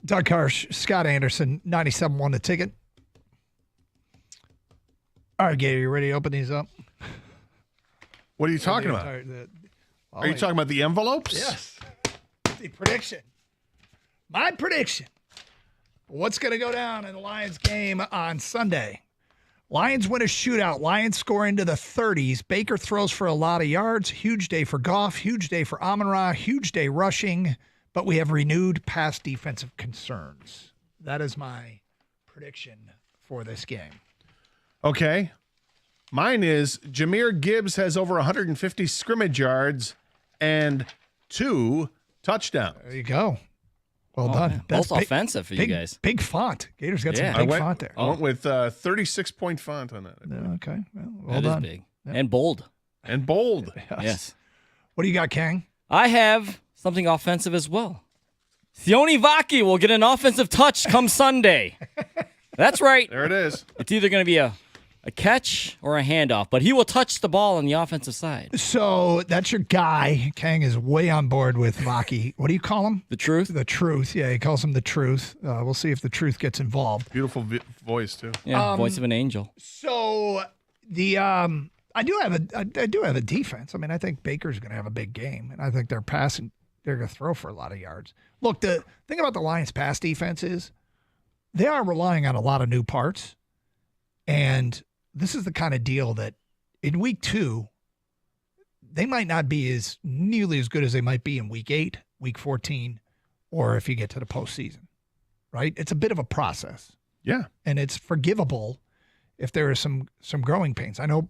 Doug Karsh, Scott Anderson, 97.1 The Ticket. All right, Gator, you ready to open these up? What are you talking about? Are you talking about the envelopes? Yes. The prediction. My prediction. What's going to go down in the Lions game on Sunday? Lions win a shootout. Lions score into the 30s. Baker throws for a lot of yards. Huge day for Goff. Huge day for Amon-Ra. Huge day rushing. But we have renewed pass defensive concerns. That is my prediction for this game. Okay. Mine is Jahmyr Gibbs has over 150 scrimmage yards and 2 touchdowns. There you go. Well done. Man. Both offensive for you guys. Big font. Gators got some big font there. I went with 36-point font on that. Okay. Well done. That is big. Yep. And bold. And bold. Yes. What do you got, Kang? I have something offensive as well. Sione Vaki will get an offensive touch come Sunday. That's right. There it is. It's either going to be a catch or a handoff, but he will touch the ball on the offensive side. So that's your guy. Kang is way on board with Vaki. What do you call him? The Truth? The Truth. Yeah, he calls him the Truth. We'll see if the Truth gets involved. Beautiful voice, too. Yeah, voice of an angel. So the I do have a defense. I mean, I think Baker's going to have a big game, and I think they're going to throw for a lot of yards. Look, the thing about the Lions' pass defense is they are relying on a lot of new parts, and this is the kind of deal that in week 2, they might not be nearly as good as they might be in week 8, week 14, or if you get to the postseason, right? It's a bit of a process. Yeah. And it's forgivable if there are some growing pains. I know.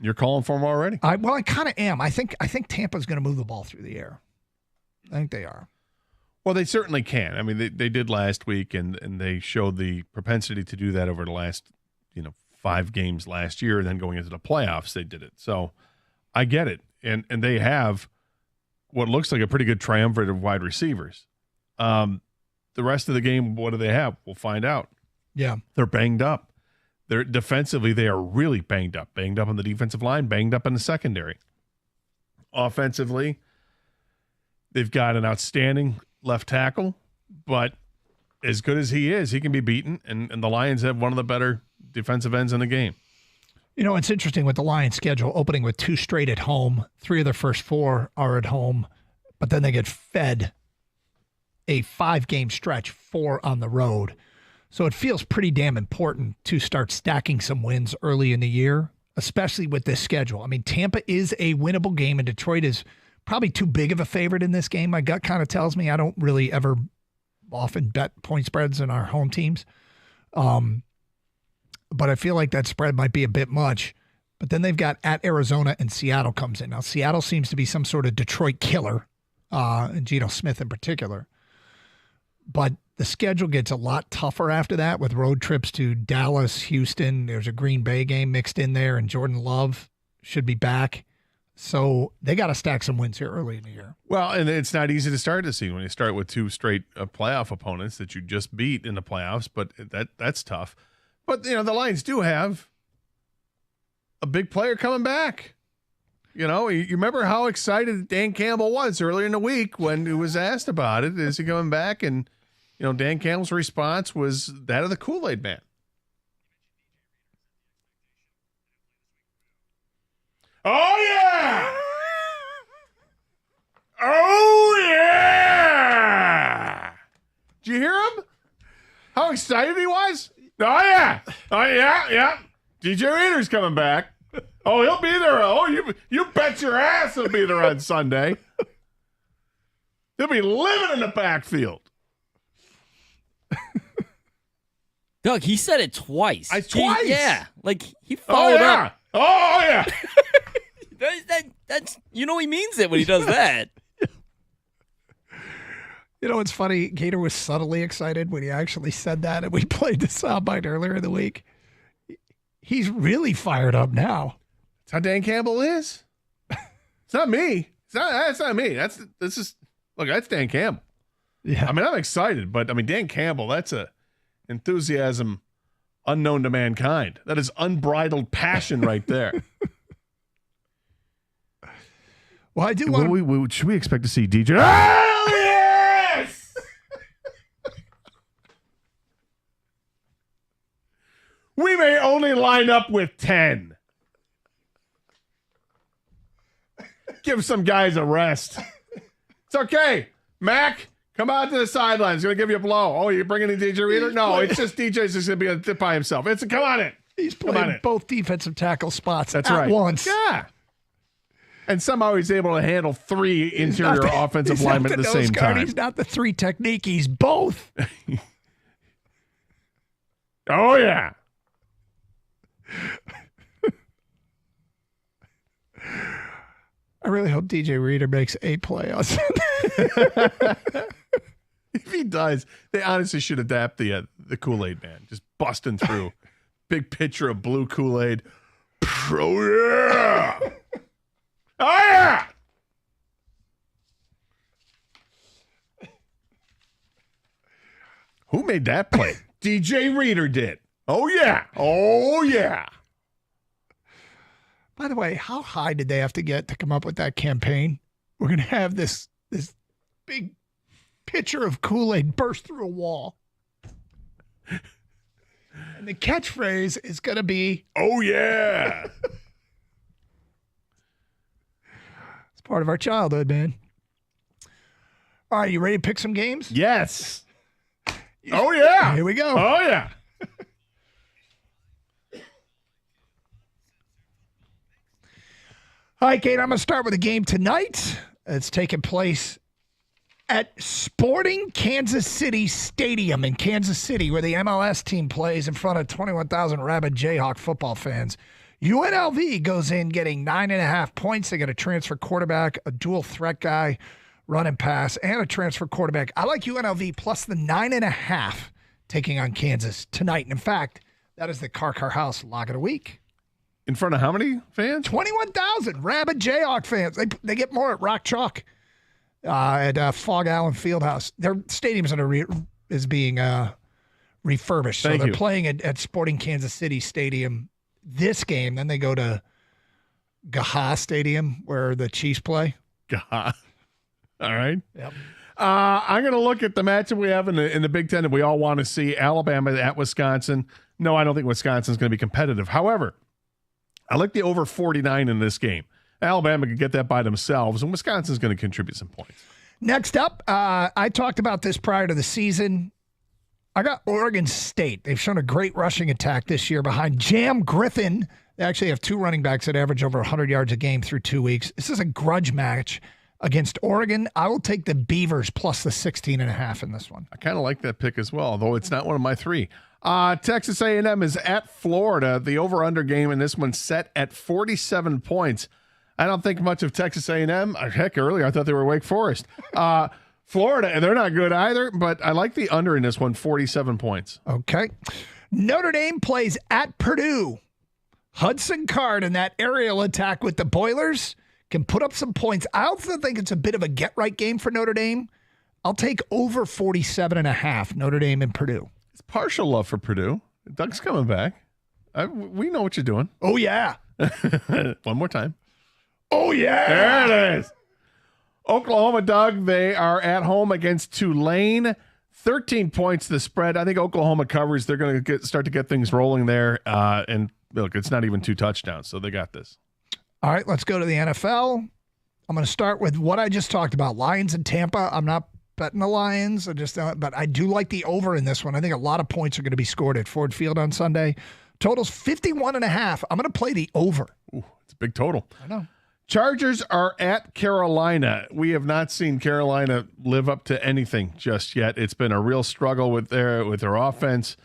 You're calling for them already? I kind of am. I think Tampa's going to move the ball through the air. I think they are. Well, they certainly can. I mean, they did last week, and they showed the propensity to do that over the last, 5 games last year, and then going into the playoffs, they did it. So I get it. And they have what looks like a pretty good triumvirate of wide receivers. The rest of the game, what do they have? We'll find out. Yeah. They're banged up. Defensively, they are really banged up. Banged up on the defensive line, banged up in the secondary. Offensively, they've got an outstanding left tackle, but as good as he is, he can be beaten, and the Lions have one of the better defensive ends in the game. It's interesting with the Lions schedule, opening with 2 straight at home. 3 of their first 4 are at home, but then they get fed a 5-game stretch, 4 on the road. So it feels pretty damn important to start stacking some wins early in the year, especially with this schedule. I mean, Tampa is a winnable game, and Detroit is probably too big of a favorite in this game. My gut kind of tells me I don't really ever often bet point spreads in our home teams. But I feel like that spread might be a bit much. But then they've got at Arizona, and Seattle comes in. Now, Seattle seems to be some sort of Detroit killer, and Geno Smith in particular. But the schedule gets a lot tougher after that with road trips to Dallas, Houston. There's a Green Bay game mixed in there, and Jordan Love should be back. So they got to stack some wins here early in the year. Well, and it's not easy to start the season when you start with 2 straight playoff opponents that you just beat in the playoffs, but that's tough. But, the Lions do have a big player coming back. You remember how excited Dan Campbell was earlier in the week when he was asked about it. Is he coming back? And, Dan Campbell's response was that of the Kool-Aid man. Oh, yeah! Oh, yeah! Did you hear him? How excited he was? Oh, yeah. Oh, yeah. DJ Reader's coming back. Oh, he'll be there. Oh, you bet your ass he'll be there on Sunday. He'll be living in the backfield. Doug, he said it twice. Twice? Yeah. He followed up. Oh, yeah. That's he means it when he does that. It's funny. Gator was subtly excited when he actually said that, and we played the soundbite earlier in the week. He's really fired up now. That's how Dan Campbell is. It's not me. That's not me. That's Dan Campbell. Yeah. I mean, I'm excited, but Dan Campbell, that's a enthusiasm unknown to mankind. That is unbridled passion right there. Well, I do want. Should we expect to see DJ? Oh, yes! We may only line up with 10. Give some guys a rest. It's okay. Mac, come out to the sidelines. He's going to give you a blow. Oh, you're bringing in DJ Reader? No, it's just DJ's just going to be by himself. Come on in. He's playing both defensive tackle spots That's at right. once. Yeah. And somehow he's able to handle 3 interior offensive linemen at the same time. He's not the 3 technique. He's both. Oh, yeah. I really hope DJ Reader makes a play on Sunday. If he does, they honestly should adapt the Kool-Aid man. Just busting through. Big pitcher of blue Kool-Aid. Oh, yeah. Oh, yeah. Who made that play? DJ Reader did. Oh, yeah. Oh, yeah. By the way, how high did they have to get to come up with that campaign? We're going to have this big pitcher of Kool-Aid burst through a wall. And the catchphrase is going to be, oh, yeah. It's part of our childhood, man. All right, you ready to pick some games? Yes. Oh, yeah. Here we go. Oh, yeah. All right, Kate, I'm going to start with a game tonight. It's taking place at Sporting Kansas City Stadium in Kansas City, where the MLS team plays in front of 21,000 rabid Jayhawk football fans. UNLV goes in getting 9.5 points. They get a transfer quarterback, a dual threat guy, run and pass, and a transfer quarterback. I like UNLV plus the 9.5 taking on Kansas tonight. And in fact, that is the Car House lock of the week. In front of how many fans? 21,000 rabid Jayhawk fans. They get more at Rock Chalk at Fog Allen Fieldhouse. Their stadium's is being refurbished. So they're playing at Sporting Kansas City Stadium this game. Then they go to Gaha Stadium where the Chiefs play. Gaha. All right. Yep. I'm going to look at the matchup we have in the Big Ten that we all want to see. Alabama at Wisconsin. No, I don't think Wisconsin's going to be competitive. However, I like the over 49 in this game. Alabama could get that by themselves, and Wisconsin's going to contribute some points. Next up, I talked about this prior to the season. I got Oregon State. They've shown a great rushing attack this year behind Jam Griffin. They actually have 2 running backs that average over 100 yards a game through 2 weeks. This is a grudge match against Oregon. I will take the Beavers plus the 16.5 in this one. I kind of like that pick as well, although it's not one of my 3. Texas A&M is at Florida. The over-under game in this one set at 47 points. I don't think much of Texas A&M. Heck, earlier I thought they were Wake Forest. Florida, and they're not good either, but I like the under in this one, 47 points. Okay. Notre Dame plays at Purdue. Hudson Card in that aerial attack with the Boilers can put up some points. I also think it's a bit of a get-right game for Notre Dame. I'll take over 47.5, Notre Dame and Purdue. It's partial love for Purdue. Doug's coming back. We know what you're doing. Oh, yeah. One more time. Oh, yeah. There it is. Oklahoma, Doug, they are at home against Tulane. 13 points the spread. I think Oklahoma covers. They're going to start to get things rolling there. And look, it's not even 2 touchdowns, so they got this. All right, let's go to the NFL. I'm going to start with what I just talked about. Lions and Tampa. I'm not betting the Lions, but I do like the over in this one. I think a lot of points are going to be scored at Ford Field on Sunday. Total's 51.5. I'm going to play the over. Ooh, it's a big total. I know. Chargers are at Carolina. We have not seen Carolina live up to anything just yet. It's been a real struggle with their offense,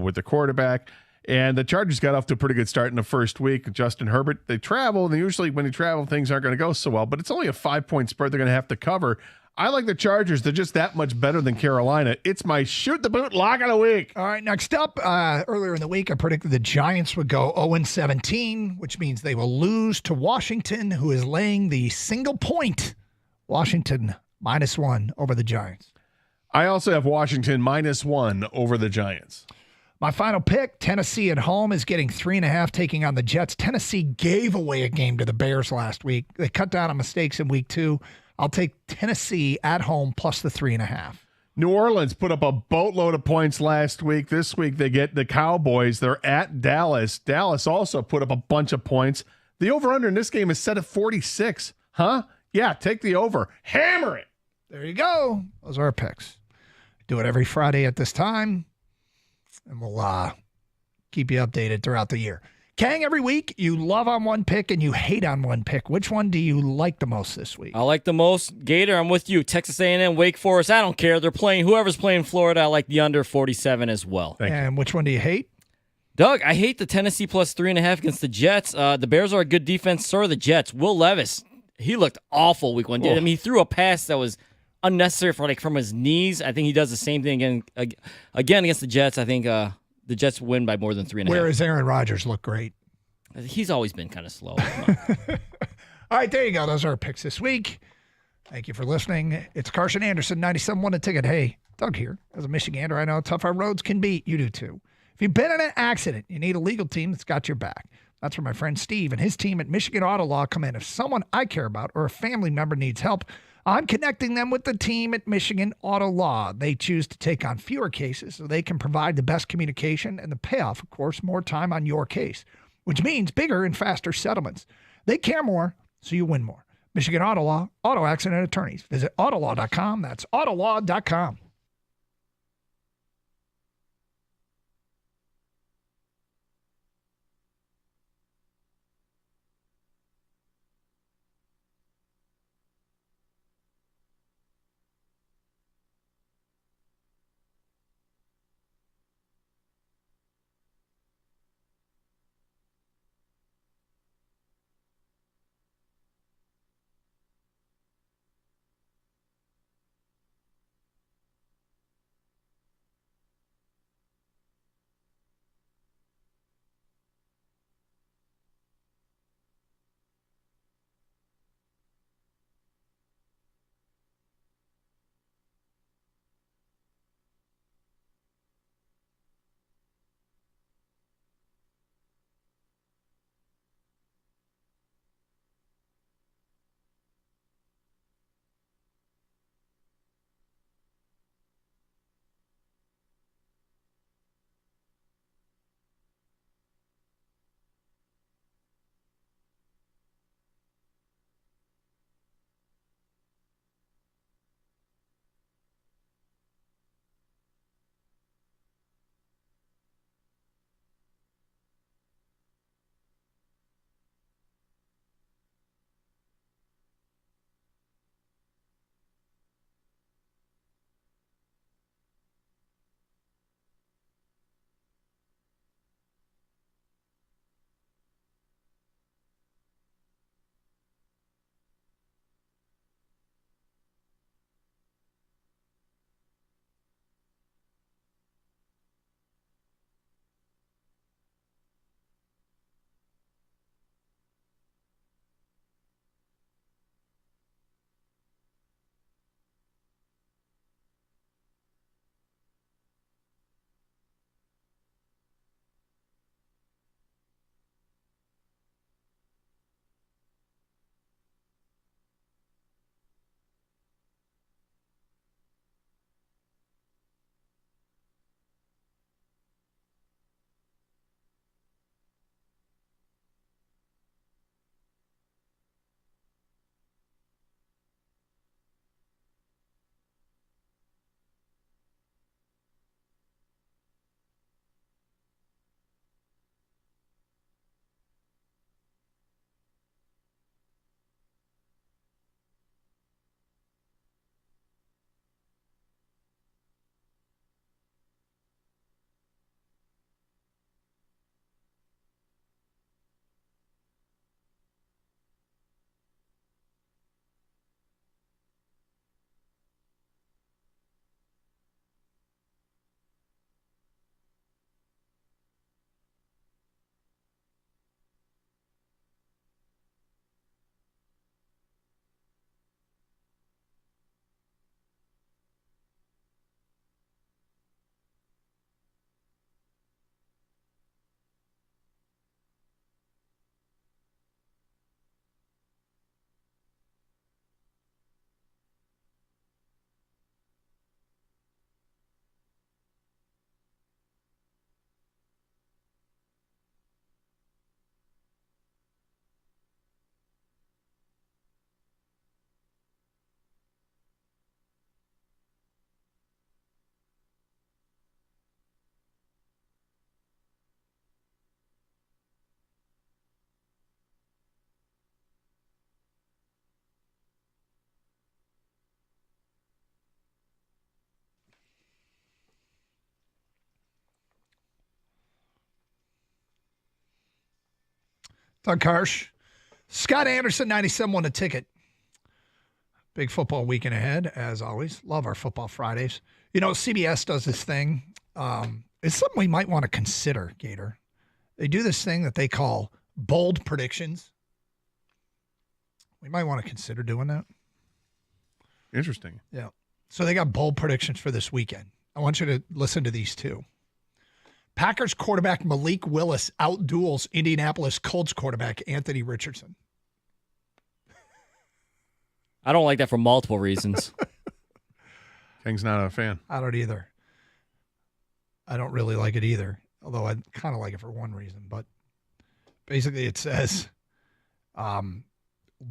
with the quarterback. And the Chargers got off to a pretty good start in the first week. Justin Herbert, they travel, and usually when you travel, things aren't going to go so well. But it's only a 5-point spread they're going to have to cover. I like the Chargers. They're just that much better than Carolina. It's my shoot the boot lock of the week. All right, next up, earlier in the week, I predicted the Giants would go 0-17, which means they will lose to Washington, who is laying the single point. Washington -1 over the Giants. I also have Washington -1 over the Giants. My final pick, Tennessee at home, is getting 3.5, taking on the Jets. Tennessee gave away a game to the Bears last week. They cut down on mistakes in week 2. I'll take Tennessee at home plus the 3.5. New Orleans put up a boatload of points last week. This week they get the Cowboys. They're at Dallas. Dallas also put up a bunch of points. The over-under in this game is set at 46. Huh? Yeah, take the over. Hammer it. There you go. Those are our picks. Do it every Friday at this time. And we'll Keep you updated throughout the year. Kang, every week you love on one pick and you hate on one pick. Which one do you like the most this week? I like the most Gator. I'm with you. Texas A&M, Wake Forest. I don't care. They're playing whoever's playing Florida. I like the under 47 as well. And which one do you hate? Doug, I hate the Tennessee plus 3.5 against the Jets. The Bears are a good defense. So are the Jets. Will Levis, he looked awful week one. I mean, he threw a pass that was unnecessary from his knees. I think he does the same thing again against the Jets. I think the Jets win by more than 3.5. Whereas Aaron Rodgers looked great. He's always been kind of slow. All right, there you go. Those are our picks this week. Thank you for listening. It's Carson Anderson, 97.1 The Ticket. Hey, Doug here. As a Michigander, I know how tough our roads can be. You do too. If you've been in an accident, you need a legal team that's got your back. That's where my friend Steve and his team at Michigan Auto Law come in. If someone I care about or a family member needs help, I'm connecting them with the team at Michigan Auto Law. They choose to take on fewer cases so they can provide the best communication and the payoff, of course, more time on your case, which means bigger and faster settlements. They care more, so you win more. Michigan Auto Law, auto accident attorneys. Visit autolaw.com. That's autolaw.com. Doug Karsh. Scott Anderson, 97 won a ticket. Big football weekend ahead, as always. Love our Football Fridays. You know, CBS does this thing. It's something we might want to consider, Gator. They do this thing that they call bold predictions. We might want to consider doing that. Interesting. Yeah. So they got bold predictions for this weekend. I want you to listen to these two. Packers quarterback Malik Willis outduels Indianapolis Colts quarterback Anthony Richardson. I don't like that for multiple reasons. King's not a fan. I don't either. I don't really like it either, although I kind of like it for one reason. But basically it says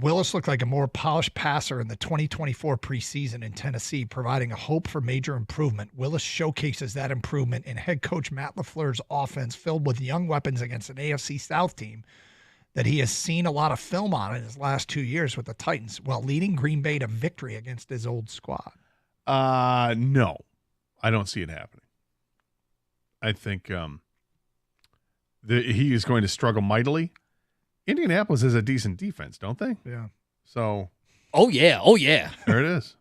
Willis looked like a more polished passer in the 2024 preseason in Tennessee, providing a hope for major improvement. Willis showcases that improvement in head coach Matt LaFleur's offense filled with young weapons against an AFC South team that he has seen a lot of film on in his last 2 years with the Titans, while leading Green Bay to victory against his old squad. No, I don't see it happening. I think he is going to struggle mightily. Indianapolis is a decent defense, don't they? Yeah. So. Oh, yeah. There it is.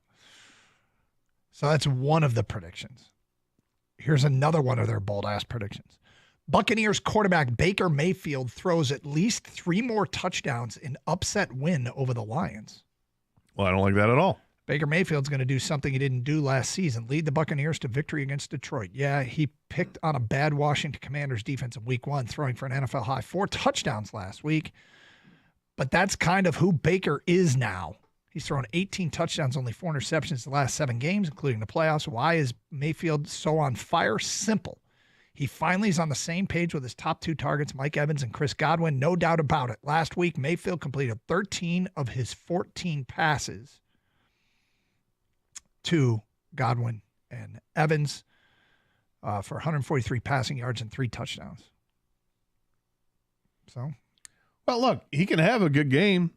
So that's one of the predictions. Here's another one of their bold-ass predictions. Buccaneers quarterback Baker Mayfield throws at least 3 more touchdowns in upset win over the Lions. Well, I don't like that at all. Baker Mayfield's going to do something he didn't do last season, lead the Buccaneers to victory against Detroit. Yeah, he picked on a bad Washington Commanders defense in week 1, throwing for an NFL high 4 touchdowns last week. But that's kind of who Baker is now. He's thrown 18 touchdowns, only 4 interceptions the last 7 games, including the playoffs. Why is Mayfield so on fire? Simple. He finally is on the same page with his top 2 targets, Mike Evans and Chris Godwin. No doubt about it. Last week, Mayfield completed 13 of his 14 passes to Godwin and Evans for 143 passing yards and 3 touchdowns. So, well, look, he can have a good game.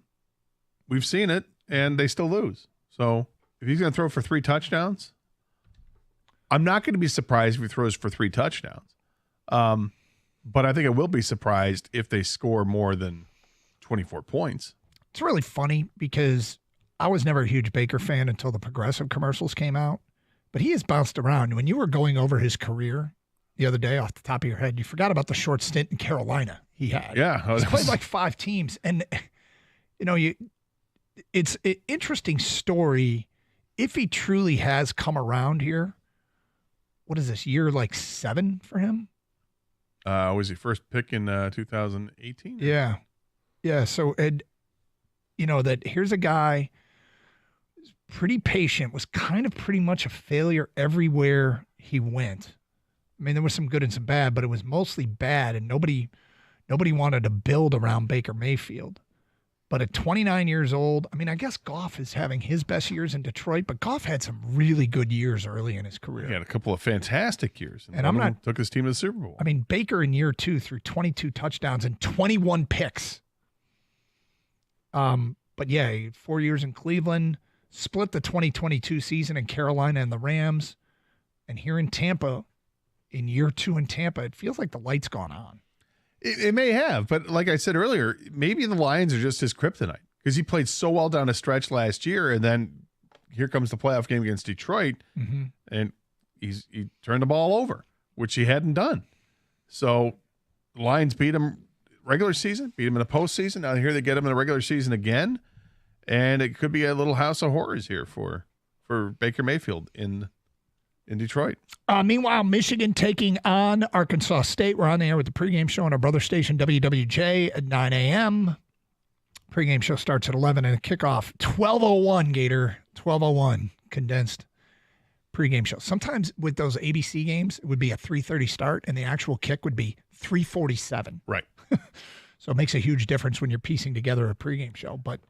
We've seen it, and they still lose. So if he's going to throw for 3 touchdowns, I'm not going to be surprised if he throws for 3 touchdowns. But I think I will be surprised if they score more than 24 points. It's really funny because I was never a huge Baker fan until the Progressive commercials came out, but he has bounced around. When you were going over his carear the other day off the top of your head, you forgot about the short stint in Carolina he had. Yeah. He's played like 5 teams. And, you know, it's an interesting story if he truly has come around here. What is this, year like 7 for him? Was he first pick in 2018? Yeah. Yeah, so, you know, that here's a guy pretty patient, was kind of pretty much a failure everywhere he went. I mean, there was some good and some bad, but it was mostly bad, and nobody wanted to build around Baker Mayfield. But at 29 years old, I mean, I guess Goff is having his best years in Detroit, but Goff had some really good years early in his career. He had a couple of fantastic years, and I'm not took his team to the Super Bowl. I mean, Baker in year 2 threw 22 touchdowns and 21 picks. But yeah, 4 years in Cleveland, split the 2022 season in Carolina and the Rams, and here in Tampa, in year 2 in Tampa, it feels like the light's gone on. It may have, but like I said earlier, maybe the Lions are just his kryptonite because he played so well down a stretch last year, and then here comes the playoff game against Detroit, and he turned the ball over, which he hadn't done. So the Lions beat him regular season, beat him in the postseason. Now here they get him in the regular season again, and it could be a little house of horrors here for Baker Mayfield in Detroit. Meanwhile, Michigan taking on Arkansas State. We're on the air with the pregame show on our brother station, WWJ, at 9 a.m. Pregame show starts at 11 and a kickoff, 12:01, Gator, 12:01, condensed pregame show. Sometimes with those ABC games, it would be a 3:30 start, and the actual kick would be 3:47. Right. So it makes a huge difference when you're piecing together a pregame show. But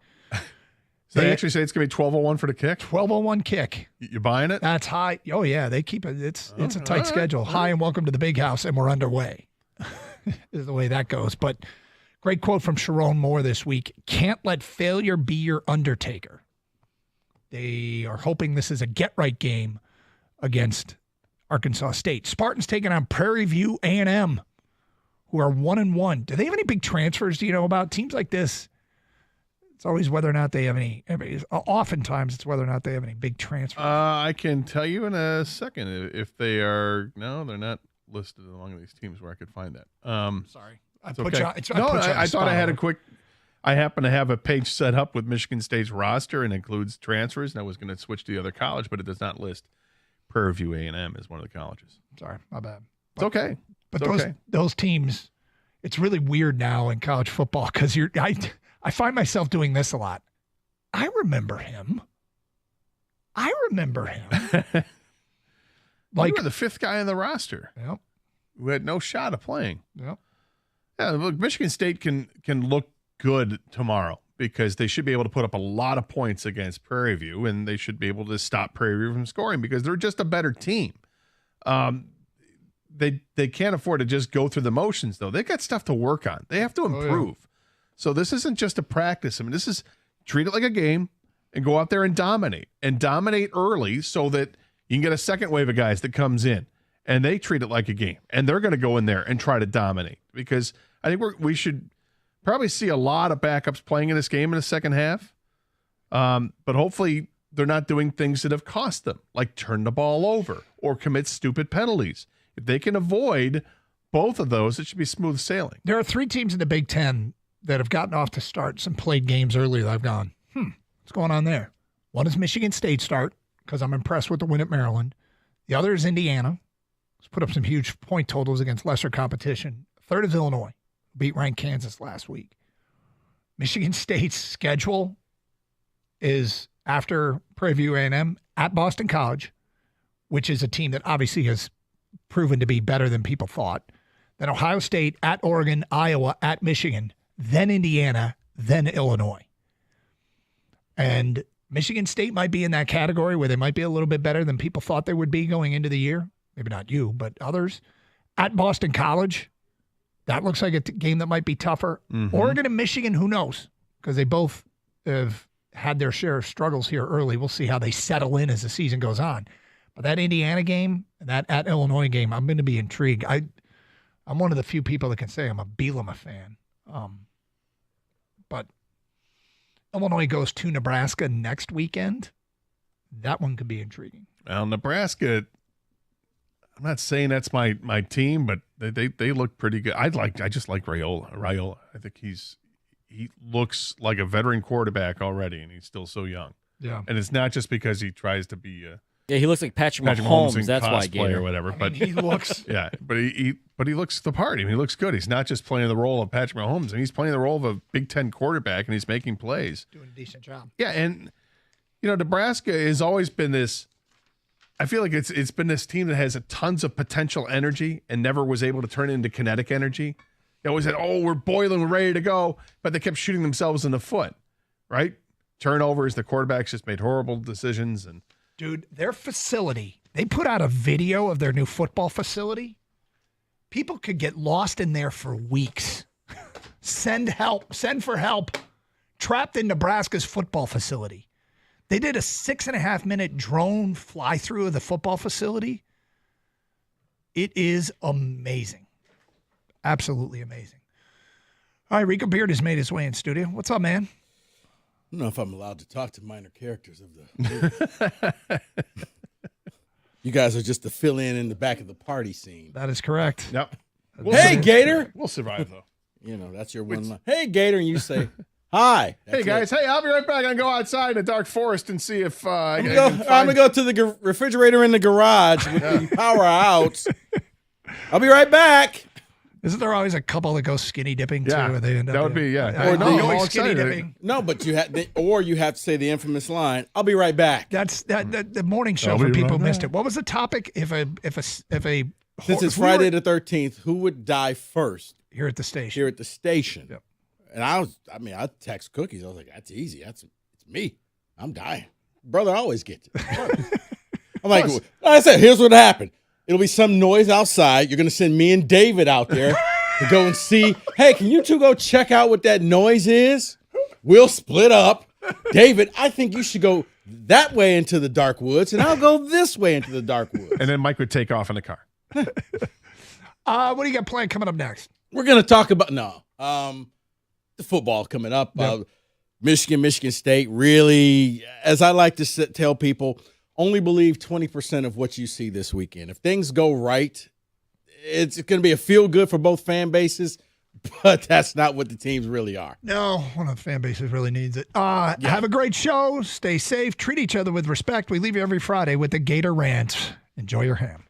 so they actually say it's going to be 12:01 for the kick? 12:01 kick. You buying it? That's high. Oh, yeah. They keep it. It's a tight schedule. Hi, and welcome to the big house, and we're underway. Is the way that goes. But great quote from Sharon Moore this week. Can't let failure be your undertaker. They are hoping this is a get-right game against Arkansas State. Spartans taking on Prairie View A&M. who are 1-1. Do they have any big transfers? Do you know about teams like this? It's always whether or not they have any. Oftentimes, it's whether or not they have any big transfers. I can tell you in a second if they are. No, they're not listed among these teams where I could find that. Sorry, I thought I had a quick. I happen to have a page set up with Michigan State's roster and includes transfers, and I was going to switch to the other college, but it does not list Prairie View A&M as one of the colleges. Sorry, my bad. It's okay. But those teams, it's really weird now in college football because I find myself doing this a lot. I remember him. Like, you were the fifth guy on the roster. Yep. Who had no shot of playing. Yep. Yeah, look, Michigan State can look good tomorrow because they should be able to put up a lot of points against Prairie View, and they should be able to stop Prairie View from scoring because they're just a better team. They can't afford to just go through the motions, though. They got stuff to work on. They have to improve. Oh, yeah. So this isn't just a practice. I mean, this is treat it like a game and go out there and dominate early so that you can get a second wave of guys that comes in and they treat it like a game and they're going to go in there and try to dominate because I think we should probably see a lot of backups playing in this game in the second half. But hopefully they're not doing things that have cost them, like turn the ball over or commit stupid penalties. If they can avoid both of those, it should be smooth sailing. There are 3 teams in the Big Ten that have gotten off to start some played games early that I've gone, what's going on there? One is Michigan State start because I'm impressed with the win at Maryland. The other is Indiana. It's put up some huge point totals against lesser competition. Third is Illinois. Beat ranked Kansas last week. Michigan State's schedule is after Prairie View A&M at Boston College, which is a team that obviously has proven to be better than people thought. Then Ohio State at Oregon, Iowa at Michigan, then Indiana, then Illinois. And Michigan State might be in that category where they might be a little bit better than people thought they would be going into the year. Maybe not you, but others. At Boston College, that looks like a game that might be tougher. Mm-hmm. Oregon and Michigan, who knows? Because they both have had their share of struggles here early. We'll see how they settle in as the season goes on. But that Indiana game and that at Illinois game, I'm going to be intrigued. I'm one of the few people that can say I'm a Bielema fan. But Illinois goes to Nebraska next weekend. That one could be intriguing. Well, Nebraska, I'm not saying that's my team, but they look pretty good. I just like Raiola. I think he looks like a veteran quarterback already, and he's still so young. Yeah. And it's not just because he tries to be yeah, he looks like Patrick Mahomes. That's why I get or whatever. But he looks yeah, but he looks the part. I mean, he looks good. He's not just playing the role of Patrick Mahomes, and he's playing the role of a Big Ten quarterback, and he's making plays. Doing a decent job. Yeah, and Nebraska has always been this. I feel like it's been this team that has tons of potential energy and never was able to turn it into kinetic energy. They always said, "Oh, we're boiling, we're ready to go," but they kept shooting themselves in the foot. Right? Turnovers. The quarterbacks just made horrible decisions and. Dude, their facility, they put out a video of their new football facility. People could get lost in there for weeks. Send for help. Trapped in Nebraska's football facility. They did a 6.5-minute drone fly-through of the football facility. It is amazing. Absolutely amazing. All right, Rico Beard has made his way in studio. What's up, man? I don't know if I'm allowed to talk to minor characters of the movie. You guys are just the fill-in the back of the party scene. That is correct. Yep. Hey, Gator. We'll survive, though. That's your one line. Hey, Gator, and you say, hi. Hey, guys. Hey, I'll be right back. I'm going to go outside in the dark forest and see if I'm going to go to the refrigerator in the garage with the power out. I'll be right back. Isn't there always a couple that go skinny dipping too? Yeah, They end up that would be Or going skinny dipping. No, but you have to say the infamous line. I'll be right back. That's the morning show for people who missed it. What was the topic? If a since it's Friday the 13th, who would die first here at the station? Yep. And I text Cookies. I was like, that's easy. It's me. I'm dying. Brother always gets it. I'm like I said, here's what happened. It'll be some noise outside. You're going to send me and David out there to go and see. Hey, can you two go check out what that noise is? We'll split up. David, I think you should go that way into the dark woods, and I'll go this way into the dark woods. And then Mike would take off in the car. What do you got planned coming up next? We're going to talk about the football coming up. Yep. Michigan State, really, as I like to tell people, only believe 20% of what you see this weekend. If things go right, it's going to be a feel-good for both fan bases, but that's not what the teams really are. No, one of the fan bases really needs it. Have a great show. Stay safe. Treat each other with respect. We leave you every Friday with the Gator Rant. Enjoy your ham.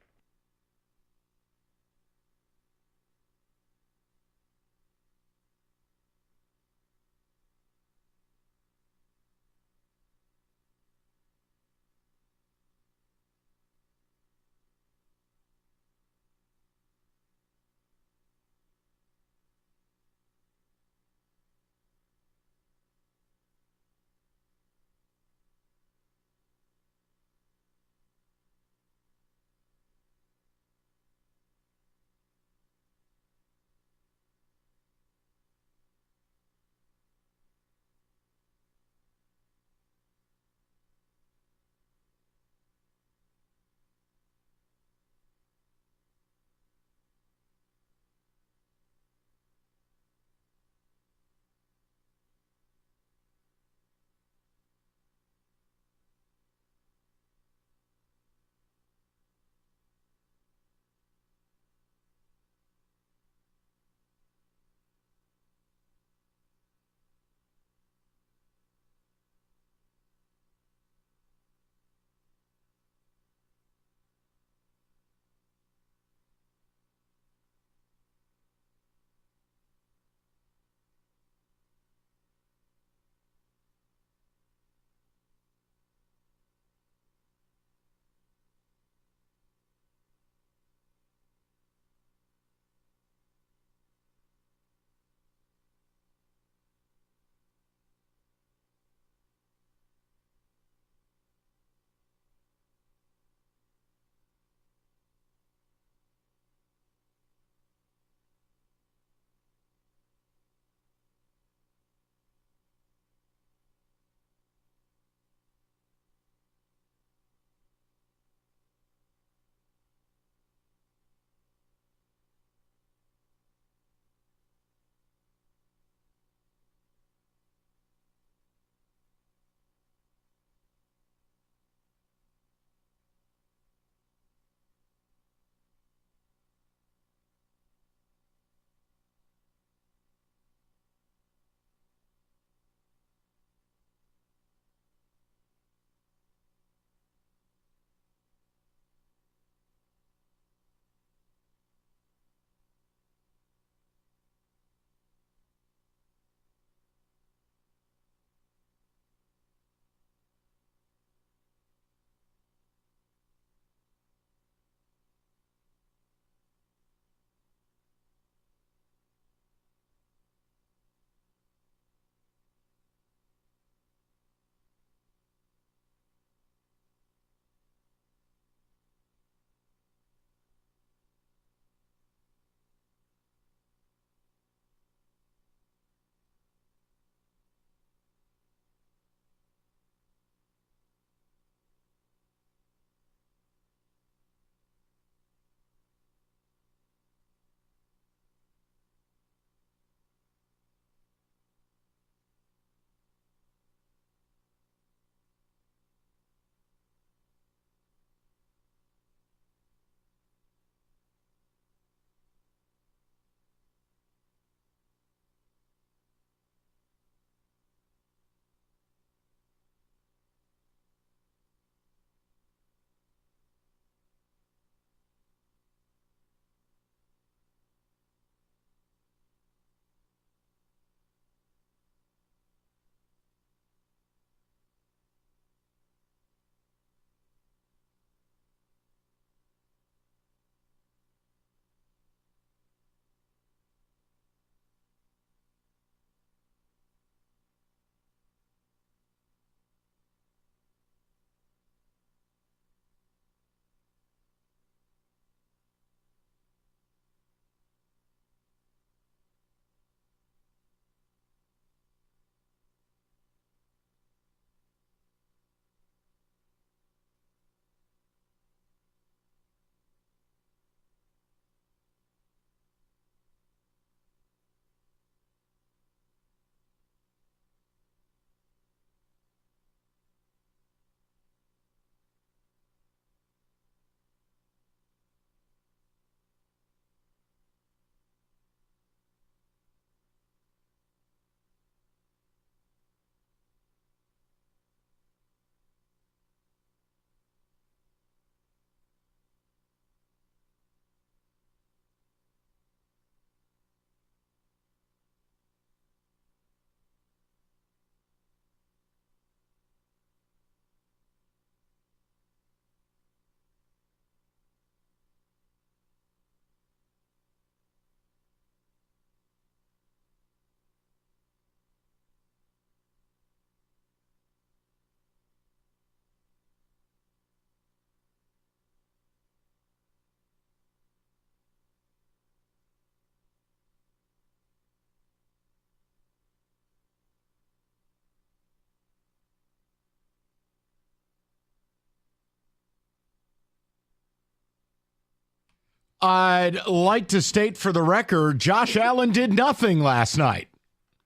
I'd like to state for the record, Josh Allen did nothing last night.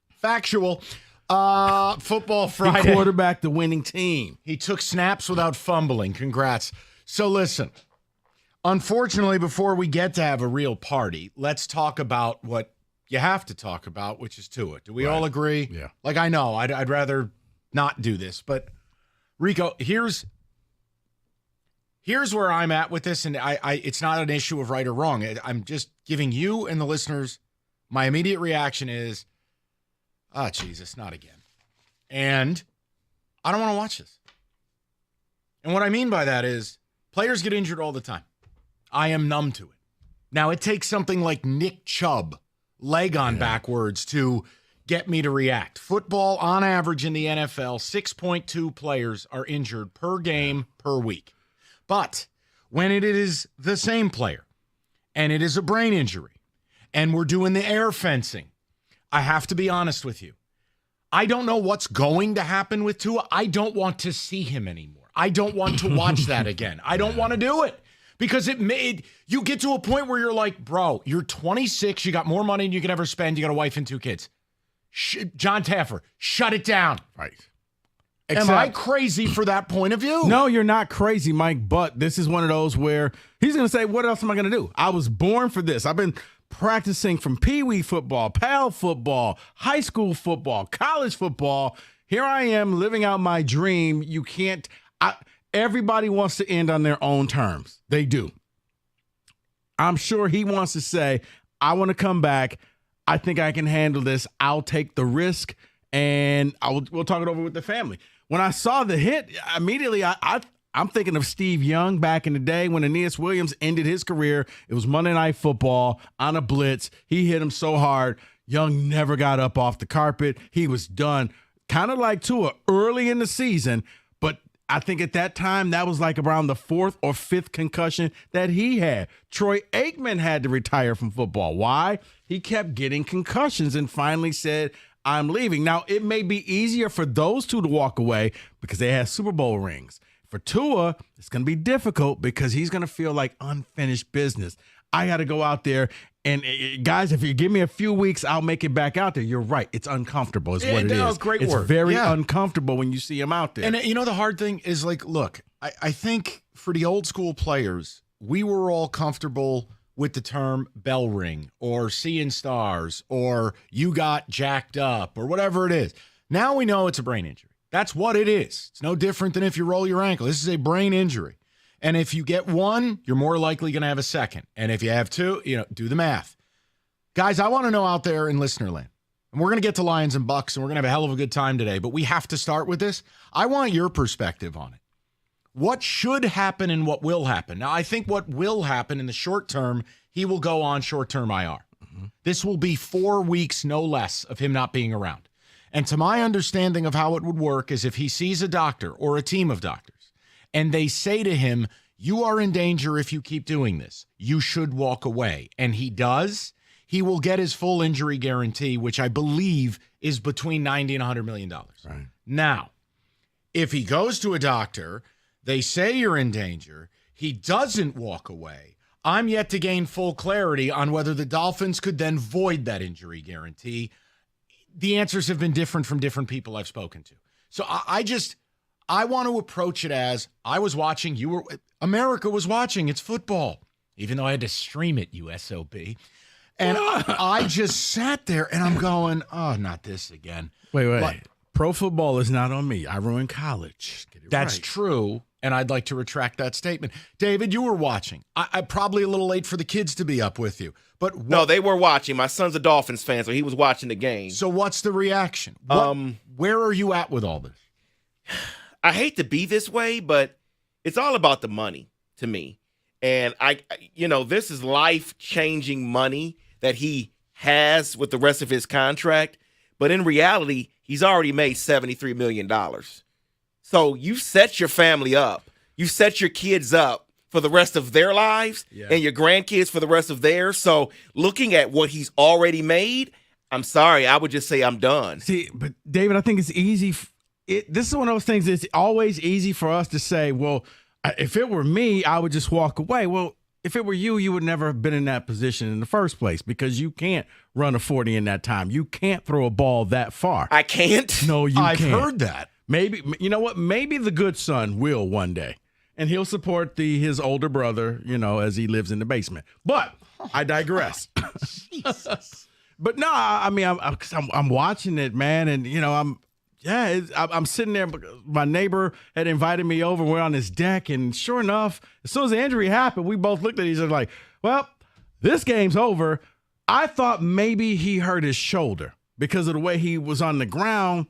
Factual. Football Friday. He quarterbacked the winning team. He took snaps without fumbling. Congrats. So listen, unfortunately, before we get to have a real party, let's talk about what you have to talk about, which is Tua. Do we all agree? Yeah. Like, I know, I'd rather not do this, but Rico, here's where I'm at with this, and I it's not an issue of right or wrong. I'm just giving you and the listeners, my immediate reaction is, Jesus, not again. And I don't want to watch this. And what I mean by that is players get injured all the time. I am numb to it. Now, it takes something like Nick Chubb, leg on backwards, to get me to react. Football, on average in the NFL, 6.2 players are injured per game per week. But when it is the same player and it is a brain injury and we're doing the air fencing, I have to be honest with you. I don't know what's going to happen with Tua. I don't want to see him anymore. I don't want to watch that again. I don't want to do it because you get to a point where you're like, bro, you're 26. You got more money than you can ever spend. You got a wife and 2 kids. John Taffer, shut it down. Right. Am I crazy for that point of view? No, you're not crazy, Mike, but this is one of those where he's going to say, what else am I going to do? I was born for this. I've been practicing from peewee football, PAL football, high school football, college football. Here I am living out my dream. You can't everybody wants to end on their own terms. They do. I'm sure he wants to say, I want to come back. I think I can handle this. I'll take the risk, and we'll talk it over with the family. When I saw the hit, immediately I'm thinking of Steve Young back in the day when Aeneas Williams ended his career. It was Monday Night Football on a blitz. He hit him so hard, Young never got up off the carpet. He was done. Kind of like Tua early in the season, but I think at that time that was like around the 4th or 5th concussion that he had. Troy Aikman had to retire from football. Why? He kept getting concussions and finally said, I'm leaving. Now, it may be easier for those two to walk away because they have Super Bowl rings. For Tua, it's going to be difficult because he's going to feel like unfinished business. I got to go out there. And guys, if you give me a few weeks, I'll make it back out there. You're right. It's uncomfortable is what it is. Great it's word. Very uncomfortable when you see him out there. And the hard thing is, like, look, I think for the old school players, we were all comfortable with the term bell ring or seeing stars or you got jacked up or whatever it is. Now we know it's a brain injury. That's what it is. It's no different than if you roll your ankle. This is a brain injury. And if you get one, you're more likely going to have a second. And if you have 2, do the math. Guys, I want to know out there in listener land, and we're going to get to Lions and Bucs, and we're going to have a hell of a good time today, but we have to start with this. I want your perspective on it. What should happen and what will happen? Now, I think what will happen in the short term, he will go on short-term IR. Mm-hmm. This will be 4 weeks, no less, of him not being around. And to my understanding of how it would work is if he sees a doctor or a team of doctors, and they say to him, you are in danger if you keep doing this. You should walk away. And he does. He will get his full injury guarantee, which I believe is between $90 and $100 million. Right. Now, if he goes to a doctor, they say you're in danger, he doesn't walk away, I'm yet to gain full clarity on whether the Dolphins could then void that injury guarantee. The answers have been different from different people I've spoken to. So I want to approach it as I was watching, America was watching, it's football, even though I had to stream it, you SOB. And I just sat there and I'm going, oh, not this again. Wait. But pro football is not on me. I ruined college. That's true. And I'd like to retract that statement. David, you were watching. I probably a little late for the kids to be up with you. But no, they were watching. My son's a Dolphins fan, so he was watching the game. So what's the reaction? Where are you at with all this? I hate to be this way, but it's all about the money to me. And this is life-changing money that he has with the rest of his contract. But in reality, he's already made $73 million. So you set your family up. You set your kids up for the rest of their lives and your grandkids for the rest of theirs. So looking at what he's already made, I'm sorry, I would just say I'm done. See, but David, I think it's easy. This is one of those things that's always easy for us to say, well, if it were me, I would just walk away. Well, if it were you, you would never have been in that position in the first place because you can't run a 40 in that time. You can't throw a ball that far. I can't? No, you I've can't. heard that. Maybe, you know what? Maybe the good son will one day. And he'll support his older brother, as he lives in the basement. But I digress. Jesus. But no, I mean, I'm watching it, man. And, I'm sitting there. My neighbor had invited me over. We're on his deck. And sure enough, as soon as the injury happened, we both looked at each other like, well, this game's over. I thought maybe he hurt his shoulder because of the way he was on the ground.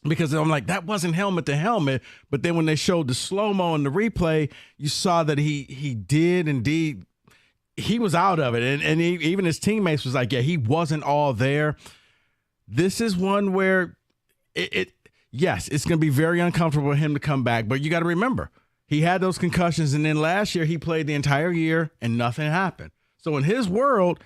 Because I'm like, that wasn't helmet to helmet. But then when they showed the slow-mo and the replay, you saw that he did indeed. He was out of it. And even his teammates was like, yeah, he wasn't all there. This is one where yes, it's going to be very uncomfortable for him to come back. But you got to remember, he had those concussions. And then last year he played the entire year and nothing happened. So in his world,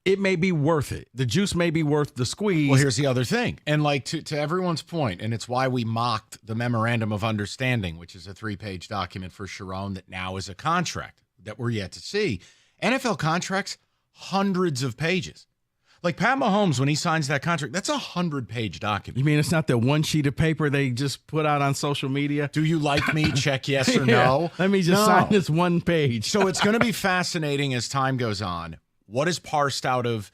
it may be worth it. The juice may be worth the squeeze. Well, here's the other thing. And like to everyone's point, and it's why we mocked the Memorandum of Understanding, which is a 3-page document for Sharon that now is a contract that we're yet to see. NFL contracts, hundreds of pages. Like Pat Mahomes, when he signs that contract, that's a 100-page document. You mean it's not the one sheet of paper they just put out on social media? Do you like me? Check yes or no. Let me just sign this one page. So it's going to be fascinating as time goes on. What is parsed out of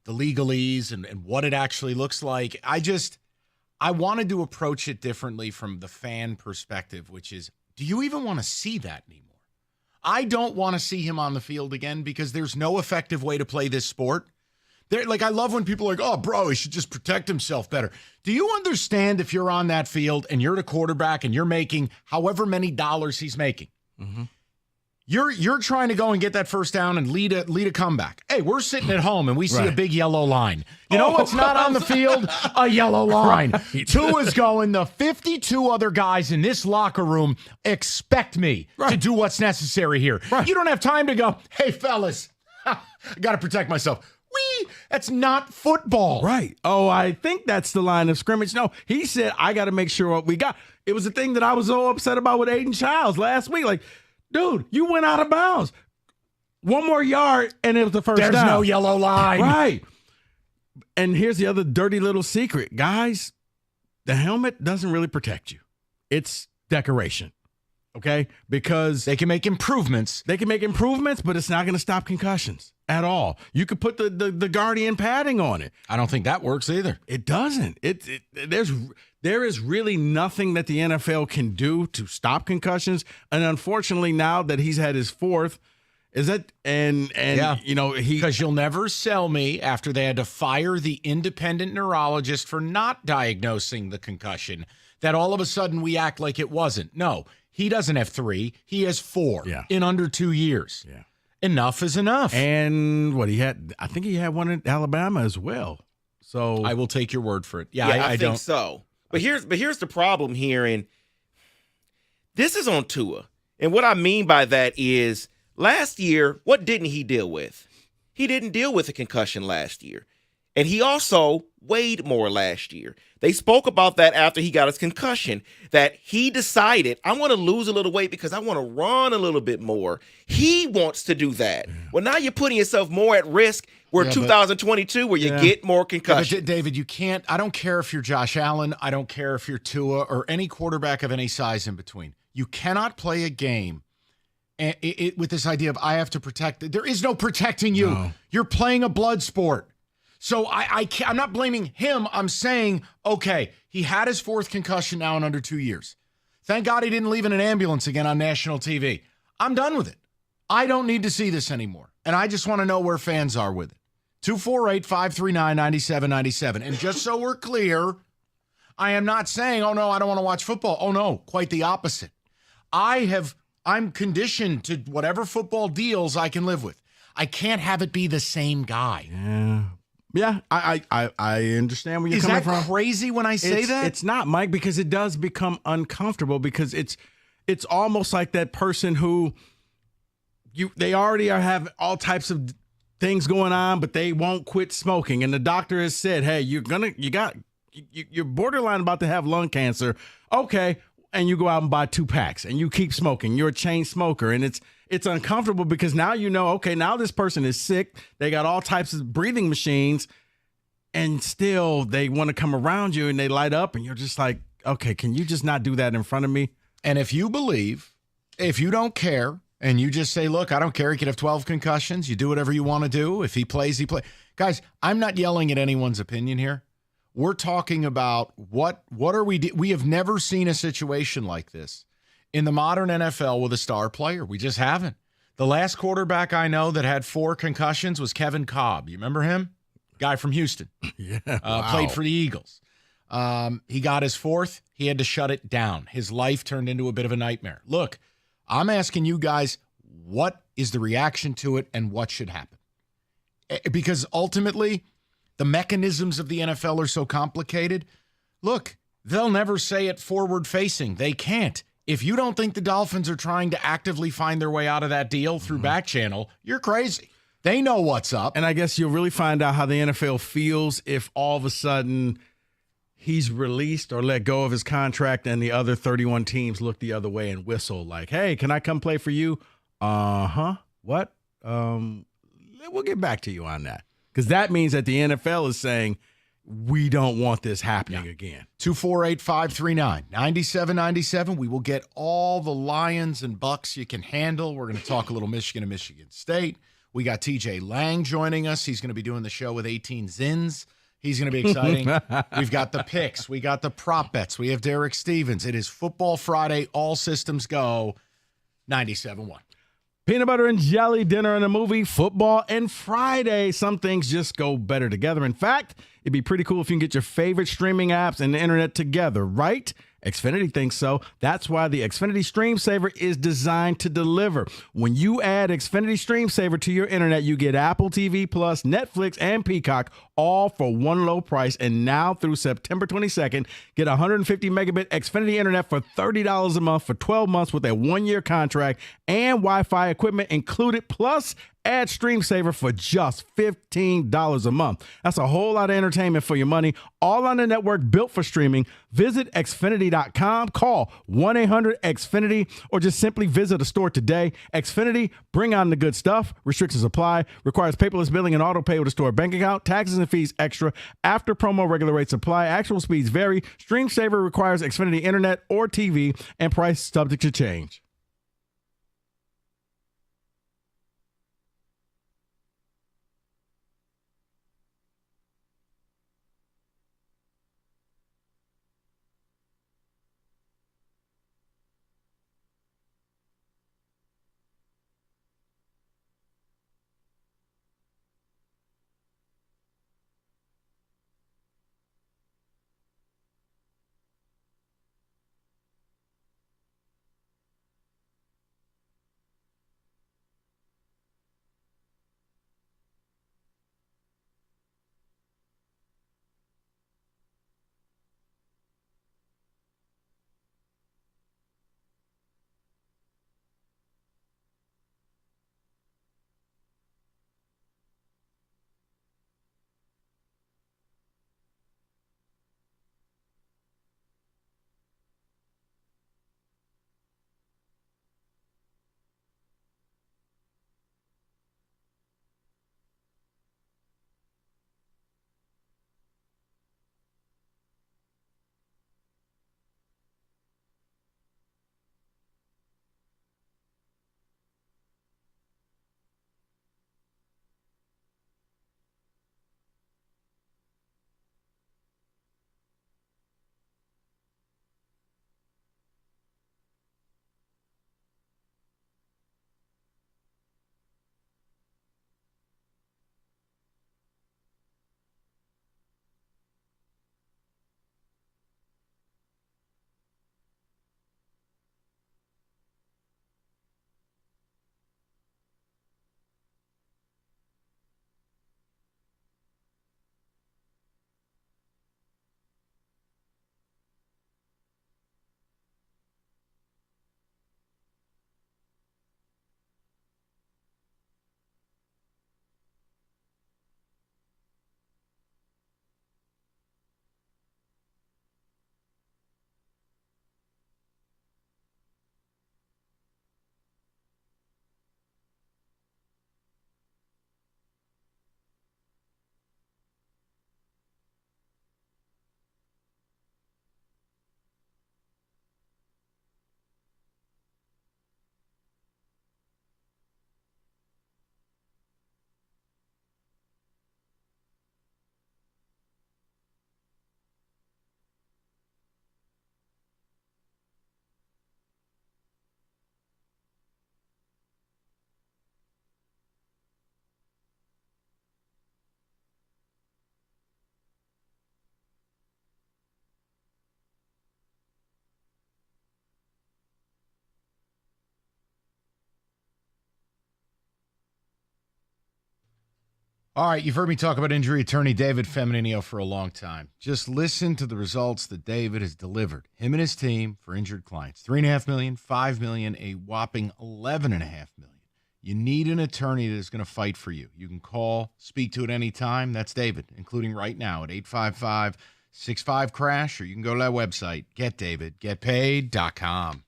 the legalese and what it actually looks like. I wanted to approach it differently from the fan perspective, which is, do you even want to see that anymore? I don't want to see him on the field again because there's no effective way to play this sport. I love when people are like, oh, bro, he should just protect himself better. Do you understand if you're on that field and you're the quarterback and you're making however many dollars he's making? Mm-hmm. You're trying to go and get that first down and lead a comeback. Hey, we're sitting at home and we see a big yellow line. You know what's not on the field? A yellow line. Right. Tua's going, the 52 other guys in this locker room expect me to do what's necessary here. Right. You don't have time to go, hey, fellas, I got to protect myself. That's not football. Right. Oh, I think that's the line of scrimmage. No, he said, I got to make sure what we got. It was the thing that I was so upset about with Aiden Childs last week. Like, dude, you went out of bounds. One more yard, and it was the first down. There's no yellow line. Right. And here's the other dirty little secret. Guys, the helmet doesn't really protect you. It's decoration. Okay? Because they can make improvements. But it's not going to stop concussions at all. You could put the Guardian padding on it. I don't think that works either. It doesn't. There is really nothing that the NFL can do to stop concussions. And unfortunately, now that he's had his fourth, because you'll never sell me after they had to fire the independent neurologist for not diagnosing the concussion, that all of a sudden we act like it wasn't. No. He doesn't have 3. He has 4 in under 2 years. Yeah. Enough is enough. And I think he had one in Alabama as well. So I will take your word for it. Yeah, I think so. But here's the problem here, and this is on Tua. And what I mean by that is last year, what didn't he deal with? He didn't deal with a concussion last year. And he also weighed more last year. They spoke about that after he got his concussion, that he decided, I want to lose a little weight because I want to run a little bit more. He wants to do that. Well, now you're putting yourself more at risk where 2022 where you get more concussions. But David, you can't. I don't care if you're Josh Allen. I don't care if you're Tua or any quarterback of any size in between. You cannot play a game with this idea of I have to protect. There is no protecting you. No. You're playing a blood sport. So I'm not blaming him. I'm saying, okay, he had his 4th concussion now in under 2 years. Thank God he didn't leave in an ambulance again on national TV. I'm done with it. I don't need to see this anymore. And I just want to know where fans are with it. 248-539-9797. And just so we're clear, I am not saying, oh, no, I don't want to watch football. Oh, no, quite the opposite. I'm conditioned to whatever football deals I can live with. I can't have it be the same guy. Yeah, I understand where you're coming from. Is that crazy when I say that? It's not, Mike, because it does become uncomfortable because it's almost like that person who they already have all types of things going on, but they won't quit smoking. And the doctor has said, hey, you're borderline about to have lung cancer. Okay. And you go out and buy 2 packs and you keep smoking. You're a chain smoker. And it's uncomfortable because now you know, okay, now this person is sick. They got all types of breathing machines, and still they want to come around you and they light up, and you're just like, okay, can you just not do that in front of me? And if you don't care, and you just say, look, I don't care. He could have 12 concussions. You do whatever you want to do. If he plays, he plays. Guys, I'm not yelling at anyone's opinion here. We're talking about what are we we have never seen a situation like this in the modern NFL with a star player. We just haven't. The last quarterback I know that had 4 concussions was Kevin Cobb. You remember him? Guy from Houston. Yeah. Played for the Eagles. He got his 4th. He had to shut it down. His life turned into a bit of a nightmare. Look, I'm asking you guys, what is the reaction to it and what should happen? Because ultimately, the mechanisms of the NFL are so complicated. Look, they'll never say it forward facing. They can't. If you don't think the Dolphins are trying to actively find their way out of that deal through back channel, you're crazy. They know what's up. And I guess you'll really find out how the NFL feels if all of a sudden he's released or let go of his contract and the other 31 teams look the other way and whistle like, hey, can I come play for you? What? We'll get back to you on that. Because that means that the NFL is saying, we don't want this happening again. 248-539-9797. We will get all the Lions and Bucs you can handle. We're going to talk a little Michigan and Michigan State. We got TJ Lang joining us. He's going to be doing the show with 18 Zins. He's going to be exciting. We've got the picks. We got the prop bets. We have Derek Stevens. It is Football Friday. All systems go. 97.1. Peanut butter and jelly, dinner and a movie, football, and Friday. Some things just go better together. In fact, it'd be pretty cool if you can get your favorite streaming apps and the internet together, right? Xfinity thinks so. That's why the Xfinity Stream Saver is designed to deliver. When you add Xfinity Stream Saver to your internet, you get Apple TV Plus, Netflix, and Peacock all for one low price. And now through September 22nd, get 150 megabit Xfinity internet for $30 a month for 12 months with a 1-year contract and Wi-Fi equipment included, plus add Stream Saver for just $15 a month. That's a whole lot of entertainment for your money, all on the network built for streaming. Visit Xfinity.com, call 1-800-XFINITY, or just simply visit a store today. Xfinity, bring on the good stuff. Restrictions apply. Requires paperless billing and auto pay with a store bank account. Taxes and fees extra. After promo, regular rates apply. Actual speeds vary. Stream Saver requires Xfinity internet or TV, and price subject to change. All right, you've heard me talk about injury attorney David Femininio for a long time. Just listen to the results that David has delivered, him and his team, for injured clients. $3.5 million, $5 million, a whopping $11.5 million. You need an attorney that is going to fight for you. You can call, speak to at any time. That's David, including right now at 855-65-CRASH, or you can go to that website, getdavidgetpaid.com.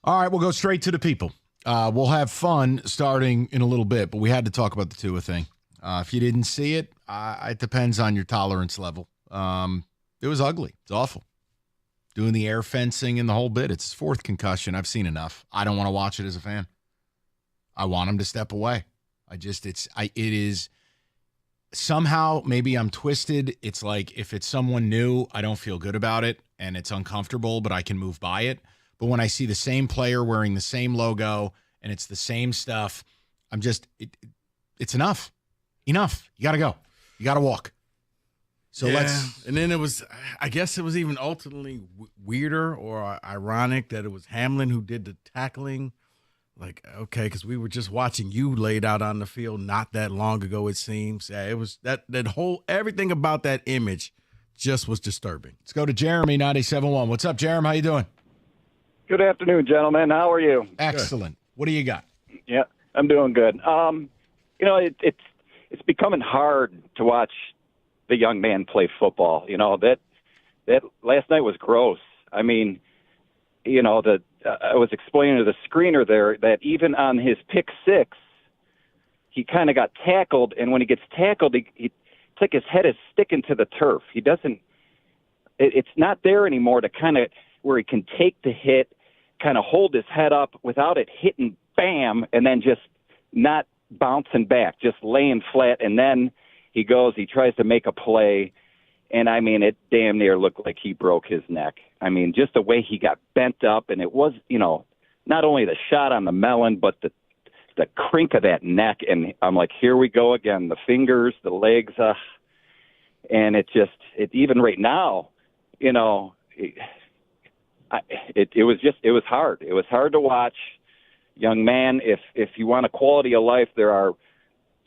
All right, we'll go straight to the people. We'll have fun starting in a little bit, but we had to talk about the Tua thing. If you didn't see it, it depends on your tolerance level. It was ugly. It's awful. Doing the air fencing and the whole bit. It's his fourth concussion. I've seen enough. I don't want to watch it as a fan. I want him to step away. It is somehow, maybe I'm twisted. It's like if it's someone new, I don't feel good about it, and it's uncomfortable, but I can move by it. But when I see the same player wearing the same logo and it's the same stuff, I'm just, it's enough. Enough. You got to go. You got to walk. So let's. And then I guess it was even ultimately weirder or ironic that it was Hamlin who did the tackling. Like, okay, because we were just watching you laid out on the field not that long ago, it seems. Yeah, it was that whole, everything about that image just was disturbing. Let's go to Jeremy, 97.1. What's up, Jeremy? How you doing? Good afternoon, gentlemen. How are you? Excellent. Good. What do you got? Yeah, I'm doing good. It's becoming hard to watch the young man play football. That last night was gross. I mean, I was explaining to the screener there that even on his pick six, he kind of got tackled, and when he gets tackled, it's like his head is sticking to the turf. He doesn't. It's not there anymore to kind of where he can take the hit, kind of hold his head up without it hitting bam, and then just not bouncing back, just laying flat. And then he tries to make a play. And I mean, it damn near looked like he broke his neck. I mean, just the way he got bent up, and it was, not only the shot on the melon, but the crink of that neck. And I'm like, here we go again. The fingers, the legs, and it even right now, it was hard. It was hard to watch. Young man, if you want a quality of life, there are,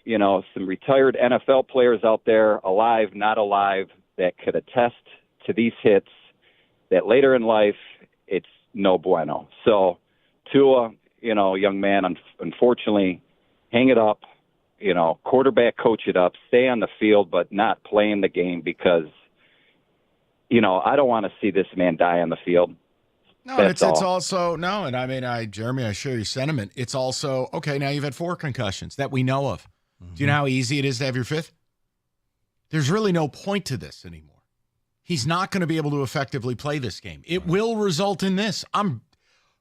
some retired NFL players out there, alive, not alive, that could attest to these hits, that later in life, it's no bueno. So, Tua, young man, unfortunately, hang it up, quarterback coach it up, stay on the field, but not playing the game because, I don't want to see this man die on the field. No, it's also, no, and I mean, Jeremy, I share your sentiment. It's also, okay, now you've had 4 concussions that we know of. Mm-hmm. Do you know how easy it is to have your 5th? There's really no point to this anymore. He's not going to be able to effectively play this game. It will result in this.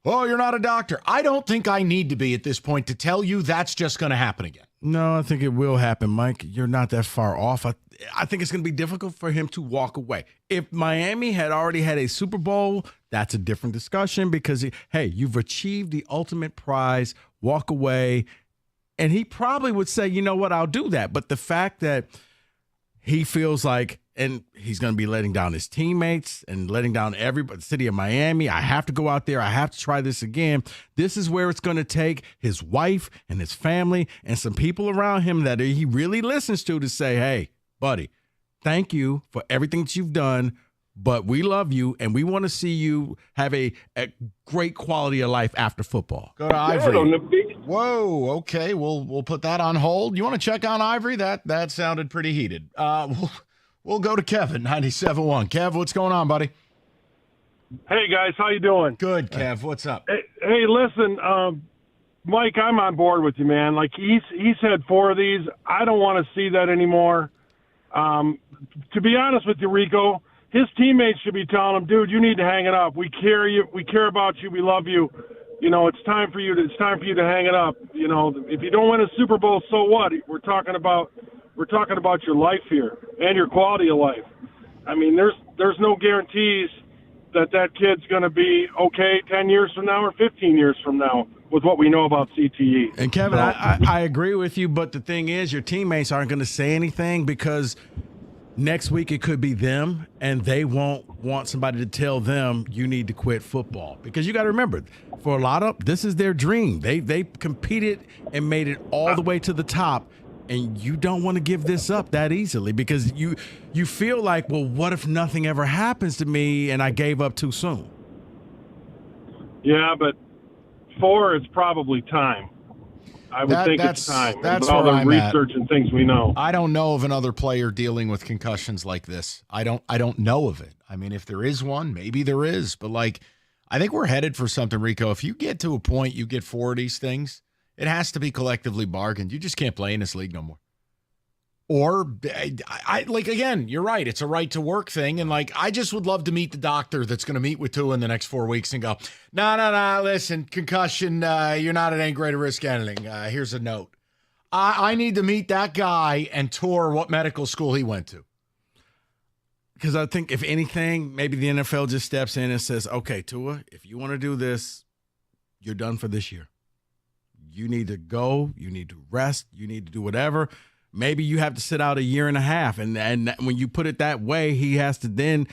You're not a doctor. I don't think I need to be at this point to tell you that's just going to happen again. No, I think it will happen, Mike. You're not that far off. I think it's going to be difficult for him to walk away. If Miami had already had a Super Bowl, that's a different discussion because, you've achieved the ultimate prize, walk away. And he probably would say, you know what, I'll do that. But the fact that he feels like, and he's going to be letting down his teammates and letting down everybody, the city of Miami. I have to go out there. I have to try this again. This is where it's going to take his wife and his family and some people around him that he really listens to say, hey, buddy, thank you for everything that you've done, but we love you and we want to see you have a great quality of life after football. Go to Ivory. Whoa, okay, we'll put that on hold. You want to check on Ivory? That sounded pretty heated. We'll go to Kevin, 97.1. Kev, what's going on, buddy? Hey, guys, how you doing? Good, Kev. What's up? Hey, listen, Mike, I'm on board with you, man. Like, he's had 4 of these. I don't want to see that anymore. To be honest with you, Rico, his teammates should be telling him, dude, you need to hang it up. We care about you. We love you. It's time for you to hang it up. If you don't win a Super Bowl, so what? We're talking about your life here and your quality of life. I mean, there's no guarantees that kid's going to be okay 10 years from now or 15 years from now with what we know about CTE. And Kevin, I agree with you, but the thing is, your teammates aren't going to say anything because next week it could be them, and they won't want somebody to tell them you need to quit football. Because you got to remember, for a lot of this is their dream. They competed and made it all the way to the top, and you don't want to give this up that easily because you feel like, well, what if nothing ever happens to me and I gave up too soon? Yeah, but 4 is probably time. I would think it's time. That's with all where the I'm research and things we know. I don't know of another player dealing with concussions like this. I don't know of it. I mean, if there is one, maybe there is. But, like, I think we're headed for something, Rico. If you get to a point you get 4 of these things, it has to be collectively bargained. You just can't play in this league no more. Or, I like, again, you're right. It's a right to work thing. And, like, I just would love to meet the doctor that's going to meet with Tua in the next 4 weeks and go, no, listen, concussion, you're not at any greater risk anything. Here's a note. I need to meet that guy and tour what medical school he went to. Because I think, if anything, maybe the NFL just steps in and says, okay, Tua, if you want to do this, you're done for this year. You need to go. You need to rest. You need to do whatever. Maybe you have to sit out a year and a half. And when you put it that way, he has to then,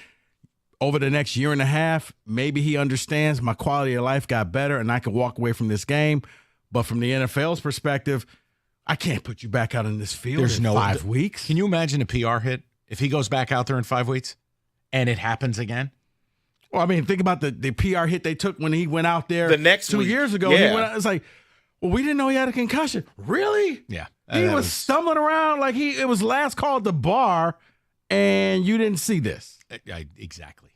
over the next year and a half, maybe he understands my quality of life got better and I can walk away from this game. But from the NFL's perspective, I can't put you back out in this field in 5 weeks. Can you imagine a PR hit if he goes back out there in 5 weeks and it happens again? Well, I mean, think about the PR hit they took when he went out there the next 2 years ago. Yeah. He went out, it's like, well, we didn't know he had a concussion. Really? Yeah. He was stumbling around like it was last call at the bar, and you didn't see this. Exactly.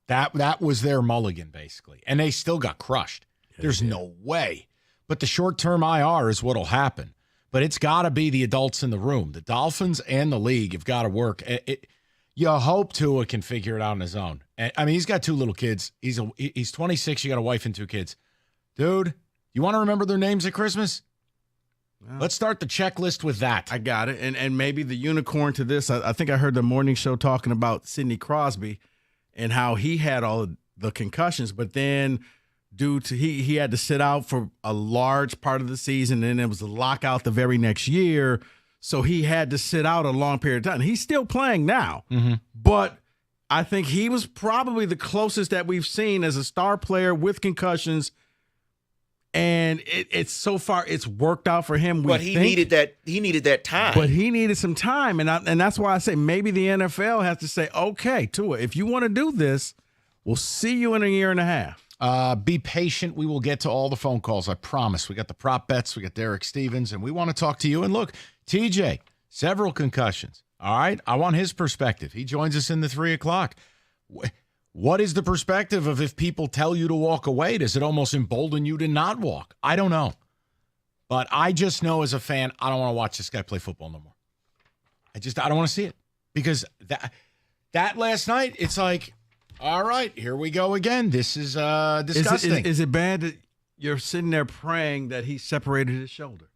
That was their mulligan, basically. And they still got crushed. There's no way. But the short-term IR is what'll happen. But it's got to be the adults in the room. The Dolphins and the league have got to work. You hope Tua can figure it out on his own. I mean, he's got 2 little kids. He's 26. You got a wife and 2 kids. Dude, you want to remember their names at Christmas? Let's start the checklist with that. I got it. And maybe the unicorn to this, I think I heard the morning show talking about Sidney Crosby and how he had all of the concussions, but then due to he had to sit out for a large part of the season, and it was a lockout the very next year, so he had to sit out a long period of time. He's still playing now, but I think he was probably the closest that we've seen as a star player with concussions. And it's so far it's worked out for him. But he needed that time. But he needed some time, and that's why I say maybe the NFL has to say, okay, Tua, if you want to do this, we'll see you in a year and a half. Be patient. We will get to all the phone calls. I promise. We got the prop bets. We got Derek Stevens, and we want to talk to you. And look, TJ, several concussions. All right, I want his perspective. He joins us in the 3 o'clock. What is the perspective of if people tell you to walk away? Does it almost embolden you to not walk? I don't know. But I just know as a fan, I don't want to watch this guy play football no more. I don't want to see it. Because that last night, it's like, all right, here we go again. This is disgusting. Is it bad that you're sitting there praying that he separated his shoulder?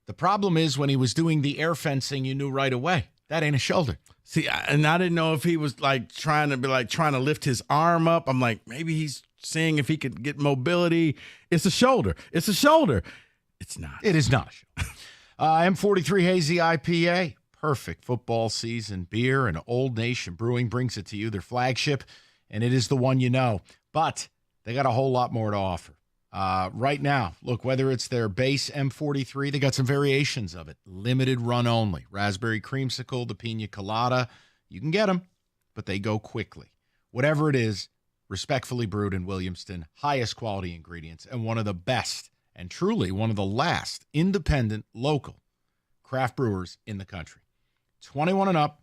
The problem is when he was doing the air fencing, you knew right away. That ain't a shoulder. See, and I didn't know if he was trying to lift his arm up. I'm like, maybe he's seeing if he could get mobility. It's a shoulder. It's a shoulder. It's not. It is not a shoulder. M43 Hazy IPA. Perfect football season beer, and Old Nation Brewing brings it to you. Their flagship, and it is the one you know. But they got a whole lot more to offer. Right now, look, whether it's their base M43, they got some variations of it. Limited run only. Raspberry creamsicle, the pina colada. You can get them, but they go quickly. Whatever it is, respectfully brewed in Williamston, highest quality ingredients, and one of the best, and truly one of the last, independent, local craft brewers in the country. 21 and up,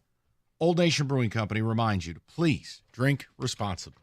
Old Nation Brewing Company reminds you to please drink responsibly.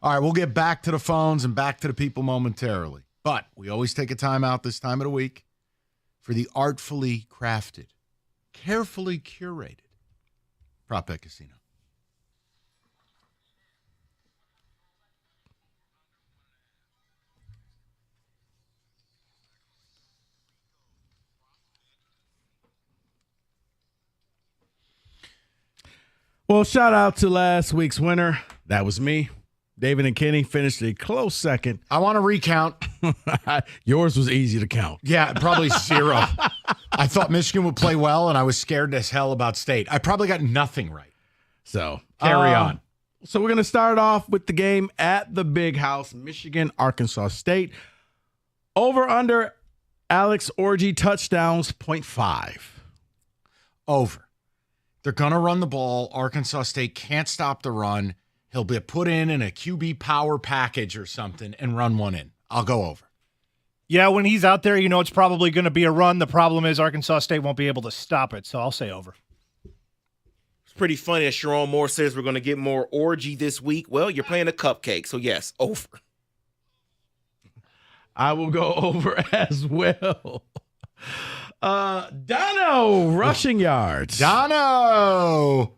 All right, we'll get back to the phones and back to the people momentarily. But we always take a time out this time of the week for the artfully crafted, carefully curated Prop Bet Casino. Well, shout out to last week's winner. That was me. David and Kenny finished a close second. I want to recount. Yours was easy to count. Yeah, probably 0. I thought Michigan would play well, and I was scared as hell about State. I probably got nothing right. So carry on. So we're going to start off with the game at the Big House, Michigan, Arkansas State. Over under Alex Orji touchdowns, 0.5. Over. They're going to run the ball. Arkansas State can't stop the run. He'll be put in a QB power package or something and run one in. I'll go over. Yeah, when he's out there, it's probably going to be a run. The problem is Arkansas State won't be able to stop it, so I'll say over. It's pretty funny that Sharon Moore says we're going to get more orgy this week. Well, you're playing a cupcake, so yes, over. I will go over as well. Dono, rushing yards. Dono.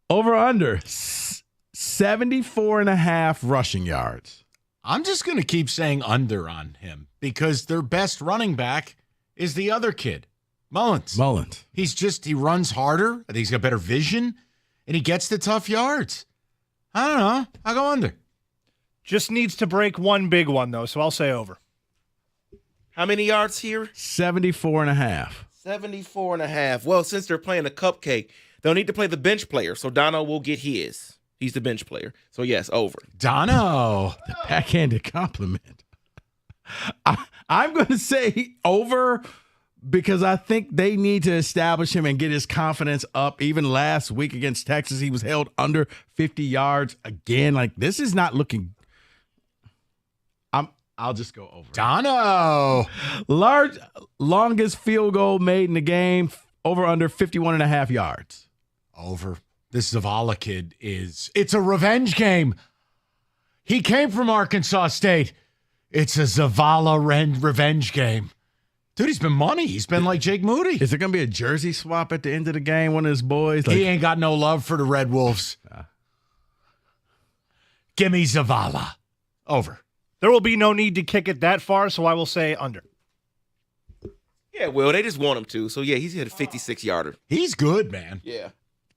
Over under 74.5 rushing yards. I'm just going to keep saying under on him because their best running back is the other kid, Mullins. He runs harder. I think he's got better vision, and he gets the tough yards. I don't know. I'll go under. Just needs to break one big one, though, so I'll say over. How many yards here? 74.5. 74.5. Well, since they're playing a cupcake, they'll need to play the bench player, so Dono will get his. He's the bench player. So, yes, over. Dono. The backhanded compliment. I'm going to say over because I think they need to establish him and get his confidence up. Even last week against Texas, he was held under 50 yards again. Like, this is not looking – I'll just go over. Dono. Longest field goal made in the game, over under 51.5 yards. Over. This Zavala kid it's a revenge game. He came from Arkansas State. It's a Zavala revenge game. Dude, he's been money. He's been like Jake Moody. Is it going to be a jersey swap at the end of the game? One of his boys? He ain't got no love for the Red Wolves. Give me Zavala. Over. There will be no need to kick it that far, so I will say under. Yeah, well, they just want him to. So, yeah, he's hit a 56-yarder. He's good, man. Yeah.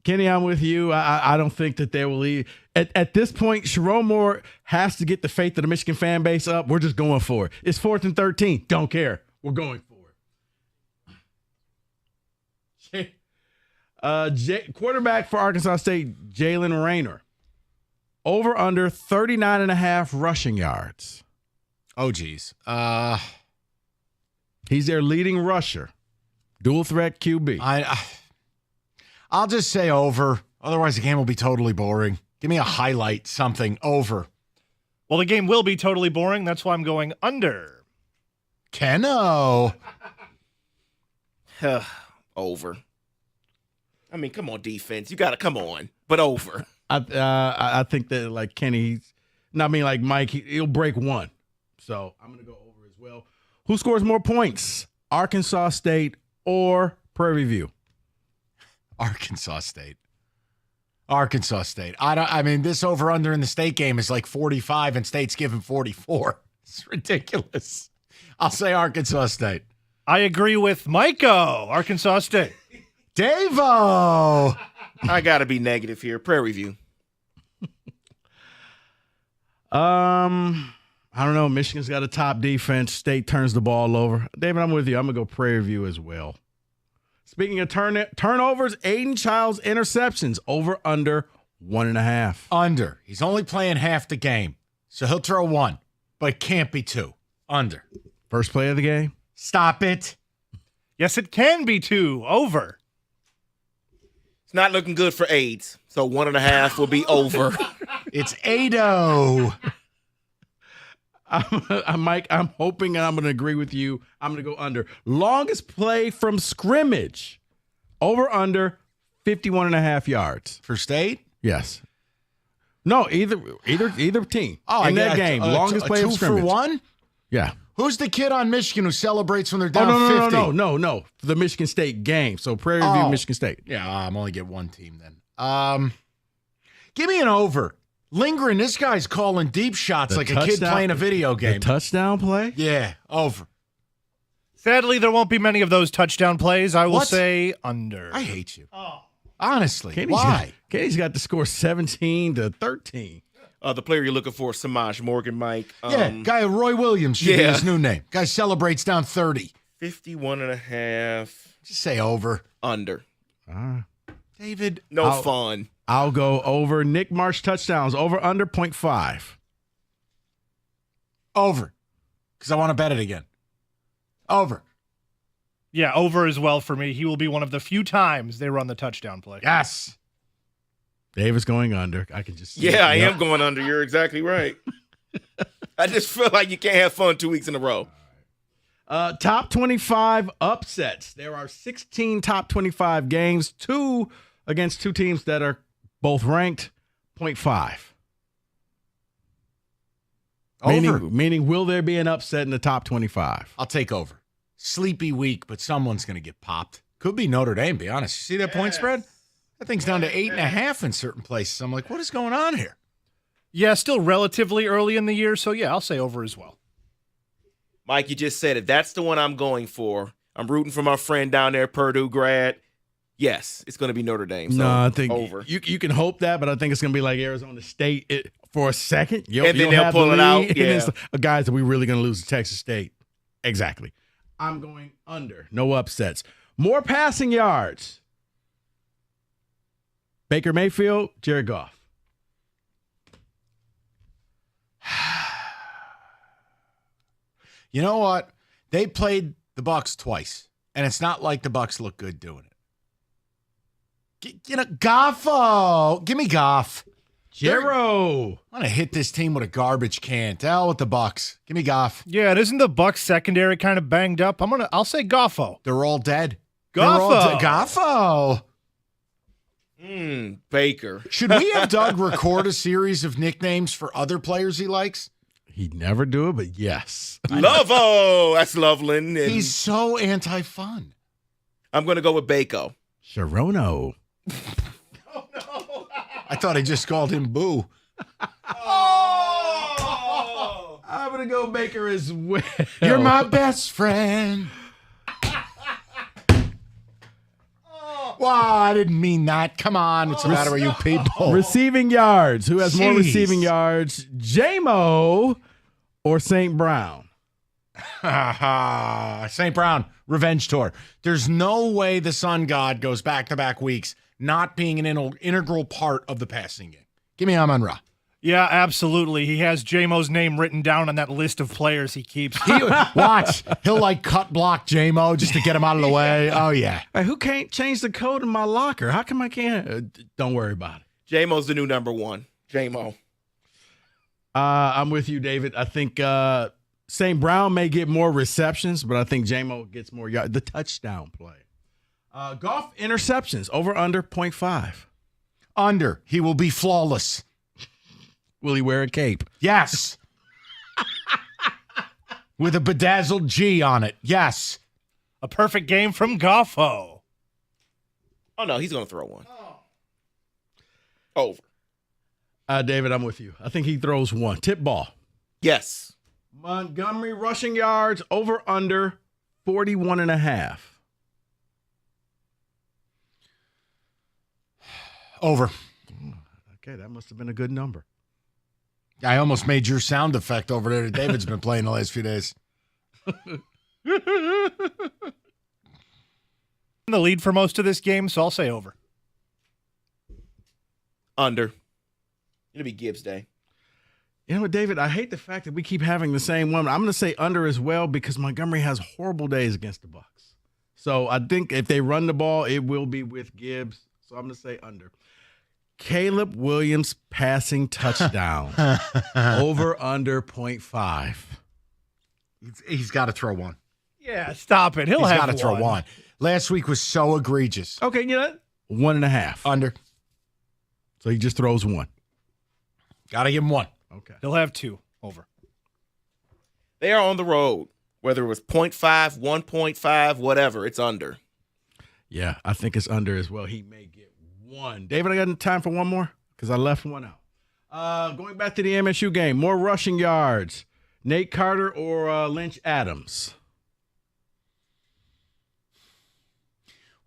Kenny, I'm with you. I don't think that they will leave. At this point, Sharon Moore has to get the faith of the Michigan fan base up. We're just going for it. It's 4th and 13. Don't care. We're going for it. Quarterback for Arkansas State, Jalen Rayner. Over under 39.5 rushing yards. Oh, geez. He's their leading rusher. Dual threat QB. I'll just say over. Otherwise, the game will be totally boring. Give me a highlight, something. Over. Well, the game will be totally boring. That's why I'm going under. Keno. Over. I mean, come on, defense. You got to come on. But over. I think that, like Kenny, like Mike, he'll break one. So I'm going to go over as well. Who scores more points? Arkansas State or Prairie View? Arkansas State. This over-under in the State game is like 45, and State's giving 44. It's ridiculous. I'll say Arkansas State. I agree with Maiko. Arkansas State. Davo. I got to be negative here. Prairie View. I don't know. Michigan's got a top defense. State turns the ball over. David, I'm with you. I'm going to go Prairie View as well. Speaking of turnovers, Aiden Childs interceptions over under 1.5. Under. He's only playing half the game, so he'll throw 1, but it can't be 2. Under. First play of the game. Stop it. Yes, it can be 2. Over. It's not looking good for AIDS, so 1.5 will be over. It's 8-0. Mike, I'm hoping I'm going to agree with you. I'm going to go under. Longest play from scrimmage. Over under 51.5 yards. For State? Yes. No, either team. Oh, in that game, longest play of scrimmage. 2-for-1? Yeah. Who's the kid on Michigan who celebrates when they're down 50? No. The Michigan State game. So Prairie View, Michigan State. Yeah, I'm only get one team then. Give me an over. Lingering, this guy's calling deep shots like a kid playing a video game. The touchdown play? Yeah, over. Sadly, there won't be many of those touchdown plays. I will say under. I hate you. Honestly, Why? Kenny's got to score 17-13. The player you're looking for, Samaj Morgan, Mike. Guy Roy Williams should be his new name. Guy celebrates down 30. 51.5. Just say over. Under. David. No fun. I'll go over. Nick Marsh touchdowns. Over under 0.5. Over. Because I want to bet it again. Over. Yeah, over as well for me. He will be one of the few times they run the touchdown play. Yes. Davis going under. I can just see I am going under. You're exactly right. I just feel like you can't have fun 2 weeks in a row. Top 25 upsets. There are 16 top 25 games, 2 against 2 teams that are both ranked. 0.5. Over. Meaning, will there be an upset in the top 25? I'll take over. Sleepy week, but someone's going to get popped. Could be Notre Dame, be honest. You see that point spread? That thing's down to 8.5 in certain places. I'm like, what is going on here? Yeah, still relatively early in the year, so yeah, I'll say over as well. Mike, you just said it. That's the one I'm going for. I'm rooting for my friend down there, Purdue grad. Yes, it's going to be Notre Dame. So No, I think over. You can hope that, but I think it's going to be like Arizona State for a second. And then they'll pull it out. And it's guys, are we really going to lose to Texas State? Exactly. I'm going under. No upsets. More passing yards. Baker Mayfield, Jared Goff. You know what? They played the Bucs twice, and it's not like the Bucs look good doing it. Goffo. Give me Goff. Jero. I'm going to hit this team with a garbage can. To hell with the Bucs. Give me Goff. Yeah, and isn't the Bucs secondary kind of banged up? I'll say Goffo. They're all dead. Goffo. Baker. Should we have Doug record a series of nicknames for other players he likes? He'd never do it, but yes. Lovo. That's Loveland. He's so anti-fun. I'm going to go with Bako. Sharono. I thought I just called him Boo. I'm going to go Baker as well. You're my best friend. Wow, I didn't mean that. Come on. What's the matter with you people? Receiving yards. Who has more receiving yards? J-Mo or St. Brown? St. Brown, revenge tour. There's no way the sun god goes back-to-back weeks not being an integral part of the passing game. Give me Amon-Ra. Yeah, absolutely. He has J-Mo's name written down on that list of players he keeps. Watch. He'll cut block J-Mo just to get him out of the way. Oh, yeah. Hey, who can't change the code in my locker? How come I can't? Don't worry about it. J-Mo's the new number one. J-Mo. I'm with you, David. I think St. Brown may get more receptions, but I think J-Mo gets more yards. The touchdown play. Golf interceptions, over under 0.5. Under. He will be flawless. Will he wear a cape? Yes. With a bedazzled G on it. Yes. A perfect game from Goffo. Oh, no, he's going to throw one. Over. David, I'm with you. I think he throws one. Tip ball. Yes. Montgomery rushing yards, over under 41.5. Over. Okay, that must have been a good number. I almost made your sound effect over there that David's been playing the last few days. The lead for most of this game, so I'll say over. Under. It'll be Gibbs Day. You know what, David? I hate the fact that we keep having the same one. I'm going to say under as well because Montgomery has horrible days against the Bucs. So I think if they run the ball, it will be with Gibbs. So I'm going to say under. Caleb Williams passing touchdown. Over under 0.5. He's got to throw one. Yeah, stop it. He's got to throw one. Last week was so egregious. Okay, you know what? 1.5. Under. So he just throws one. Got to give him 1. Okay. He'll have 2 over. They are on the road. Whether it was 0.5, 1.5, whatever, it's under. Yeah, I think it's under as well. He may get 1. David, I got time for one more because I left one out. Going back to the MSU game, more rushing yards. Nate Carter or Lynch Adams?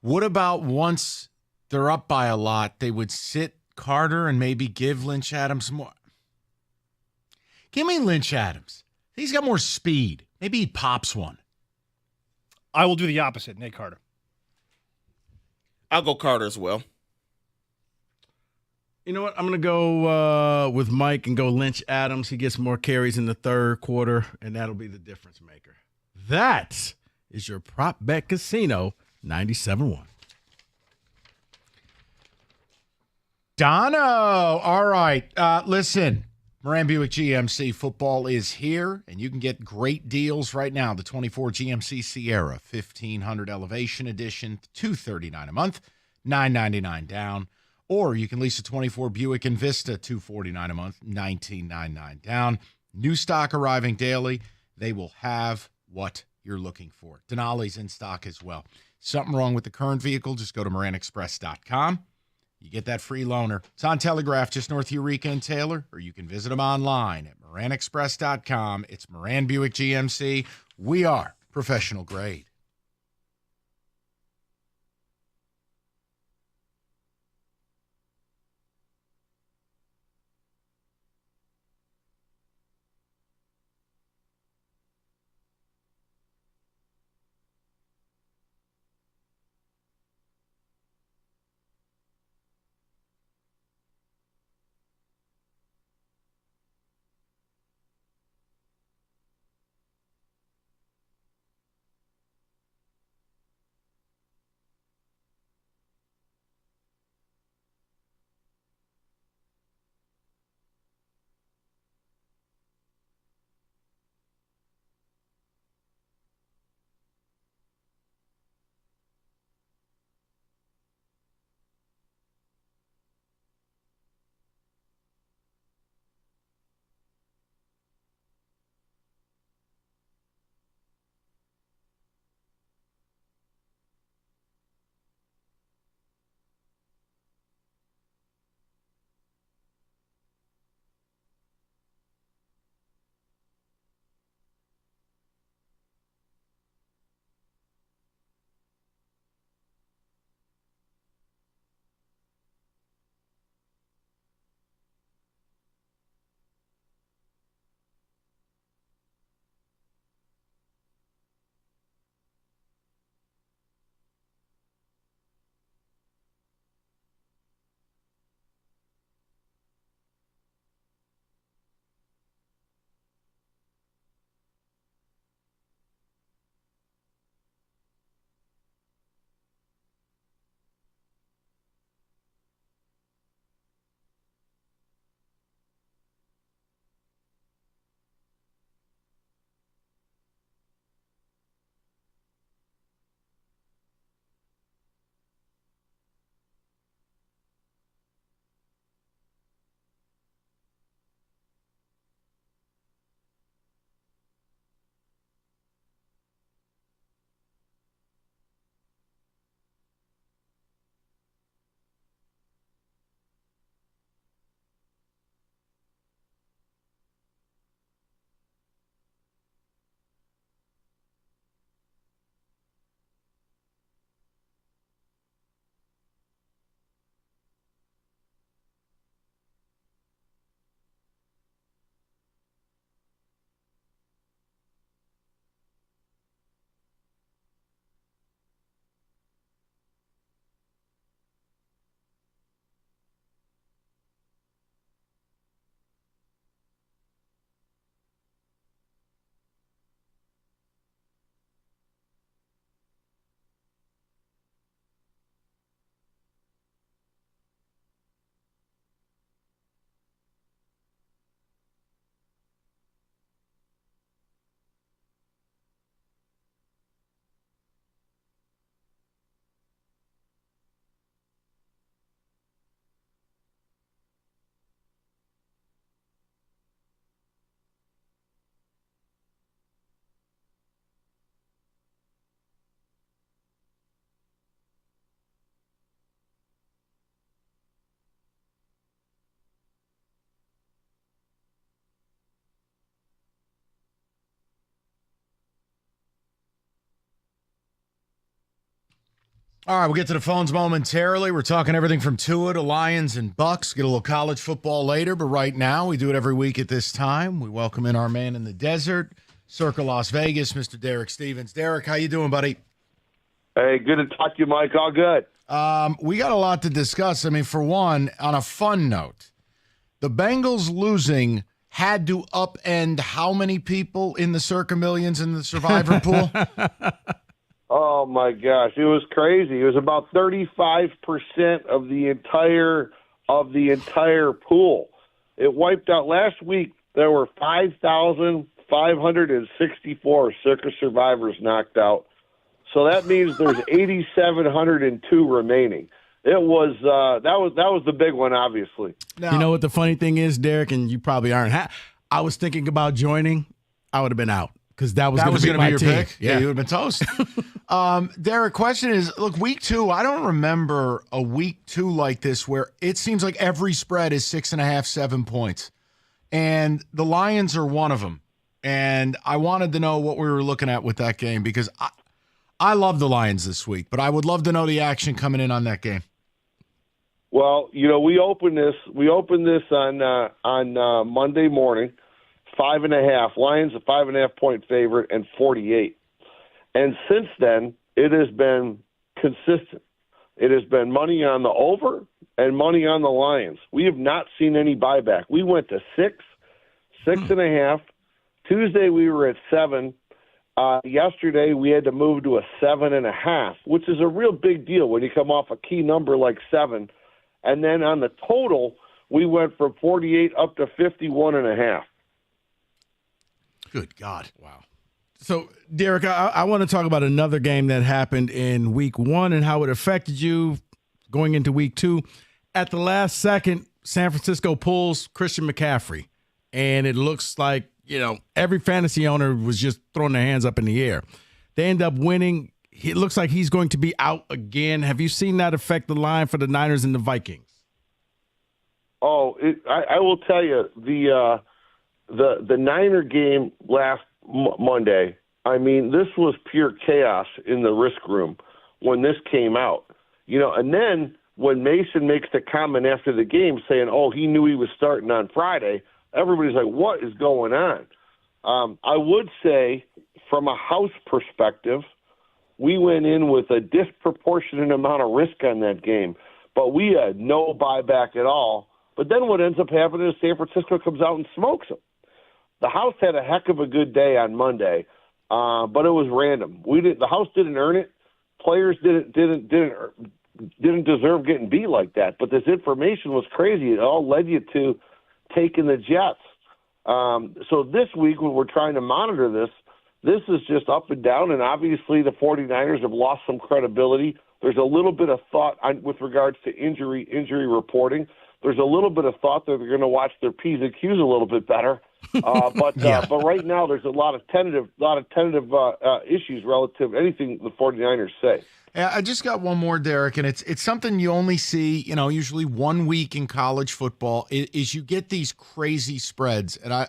What about once they're up by a lot, they would sit Carter and maybe give Lynch Adams more? Give me Lynch Adams. He's got more speed. Maybe he pops one. I will do the opposite, Nate Carter. I'll go Carter as well. You know what? I'm going to go with Mike and go Lynch Adams. He gets more carries in the third quarter, and that'll be the difference maker. That is your Prop Bet Casino 97.1. Dono. All right. Listen, Moran Buick GMC football is here, and you can get great deals right now. The 24 GMC Sierra, 1500 Elevation Edition, $239 a month, $999 down. Or you can lease a 24 Buick Envista, $249 a month, $1999 down. New stock arriving daily. They will have what you're looking for. Denali's in stock as well. Something wrong with the current vehicle, just go to MoranExpress.com. You get that free loaner. It's on Telegraph just north of Eureka and Taylor, or you can visit them online at MoranExpress.com. It's Moran Buick GMC. We are professional grade. All right, we'll get to the phones momentarily. We're talking everything from Tua to Lions and Bucs. Get a little college football later, but right now we do it every week at this time. We welcome in our man in the desert, Circa Las Vegas, Mr. Derek Stevens. Derek, how you doing, buddy? Hey, good to talk to you, Mike. All good. We got a lot to discuss. I mean, for one, on a fun note, the Bengals losing had to upend how many people in the Circa Millions in the Survivor pool? Oh my gosh, it was crazy. It was about 35% of the entire pool. It wiped out last week. There were 5,564 Circa survivors knocked out. So that means there's 8,702 remaining. It was that was the big one, obviously. Now, you know what the funny thing is, Derek, and you probably aren't. I was thinking about joining. I would have been out. Because that was going to be your pick. Yeah, you would have been toast. Derek, question is, look, week 2, I don't remember a week 2 like this where it seems like every spread is 6.5, 7 points. And the Lions are one of them. And I wanted to know what we were looking at with that game because I love the Lions this week, but I would love to know the action coming in on that game. Well, we opened this on Monday morning. 5.5. Lions a 5.5 point favorite and 48. And since then, it has been consistent. It has been money on the over and money on the Lions. We have not seen any buyback. We went to 6.5. Tuesday we were at 7. Yesterday we had to move to a 7.5, which is a real big deal when you come off a key number like 7. And then on the total, we went from 48 up to 51.5. Good God. Wow. So, Derek, I want to talk about another game that happened in week 1 and how it affected you going into week 2. At the last second, San Francisco pulls Christian McCaffrey, and it looks like, every fantasy owner was just throwing their hands up in the air. They end up winning. It looks like he's going to be out again. Have you seen that affect the line for the Niners and the Vikings? Oh, I will tell you, the Niner game last Monday, I mean, this was pure chaos in the risk room when this came out. And then when Mason makes the comment after the game saying, he knew he was starting on Friday, everybody's like, what is going on? I would say from a house perspective, we went in with a disproportionate amount of risk on that game, but we had no buyback at all. But then what ends up happening is San Francisco comes out and smokes them. The house had a heck of a good day on Monday, but it was random. The house didn't earn it. Players didn't deserve getting beat like that. But this information was crazy. It all led you to taking the Jets. So this week when we're trying to monitor this is just up and down. And obviously the 49ers have lost some credibility. There's a little bit of thought with regards to injury reporting. There's a little bit of thought that they're going to watch their P's and Q's a little bit better. But right now there's a lot of tentative issues relative to anything the 49ers say. Yeah, I just got one more, Derek, and it's something you only see, usually 1 week in college football is you get these crazy spreads. And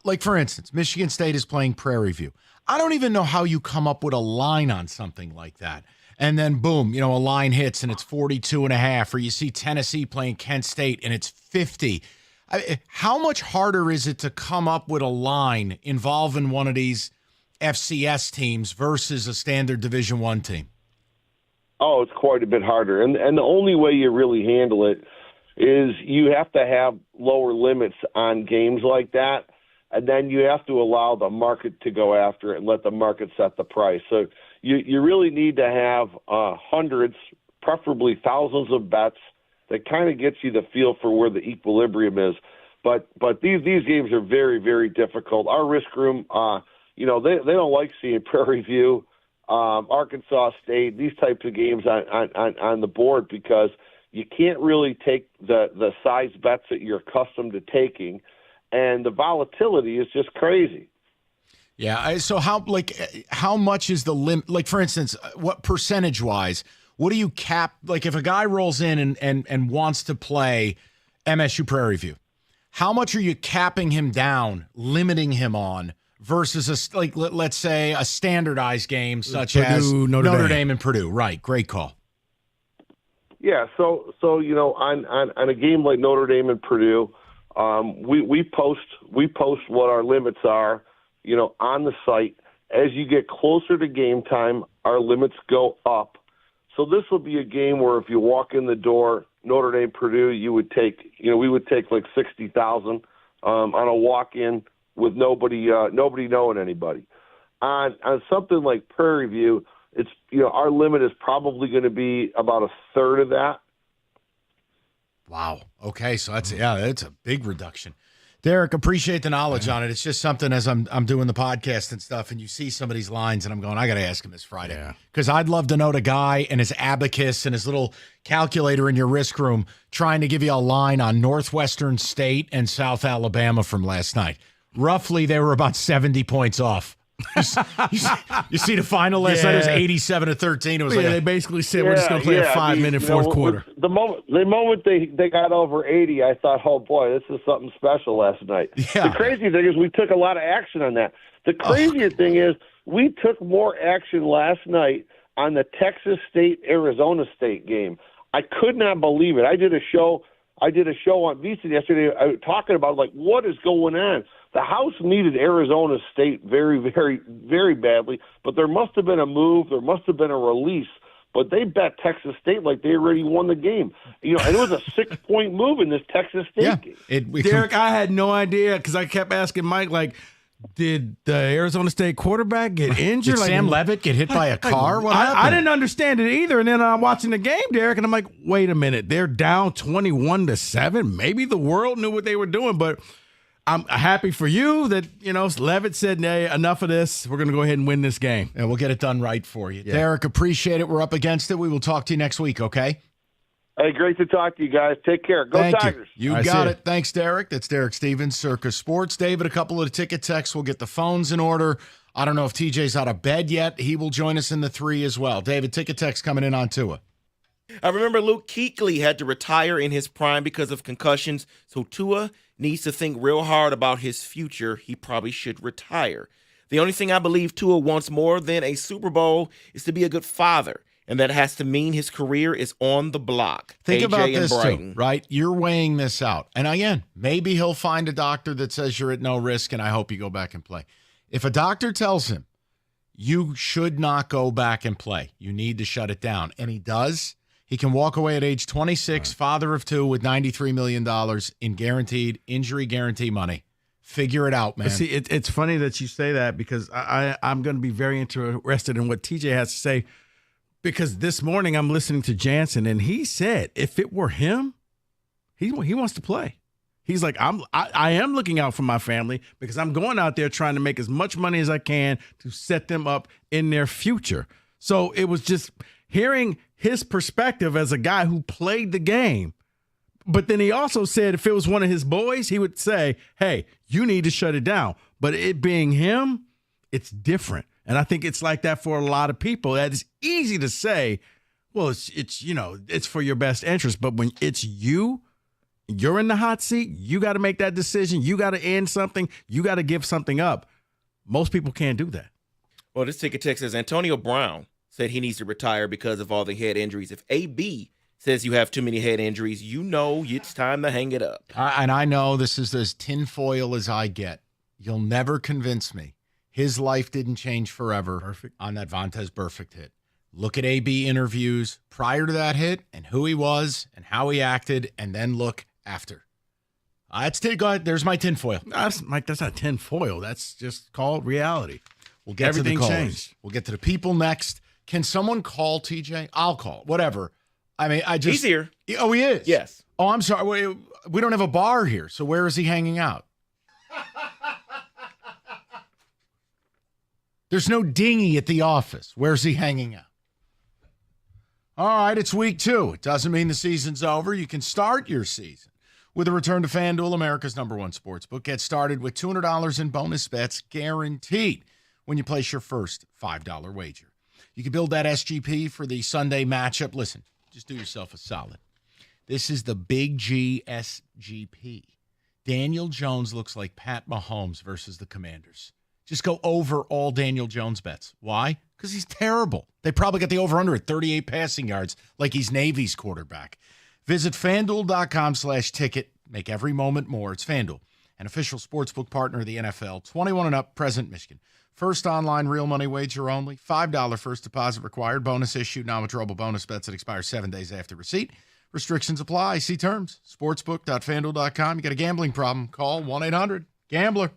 like for instance, Michigan State is playing Prairie View. I don't even know how you come up with a line on something like that. And then boom, a line hits and it's 42.5, or you see Tennessee playing Kent State and it's 50. How much harder is it to come up with a line involving one of these FCS teams versus a standard Division I team? Oh, it's quite a bit harder. And the only way you really handle it is you have to have lower limits on games like that, and then you have to allow the market to go after it and let the market set the price. So you really need to have hundreds, preferably thousands of bets that kind of gets you the feel for where the equilibrium is. But these games are very, very difficult. Our risk room, they don't like seeing Prairie View, Arkansas State, these types of games on the board because you can't really take the size bets that you're accustomed to taking, and the volatility is just crazy. Yeah. So how much is the limit? Like, for instance, what percentage-wise, what do you cap? Like, if a guy rolls in and wants to play MSU Prairie View, how much are you capping him down, limiting him on, versus let's say a standardized game such Purdue, as Notre Dame and Purdue? Right. Great call. Yeah, so on a game like Notre Dame and Purdue, we post what our limits are, on the site. As you get closer to game time, our limits go up. So this will be a game where if you walk in the door, Notre Dame Purdue, we would take like 60,000 on a walk-in with nobody knowing anybody. On something like Prairie View, it's our limit is probably going to be about a third of that. Wow. Okay, so that's a big reduction. Derek, appreciate the knowledge on it. It's just something as I'm doing the podcast and stuff, and you see some of these lines, and I'm going, I got to ask him this Friday. Because I'd love to know the guy and his abacus and his little calculator in your risk room trying to give you a line on Northwestern State and South Alabama from last night. Roughly, they were about 70 points off. You see the final last night? It was 87-13. It was they basically said we're just going to play a 5-minute fourth quarter. The moment they got over 80, I thought, oh boy, this is something special last night. Yeah. The crazy thing is we took a lot of action on that. The crazier thing is we took more action last night on the Texas State-Arizona State game. I could not believe it. I did a show on VSiN yesterday talking about what is going on. The House needed Arizona State very, very, very badly, but there must have been a move. There must have been a release. But they bet Texas State like they already won the game. And it was a 6-point move in this Texas State game. Derek, I had no idea because I kept asking Mike, did the Arizona State quarterback get injured? Did Sam Levitt get hit by a car? What happened? I didn't understand it either. And then I'm watching the game, Derek, and I'm like, wait a minute. They're down 21-7. Maybe the world knew what they were doing, but I'm happy for you that, Levitt said, nay, enough of this. We're going to go ahead and win this game. And we'll get it done right for you. Yeah. Derek, appreciate it. We're up against it. We will talk to you next week, okay? Hey, great to talk to you guys. Take care. Go Thank Tigers. You got it. Thanks, Derek. That's Derek Stevens, Circus Sports. David, a couple of the ticket texts. We'll get the phones in order. I don't know if TJ's out of bed yet. He will join us in the 3 as well. David, ticket text coming in on Tua. I remember Luke Kuechly had to retire in his prime because of concussions, so Tua needs to think real hard about his future. He probably should retire. The only thing I believe Tua wants more than a Super Bowl is to be a good father, and that has to mean his career is on the block. Think AJ about this, Brighton. too, right? You're weighing this out. And again, maybe he'll find a doctor that says you're at no risk, and I hope you go back and play. If a doctor tells him you should not go back and play, you need to shut it down, and he does, he can walk away at age 26, father of 2 with $93 million in guaranteed injury guarantee money. Figure it out, man. See, it's funny that you say that because I'm going to be very interested in what TJ has to say because this morning I'm listening to Jansen and he said if it were him, he wants to play. He's like, I am looking out for my family because I'm going out there trying to make as much money as I can to set them up in their future. So it was just hearing his perspective as a guy who played the game. But then he also said if it was one of his boys, he would say, hey, you need to shut it down. But it being him, it's different. And I think it's like that for a lot of people. That is easy to say, well, it's for your best interest. But when it's you're in the hot seat, you got to make that decision. You got to end something. You got to give something up. Most people can't do that. Well, this ticket text says Antonio Brown said he needs to retire because of all the head injuries. If AB says you have too many head injuries, it's time to hang it up. And I know this is as tinfoil as I get. You'll never convince me. His life didn't change forever on that Vontaze Burfict hit. Look at AB interviews prior to that hit and who he was and how he acted, and then look after. There's my tinfoil. Mike, that's not tinfoil. That's just called reality. We'll get Everything to the callers. changed. We'll get to the people next. Can someone call TJ? I'll call. Whatever. I mean, He's here. Oh, he is? Yes. Oh, I'm sorry. We don't have a bar here, so where is he hanging out? There's no dinghy at the office. Where's he hanging out? All right, it's week 2. It doesn't mean the season's over. You can start your season with a return to FanDuel, America's #1 sportsbook. Get started with $200 in bonus bets guaranteed when you place your first $5 wager. You can build that SGP for the Sunday matchup. Listen, just do yourself a solid. This is the Big G SGP. Daniel Jones looks like Pat Mahomes versus the Commanders. Just go over all Daniel Jones bets. Why? Because he's terrible. They probably got the over-under at 38 passing yards like he's Navy's quarterback. Visit FanDuel.com/ticket. Make every moment more. It's FanDuel, an official sportsbook partner of the NFL. 21 and up, present Michigan. First online real money wager only. $5 first deposit required. Bonus issued, non-withdrawable bonus bets that expire 7 days after receipt. Restrictions apply. See terms. Sportsbook.fanduel.com. You got a gambling problem? Call 1-800-GAMBLER.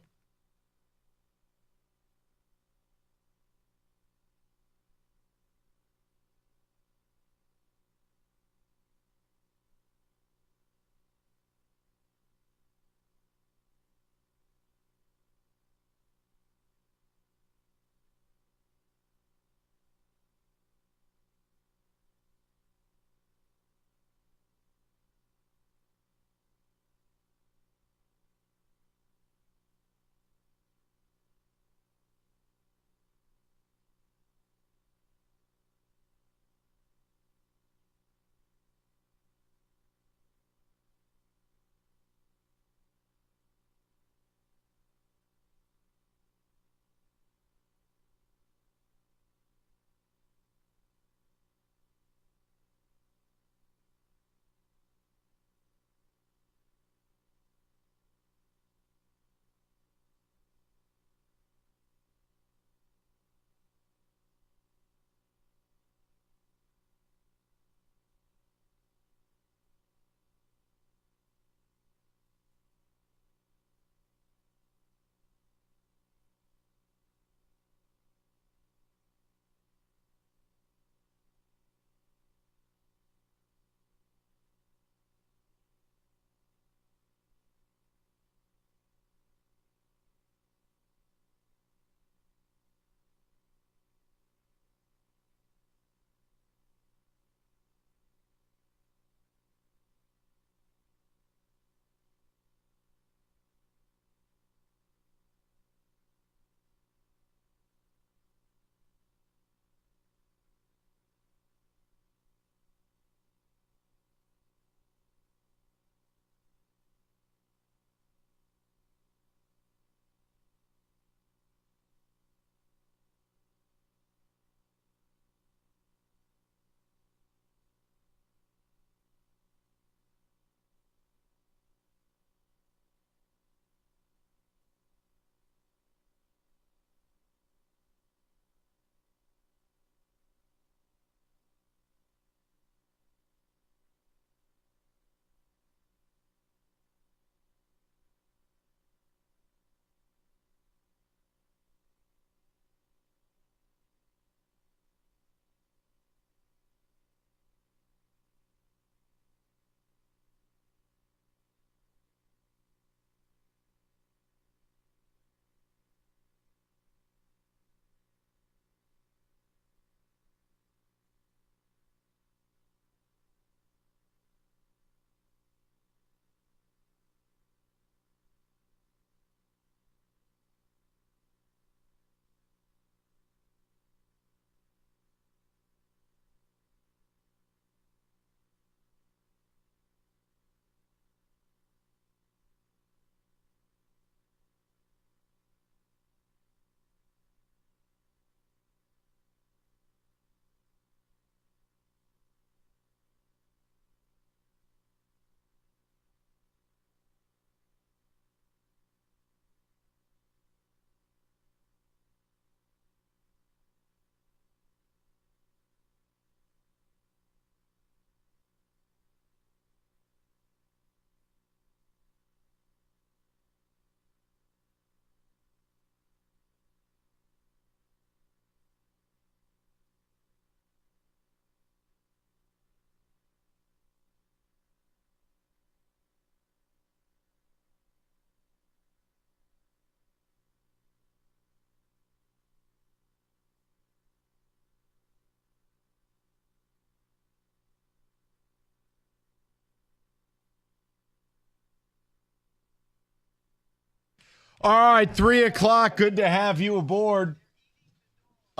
All right, 3 o'clock. Good to have you aboard.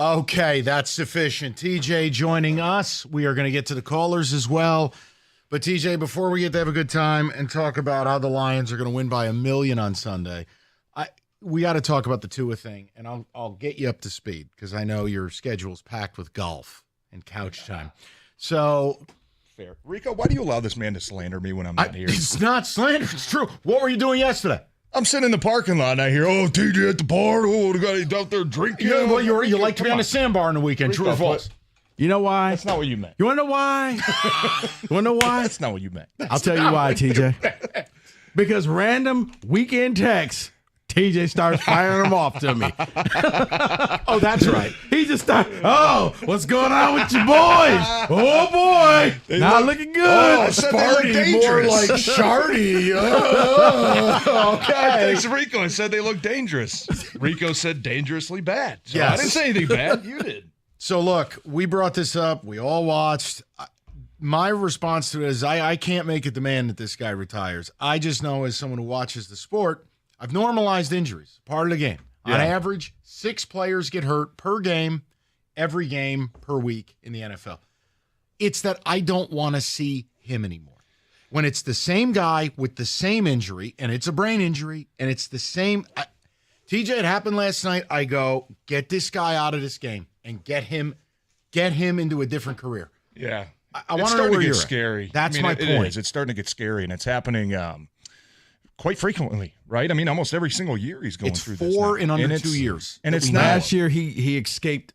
Okay, that's sufficient. TJ joining us. We are going to get to the callers as well. But TJ, before we get to have a good time and talk about how the Lions are going to win by 1 million on Sunday, we got to talk about the Tua thing, and I'll get you up to speed because I know your schedule's packed with golf and couch time. So, fair. Rico, why do you allow this man to slander me when I'm not here? It's not slander. It's true. What were you doing yesterday? I'm sitting in the parking lot and I hear, oh, TJ at the bar. Oh, the guy out there drinking. Yeah, well, you like to be on the sandbar on the weekend. True or false? You know why? That's not what you meant. You want to know why? You want to know why? That's not what you meant. I'll tell you why, TJ. Because random weekend texts, TJ starts firing them off to me. Oh, that's right. He just started, oh, what's going on with your boys? Oh, boy. Not looking good. Oh, Sparty, more like Shardy. Okay. Thanks, Rico. I said they look dangerous. Rico said dangerously bad. So Yes. I didn't say anything bad. You did. So, look, we brought this up. We all watched. My response to it is I can't make it demand that this guy retires. I just know as someone who watches the sport, I've normalized injuries, part of the game. Yeah. On average, 6 players get hurt per game, every game per week in the NFL. It's that I don't want to see him anymore. When it's the same guy with the same injury, and it's a brain injury, and it's the same. TJ, it happened last night. I go, get this guy out of this game and get him into a different career. Yeah. I want to know where you're scary. at. That's my point. It is. It's starting to get scary, and it's happening quite frequently, right? I mean, almost every single year he's going through this. It's 4 now. in under And 2 years. And it's not. Last year, he escaped,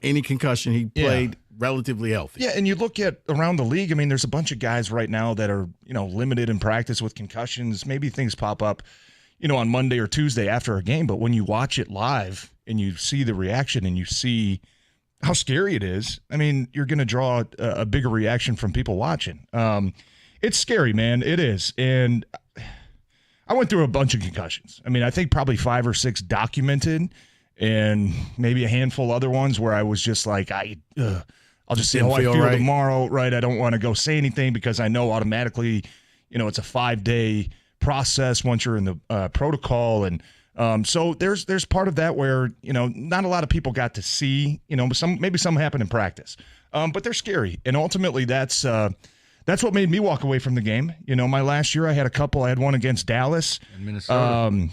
any concussion. He played relatively healthy. Yeah, and you look at around the league, I mean, there's a bunch of guys right now that are, limited in practice with concussions. Maybe things pop up, on Monday or Tuesday after a game, but when you watch it live and you see the reaction and you see how scary it is, I mean, you're going to draw a bigger reaction from people watching. It's scary, man. It is. And I went through a bunch of concussions. I mean, I think probably 5 or 6 documented and maybe a handful other ones where I was just like, I'll just see how I feel tomorrow, right? I don't want to go say anything because I know automatically, it's a 5-day process once you're in the protocol. And so there's part of that where, not a lot of people got to see, maybe some happened in practice, but they're scary. And ultimately that's what made me walk away from the game. My last year I had a couple. I had one against Dallas. In Minnesota.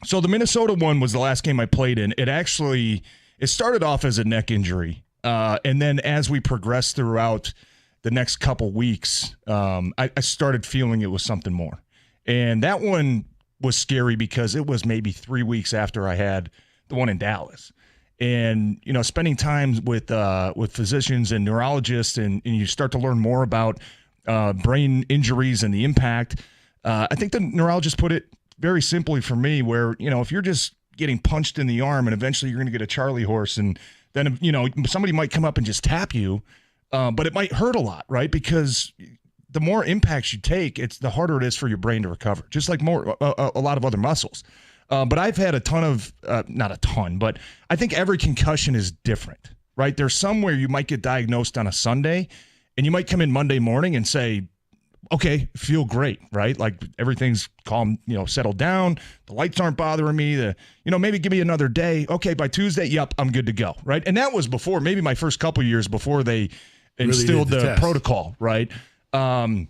So the Minnesota one was the last game I played in. It started off as a neck injury. And then as we progressed throughout the next couple weeks, I started feeling it was something more. And that one was scary because it was maybe 3 weeks after I had the one in Dallas. And, spending time with physicians and neurologists and you start to learn more about brain injuries and the impact. I think the neurologist put it very simply for me where, if you're just getting punched in the arm and eventually you're going to get a Charlie horse and then, somebody might come up and just tap you, but it might hurt a lot, right? Because the more impacts you take, the harder it is for your brain to recover, just like a lot of other muscles. But I've had a ton of, not a ton, but I think every concussion is different, right? There's some where you might get diagnosed on a Sunday and you might come in Monday morning and say, okay, feel great, right? Like everything's calm, settled down. The lights aren't bothering me. Maybe give me another day. Okay, by Tuesday, yep, I'm good to go, right? And that was before, maybe my first couple years before they instilled the protocol, right? I've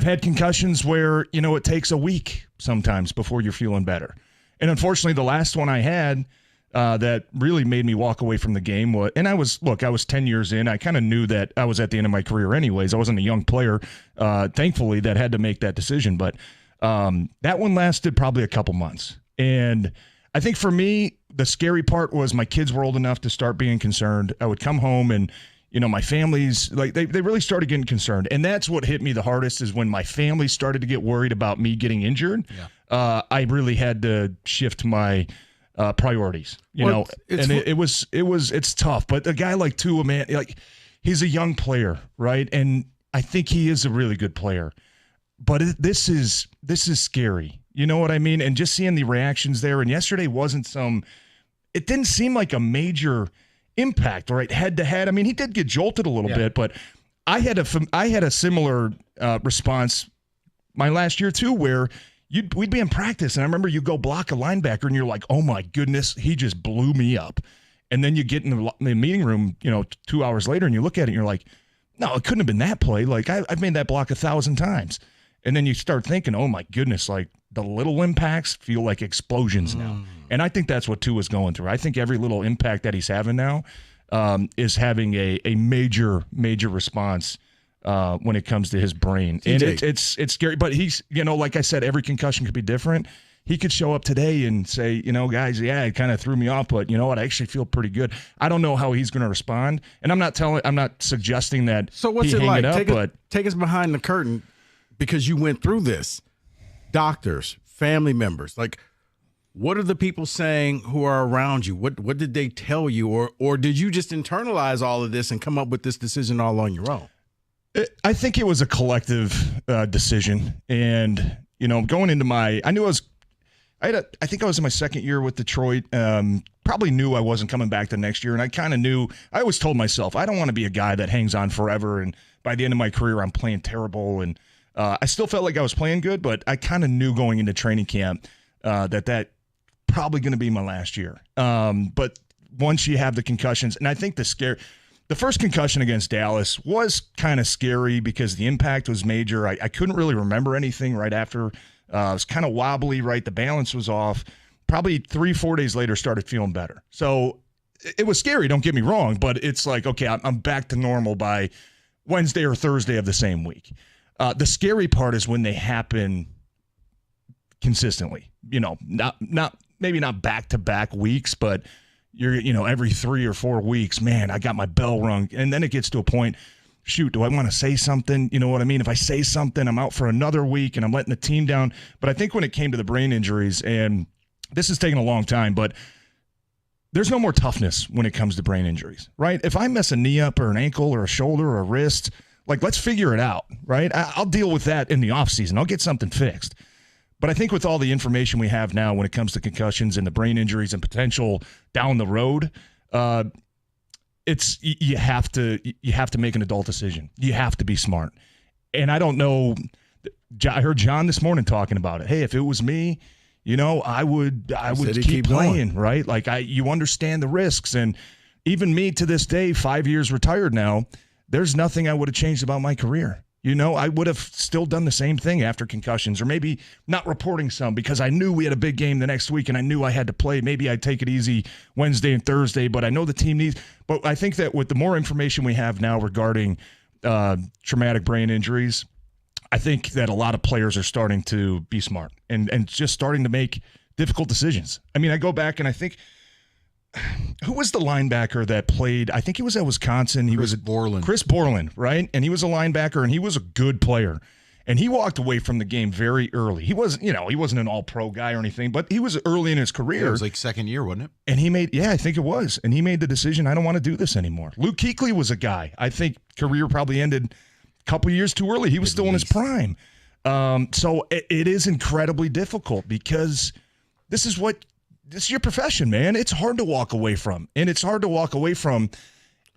had concussions where, it takes a week sometimes before you're feeling better. And unfortunately, the last one I had that really made me walk away from the game I was 10 years in. I kind of knew that I was at the end of my career anyways. I wasn't a young player, thankfully, that had to make that decision. But that one lasted probably a couple months. And I think for me, the scary part was my kids were old enough to start being concerned. I would come home and my family's like, they really started getting concerned. And that's what hit me the hardest is when my family started to get worried about me getting injured. Yeah. I really had to shift my priorities, it's tough. But a guy like Tua, man, like he's a young player, right? And I think he is a really good player. But this is scary. You know what I mean? And just seeing the reactions there. And yesterday it didn't seem like a major impact, right? Head to head. I mean, he did get jolted a little bit, but I had a similar response my last year too, where we'd be in practice, and I remember you go block a linebacker, and you're like, "Oh my goodness, he just blew me up." And then you get in the meeting room, 2 hours later, and you look at it, and you're like, "No, it couldn't have been that play. Like I've made that block 1,000 times." And then you start thinking, oh, my goodness, like the little impacts feel like explosions now. And I think that's what Tua's going through. I think every little impact that he's having now is having a major, major response when it comes to his brain. And it's scary. But he's, like I said, every concussion could be different. He could show up today and say, guys, yeah, it kind of threw me off, but you know what? I actually feel pretty good. I don't know how he's going to respond. And I'm not suggesting that So what's he it hang like? it up, Take us behind the curtain because you went through this. Doctors, family members, like what are the people saying who are around you? What did they tell you? Or did you just internalize all of this and come up with this decision all on your own? I think it was a collective decision. And, going into I think I was in my second year with Detroit. Probably knew I wasn't coming back the next year. And I kind of knew, I always told myself, I don't want to be a guy that hangs on forever. And by the end of my career, I'm playing terrible. And I still felt like I was playing good, but I kind of knew going into training camp that probably going to be my last year. But once you have the concussions, and I think the first concussion against Dallas was kind of scary because the impact was major. I couldn't really remember anything right after. It was kind of wobbly, right? The balance was off. Probably 3-4 days later, started feeling better. So it was scary, don't get me wrong, but it's like, okay, I'm back to normal by Wednesday or Thursday of the same week. The scary part is when they happen consistently, maybe not back-to-back weeks, but you're, every 3 or 4 weeks, man, I got my bell rung. And then it gets to a point, shoot, do I want to say something? You know what I mean? If I say something, I'm out for another week and I'm letting the team down. But I think when it came to the brain injuries, and this has taken a long time, but there's no more toughness when it comes to brain injuries, right? If I mess a knee up or an ankle or a shoulder or a wrist, like let's figure it out, right? I'll deal with that in the offseason. I'll get something fixed. But I think with all the information we have now when it comes to concussions and the brain injuries and potential down the road, you have to make an adult decision. You have to be smart. And I don't know. I heard John this morning talking about it. Hey, if it was me, I would keep playing, going. Right? Like you understand the risks. And even me to this day, 5 years retired now, there's nothing I would have changed about my career. I would have still done the same thing after concussions, or maybe not reporting some because I knew we had a big game the next week and I knew I had to play. Maybe I'd take it easy Wednesday and Thursday, but I know the team needs. But I think that with the more information we have now regarding traumatic brain injuries, I think that a lot of players are starting to be smart and just starting to make difficult decisions. I mean, I go back and I think, who was the linebacker that played? I think he was at Wisconsin. Chris Borland, right? And he was a linebacker, and he was a good player. And he walked away from the game very early. He wasn't an all-pro guy or anything, but he was early in his career. It was like second year, wasn't it? And I think it was. And he made the decision, I don't want to do this anymore. Luke Kuechly was a guy. I think career probably ended a couple years too early. He was still in his prime. So it is incredibly difficult because this is your profession, man. It's hard to walk away from, and it's hard to walk away from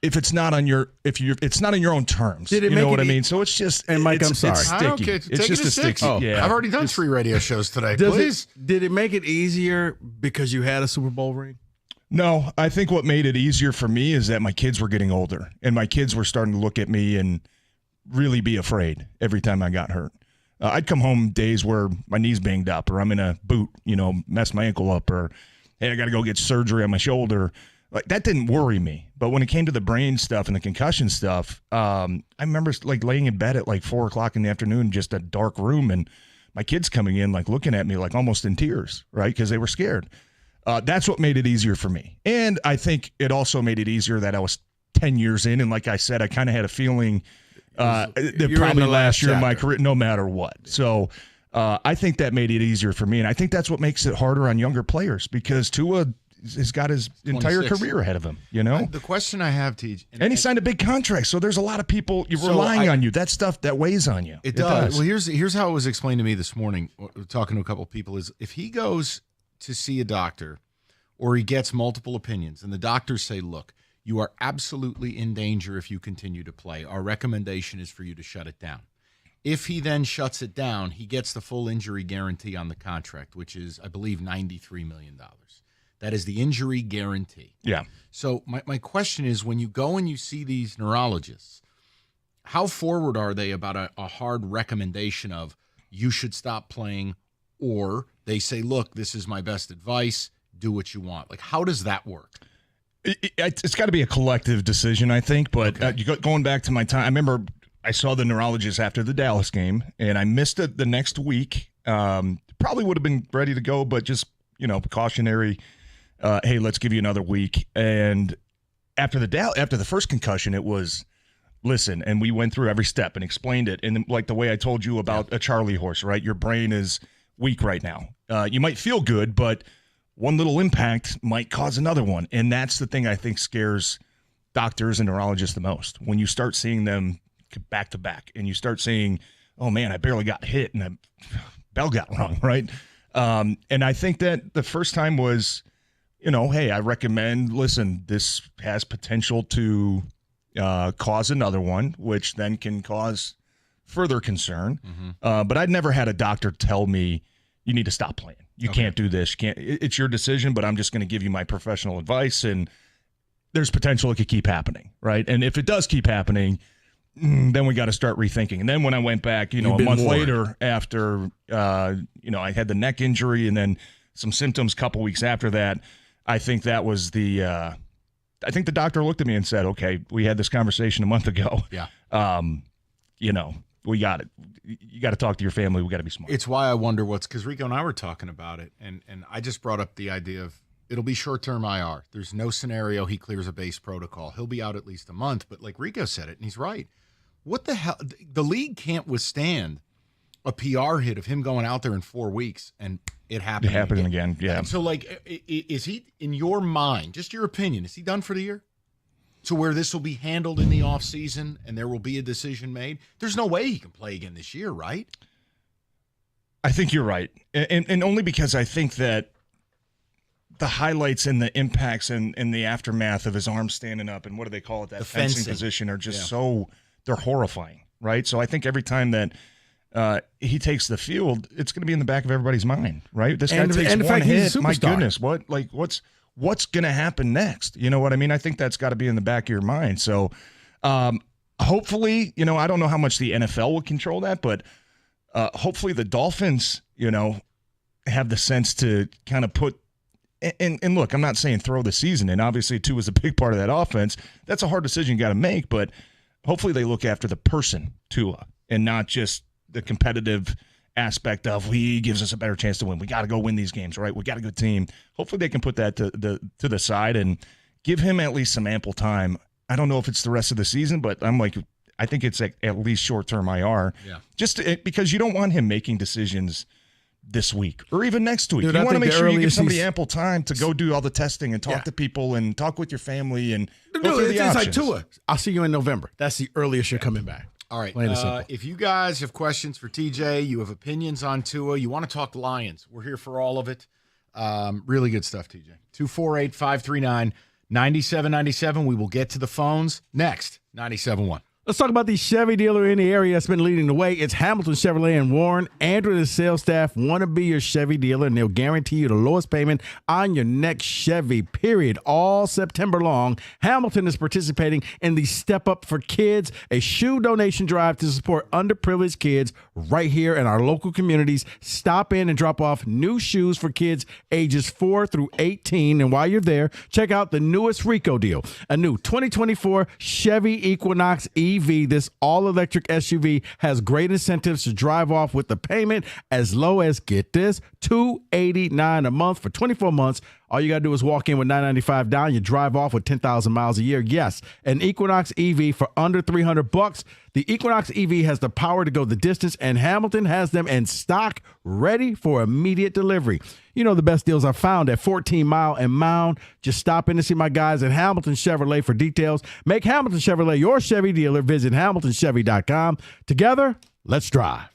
if it's not on your own terms. You know what I mean? So it's just. And Mike, I'm sorry. It's sticky. It's just a sticky. Oh, yeah. I've already done 3 radio shows today. Please. Did it make it easier because you had a Super Bowl ring? No, I think what made it easier for me is that my kids were getting older, and my kids were starting to look at me and really be afraid every time I got hurt. I'd come home days where my knee's banged up, or I'm in a boot, mess my ankle up, or hey, I got to go get surgery on my shoulder. Like that didn't worry me. But when it came to the brain stuff and the concussion stuff, I remember like laying in bed at like 4:00 in the afternoon, just a dark room, and my kids coming in like looking at me like almost in tears, right? Because they were scared. That's what made it easier for me. And I think it also made it easier that I was 10 years in, and like I said, I kind of had a feeling that probably last year in my career, no matter what. So I think that made it easier for me. And I think that's what makes it harder on younger players because Tua has got his entire career ahead of him, The question I have, Tej, and he signed a big contract, so there's a lot of people relying on you. That stuff that weighs on you. It does. Well, here's how it was explained to me this morning, talking to a couple of people, is if he goes to see a doctor or he gets multiple opinions and the doctors say, look, you are absolutely in danger if you continue to play. Our recommendation is for you to shut it down. If he then shuts it down, he gets the full injury guarantee on the contract, which is, I believe, $93 million. That is the injury guarantee. Yeah. So my question is, when you go and you see these neurologists, how forward are they about a hard recommendation of, you should stop playing, or they say, look, this is my best advice, do what you want? Like, how does that work? It's got to be a collective decision, I think. But going back to my time, I remember I saw the neurologist after the Dallas game, and I missed it the next week. Probably would have been ready to go, but just, cautionary, hey, let's give you another week. And after the first concussion, it was, listen, and we went through every step and explained it. And like the way I told you about a Charlie horse, right? Your brain is weak right now. You might feel good, but one little impact might cause another one. And that's the thing I think scares doctors and neurologists the most. When you start seeing them back to back and you start seeing, oh man, I barely got hit and the bell got rung, right? And I think that the first time was, hey, I recommend, listen, this has potential to cause another one, which then can cause further concern. But I'd never had a doctor tell me, you need to stop playing. You can't do this. You can't. It's your decision, but I'm just going to give you my professional advice. And there's potential it could keep happening, right? And if it does keep happening, then we got to start rethinking. And then when I went back, a month later after, I had the neck injury and then some symptoms a couple weeks after that, I think that was I think the doctor looked at me and said, okay, we had this conversation a month ago. Yeah. We got it. You got to talk to your family. We got to be smart. It's why I wonder because Rico and I were talking about it, and I just brought up the idea of it'll be short-term IR. There's no scenario he clears a base protocol. He'll be out at least a month, but like Rico said it, and he's right. What the hell? The league can't withstand a PR hit of him going out there in 4 weeks and it happening again. Yeah. And so, is he, in your mind, just your opinion, is he done for the year? To where this will be handled in the offseason and there will be a decision made? There's no way he can play again this year, right? I think you're right. And only because I think that the highlights and the impacts and the aftermath of his arm standing up and what do they call it, that fencing position are just they're horrifying, right? So I think every time that he takes the field, it's going to be in the back of everybody's mind, right? This guy takes one hit. My goodness, what's going to happen next? You know what I mean? I think that's got to be in the back of your mind. So hopefully, I don't know how much the NFL will control that, but hopefully the Dolphins, have the sense to kind of put and look, I'm not saying throw the season in. Obviously, Tua is a big part of that offense. That's a hard decision you got to make, but hopefully they look after the person, Tua, and not just the competitive aspect of he gives us a better chance to win. We got to go win these games, right? We got a good team. Hopefully they can put that to the side and give him at least some ample time. I don't know if it's the rest of the season, but I think it's at least short-term IR. Yeah. Just because you don't want him making decisions this week or even next week. Dude, you want to make sure you give somebody ample time to go do all the testing and talk to people and talk with your family and go through the options. It's like Tua. I'll see you in November. That's the earliest you're coming back. All right. If you guys have questions for TJ, you have opinions on Tua, you want to talk Lions, we're here for all of it. Really good stuff, TJ. 248-539-9797. We will get to the phones next. 97.1. Let's talk about the Chevy dealer in the area that's been leading the way. It's Hamilton Chevrolet and Warren. Andrew and his sales staff want to be your Chevy dealer, and they'll guarantee you the lowest payment on your next Chevy, period. All September long, Hamilton is participating in the Step Up for Kids, a shoe donation drive to support underprivileged kids right here in our local communities. Stop in and drop off new shoes for kids ages 4 through 18. And while you're there, check out the newest Rico deal, a new 2024 Chevy Equinox EV. This all-electric SUV has great incentives to drive off with the payment as low as, get this, $289 a month for 24 months. All you got to do is walk in with $995 down. You drive off with 10,000 miles a year. Yes, an Equinox EV for under $300. The Equinox EV has the power to go the distance, and Hamilton has them in stock, ready for immediate delivery. You know the best deals are found at 14 Mile and Mound. Just stop in to see my guys at Hamilton Chevrolet for details. Make Hamilton Chevrolet your Chevy dealer. Visit HamiltonChevy.com. Together, let's drive.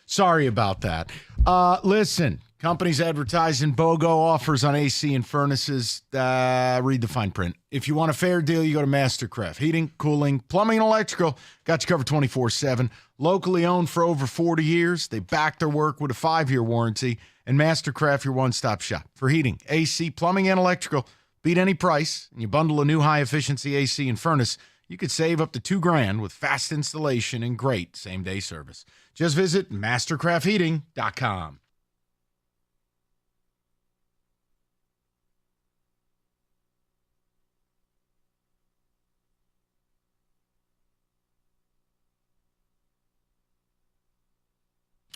Sorry about that. Listen, companies advertising BOGO offers on AC and furnaces. Read the fine print. If you want a fair deal, you go to Mastercraft. Heating, cooling, plumbing, and electrical. Got you covered 24/7. Locally owned for over 40 years. They back their work with a 5-year warranty. And Mastercraft, your one-stop shop for heating, AC, plumbing, and electrical. Beat any price, and you bundle a new high-efficiency AC and furnace, you could save up to $2,000 with fast installation and great same-day service. Just visit mastercraftheating.com.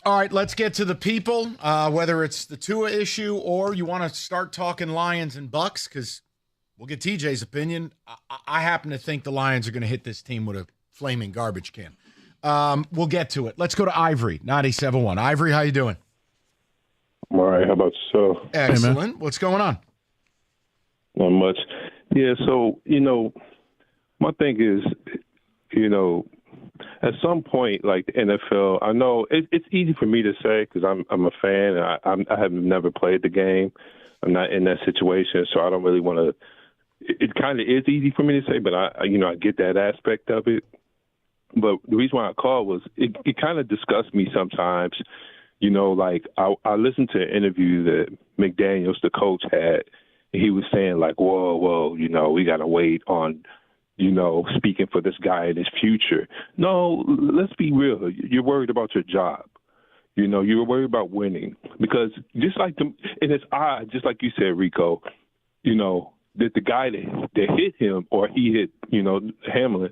All right, let's get to the people, whether it's the Tua issue or you want to start talking Lions and Bucs, because we'll get TJ's opinion. I happen to think the Lions are going to hit this team with a flaming garbage can. We'll get to it. Let's go to Ivory, 97.1. Ivory, how you doing? I'm all right. How about yourself? Excellent. What's going on? Not much. Yeah, so, my thing is, at some point, like the NFL, I know it's easy for me to say because I'm a fan. And I have never played the game. I'm not in that situation, so I don't really want to. It kind of is easy for me to say, but I get that aspect of it. But the reason why I called was it kind of disgusts me sometimes. Like I listened to an interview that McDaniels, the coach, had. And he was saying like, whoa, we got to wait on. Speaking for this guy in his future. No, let's be real. You're worried about your job. You're worried about winning because just like and it's odd, just like you said, Rico. That the guy that hit him or he hit, Hamlin,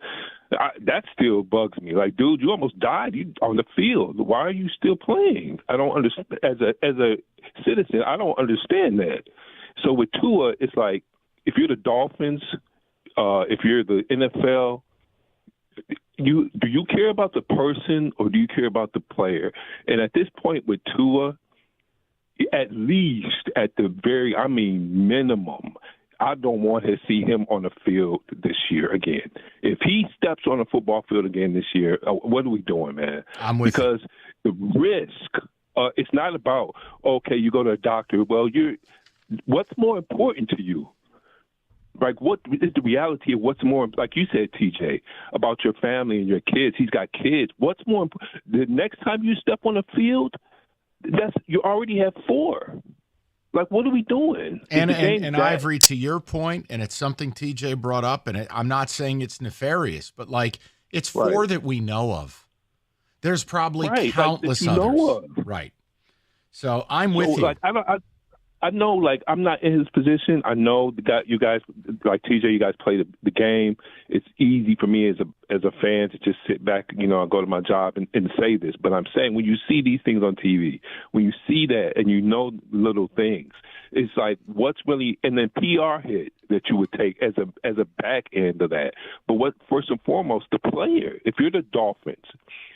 that still bugs me. Like, dude, you almost died on the field. Why are you still playing? I don't understand. As a citizen, I don't understand that. So with Tua, it's like if you're the Dolphins. If you're the NFL, do you care about the person or do you care about the player? And at this point with Tua, at least at the minimum, I don't want to see him on the field this year again. If he steps on the football field again this year, what are we doing, man? I'm with because the risk, it's not about, okay, you go to a doctor. Well, what's more important to you? Like, what is the reality of what's more, like you said, TJ, about your family and your kids? He's got kids. What's more important? The next time you step on the field, you already have 4. Like, what are we doing? And Ivory, to your point, and it's something TJ brought up, and I'm not saying it's nefarious, but, like, it's 4 that we know of. There's probably countless others. Right. So I'm with you. Like, I know, like, I'm not in his position. I know you guys, like TJ, you guys play the game. It's easy for me as a fan to just sit back, I go to my job and say this. But I'm saying when you see these things on TV, when you see that and little things, it's like what's really, and then PR hit that you would take as a back end of that. But what first and foremost, the player. If you're the Dolphins.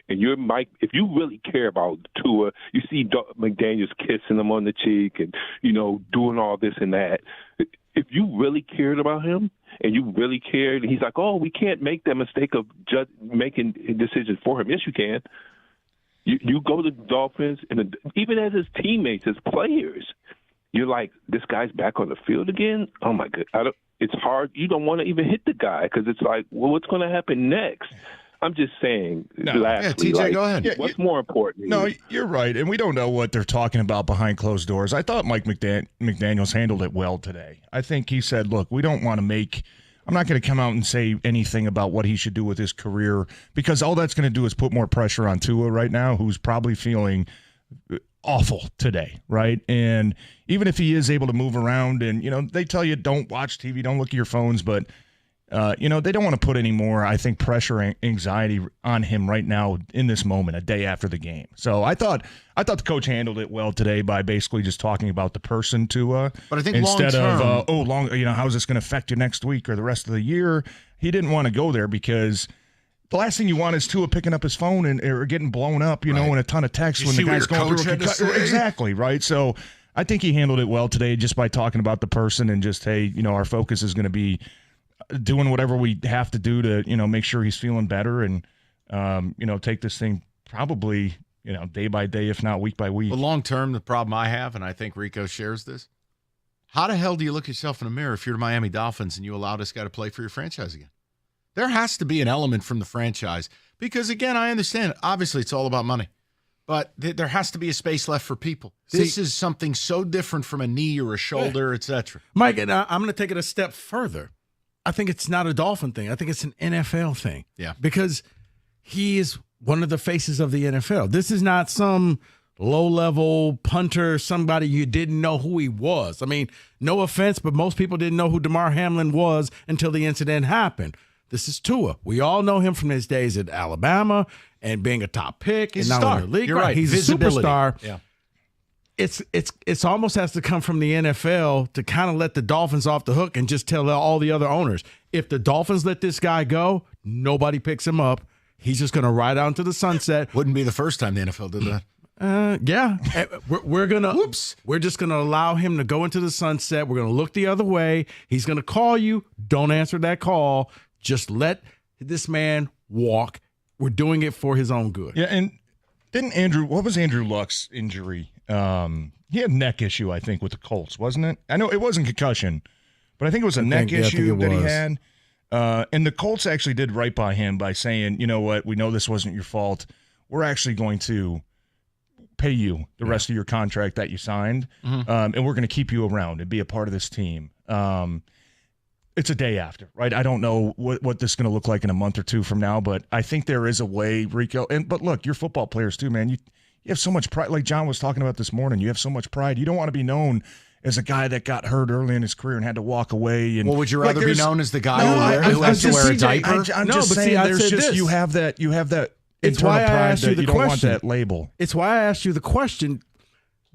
And you're Mike, if you really care about Tua, you see McDaniels kissing him on the cheek and, doing all this and that. If you really cared about him and you really cared, he's like, oh, we can't make that mistake of making decisions for him. Yes, you can. You go to the Dolphins, and even as his teammates, as players, you're like, this guy's back on the field again? Oh, my God. It's hard. You don't want to even hit the guy because it's like, well, what's going to happen next? I'm just saying. Lastly, TJ, go ahead. What's more important? No, you're right, and we don't know what they're talking about behind closed doors. I thought Mike McDaniels handled it well today. I think he said, "Look, we don't want to make. I'm not going to come out and say anything about what he should do with his career because all that's going to do is put more pressure on Tua right now, who's probably feeling awful today, right? And even if he is able to move around, and they tell you don't watch TV, don't look at your phones, but." They don't want to put any more, I think, pressure and anxiety on him right now in this moment, a day after the game. So I thought the coach handled it well today by basically just talking about the person Tua. But I think instead long-term, of how's this going to affect you next week or the rest of the year? He didn't want to go there because the last thing you want is Tua picking up his phone or getting blown up, and a ton of texts when the guy's going through a concussion. Exactly, right? So I think he handled it well today just by talking about the person and just, hey, our focus is going to be doing whatever we have to do to, make sure he's feeling better and, take this thing probably day by day, if not week by week. But long term, the problem I have, and I think Rico shares this, how the hell do you look yourself in a mirror if you're the Miami Dolphins and you allow this guy to play for your franchise again? There has to be an element from the franchise because, again, I understand. Obviously, it's all about money. But there has to be a space left for people. This is something so different from a knee or a shoulder, etc. Mike, and I'm going to take it a step further. I think it's not a Dolphin thing. I think it's an NFL thing. Yeah. Because he is one of the faces of the NFL. This is not some low-level punter, somebody you didn't know who he was. I mean, no offense, but most people didn't know who Damar Hamlin was until the incident happened. This is Tua. We all know him from his days at Alabama and being a top pick. He's and a star. In the league. You're right. He's Visibility. a superstar. Yeah. It's almost has to come from the NFL to kind of let the Dolphins off the hook and just tell all the other owners, if the Dolphins let this guy go, nobody picks him up. He's just going to ride out into the sunset. Wouldn't be the first time the NFL did that. Yeah, we're gonna. Whoops. We're just gonna allow him to go into the sunset. We're gonna look the other way. He's gonna call you. Don't answer that call. Just let this man walk. We're doing it for his own good. Yeah, and what was Andrew Luck's injury? He had a neck issue, I think, with the Colts, wasn't it? I know it wasn't concussion, but I think it was a neck issue that he had. And the Colts actually did right by him by saying, you know what, we know this wasn't your fault. We're actually going to pay you the rest of your contract that you signed, and we're going to keep you around and be a part of this team. It's a day after, right? I don't know what this is going to look like in a month or two from now, but I think there is a way, Rico. But look, you're football players too, man. You have so much pride. Like John was talking about this morning, you have so much pride. You don't want to be known as a guy that got hurt early in his career and had to walk away. And well, would you rather be known as the guy who has to wear a diaper? I'm just saying, there's just you have that. It's why I asked you the don't question. Want that label. It's why I asked you the question.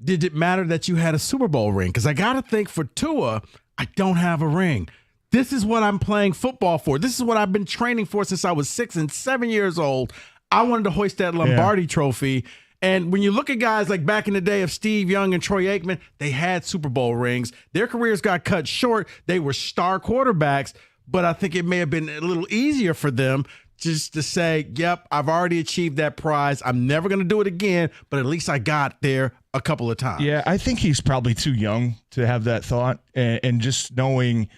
Did it matter that you had a Super Bowl ring? Because I got to think for Tua, I don't have a ring. This is what I'm playing football for. This is what I've been training for since I was 6 and 7 years old. I wanted to hoist that Lombardi trophy. And when you look at guys like back in the day of Steve Young and Troy Aikman, they had Super Bowl rings. Their careers got cut short. They were star quarterbacks, but I think it may have been a little easier for them just to say, yep, I've already achieved that prize. I'm never going to do it again, but at least I got there a couple of times. Yeah, I think he's probably too young to have that thought, and just knowing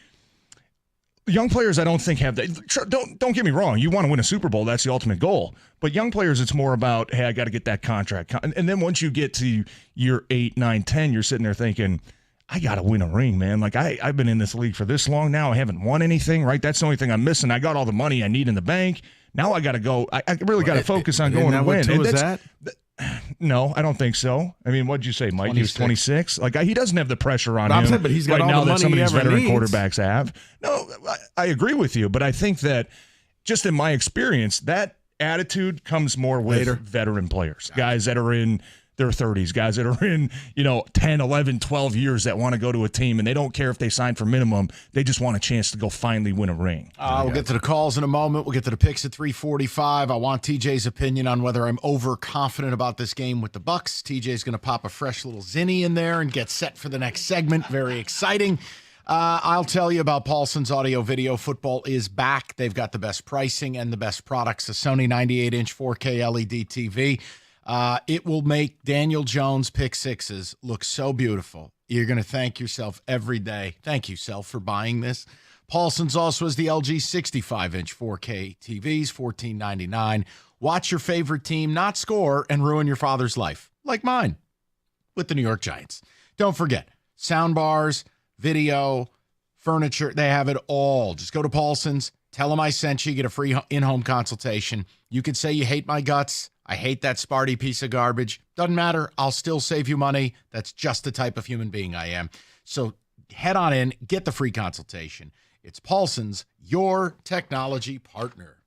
young players, I don't think have that. Don't get me wrong. You want to win a Super Bowl. That's the ultimate goal. But young players, it's more about, hey, I got to get that contract. And then once you get to year 8, 9, 10, you're sitting there thinking, I got to win a ring, man. Like, I've been in this league for this long now. I haven't won anything, right? That's the only thing I'm missing. I got all the money I need in the bank. Now I got to go. I really got to focus on going to win. What was that? No, I don't think so. I mean, what'd you say, Mike? 26. He was 26. Like, he doesn't have the pressure on him. Saying, but he's got right all now the that money some of he these ever veteran needs. quarterbacks have. No, I agree with you, but I think that just in my experience, that attitude comes more with veteran players, guys that are in their 30s, guys that are in 10, 11, 12 years that want to go to a team, and they don't care if they sign for minimum. They just want a chance to go finally win a ring. We'll get to the calls in a moment. We'll get to the picks at 3:45. I want TJ's opinion on whether I'm overconfident about this game with the Bucs. TJ's going to pop a fresh little zinni in there and get set for the next segment. Very exciting. I'll tell you about Paulson's Audio Video. Football is back. They've got the best pricing and the best products. A Sony 98-inch 4K LED TV. It will make Daniel Jones' pick sixes look so beautiful. You're going to thank yourself every day. Thank you, self, for buying this. Paulson's also has the LG 65-inch 4K TVs, $14.99. Watch your favorite team not score and ruin your father's life, like mine, with the New York Giants. Don't forget, sound bars, video, furniture, they have it all. Just go to Paulson's, tell them I sent you, get a free in-home consultation. You could say you hate my guts. I hate that Sparty piece of garbage. Doesn't matter. I'll still save you money. That's just the type of human being I am. So head on in, get the free consultation. It's Paulson's, your technology partner.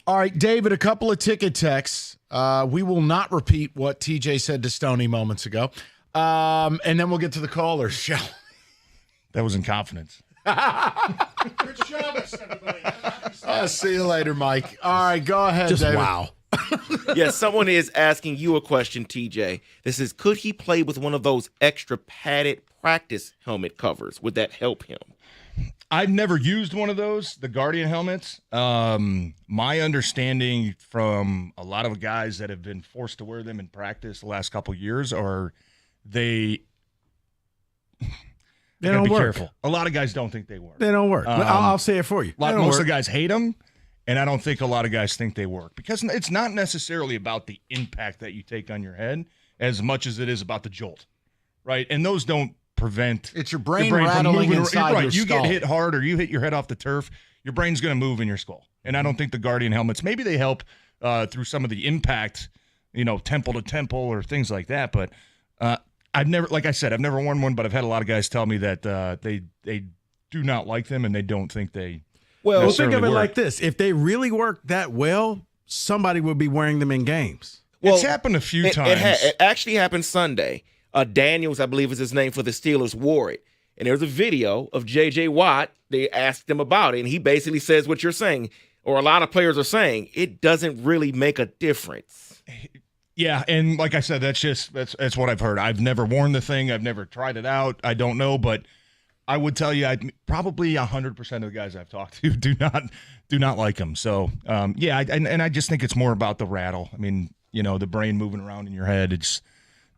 All right, David, a couple of ticket texts. We will not repeat what TJ said to Stoney moments ago. And then we'll get to the callers, shall we? That was in confidence. Good job, everybody. I'll see you later, Mike. All right, go ahead, Just David. wow. Yes, someone is asking you a question, TJ. This is, could he play with one of those extra padded practice helmet covers? Would that help him? I've never used one of those, the Guardian helmets. My understanding from a lot of guys that have been forced to wear them in practice the last couple of years are they don't work. Careful. A lot of guys don't think they work. They don't work. I'll say it for you. Most of the guys hate them, and I don't think a lot of guys think they work because it's not necessarily about the impact that you take on your head as much as it is about the jolt, right? And those don't prevent it's your brain rattling inside your skull. You get hit hard or you hit your head off the turf, your brain's going to move in your skull. And I don't think the Guardian helmets, maybe they help through some of the impact, temple to temple or things like that. But I've never, like I said, I've never worn one, but I've had a lot of guys tell me that they do not like them and they don't think they Well, think of it work. like this. If they really work that well, somebody would be wearing them in games. Well, it's happened a few times. It actually happened Sunday. Daniels, I believe is his name for the Steelers, wore it. And there's a video of J.J. Watt. They asked him about it, and he basically says what you're saying, or a lot of players are saying. It doesn't really make a difference. Yeah, and like I said, that's what I've heard. I've never worn the thing. I've never tried it out. I don't know, but I would tell you, probably 100% of the guys I've talked to do not like them. So, I just think it's more about the rattle. I mean, the brain moving around in your head.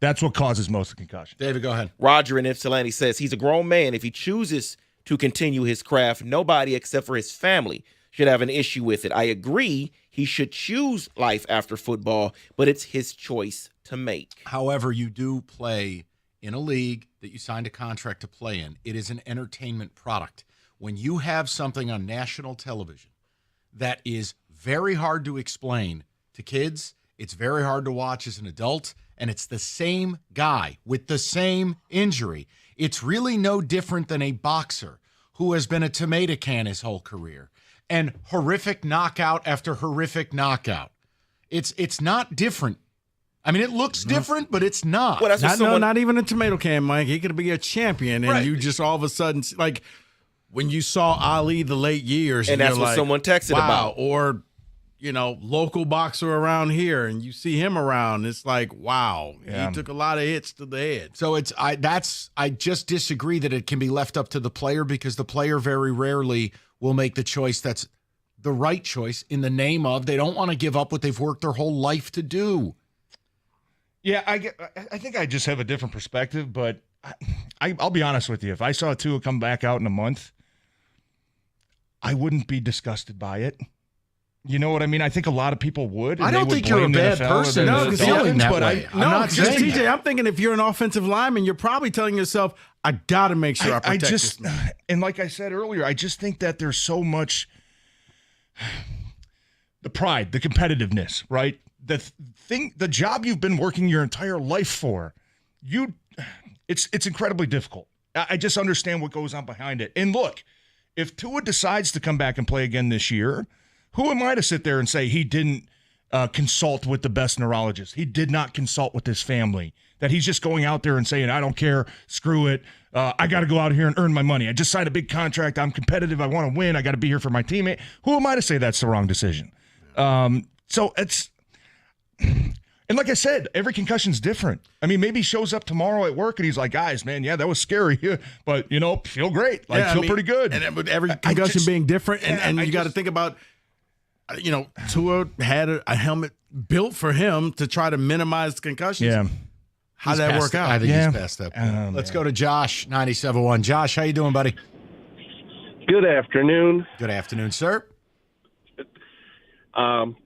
That's what causes most of the concussion. David, go ahead. Roger in Ypsilanti says he's a grown man. If he chooses to continue his craft, nobody except for his family should have an issue with it. I agree he should choose life after football, but it's his choice to make. However, you do play in a league that you signed a contract to play in. It is an entertainment product. When you have something on national television that is very hard to explain to kids, it's very hard to watch as an adult, and it's the same guy with the same injury. It's really no different than a boxer who has been a tomato can his whole career and horrific knockout after horrific knockout. It's not different. I mean, it looks different, but it's not. Well, not even a tomato can, Mike. He could be a champion, and you just all of a sudden, like when you saw Ali the late years, and that's what someone texted about. Or local boxer around here, and you see him around, it's like, wow, he took a lot of hits to the head. So I just disagree that it can be left up to the player because the player very rarely will make the choice that's the right choice in the name of they don't want to give up what they've worked their whole life to do. Yeah, I think I just have a different perspective, but I'll be honest with you. If I saw Tua come back out in a month, I wouldn't be disgusted by it. You know what I mean? I think a lot of people would. I don't think you're a bad person. No, because feeling that way. I'm not saying TJ, I'm thinking if you're an offensive lineman, you're probably telling yourself, I got to make sure I protect this man. And like I said earlier, I just think that there's so much the pride, the competitiveness, right? The job you've been working your entire life for, it's incredibly difficult. I just understand what goes on behind it. And look, if Tua decides to come back and play again this year, who am I to sit there and say he didn't consult with the best neurologist? He did not consult with his family. That he's just going out there and saying, I don't care, screw it. I got to go out here and earn my money. I just signed a big contract. I'm competitive. I want to win. I got to be here for my teammate. Who am I to say that's the wrong decision? So it's – and like I said, every concussion's different. I mean, maybe he shows up tomorrow at work and he's like, guys, man, yeah, that was scary. But, feel great. Feel pretty good. And with every concussion being different, and you got to think about – Tua had a helmet built for him to try to minimize the concussions. Yeah. How'd that work out? I think he's past that point. Let's go to Josh, 97.1. Josh, how you doing, buddy? Good afternoon. Good afternoon, sir. Ivory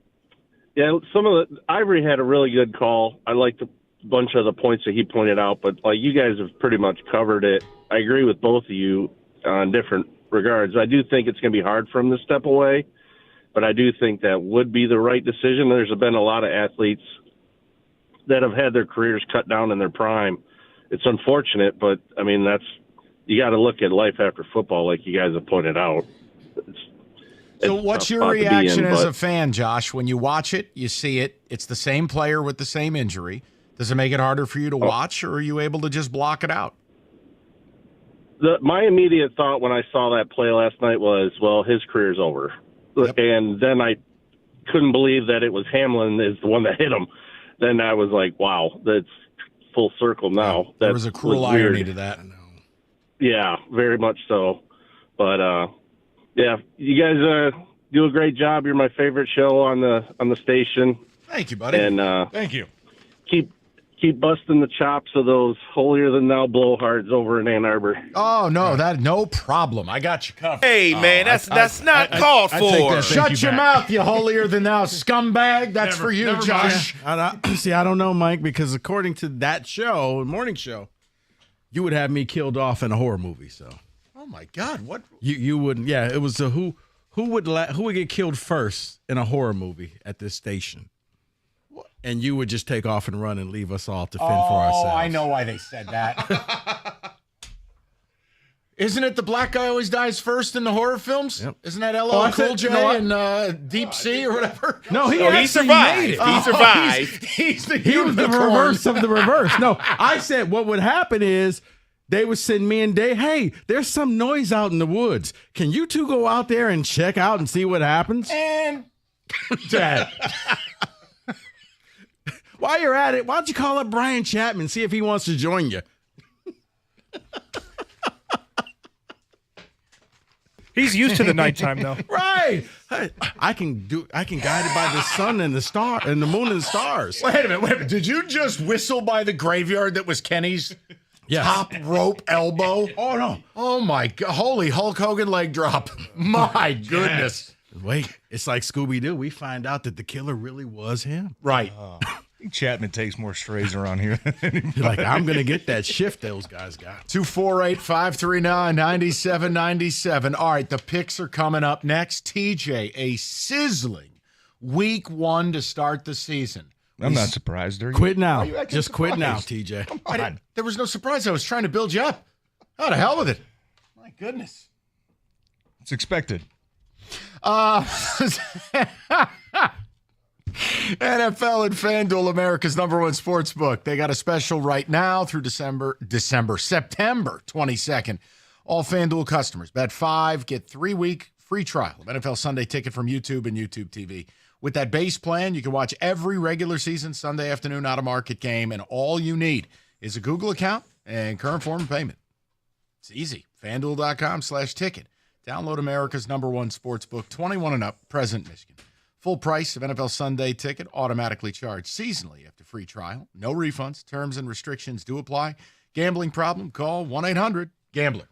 had a really good call. I liked a bunch of the points that he pointed out, but you guys have pretty much covered it. I agree with both of you on different regards. I do think it's going to be hard for him to step away. But I do think that would be the right decision. There's been a lot of athletes that have had their careers cut down in their prime. It's unfortunate, but, I mean, you got to look at life after football like you guys have pointed out. So it's what's tough your spot to be reaction in, as but- a fan, Josh, when you watch it, you see it, it's the same player with the same injury. Does it make it harder for you to watch, or are you able to just block it out? My immediate thought when I saw that play last night was, well, his career's over. Yep. And then I couldn't believe that it was Hamlin is the one that hit him. Then I was like, wow, that's full circle now. Yeah, there was a cruel irony to that. Yeah, very much so. But yeah, you guys do a great job. You're my favorite show on the station. Thank you, buddy. And thank you. Keep busting the chops of those holier than thou blowhards over in Ann Arbor. Oh no, no problem. I got you covered. Hey man, that's not called for. Shut your mouth, you holier than thou scumbag. That's for you, Josh. See, I don't know, Mike, because according to that show, morning show, you would have me killed off in a horror movie. So, oh my God, what you wouldn't? Yeah, it was a who would get killed first in a horror movie at this station. And you would just take off and run and leave us all to fend for ourselves. Oh, I know why they said that. Isn't it the black guy always dies first in the horror films? Yep. Isn't that LL Cool J and Deep Sea or whatever? No, he survived. made it. He survived. He was the reverse of the reverse. No, I said what would happen is they would send me and Dave, hey, there's some noise out in the woods. Can you two go out there and check out and see what happens? And Dad. While you're at it, why don't you call up Brian Chapman, see if he wants to join you? He's used to the nighttime, though. Right. I can guide it by the sun and the star and the moon and the stars. Wait a minute. Did you just whistle by the graveyard that was Kenny's top rope elbow? Oh, no. Oh, my God. Holy Hulk Hogan leg drop. My goodness. Wait, it's like Scooby-Doo. We find out that the killer really was him. Right. I think Chapman takes more strays around here than anybody. You're like, I'm going to get that shift those guys got. 248-539-9797. All right, the picks are coming up next. TJ, a sizzling week 1 to start the season. I'm not surprised. Are you? Quit now. Just quit now, TJ. There was no surprise. I was trying to build you up. Oh, to hell with it. My goodness. It's expected. NFL and FanDuel, America's #1 sports book. They got a special right now through September 22nd. All FanDuel customers, bet $5, get 3-week free trial of NFL Sunday Ticket from YouTube and YouTube TV. With that base plan, you can watch every regular season Sunday afternoon out-of-market game, and all you need is a Google account and current form of payment. It's easy. FanDuel.com/ticket. Download America's #1 sports book, 21 and up, present Michigan. Full price of NFL Sunday Ticket automatically charged seasonally after free trial. No refunds. Terms and restrictions do apply. Gambling problem? Call 1-800-GAMBLER.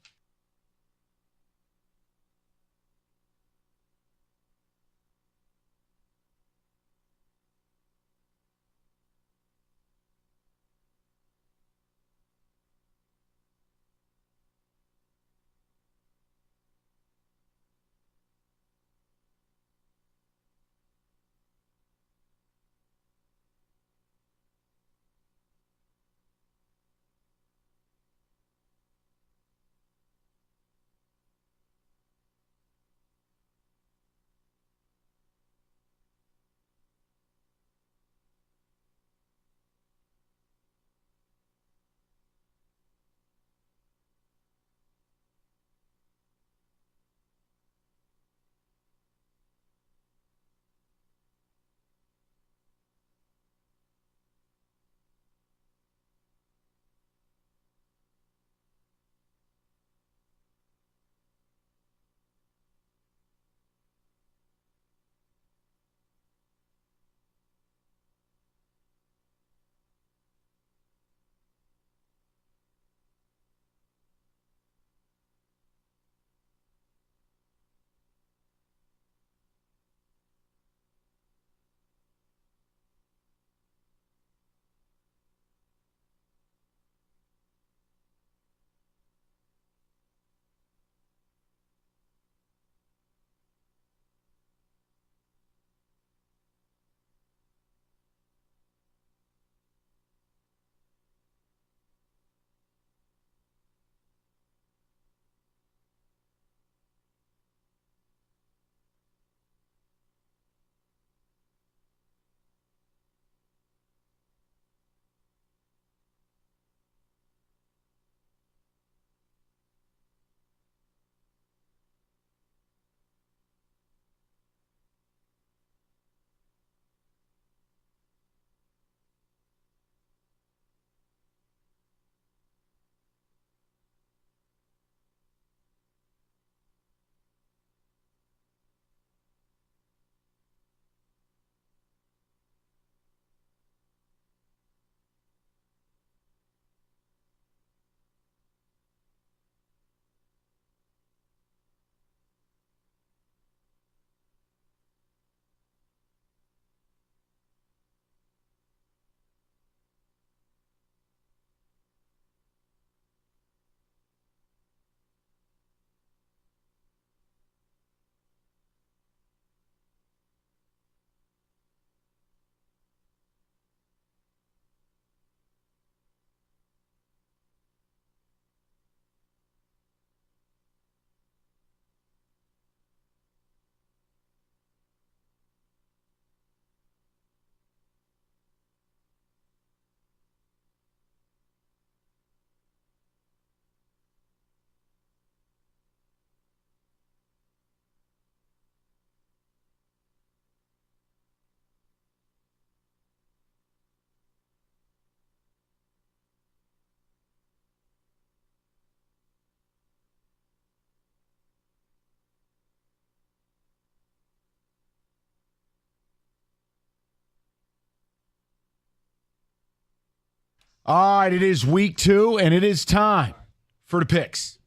All right, it is week 2, and it is time for the picks.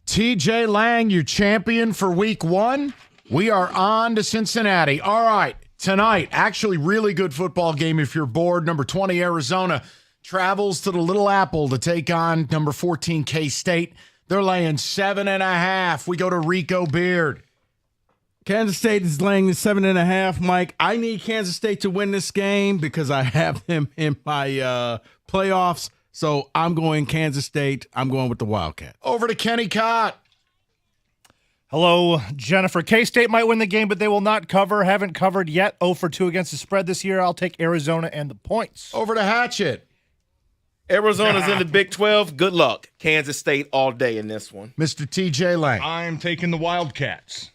TJ Lang, your champion for week 1. We are on to Cincinnati. All right, tonight, actually really good football game if you're bored. Number 20, Arizona, travels to the Little Apple to take on number 14, K-State. They're laying 7.5. We go to Rico Beard. Kansas State is laying the 7.5, Mike. I need Kansas State to win this game because I have them in my playoffs. So I'm going Kansas State. I'm going with the Wildcats. Over to Kenny Cott. Hello, Jennifer. K-State might win the game, but they will not cover. Haven't covered yet. 0 for 2 against the spread this year. I'll take Arizona and the points. Over to Hatchet. Arizona's in the Big 12. Good luck. Kansas State all day in this one. Mr. TJ Lang. I'm taking the Wildcats.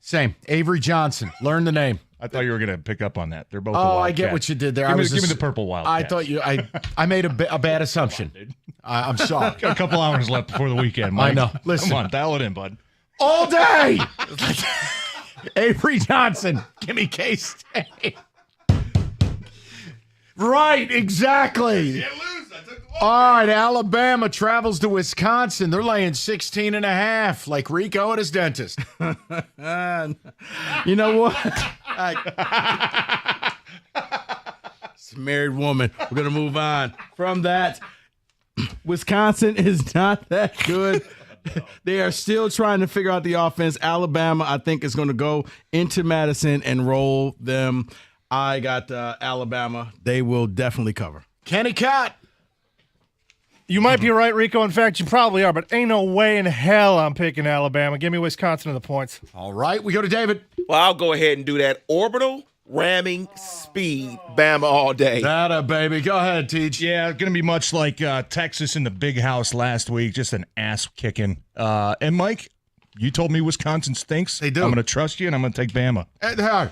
Same. Avery Johnson. Learn the name. I thought you were going to pick up on that. They're both. Oh, I get what you did there. Give me the purple Wildcats. I thought you. I made a bad assumption. I'm sorry. Got a couple hours left before the weekend, Mike. I know. Listen, come on, dial it in, bud. All day. Avery Johnson. Give me K-State. Right. Exactly. All right. Alabama travels to Wisconsin. They're laying 16.5. Like Rico at his dentist. You know what? It's a married woman. We're going to move on from that. Wisconsin is not that good. They are still trying to figure out the offense. Alabama, I think, is going to go into Madison and roll them. I got Alabama. They will definitely cover. Kenny Cott. You might be right, Rico. In fact, you probably are, but ain't no way in hell I'm picking Alabama. Give me Wisconsin and the points. All right, we go to David. Well, I'll go ahead and do that. Orbital ramming speed, Bama all day. That baby. Go ahead, Teach. Yeah, going to be much like Texas in the Big House last week, just an ass kicking. And Mike, you told me Wisconsin stinks. They do. I'm going to trust you, and I'm going to take Bama.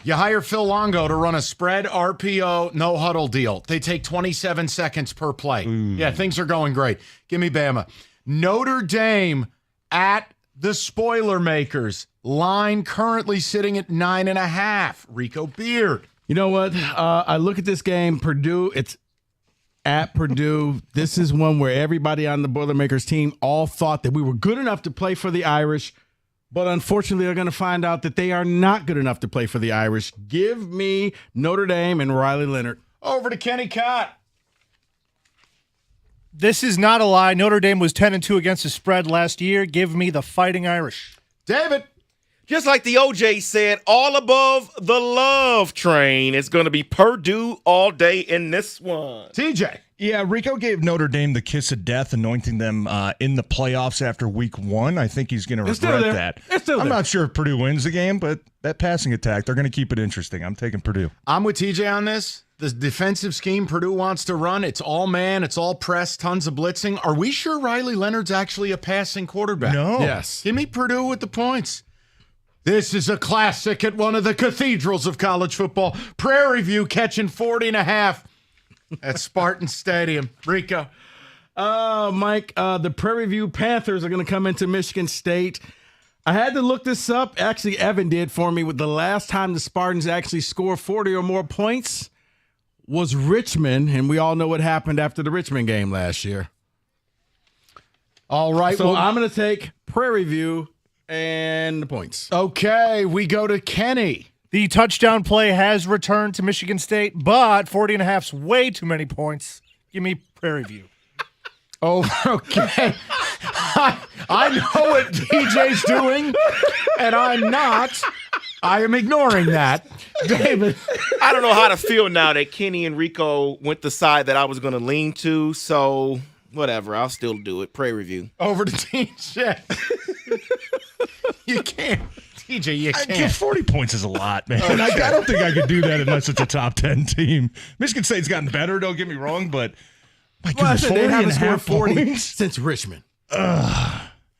You hire Phil Longo to run a spread RPO no huddle deal. They take 27 seconds per play. Ooh. Yeah, things are going great. Give me Bama. Notre Dame at the Spoiler Makers. Line currently sitting at 9.5. Rico Beard. You know what? I look at this game. Purdue, it's at Purdue. This is one where everybody on the Boilermakers team all thought that we were good enough to play for the Irish. But unfortunately, they're going to find out that they are not good enough to play for the Irish. Give me Notre Dame and Riley Leonard. Over to Kenny Cott. This is not a lie. Notre Dame was 10-2 against the spread last year. Give me the Fighting Irish. David. Just like the OJ said, all above the love train. It's going to be Purdue all day in this one. TJ. Yeah, Rico gave Notre Dame the kiss of death, anointing them in the playoffs after week 1. I think he's going to regret that. I'm not sure if Purdue wins the game, but that passing attack, they're going to keep it interesting. I'm taking Purdue. I'm with TJ on this. The defensive scheme Purdue wants to run, it's all man, it's all press, tons of blitzing. Are we sure Riley Leonard's actually a passing quarterback? No. Yes. Give me Purdue with the points. This is a classic at one of the cathedrals of college football. Prairie View catching 40.5 at Spartan Stadium. Rico. Mike, the Prairie View Panthers are going to come into Michigan State. I had to look this up. Actually, Evan did for me. With the last time the Spartans actually scored 40 or more points was Richmond, and we all know what happened after the Richmond game last year. All right. So I'm going to take Prairie View and the points. Okay, we go to Kenny. The touchdown play has returned to Michigan State, but 40.5's way too many points. Give me Prairie View. Oh, okay. I know what DJ's doing, and I'm not. I am ignoring that. David. I don't know how to feel now that Kenny and Rico went the side that I was going to lean to, so whatever. I'll still do it. Prairie View. Over to TJ. You can't. TJ, you can't. 40 points is a lot, man. I don't think I could do that unless it's a top 10 team. Michigan State's gotten better, don't get me wrong, but my goodness, they haven't scored 40 points since Richmond.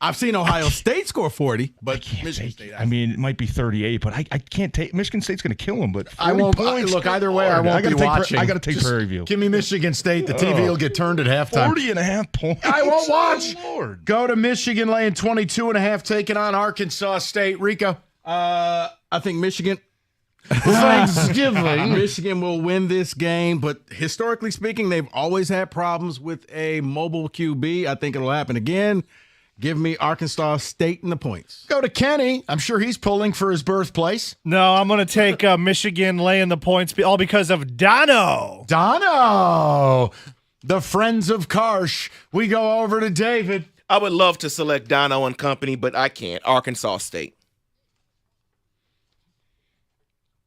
I've seen Ohio State score 40, but Michigan State. I mean, it might be 38, but I can't take Michigan State's going to kill them. But I won't look either way. I won't be watching. I got to take Prairie View. Give me Michigan State. The TV will get turned at halftime. 40.5 points. I won't watch. Oh, Lord. Go to Michigan laying 22.5, taking on Arkansas State. Rico. I think Michigan. Thanksgiving. Michigan will win this game, but historically speaking, they've always had problems with a mobile QB. I think it'll happen again. Give me Arkansas State in the points. Go to Kenny. I'm sure he's pulling for his birthplace. No, I'm going to take Michigan laying the points, all because of Dono. The Friends of Karsh. We go over to David. I would love to select Dono and company, but I can't. Arkansas State.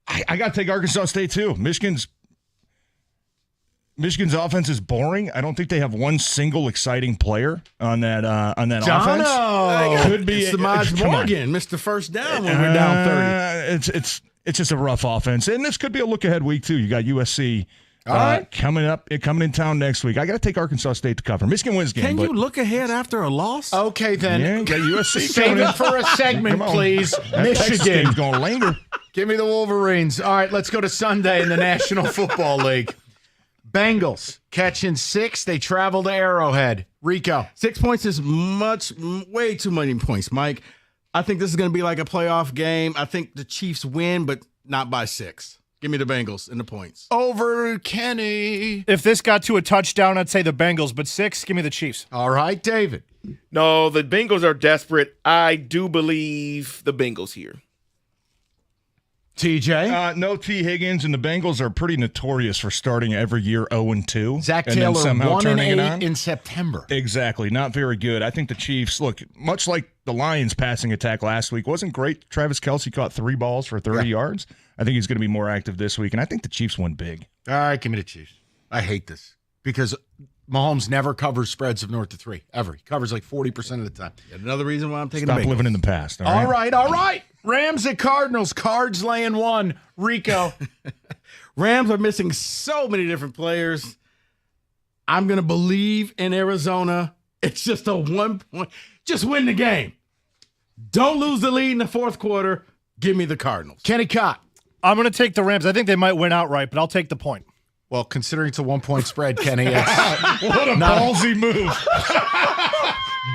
I got to take Arkansas State too. Michigan's offense is boring. I don't think they have one single exciting player on that offense. Could be Samaj Morgan missed the first down when we're down 30. It's just a rough offense, and this could be a look ahead week too. You got USC coming in town next week. I got to take Arkansas State to cover. Michigan wins game. Can you look ahead after a loss? Okay, then. Yeah, you got USC. Save it for a segment, please. Michigan going to linger. Give me the Wolverines. All right, let's go to Sunday in the National Football League. Bengals catching 6. They travel to Arrowhead. Rico. 6 points is way too many points, Mike. I think this is going to be like a playoff game. I think the Chiefs win, but not by 6. Give me the Bengals and the points. Over Kenny. If this got to a touchdown, I'd say the Bengals, but 6, give me the Chiefs. All right, David. No, the Bengals are desperate. I do believe the Bengals here. TJ? No T. Higgins, and the Bengals are pretty notorious for starting every year 0-2. Zach Taylor 1-8 in September. Exactly. Not very good. I think the Chiefs, look, much like the Lions' passing attack last week, wasn't great. Travis Kelce caught 3 balls for 30 yards. I think he's going to be more active this week, and I think the Chiefs win big. All right, give me the Chiefs. I hate this because Mahomes never covers spreads of north of 3, ever. He covers like 40% of the time. Yet another reason why I'm taking Stop the Bengals. living in the past. All right. Rams at Cardinals. Cards laying 1. Rico. Rams are missing so many different players. I'm going to believe in Arizona. It's just a 1 point. Just win the game. Don't lose the lead in the fourth quarter. Give me the Cardinals. Kenny Cott. I'm going to take the Rams. I think they might win outright, but I'll take the point. Well, considering it's a 1 point spread, Kenny, what a ballsy move.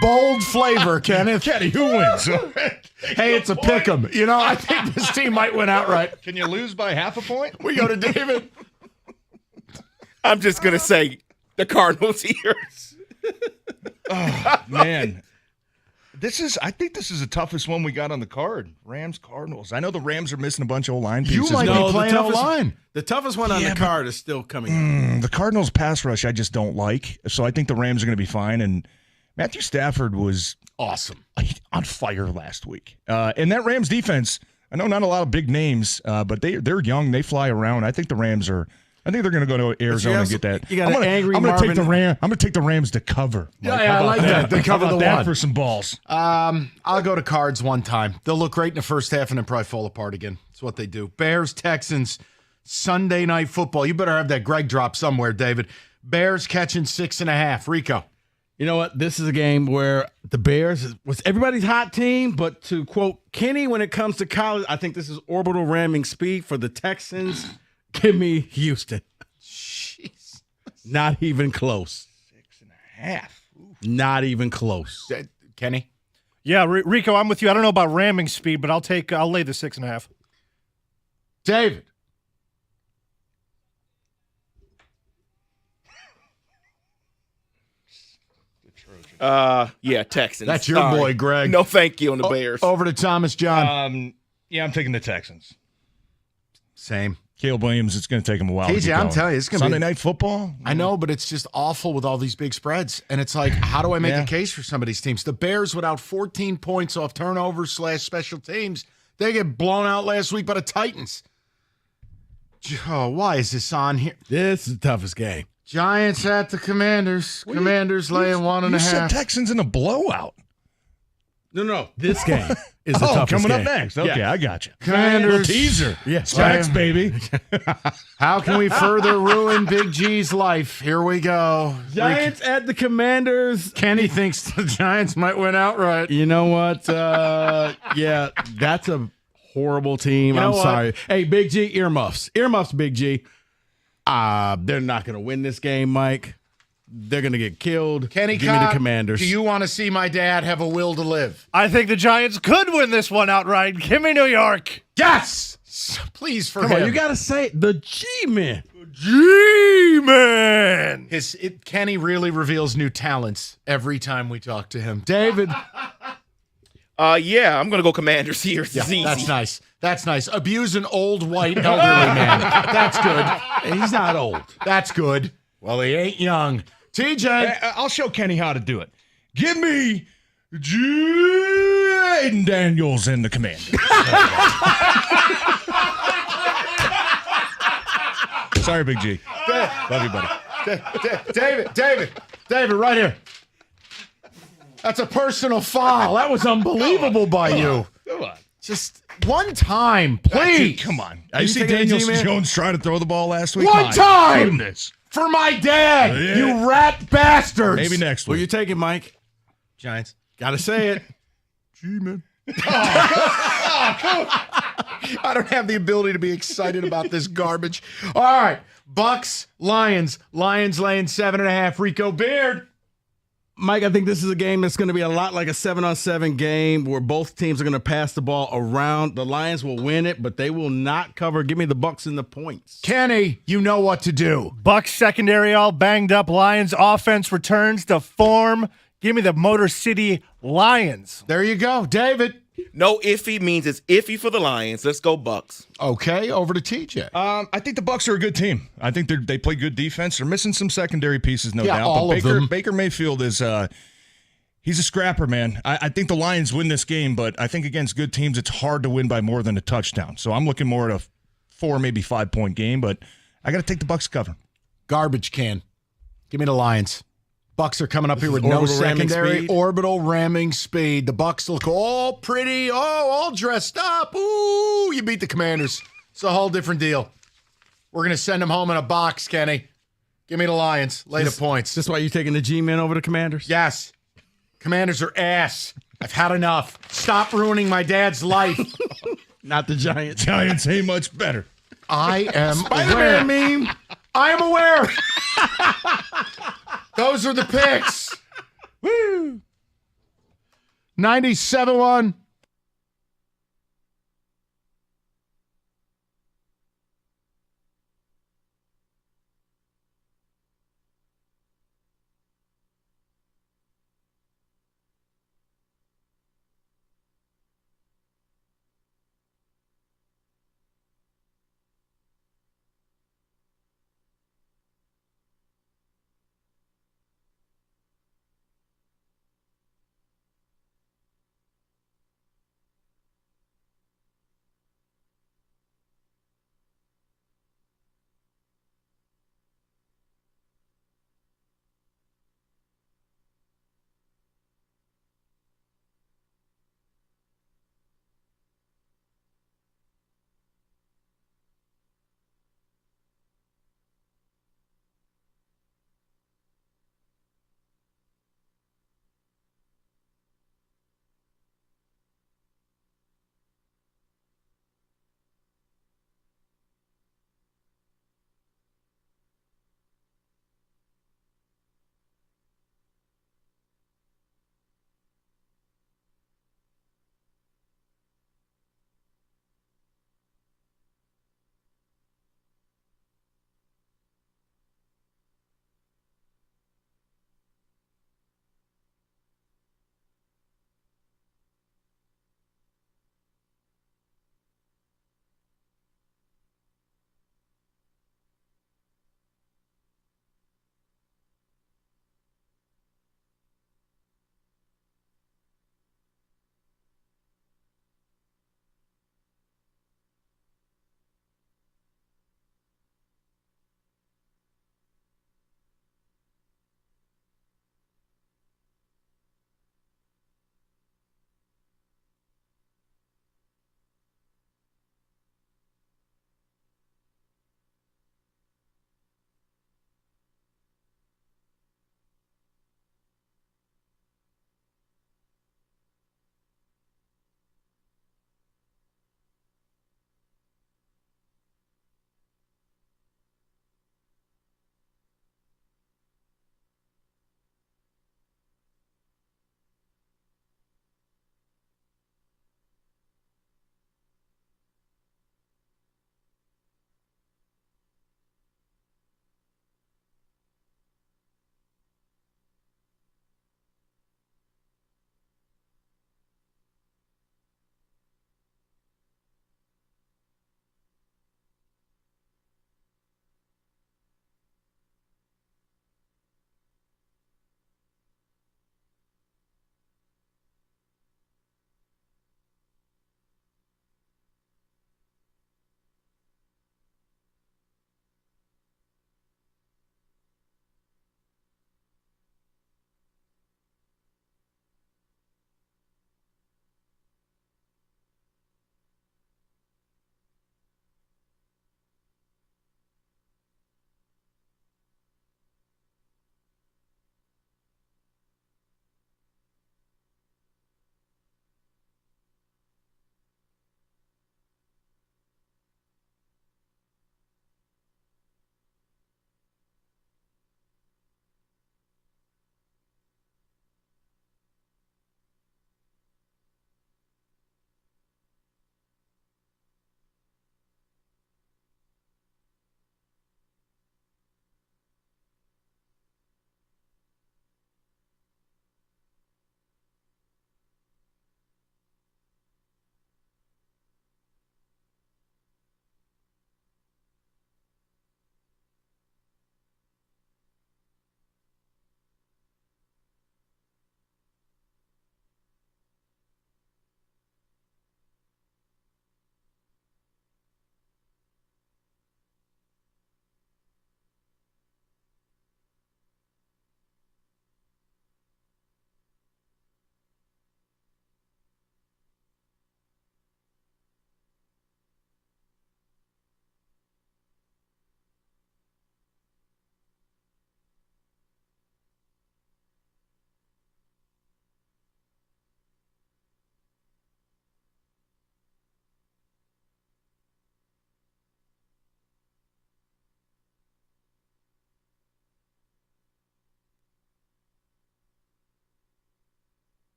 Bold flavor, Kenneth. Kenny, who wins? Hey, it's a pick 'em. You know, I think this team might win outright. Can you lose by half a point? We go to David. I'm just going to say the Cardinals here. Oh, man. I think this is the toughest one we got on the card. Rams, Cardinals. I know the Rams are missing a bunch of O-line pieces. You might be playing O-line. The toughest one on the card is still coming up. The Cardinals pass rush I just don't like. So I think the Rams are going to be fine. And Matthew Stafford was awesome, on fire last week. And that Rams defense, I know not a lot of big names, but they're young. They fly around. I think the Rams are. I think they're going to go to Arizona and get that. You got I'm going to take the Rams to cover. Yeah, I like that. They cover the one for some balls. I'll go to Cards one time. They'll look great in the first half and then probably fall apart again. That's what they do. Bears, Texans, Sunday Night Football. You better have that Greg drop somewhere, David. Bears catching 6.5. Rico. You know what? This is a game where the Bears was everybody's hot team, but to quote Kenny, when it comes to college, I think this is orbital ramming speed for the Texans. Give me Houston. Jeez. Not even close. 6.5. Not even close. Kenny? Yeah, Rico, I'm with you. I don't know about ramming speed, but I'll lay the 6.5. David? Yeah, Texans. That's your boy, Greg. No, thank you on the Bears. Over to Thomas John. Yeah, I'm taking the Texans. Same. Caleb Williams, it's going to take him a while. TJ, I'm telling you, it's going to be Sunday Night Football. I know, but it's just awful with all these big spreads. And it's like, how do I make a case for some of these teams? The Bears, without 14 points off turnovers / special teams, they get blown out last week by the Titans. Oh, why is this on here? This is the toughest game. Giants at the Commanders. Commanders laying 1.5. You said Texans in a blowout. No. This game is the toughest coming game. up next. Okay, Yeah. I got you. Commanders. Teaser. Yes. Jacks, baby. How can we further ruin Big G's life? Here we go. Giants at the Commanders. Kenny thinks the Giants might win outright. You know what? Yeah, that's a horrible team. You know I'm what? sorry. Hey, Big G, earmuffs. Earmuffs, Big G. They're not going to win this game, Mike. They're going to get killed. Kenny Give me the Cobb, Commanders. do you want to see my dad have a will to live? I think the Giants could win this one outright. Give me New York. Yes! Please for Come him. on, you got to say it. The G-Man. G-Man! Kenny really reveals new talents every time we talk to him. David. Yeah, I'm going to go Commanders here. Yeah, Easy. that's nice. That's nice. Abuse an old white elderly man. That's good. He's not old. That's good. Well, he ain't young. TJ. I'll show Kenny how to do it. Give me Jaden Daniels and the Commanders. Sorry, Big G. Love you, buddy. David, right here. That's a personal foul. That was unbelievable by you. Come on. Just one time, please. Come on. you You see taking a Daniel G-Man? Jones trying to throw the ball last week? One My time! Goodness. For my dad, Yeah. you rat bastards. Maybe next Who week. you taking, Mike? Giants. Got to say it. G-man. I don't have the ability to be excited about this garbage. All right. Bucs, Lions. Lions laying 7.5. Rico Beard. Mike, I think this is a game that's going to be a lot like a 7-on-7 game where both teams are going to pass the ball around. The Lions will win it, but they will not cover. Give me the Bucs and the points. Kenny, you know what to do. Bucs secondary all banged up. Lions offense returns to form. Give me the Motor City Lions. There you go. David. No iffy means it's iffy for the Lions. Let's go Bucks. Okay, over to TJ. I think the Bucs are a good team. I think they play good defense. They're missing some secondary pieces, no doubt. All but of them. Baker Mayfield is he's a scrapper, man. I think the Lions win this game, but I think against good teams, it's hard to win by more than a touchdown. So I'm looking more at a 4, maybe 5-point game, but I got to take the Bucs cover. Garbage can. Give me the Lions. Bucks are coming up here with no orbital ramming secondary. speed. Orbital ramming speed. The Bucks look all pretty, all dressed up. Ooh, you beat the Commanders. It's a whole different deal. We're going to send them home in a box, Kenny. Give me the Lions. Lay the points. Is this why you're taking the G-Men over the Commanders? Yes. Commanders are ass. I've had enough. Stop ruining my dad's life. Not the Giants. Giants ain't much better. I am Spider-Man aware. meme. I am aware. Those are the picks. Woo. 97-1.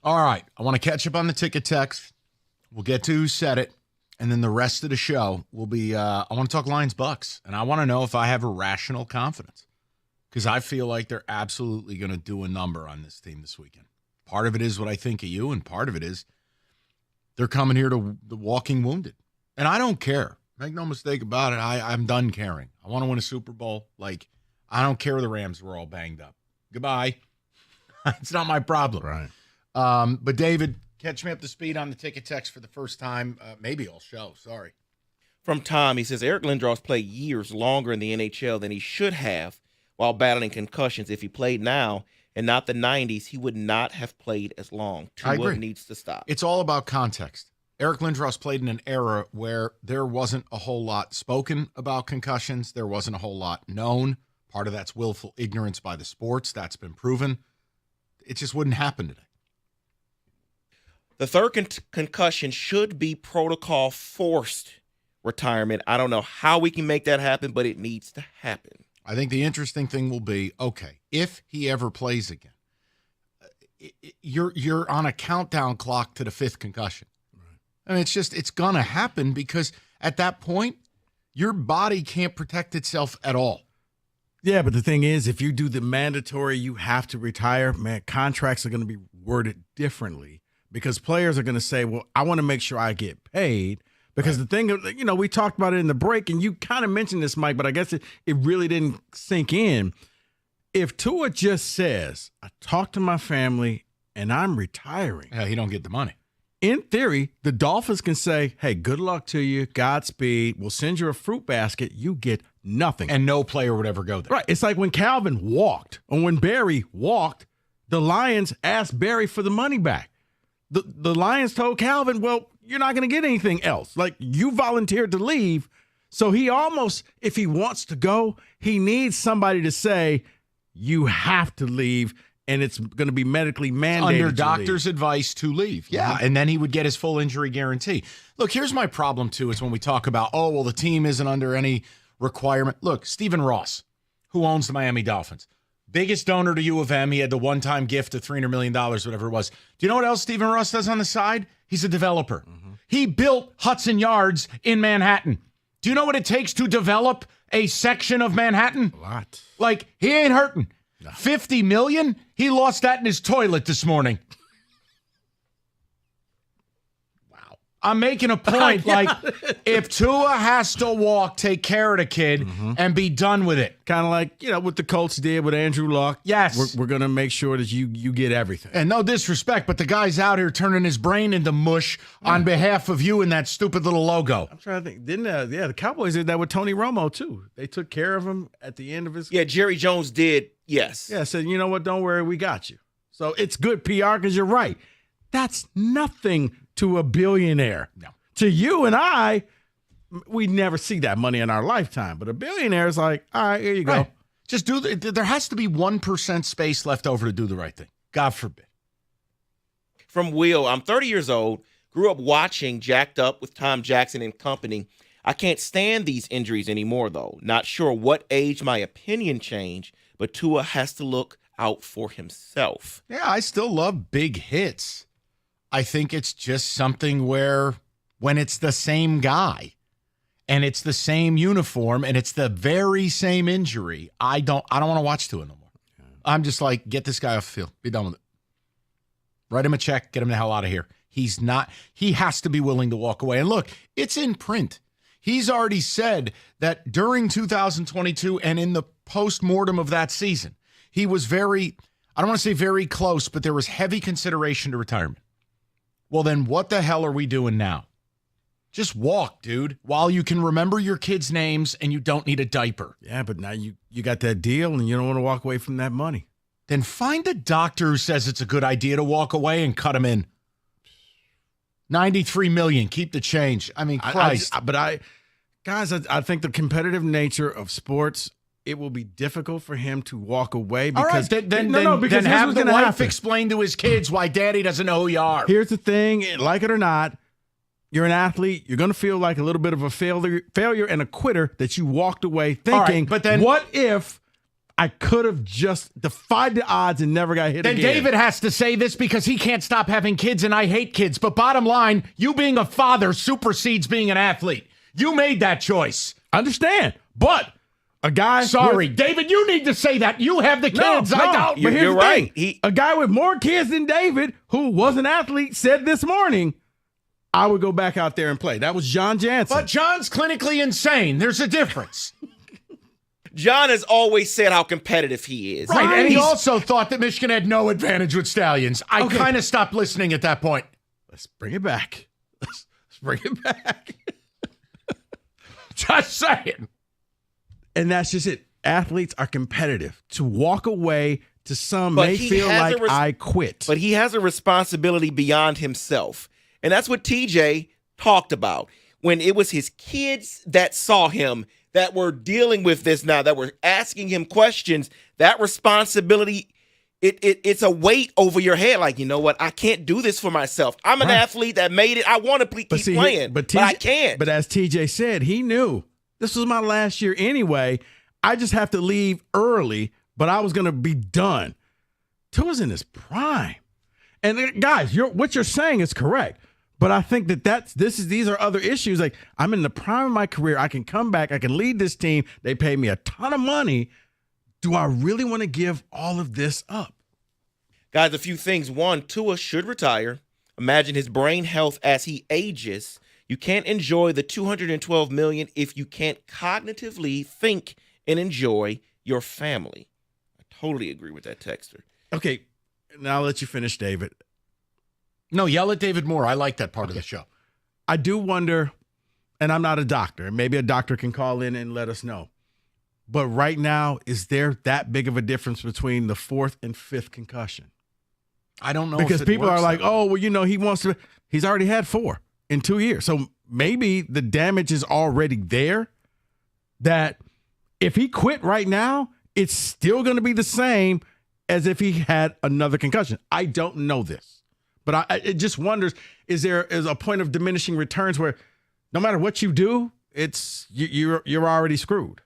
All right. I want to catch up on the ticket text. We'll get to who said it. And then the rest of the show will be, I want to talk Lions Bucs. And I want to know if I have irrational confidence. Because I feel like they're absolutely going to do a number on this team this weekend. Part of it is what I think of you, and part of it is they're coming here to the walking wounded. And I don't care. Make no mistake about it. I'm done caring. I want to win a Super Bowl. Like, I don't care the Rams were all banged up. Goodbye. It's not my problem. Right. But David, catch me up to speed on the ticket text for the first time. Maybe all show. Sorry. From Tom, he says, Eric Lindros played years longer in the NHL than he should have while battling concussions. If he played now and not the 90s, he would not have played as long. I agree. Tua needs to stop. It's all about context. Eric Lindros played in an era where there wasn't a whole lot spoken about concussions. There wasn't a whole lot known. Part of that's willful ignorance by the sports. That's been proven. It just wouldn't happen today. The third concussion should be protocol forced retirement. I don't know how we can make that happen, but it needs to happen. I think the interesting thing will be, okay, if he ever plays again, you're on a countdown clock to the fifth concussion. Right. I mean, it's going to happen because at that point, your body can't protect itself at all. Yeah, but the thing is, if you do the mandatory, you have to retire, man, contracts are going to be worded differently because players are going to say, well, I want to make sure I get paid. Because right. The thing, we talked about it in the break, and you kind of mentioned this, Mike, but I guess it really didn't sink in. If Tua just says, I talked to my family and I'm retiring. Yeah, he don't get the money. In theory, the Dolphins can say, hey, good luck to you, Godspeed, we'll send you a fruit basket, you get nothing. And no player would ever go there. Right. It's like when Calvin walked, or when Barry walked, the Lions asked Barry for the money back. The Lions told Calvin, well, you're not going to get anything else. Like, you volunteered to leave. So he almost, if he wants to go, he needs somebody to say, you have to leave, and it's going to be medically mandated. Under doctor's advice to leave. Yeah, mm-hmm. And then he would get his full injury guarantee. Look, here's my problem, too, is when we talk about, oh, well, the team isn't under any requirement. Look, Stephen Ross, who owns the Miami Dolphins, biggest donor to U of M. He had the one-time gift of $300 million, whatever it was. Do you know what else Stephen Ross does on the side? He's a developer. Mm-hmm. He built Hudson Yards in Manhattan. Do you know what it takes to develop a section of Manhattan? A lot. Like, he ain't hurting. No. $50 million? He lost that in his toilet this morning. I'm making a point, like, if Tua has to walk, take care of the kid, mm-hmm. and be done with it. Kind of like, what the Colts did with Andrew Luck. Yes. We're going to make sure that you get everything. And no disrespect, but the guy's out here turning his brain into mush on behalf of you and that stupid little logo. I'm trying to think. Didn't the Cowboys did that with Tony Romo, too. They took care of him at the end of his... Yeah, Jerry Jones did, yes. Yeah, said, you know what, don't worry, we got you. So it's good PR because you're right. That's nothing to a billionaire. No. To you and I, we never see that money in our lifetime. But a billionaire is like, all right, here you go. Right. Just there has to be 1% space left over to do the right thing. God forbid. From Will, I'm 30 years old, grew up watching Jacked Up with Tom Jackson and company. I can't stand these injuries anymore, though. Not sure what age my opinion changed, but Tua has to look out for himself. Yeah, I still love big hits. I think it's just something where when it's the same guy and it's the same uniform and it's the very same injury, I don't want to watch Tua no more. I'm just like, get this guy off the field. Be done with it. Write him a check. Get him the hell out of here. He has to be willing to walk away. And look, it's in print. He's already said that during 2022 and in the post-mortem of that season, he was I don't want to say very close, but there was heavy consideration to retirement. Well, then what the hell are we doing now? Just walk, dude, while you can remember your kids' names and you don't need a diaper. Yeah, but now you got that deal and you don't want to walk away from that money. Then find a doctor who says it's a good idea to walk away and cut him in. $93 million. Keep the change. I mean, Christ. I think the competitive nature of sports, it will be difficult for him to walk away. Because, all right, then have the wife explain to his kids why daddy doesn't know who you are. Here's the thing, like it or not, you're an athlete. You're going to feel like a little bit of a failure and a quitter that you walked away thinking, but then, what if I could have just defied the odds and never got hit Then again. David has to say this because he can't stop having kids, and I hate kids. But bottom line, you being a father supersedes being an athlete. You made that choice. Understand, but a guy. Sorry, David, you need to say that. You have the kids. I don't. But here's You're the right. thing. A guy with more kids than David, who was an athlete, said this morning, I would go back out there and play. That was John Jansen. But John's clinically insane. There's a difference. John has always said how competitive he is. Right, and he also thought that Michigan had no advantage with Stallions. I kind of stopped listening at that point. Let's bring it back. Let's bring it back. Just saying. And that's just it. Athletes are competitive. To walk away, to some But may he feel has like I quit. But he has a responsibility beyond himself. And that's what TJ talked about. When it was his kids that saw him, that were dealing with this now, that were asking him questions, that responsibility, it's a weight over your head. Like, you know what? I can't do this for myself. I'm an athlete that made it. I want to keep playing, but I can't. But as TJ said, he knew this was my last year anyway. I just have to leave early, but I was going to be done. Tua's in his prime. And guys, what you're saying is correct. But I think these are other issues. Like, I'm in the prime of my career. I can come back. I can lead this team. They pay me a ton of money. Do I really want to give all of this up? Guys, a few things. One, Tua should retire. Imagine his brain health as he ages. You can't enjoy the $212 million if you can't cognitively think and enjoy your family. I totally agree with that texter. Okay, now I'll let you finish, David. No, yell at David Moore. I like that part of the show. I do wonder, and I'm not a doctor, and maybe a doctor can call in and let us know. But right now, is there that big of a difference between the fourth and fifth concussion? I don't know. Because people are like, oh, well, he's already had 4 in 2 years. So maybe the damage is already there, that if he quit right now, it's still going to be the same as if he had another concussion. I don't know this. But it just wonders, is a point of diminishing returns where no matter what you do, you're already screwed?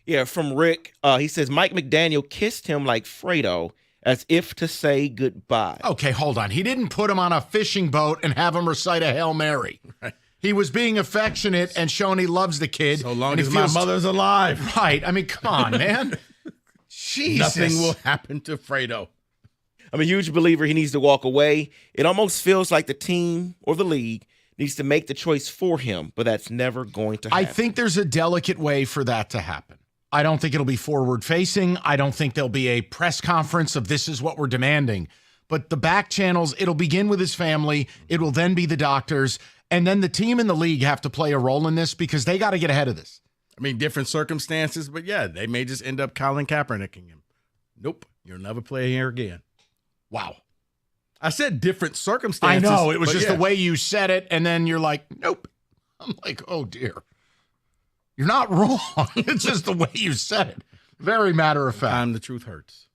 Yeah, from Rick, he says Mike McDaniel kissed him like Fredo as if to say goodbye. Okay, hold on. He didn't put him on a fishing boat and have him recite a Hail Mary. Right. He was being affectionate and showing he loves the kid. So long as my mother's alive. Right. I mean, come on, man. Jesus. Nothing will happen to Fredo. I'm a huge believer he needs to walk away. It almost feels like the team or the league needs to make the choice for him, but that's never going to happen. I think there's a delicate way for that to happen. I don't think it'll be forward-facing. I don't think there'll be a press conference of this is what we're demanding. But the back channels, it'll begin with his family. It will then be the doctors. And then the team and the league have to play a role in this because they got to get ahead of this. I mean, different circumstances, but yeah, they may just end up Colin Kaepernicking him. Nope, you'll never play here again. Wow. I said different circumstances. I know. It was just the way you said it, and then you're like, nope. I'm like, oh, dear. You're not wrong. It's just the way you said it. Very matter of fact. The truth hurts.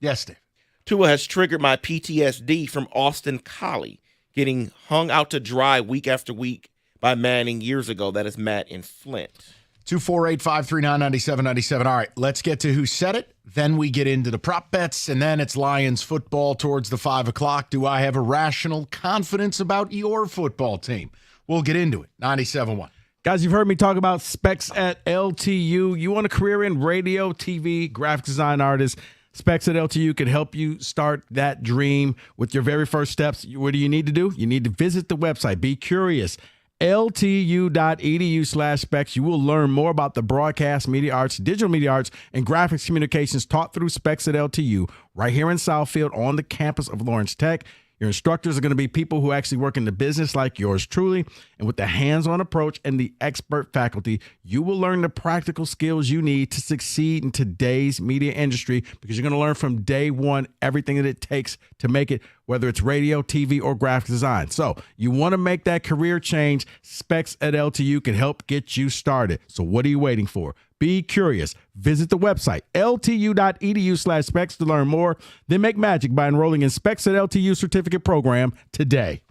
Yes, Dave. Tua has triggered my PTSD from Austin Collie getting hung out to dry week after week by Manning years ago. That is Matt in Flint. 248-539-9797. All right, let's get to who said it. Then we get into the prop bets, and then it's Lions football towards the 5 o'clock. Do I have a rational confidence about your football team? We'll get into it. 97.1. Guys, you've heard me talk about Specs at LTU. You want a career in radio, TV, graphic design artist? Specs at LTU can help you start that dream with your very first steps. What do you need to do? You need to visit the website. Be curious. ltu.edu/specs. You will learn more about the broadcast, media arts, digital media arts, and graphics communications taught through Specs at LTU right here in Southfield on the campus of Lawrence Tech. Your instructors are going to be people who actually work in the business like yours truly. And with the hands-on approach and the expert faculty, you will learn the practical skills you need to succeed in today's media industry, because you're going to learn from day one everything that it takes to make it, whether it's radio, TV, or graphic design. So you want to make that career change, Specs at LTU can help get you started. So what are you waiting for? Be curious. Visit the website, ltu.edu/specs to learn more. Then make magic by enrolling in Specs at LTU certificate program today.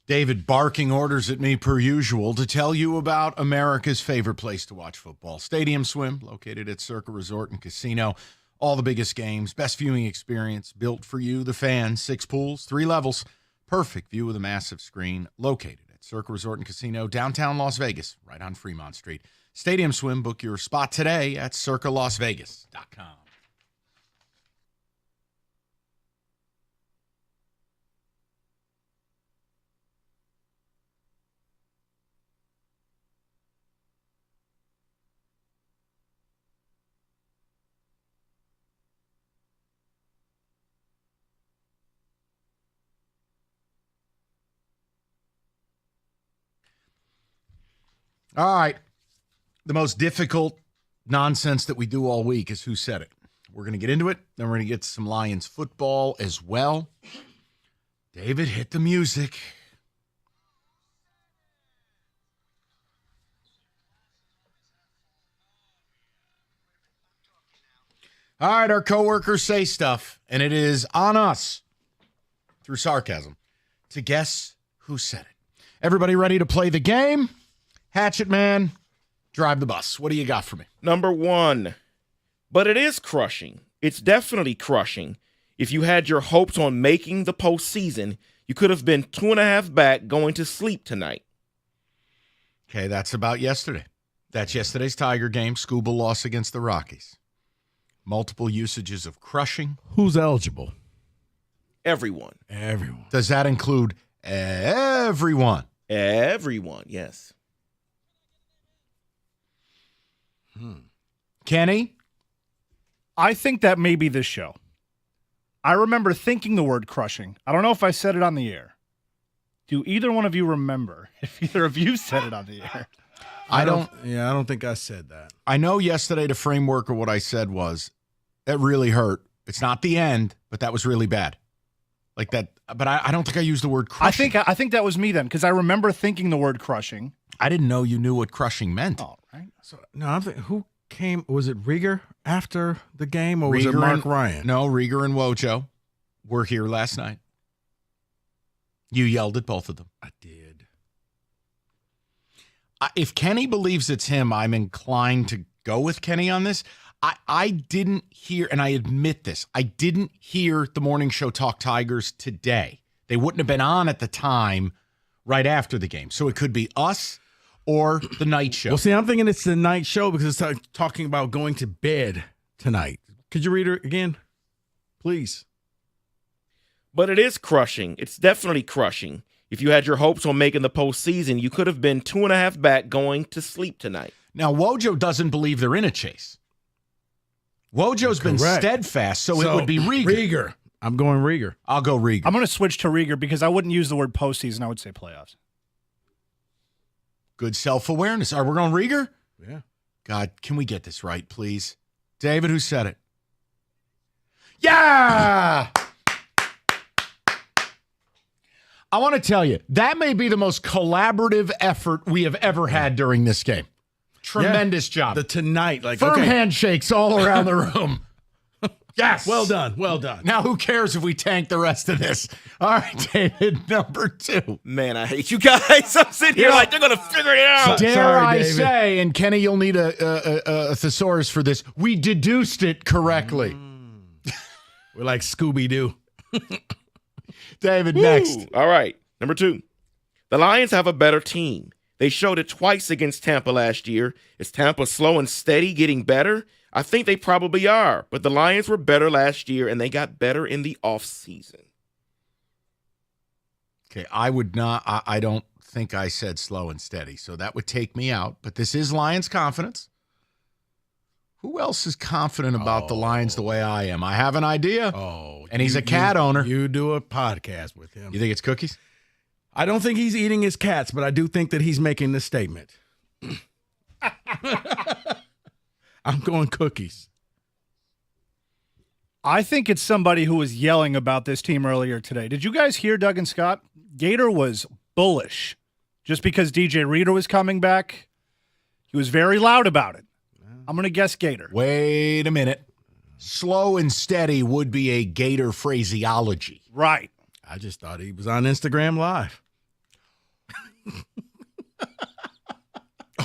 David barking orders at me per usual to tell you about America's favorite place to watch football. Stadium Swim, located at Circa Resort and Casino. All the biggest games, best viewing experience, built for you, the fans. 6 pools, 3 levels. Perfect view with a massive screen. Located at Circa Resort and Casino, downtown Las Vegas, right on Fremont Street. Stadium Swim, book your spot today at circalasvegas.com. All right. The most difficult nonsense that we do all week is Who Said It. We're going to get into it. Then we're going to get to some Lions football as well. David, hit the music. All right, our coworkers say stuff, and it is on us, through sarcasm, to guess who said it. Everybody ready to play the game? Hatchet Man, drive the bus. What do you got for me? Number 1, but it is crushing. It's definitely crushing. If you had your hopes on making the postseason, you could have been 2.5 back going to sleep tonight. Okay, that's about yesterday. That's yesterday's Tiger game, Scuba loss against the Rockies. Multiple usages of crushing. Who's eligible? Everyone. Everyone. Does that include everyone? Everyone, yes. Kenny? I think that may be this show. I remember thinking the word crushing. I don't know if I said it on the air. Do either one of you remember if either of you said it on the air? I don't think I said that. I know yesterday the framework of what I said was, it really hurt. It's not the end, but that was really bad. Like that, but I don't think I used the word crushing. I think that was me then, because I remember thinking the word crushing. I didn't know you knew what crushing meant. Oh, right. So no, I'm thinking, who came? Was it Rieger after the game, or was it Mark Ryan? No, Rieger and Wojo were here last night. You yelled at both of them. I did. If Kenny believes it's him, I'm inclined to go with Kenny on this. I didn't hear, and I admit this, I didn't hear the morning show Talk Tigers today. They wouldn't have been on at the time right after the game. So it could be us or the night show. Well, see, I'm thinking it's the night show because it's talking about going to bed tonight. Could you read it again, please? But it is crushing. It's definitely crushing. If you had your hopes on making the postseason, you could have been 2.5 back going to sleep tonight. Now, Wojo doesn't believe they're in a chase. Wojo's been steadfast, so it would be Rieger. Rieger. I'm going Rieger. I'll go Rieger. I'm going to switch to Rieger because I wouldn't use the word postseason. I would say playoffs. Good self-awareness. All right, we're going Rieger? Yeah. God, can we get this right, please? David, who said it? Yeah! I want to tell you, that may be the most collaborative effort we have ever had during this game. Tremendous job. The tonight, firm handshakes all around the room. Yes. Well done. Well done. Now, who cares if we tank the rest of this? All right, David, number 2. Man, I hate you guys. I'm sitting here like they're going to figure it out. Dare I say, and Kenny, you'll need a thesaurus for this, we deduced it correctly. We're like Scooby-Doo. David, next. All right, number 2. The Lions have a better team. They showed it twice against Tampa last year. Is Tampa slow and steady getting better? I think they probably are, but the Lions were better last year, and they got better in the offseason. Okay, I would not. I don't think I said slow and steady, so that would take me out. But this is Lions confidence. Who else is confident about the Lions the way I am? I have an idea. And he's a cat owner. You do a podcast with him. You think it's cookies? I don't think he's eating his cats, but I do think that he's making this statement. I'm going cookies. I think it's somebody who was yelling about this team earlier today. Did you guys hear Doug and Scott? Gator was bullish just because DJ Reader was coming back. He was very loud about it. I'm going to guess Gator. Wait a minute. Slow and steady would be a Gator phraseology. Right. I just thought he was on Instagram Live.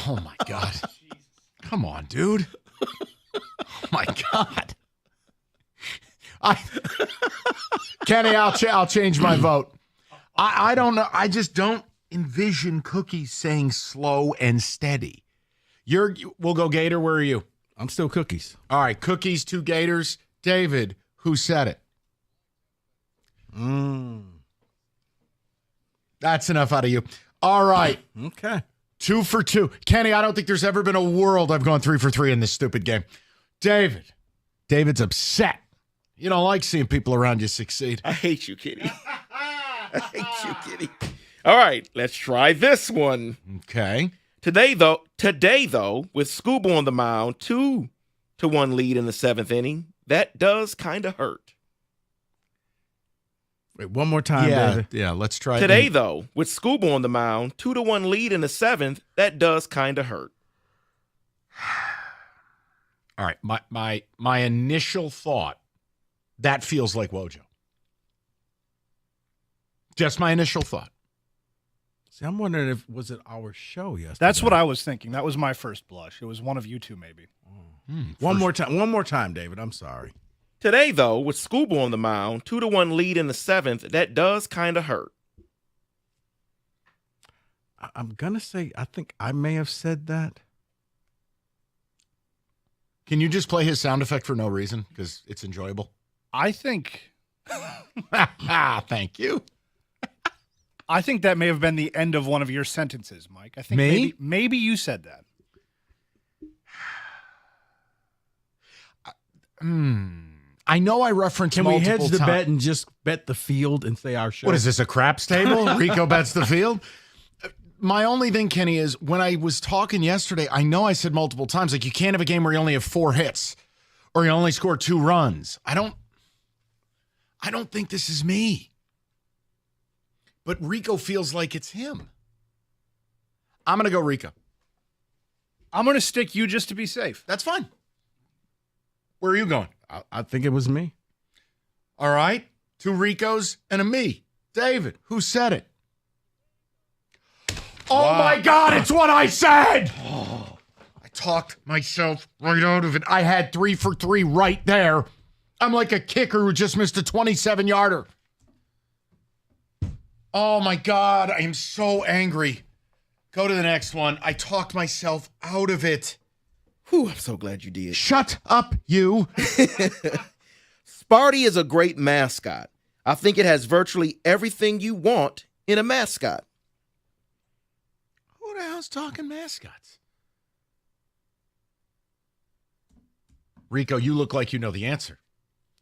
Oh, my God. Come on, dude. Oh, my God. Kenny, I'll change my vote. I don't know. I just don't envision Cookies saying slow and steady. We'll go Gator. Where are you? I'm still Cookies. All right, Cookies, 2 Gators. David, who said it? That's enough out of you. All right. Okay. 2 for 2. Kenny, I don't think there's ever been a world I've gone 3 for 3 in this stupid game. David's upset. You don't like seeing people around you succeed. I hate you, Kitty. I hate you, Kitty. All right, let's try this one. Okay. Today, though, with Scuba on the mound, 2-1 lead in the 7th inning, that does kind of hurt. Wait, one more time, David. Yeah, let's try Today, though, with Scuba on the mound, 2-1 lead in the 7th, that does kind of hurt. All right, my initial thought, that feels like Wojo. Just my initial thought. See, I'm wondering was it our show yesterday? That's what I was thinking. That was my first blush. It was one of you two, maybe. One more time, David. I'm sorry. Today, though, with Scuba on the mound, 2-1 lead in the 7th, that does kind of hurt. I'm going to say, I think I may have said that. Can you just play his sound effect for no reason? Because it's enjoyable. I think. Thank you. I think that may have been the end of one of your sentences, Mike. I think maybe you said that. I know I referenced Can multiple we hedge the times. bet and just bet the field and say our show? What is this, a craps table? Rico bets the field? My only thing, Kenny, is when I was talking yesterday, I know I said multiple times, like, you can't have a game where you only have 4 hits or you only score 2 runs. I don't think this is me. But Rico feels like it's him. I'm going to go Rico. I'm going to stick you just to be safe. That's fine. Where are you going? I think it was me. All right. 2 Ricos and a me. David, who said it? Oh, my God, it's what I said. I talked myself right out of it. I had 3 for 3 right there. I'm like a kicker who just missed a 27-yarder. Oh, my God, I am so angry. Go to the next one. I talked myself out of it. Whew, I'm so glad you did. Shut up, you. Sparty is a great mascot. I think it has virtually everything you want in a mascot. Who the hell's talking mascots? Rico, you look like you know the answer.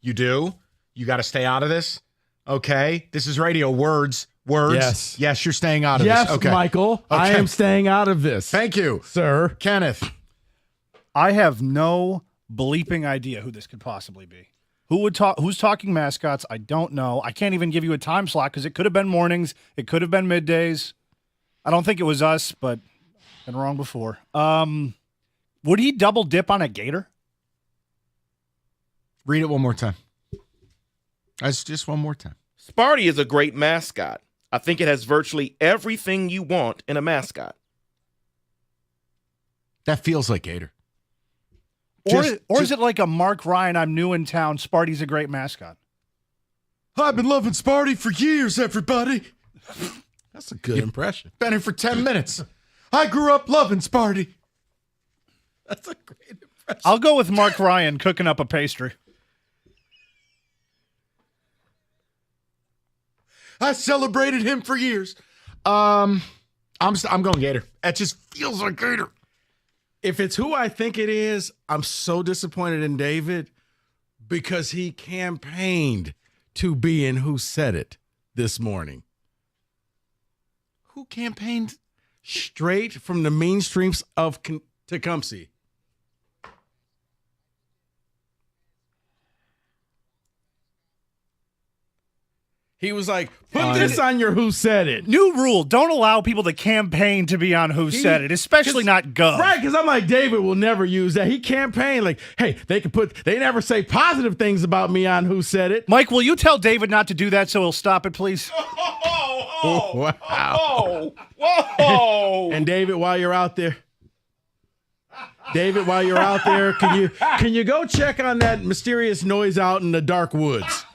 You do? You got to stay out of this? Okay. This is radio. Words. Yes. Yes, you're staying out of this. Yes, Okay. Michael. Okay. I am staying out of this. Thank you. Sir. Kenneth. I have no bleeping idea who this could possibly be. Who's talking mascots? I don't know. I can't even give you a time slot because it could have been mornings. It could have been middays. I don't think it was us, but been wrong before. Would he double dip on a gator? Read it one more time. That's just one more time. Sparty is a great mascot. I think it has virtually everything you want in a mascot. That feels like Gator. Or is it like a Mark Ryan, I'm new in town, Sparty's a great mascot? I've been loving Sparty for years, everybody. That's a good impression. Been here for 10 minutes. I grew up loving Sparty. That's a great impression. I'll go with Mark Ryan cooking up a pastry. I celebrated him for years. I'm going Gator. That just feels like Gator. If it's who I think it is, I'm so disappointed in David because he campaigned to be in Who Said It this morning. Who campaigned? Straight from the mean streams of Tecumseh. He was like, put this on your Who Said It. New rule, don't allow people to campaign to be on Who Said It, especially not Gov. Right, because I'm like, David will never use that. He campaigned like, hey, they never say positive things about me on Who Said It. Mike, will you tell David not to do that so he'll stop it, please? Wow. Whoa! And David, while you're out there, can you go check on that mysterious noise out in the dark woods?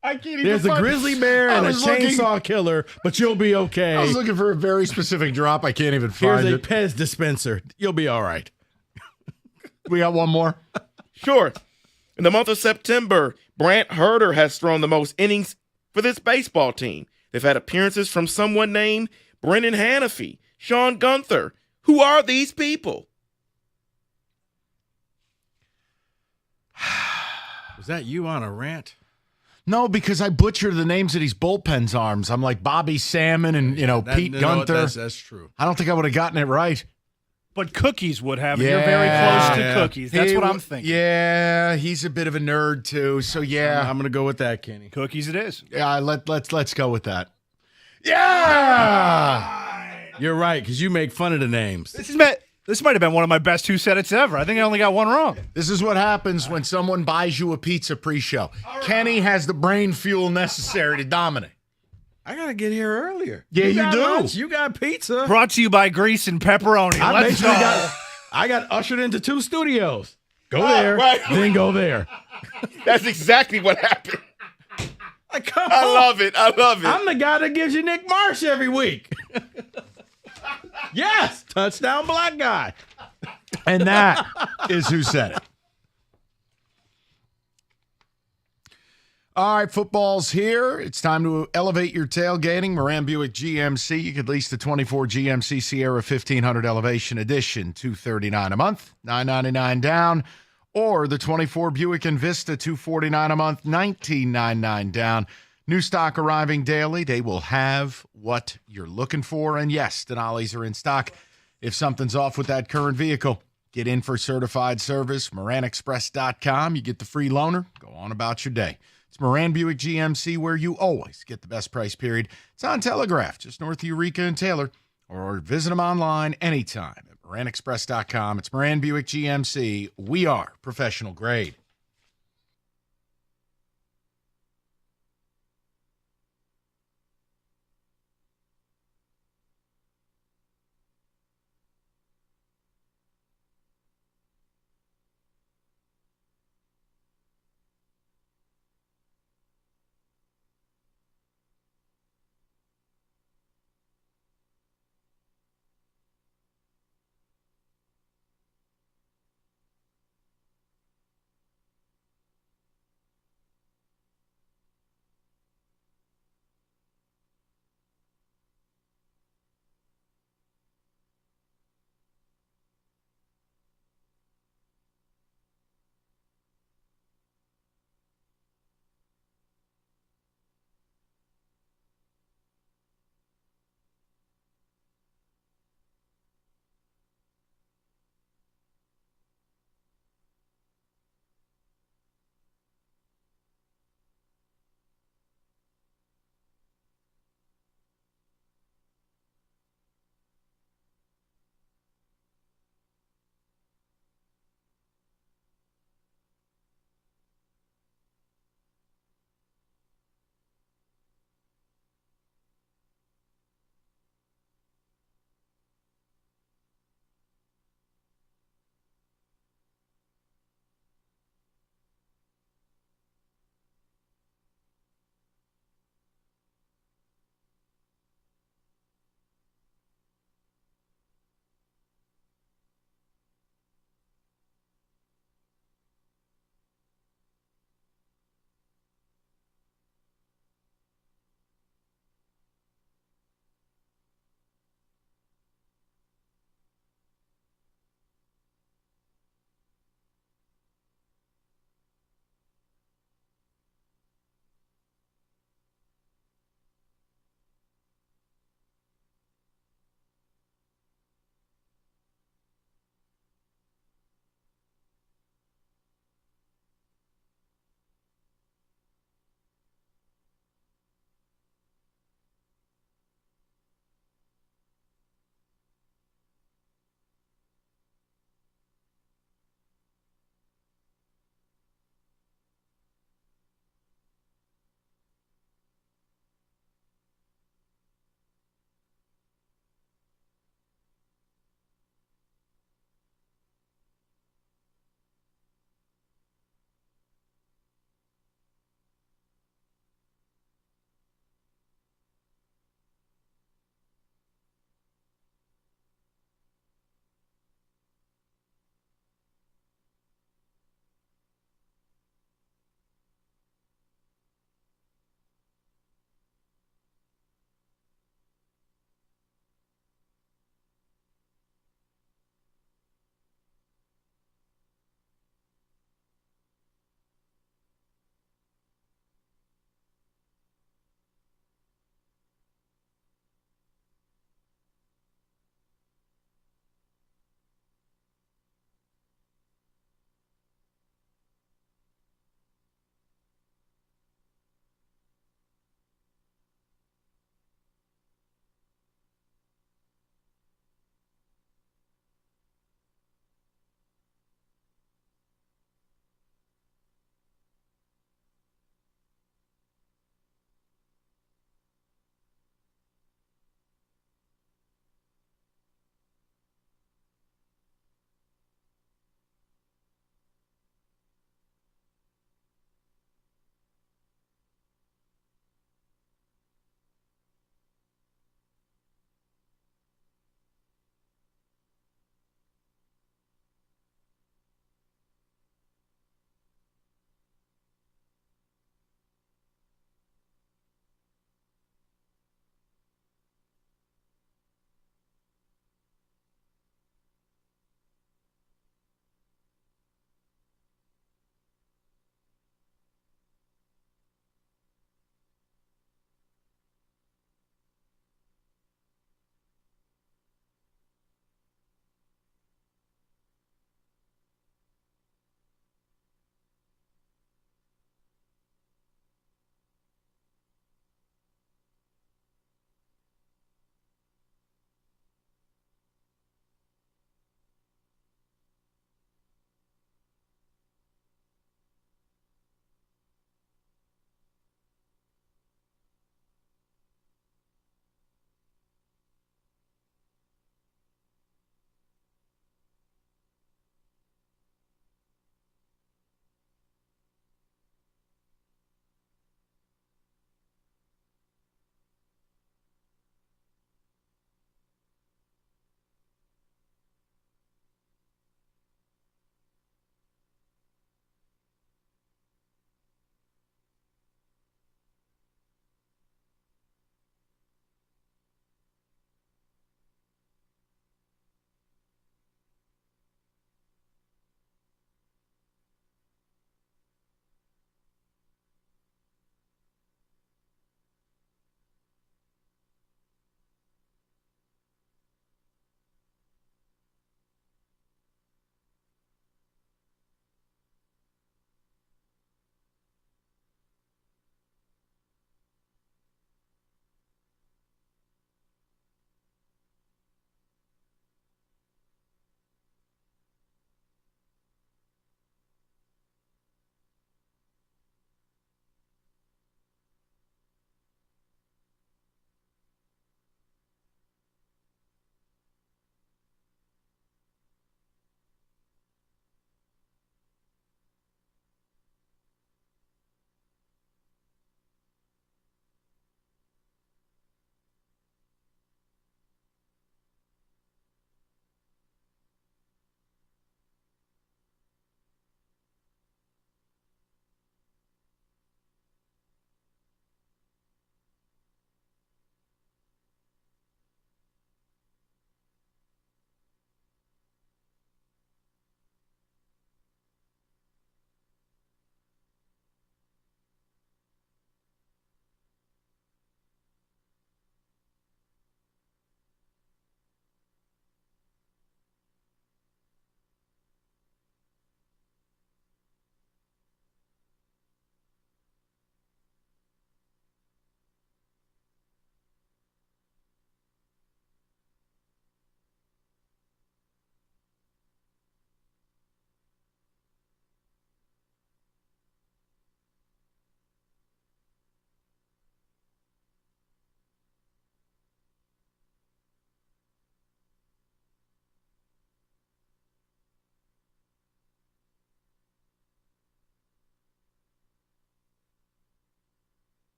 I can't even There's a grizzly bear and a chainsaw killer, but you'll be okay. I was looking for a very specific drop. I can't even find Here's a it. Pez dispenser. You'll be all right. We got one more? Sure. In the month of September, Brant Herter has thrown the most innings for this baseball team. They've had appearances from someone named Brendan Hanafy, Sean Gunther. Who are these people? Was that you on a rant? No, because I butchered the names of these bullpen's arms. I'm like Bobby Salmon and, Pete Gunther. That's true. I don't think I would have gotten it right. But Cookies would have. You're very close to Cookies. That's what I'm thinking. Yeah, he's a bit of a nerd too. So yeah, I'm gonna go with that, Kenny. Cookies, it is. Yeah, let's go with that. Yeah, you're right because you make fun of the names. This might have been one of my best Who Said It's ever. I think I only got one wrong. This is what happens when someone buys you a pizza pre-show. Kenny has the brain fuel necessary to dominate. I gotta get here earlier. Yeah, you do. Lunch, you got pizza. Brought to you by Grease and Pepperoni. I got ushered into 2 studios. Go there, then go there. That's exactly what happened. I love it. I'm the guy that gives you Nick Marsh every week. Yes, touchdown black guy. And that is Who Said It. All right, football's here. It's time to elevate your tailgating. Moran Buick GMC. You could lease the 24 GMC Sierra 1500 Elevation Edition, $239 a month, $999 down, or the 24 Buick Envista, $249 a month, $1999 down. New stock arriving daily. They will have what you're looking for. And yes, Denali's are in stock. If something's off with that current vehicle, get in for certified service. MoranExpress.com. You get the free loaner. Go on about your day. It's Moran Buick GMC, where you always get the best price period. It's on Telegraph, just north of Eureka and Taylor, or visit them online anytime at MoranExpress.com. It's Moran Buick GMC. We are professional grade.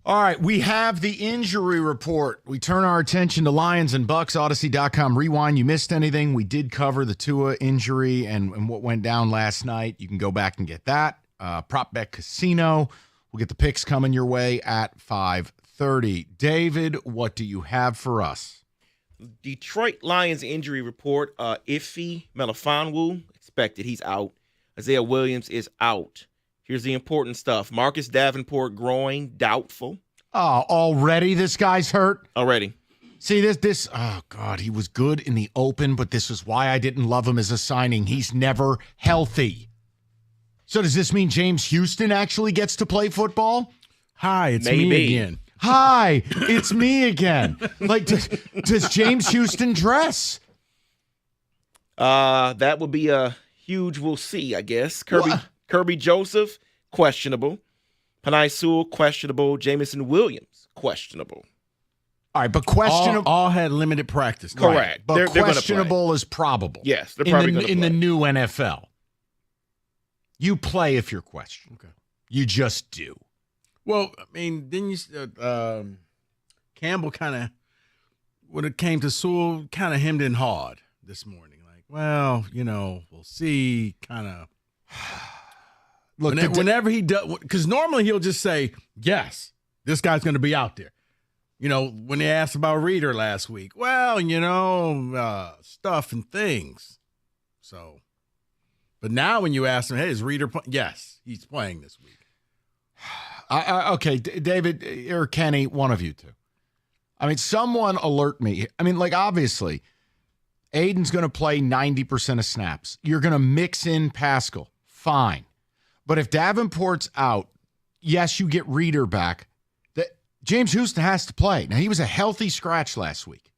All right, we have the injury report. We turn our attention to Lions and Bucs, Odyssey.com. Rewind, you missed anything. We did cover the Tua injury and what went down last night. You can go back and get that. Prop Bet Casino. We'll get the picks coming your way at 5:30. David, what do you have for us? Detroit Lions injury report. Iffy Melifonwu, expected. He's out. Isaiah Williams is out. Here's the important stuff. Marcus Davenport groin, doubtful. Oh, already this guy's hurt? Already. See, oh, God, he was good in the open, but this is why I didn't love him as a signing. He's never healthy. So does this mean James Houston actually gets to play football? Hi, it's me again. Hi, it's me again. Like, does James Houston dress? That would be a huge we'll see, I guess. Kirby Joseph, questionable. Penei Sewell, questionable. Jamison Williams, questionable. All right, but questionable. All had limited practice. Correct. Right, but they're questionable is probable. Yes, they're probably going to play. In the new NFL. You play if you're questionable. Okay. You just do. Well, I mean, didn't you Campbell kind of, when it came to Sewell, kind of hemmed in hard this morning. Like, well, we'll see, kind of. Look, whenever he does, because normally he'll just say, yes, this guy's going to be out there. When they asked about Reader last week, well, stuff and things. So, but now when you ask him, hey, is Reader playing? Yes, he's playing this week. Okay, David or Kenny, one of you two. I mean, someone alert me. I mean, obviously, Aiden's going to play 90% of snaps. You're going to mix in Pascal. Fine. But if Davenport's out, yes, you get Reader back. James Houston has to play. Now, he was a healthy scratch last week.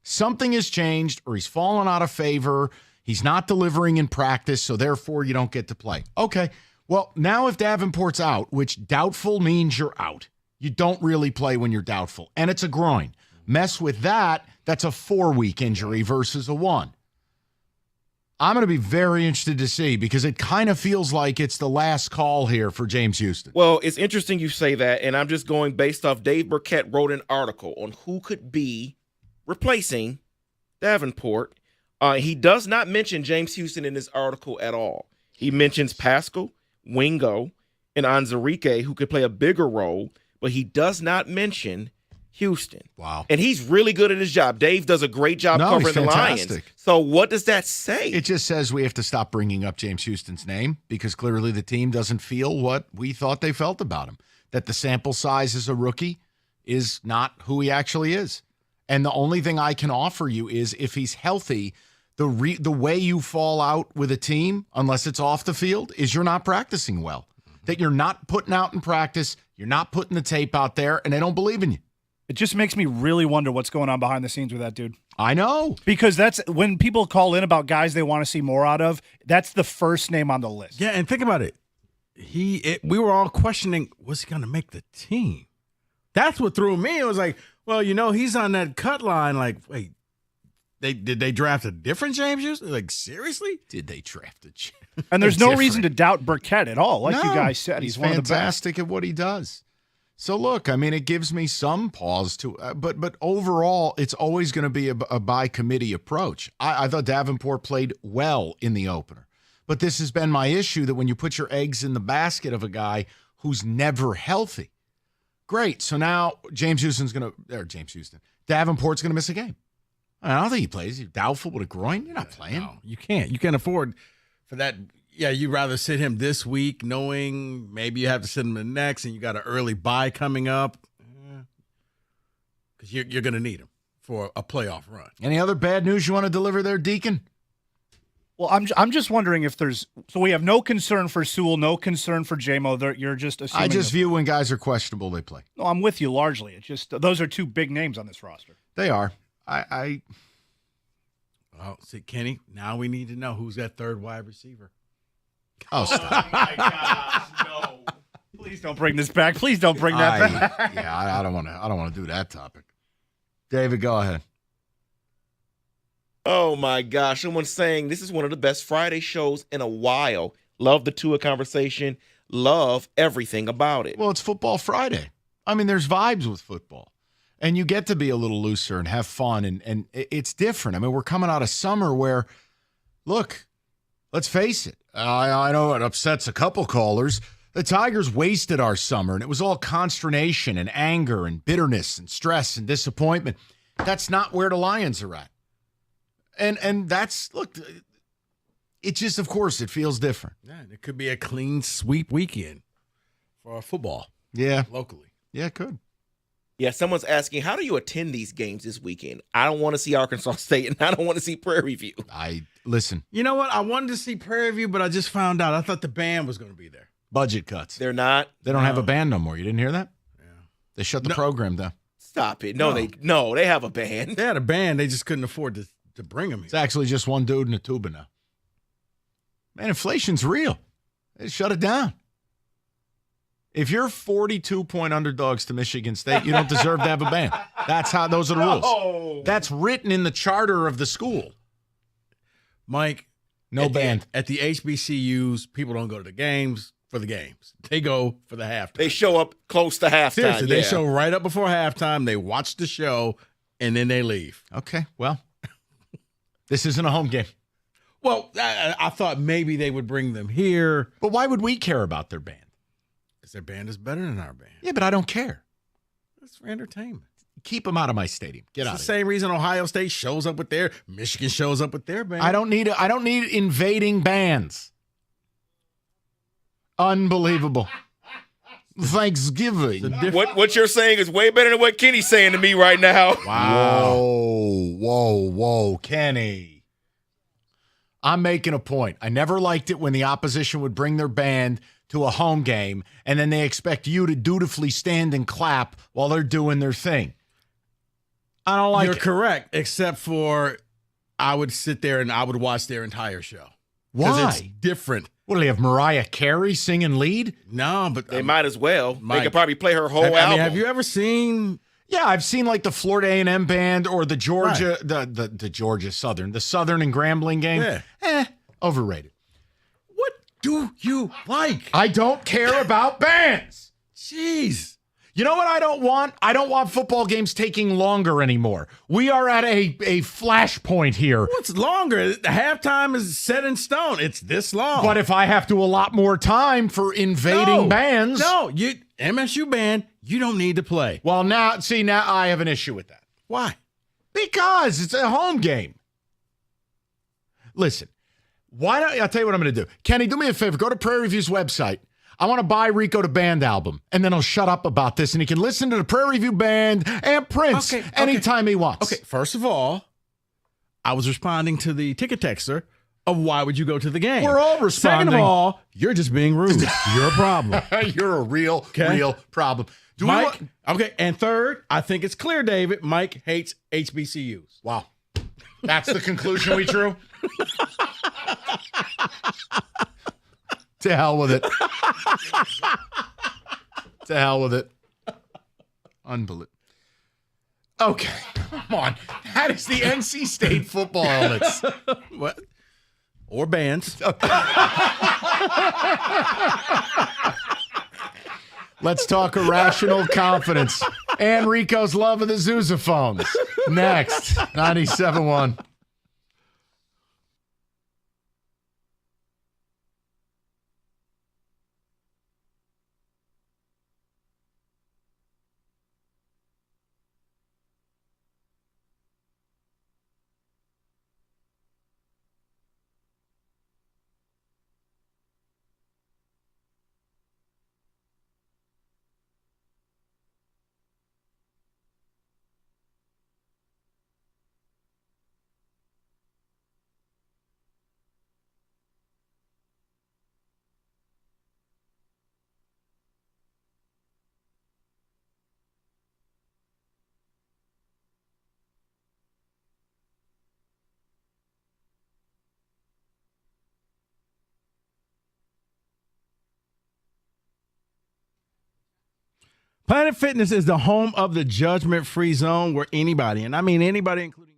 Something has changed, or he's fallen out of favor. He's not delivering in practice, so therefore you don't get to play. Okay, well, now if Davenport's out, which doubtful means you're out. You don't really play when you're doubtful, and it's a groin. Mess with that, that's a 4-week injury versus a 1. I'm going to be very interested to see because it kind of feels like it's the last call here for James Houston. Well, it's interesting you say that, and I'm just going based off Dave Burkett wrote an article on who could be replacing Davenport. He does not mention James Houston in his article at all. He mentions Pascal, Wingo, and Anzarike, who could play a bigger role, but he does not mention Houston. Wow. And he's really good at his job. Dave does a great job covering the Lions. So what does that say? It just says we have to stop bringing up James Houston's name because clearly the team doesn't feel what we thought they felt about him, that the sample size as a rookie is not who he actually is. And the only thing I can offer you is if he's healthy, the way you fall out with a team, unless it's off the field, is you're not practicing well, that you're not putting out in practice, you're not putting the tape out there, and they don't believe in you. It just makes me really wonder what's going on behind the scenes with that dude. I know. Because that's when people call in about guys they want to see more out of, that's the first name on the list. Yeah, and think about it. We were all questioning, was he going to make the team? That's what threw me. It was like, well, he's on that cut line. Like, wait, did they draft a different James Houston? Like, seriously? Did they draft a And there's no reason to doubt Burkett at all. Like you guys said, he's one of the best. fantastic at what he does. So, look, I mean, it gives me some pause to but overall, it's always going to be a by-committee approach. I thought Davenport played well in the opener. But this has been my issue that when you put your eggs in the basket of a guy who's never healthy, great. So now Davenport's going to miss a game. I don't think he plays. He's doubtful with a groin. You're not playing. No, you can't. You can't afford for that. Yeah, you'd rather sit him this week knowing maybe you have to sit him the next and you got an early bye coming up because you're going to need him for a playoff run. Any other bad news you want to deliver there, Deacon? Well, I'm just wondering if there's – so we have no concern for Sewell, no concern for J-Mo. You're just assuming – I just view when guys are questionable, they play. No, I'm with you largely. It's just those are two big names on this roster. They are. Well, see, Kenny, now we need to know who's that third wide receiver. Oh, stop. Oh, my gosh, no. Please don't bring this back. Please don't bring that back. Yeah, I don't want to do that topic. David, go ahead. Oh, my gosh. Someone's saying this is one of the best Friday shows in a while. Love the Tua conversation. Love everything about it. Well, it's Football Friday. I mean, there's vibes with football. And you get to be a little looser and have fun, and it's different. I mean, we're coming out of summer where, look, let's face it. I know it upsets a couple callers. The Tigers wasted our summer, and it was all consternation and anger and bitterness and stress and disappointment. That's not where the Lions are at. And that's, look, it just, of course, it feels different. Yeah, it could be a clean sweep weekend for football. Yeah. Locally. Yeah, it could. Yeah, someone's asking, how do you attend these games this weekend? I don't want to see Arkansas State, and I don't want to see Prairie View. Listen. You know what? I wanted to see Prairie View, but I just found out. I thought the band was going to be there. Budget cuts. They're not. They don't have a band no more. You didn't hear that? Yeah. They shut the program down. Stop it. No, they have a band. They had a band. They just couldn't afford to bring them here. It's actually just one dude in a tuba now. Man, inflation's real. They shut it down. If you're 42-point underdogs to Michigan State, you don't deserve to have a band. Those are the rules. That's written in the charter of the school. Mike, no band. At the HBCUs, people don't go to the games for the games. They go for the halftime. They show up close to halftime. Seriously, they show right up before halftime. They watch the show, and then they leave. Okay, well, this isn't a home game. Well, I thought maybe they would bring them here. But why would we care about their band? Because their band is better than our band. Yeah, but I don't care. It's for entertainment. Keep them out of my stadium. Get out of here. It's the same reason Ohio State shows up with their, Michigan shows up with their band. I don't need invading bands. Unbelievable. Thanksgiving. What you're saying is way better than what Kenny's saying to me right now. Wow. Whoa, Kenny. I'm making a point. I never liked it when the opposition would bring their band to a home game, and then they expect you to dutifully stand and clap while they're doing their thing. I don't like it. You're correct, except for I would sit there and I would watch their entire show. Why? Because it's different. What, do they have Mariah Carey singing lead? No, but they might as well. Mike, they could probably play her whole album. I mean, have you ever seen... Yeah, I've seen like the Florida A&M band or the Georgia, the Georgia Southern, the Southern and Grambling game. Yeah. Overrated. What do you like? I don't care about bands. Jeez. You know what I don't want? I don't want football games taking longer anymore. We are at a flashpoint here. What's longer? The halftime is set in stone. It's this long. But if I have to allot more time for invading bands. No, MSU band, you don't need to play. Well, now I have an issue with that. Why? Because it's a home game. Listen, I'll tell you what I'm going to do. Kenny, do me a favor. Go to Prairie View's website. I want to buy Rico the band album, and then he'll shut up about this, and he can listen to the Prairie View Band and Prince anytime he wants. Okay, first of all, I was responding to the ticket texter of why would you go to the game. We're all responding. Second of all, you're just being rude. You're a problem. You're a real problem. Mike, and third, I think it's clear, David, Mike hates HBCUs. Wow. That's the conclusion we drew? To hell with it. To hell with it. Unbelievable. Okay, come on. That is the NC State football helmets. What? Or bands. Let's talk irrational confidence. And Rico's love of the Zouzaphones. Next, 97.1. Planet Fitness is the home of the judgment-free zone where anybody, and I mean anybody, including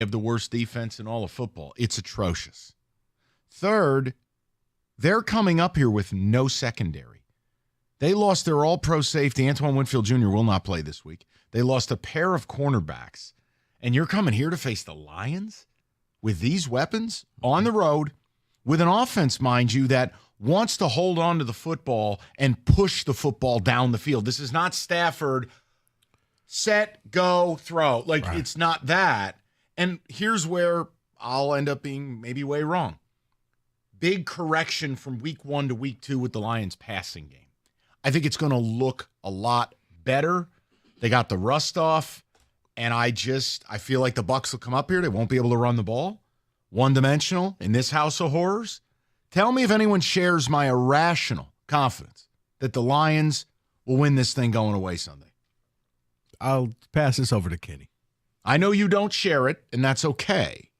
have the worst defense in all of football. It's atrocious. Third, they're coming up here with no secondary. They lost their all-pro safety. Antoine Winfield Jr. will not play this week. They lost a pair of cornerbacks. And you're coming here to face the Lions with these weapons on the road with an offense, mind you, that wants to hold on to the football and push the football down the field. This is not Stafford, set, go, throw. It's not that. And here's where I'll end up being maybe way wrong. Big correction from week 1 to week 2 with the Lions passing game. I think it's going to look a lot better. They got the rust off, and I feel like the Bucs will come up here. They won't be able to run the ball. One-dimensional in this house of horrors. Tell me if anyone shares my irrational confidence that the Lions will win this thing going away Sunday. I'll pass this over to Kenny. I know you don't share it, and that's okay.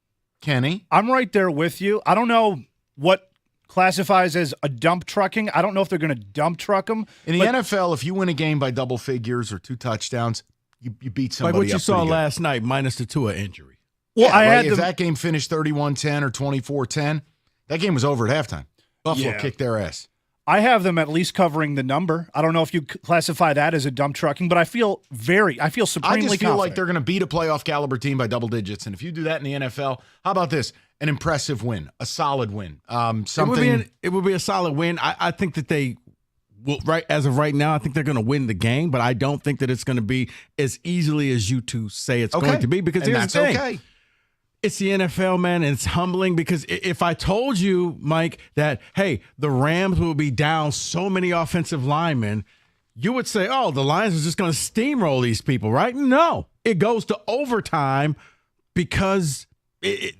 Kenny? I'm right there with you. I don't know what classifies as a dump trucking. I don't know if they're going to dump truck them. In the NFL, if you win a game by double figures or 2 touchdowns, you beat somebody like what you up saw last night, minus the Tua injury. Well, if that game finished 31-10 or 24-10, that game was over at halftime. Buffalo kicked their ass. I have them at least covering the number. I don't know if you classify that as a dump trucking, but I feel supremely confident. I just feel like they're going to beat a playoff caliber team by double digits. And if you do that in the NFL, how about this? An impressive win, a solid win. It would be a solid win. I think that they will, as of right now, I think they're going to win the game, but I don't think that it's going to be as easily as you two say it's going to be. Because here's the thing. Okay. It's the NFL, man, and it's humbling because if I told you, Mike, that, hey, the Rams will be down so many offensive linemen, you would say, oh, the Lions are just going to steamroll these people, right? No. It goes to overtime because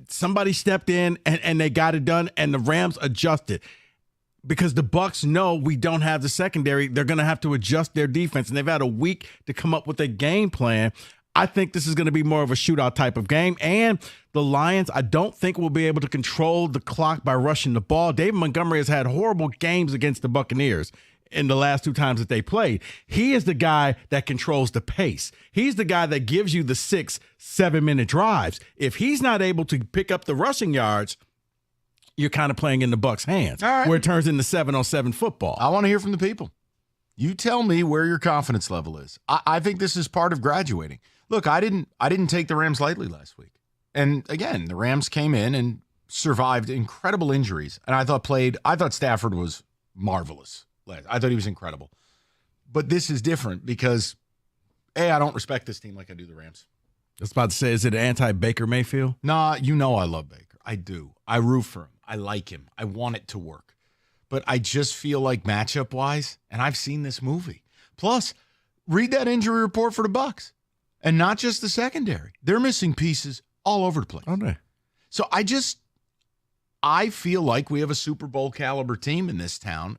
somebody stepped in and they got it done, and the Rams adjusted. Because the Bucs know we don't have the secondary, they're going to have to adjust their defense, and they've had a week to come up with a game plan. I think this is going to be more of a shootout type of game. And the Lions, I don't think will be able to control the clock by rushing the ball. David Montgomery has had horrible games against the Buccaneers in the last 2 times that they played. He is the guy that controls the pace. He's the guy that gives you the 6-7 minute drives. If he's not able to pick up the rushing yards, you're kind of playing in the Bucs' hands, where it turns into 7-on-7 football. I want to hear from the people. You tell me where your confidence level is. I think this is part of graduating. Look, I didn't take the Rams lightly last week. And again, the Rams came in and survived incredible injuries. And I thought Stafford was marvelous. I thought he was incredible. But this is different because, I don't respect this team like I do the Rams. I was about to say, is it anti-Baker Mayfield? Nah, you know I love Baker. I do. I root for him. I like him. I want it to work. But I just feel like matchup-wise, and I've seen this movie. Plus, read that injury report for the Bucs. And not just the secondary. They're missing pieces all over the place. Okay. So I feel like we have a Super Bowl caliber team in this town.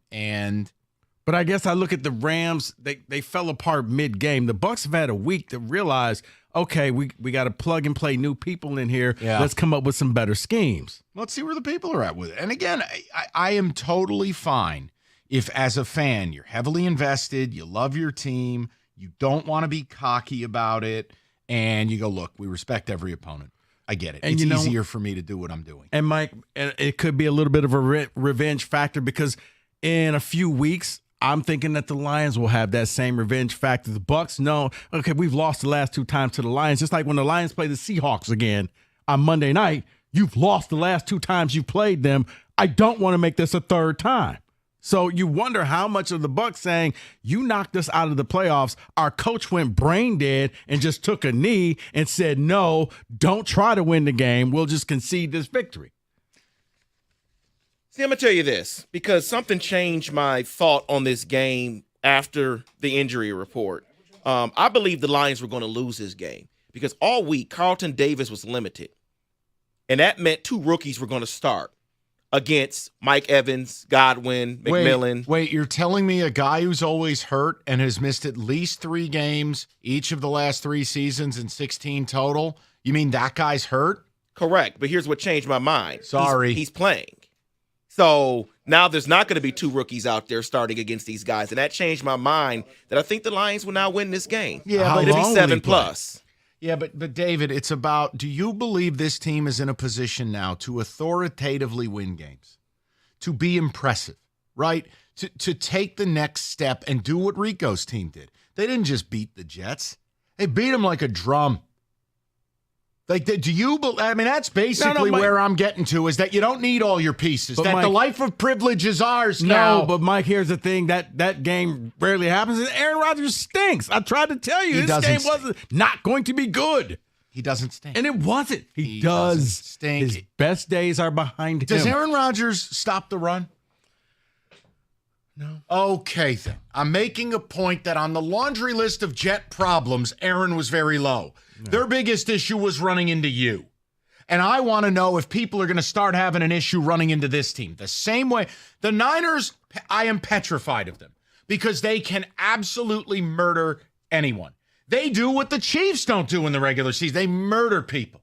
But I guess I look at the Rams, they fell apart mid-game. The Bucs have had a week to realize, okay, we got to plug and play new people in here. Yeah. Let's come up with some better schemes. Let's see where the people are at with it. And again, I am totally fine if as a fan you're heavily invested, you love your team, you don't want to be cocky about it, and you go, look, we respect every opponent. I get it. And it's easier for me to do what I'm doing. And, Mike, it could be a little bit of a revenge factor because in a few weeks, I'm thinking that the Lions will have that same revenge factor. The Bucs know, okay, we've lost the last 2 times to the Lions. Just like when the Lions play the Seahawks again on Monday night, you've lost the last 2 times you've played them. I don't want to make this a 3rd time. So you wonder how much of the Bucs saying, you knocked us out of the playoffs. Our coach went brain dead and just took a knee and said, no, don't try to win the game. We'll just concede this victory. See, I'm going to tell you this, because something changed my thought on this game after the injury report. I believe the Lions were going to lose this game because all week Carlton Davis was limited. And that meant 2 rookies were going to start against Mike Evans, Godwin, McMillan. Wait, you're telling me a guy who's always hurt and has missed at least 3 games each of the last 3 seasons and 16 total? You mean that guy's hurt? Correct, but here's what changed my mind. Sorry. He's playing. So now there's not going to be 2 rookies out there starting against these guys, and that changed my mind that I think the Lions will now win this game. Yeah, but it'll be 7+. Yeah, but David, it's about, do you believe this team is in a position now to authoritatively win games, to be impressive, right? To take the next step and do what Rico's team did. They didn't just beat the Jets. They beat them like a drum. Like, do you? I mean, that's basically where I'm getting to, is that you don't need all your pieces. That Mike, the life of privilege is ours now. No, but Mike, here's the thing. That game rarely happens. And Aaron Rodgers stinks. I tried to tell you, this game wasn't not going to be good. He doesn't stink. And it wasn't. He does stink. His best days are behind him. Does Aaron Rodgers stop the run? No. Okay, then. I'm making a point that on the laundry list of Jet problems, Aaron was very low. No. Their biggest issue was running into you. And I want to know if people are going to start having an issue running into this team. The same way. The Niners, I am petrified of them because they can absolutely murder anyone. They do what the Chiefs don't do in the regular season. They murder people.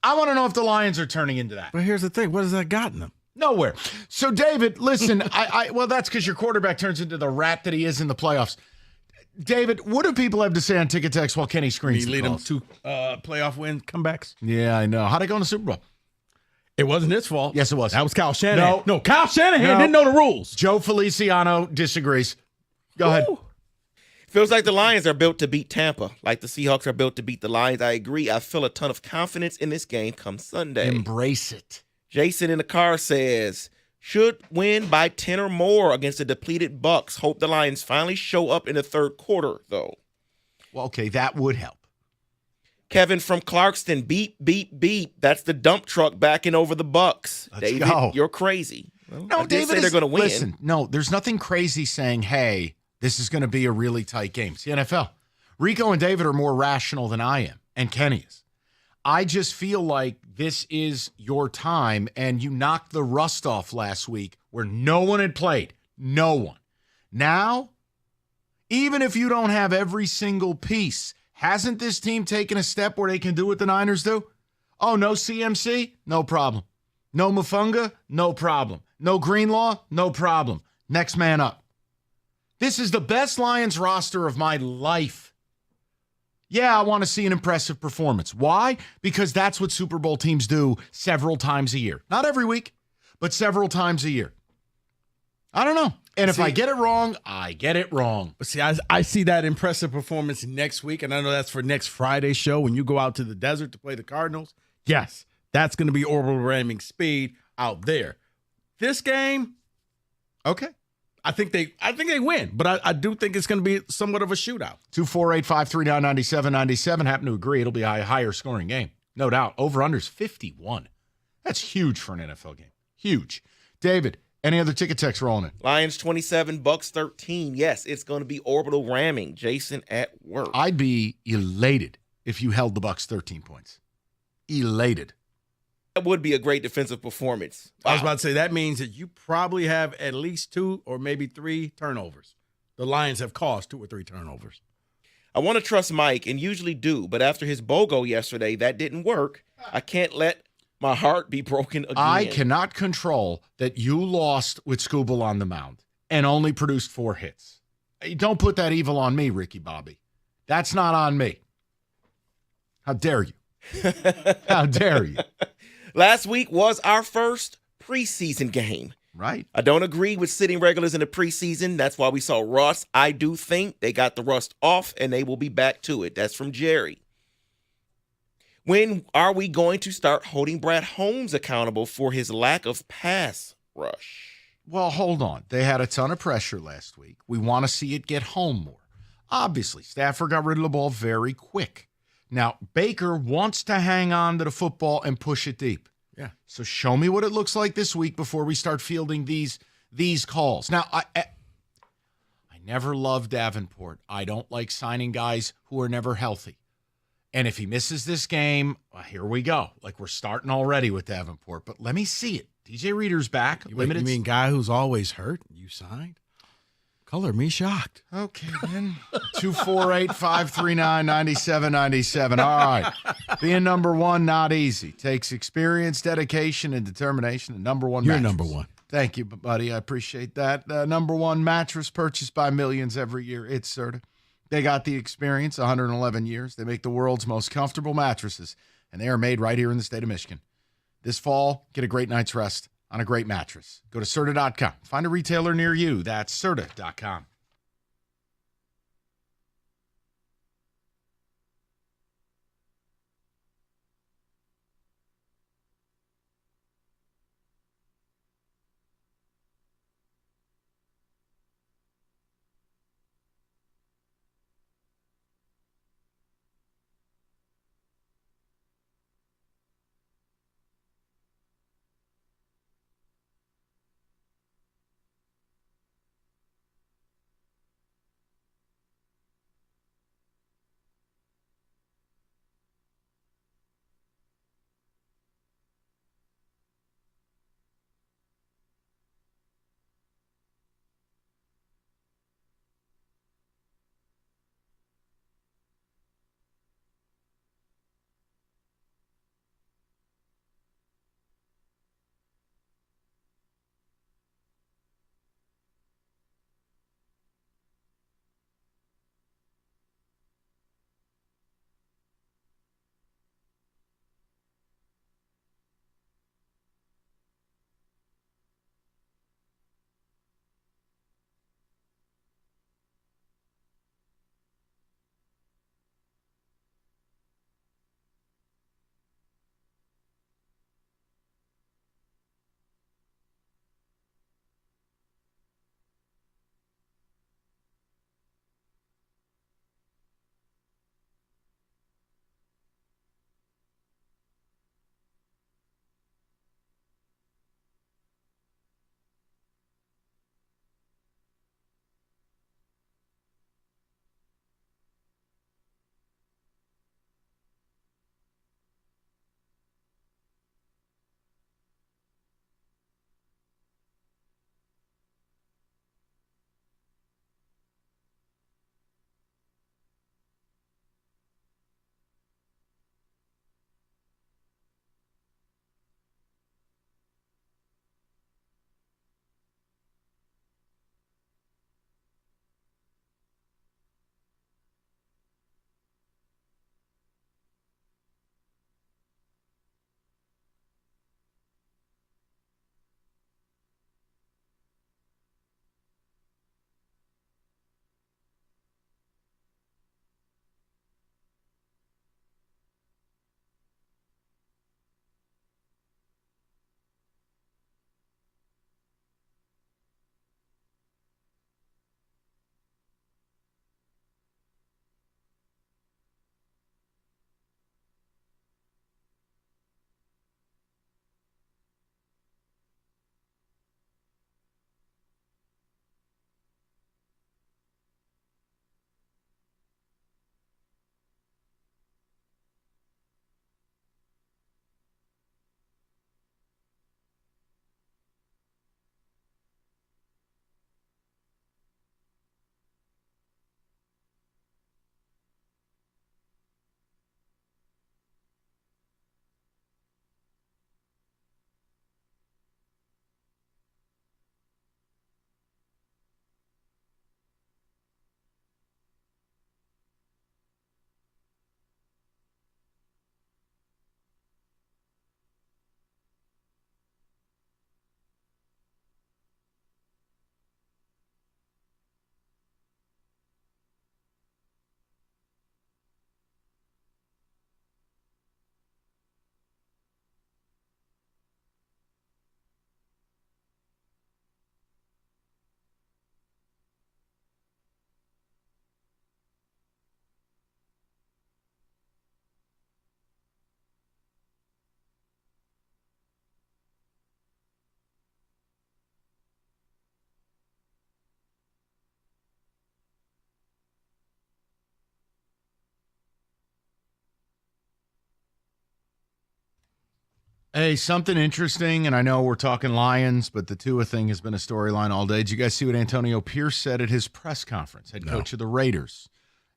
I want to know if the Lions are turning into that. But here's the thing. What has that gotten them? Nowhere. So, David, listen, well, that's because your quarterback turns into the rat that he is in the playoffs. David, what do people have to say on Ticket Text while Kenny screens? He lead them to playoff win comebacks. Yeah, I know. How'd they go in the Super Bowl? It wasn't his fault. Yes, it was. That was Kyle Shanahan. No, Kyle Shanahan didn't know the rules. Joe Feliciano disagrees. Go ahead. Feels like the Lions are built to beat Tampa, like the Seahawks are built to beat the Lions. I agree. I feel a ton of confidence in this game come Sunday. Embrace it. Jason in the car says, should win by 10 or more against the depleted Bucs. Hope the Lions finally show up in the third quarter, though. Well, okay, that would help. Kevin from Clarkston, beep, beep, beep. That's the dump truck backing over the Bucs. Let's David, go. You're crazy. Well, no, David, say they're going to win. Listen, no, there's nothing crazy saying, hey, this is going to be a really tight game. It's the NFL. Rico and David are more rational than I am, and Kenny is. I just feel like this is your time, and you knocked the rust off last week where no one had played. No one. Now, even if you don't have every single piece, hasn't this team taken a step where they can do what the Niners do? Oh, no CMC? No problem. No Mafunga? No problem. No Greenlaw? No problem. Next man up. This is the best Lions roster of my life. Yeah, I want to see an impressive performance. Why? Because that's what Super Bowl teams do several times a year. Not every week, but several times a year. I don't know. And if I get it wrong, I get it wrong. But see, I see that impressive performance next week, and I know that's for next Friday's show when you go out to the desert to play the Cardinals. Yes, that's going to be orbital ramming speed out there. This game, okay. I think they win, but I do think it's going to be somewhat of a shootout. 248-539-9797. Happen to agree. It'll be a higher scoring game. No doubt. Over-under's 51. That's huge for an NFL game. Huge. David, any other ticket text rolling in? Lions 27, Bucs 13. Yes, it's going to be orbital ramming. Jason at work. I'd be elated if you held the Bucs 13 points. Elated. That would be a great defensive performance. Wow. I was about to say, that means that you probably have at least 2 or maybe 3 turnovers. The Lions have caused 2 or 3 turnovers. I want to trust Mike, and usually do, but after his BOGO yesterday, that didn't work. I can't let my heart be broken again. I cannot control that you lost with Scooble on the mound and only produced 4 hits. Don't put that evil on me, Ricky Bobby. That's not on me. How dare you? How dare you? Last week was our first preseason game. Right. I don't agree with sitting regulars in the preseason. That's why we saw rust. I do think they got the rust off, and they will be back to it. That's from Jerry. When are we going to start holding Brad Holmes accountable for his lack of pass rush? Well, hold on. They had a ton of pressure last week. We want to see it get home more. Obviously, Stafford got rid of the ball very quick. Now, Baker wants to hang on to the football and push it deep. Yeah. So show me what it looks like this week before we start fielding these calls. Now, I never loved Davenport. I don't like signing guys who are never healthy. And if he misses this game, well, here we go. Like, we're starting already with Davenport. But let me see it. DJ Reader's back. You mean guy who's always hurt? You signed? Color me shocked. Okay, then. 248-539-9797. All right. Being number one, not easy. Takes experience, dedication, and determination. The number one You're mattress. number one. Thank you, buddy. I appreciate that. Number one mattress purchased by millions every year. It's Serta. They got the experience, 111 years. They make the world's most comfortable mattresses, and they are made right here in the state of Michigan. This fall, get a great night's rest on a great mattress. Go to Serta.com. Find a retailer near you. That's Serta.com. Hey, something interesting, and I know we're talking Lions, but the Tua thing has been a storyline all day. Did you guys see what Antonio Pierce said at his press conference? Head coach of the Raiders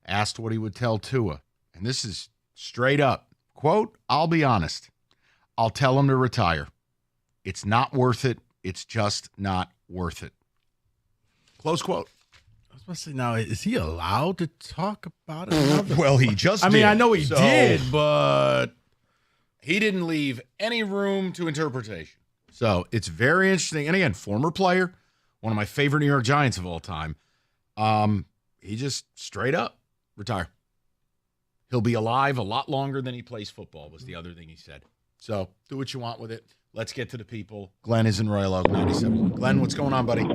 asked what he would tell Tua, and this is straight up. Quote, "I'll be honest. I'll tell him to retire. It's not worth it. It's just not worth it." Close quote. Especially now, is he allowed to talk about it? Well, he just I mean, did, I know he so did, but he didn't leave any room to interpretation. So it's very interesting. And again, former player, one of my favorite New York Giants of all time. He just straight up retire. He'll be alive a lot longer than he plays football, was the other thing he said. So do what you want with it. Let's get to the people. Glenn is in Royal Oak, 97. Glenn, what's going on, buddy?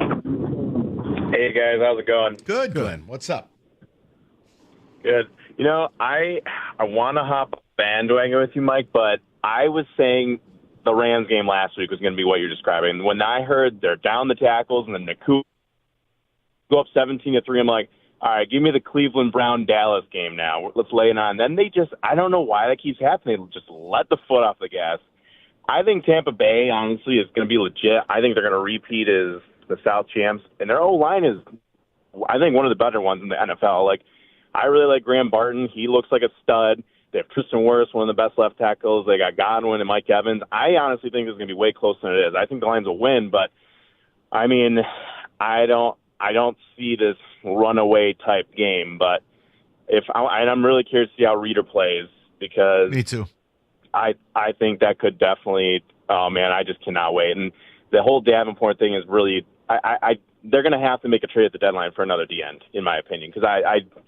Hey, guys. How's it going? Good, Glenn. What's up? Good. You know, I want to hop bandwagon with you, Mike, but I was saying the Rams game last week was going to be what you're describing. When I heard they're down the tackles and then Naku go up 17-3, I'm like, all right, give me the Cleveland Brown-Dallas game now. Let's lay it on. Then they just, I don't know why that keeps happening. They just let the foot off the gas. I think Tampa Bay, honestly, is going to be legit. I think they're going to repeat as the South champs. And their O-line is, I think, one of the better ones in the NFL. Like, I really like Graham Barton. He looks like a stud. They have Tristan Wirfs, one of the best left tackles. They got Godwin and Mike Evans. I honestly think this is going to be way closer than it is. I think the Lions will win, but, I mean, I don't see this runaway type game, but I'm really curious to see how Reeder plays because me too. I think that could definitely. Oh man, I just cannot wait. And the whole Davenport thing is really. They're going to have to make a trade at the deadline for another D end, in my opinion, because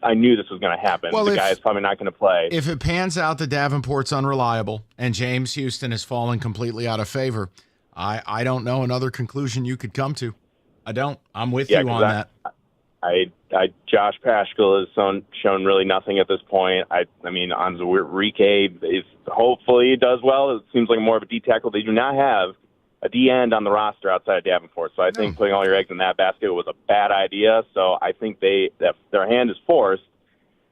I knew this was going to happen. Well, the guy is probably not going to play. If it pans out that Davenport's unreliable and James Houston has fallen completely out of favor, I don't know another conclusion you could come to. I don't. I'm with you on that. Josh Paschal has shown really nothing at this point. I mean, Enrique is hopefully does well. It seems like more of a D tackle. They do not have a D end on the roster outside of Davenport, so I think putting all your eggs in that basket was a bad idea. So I think their hand is forced.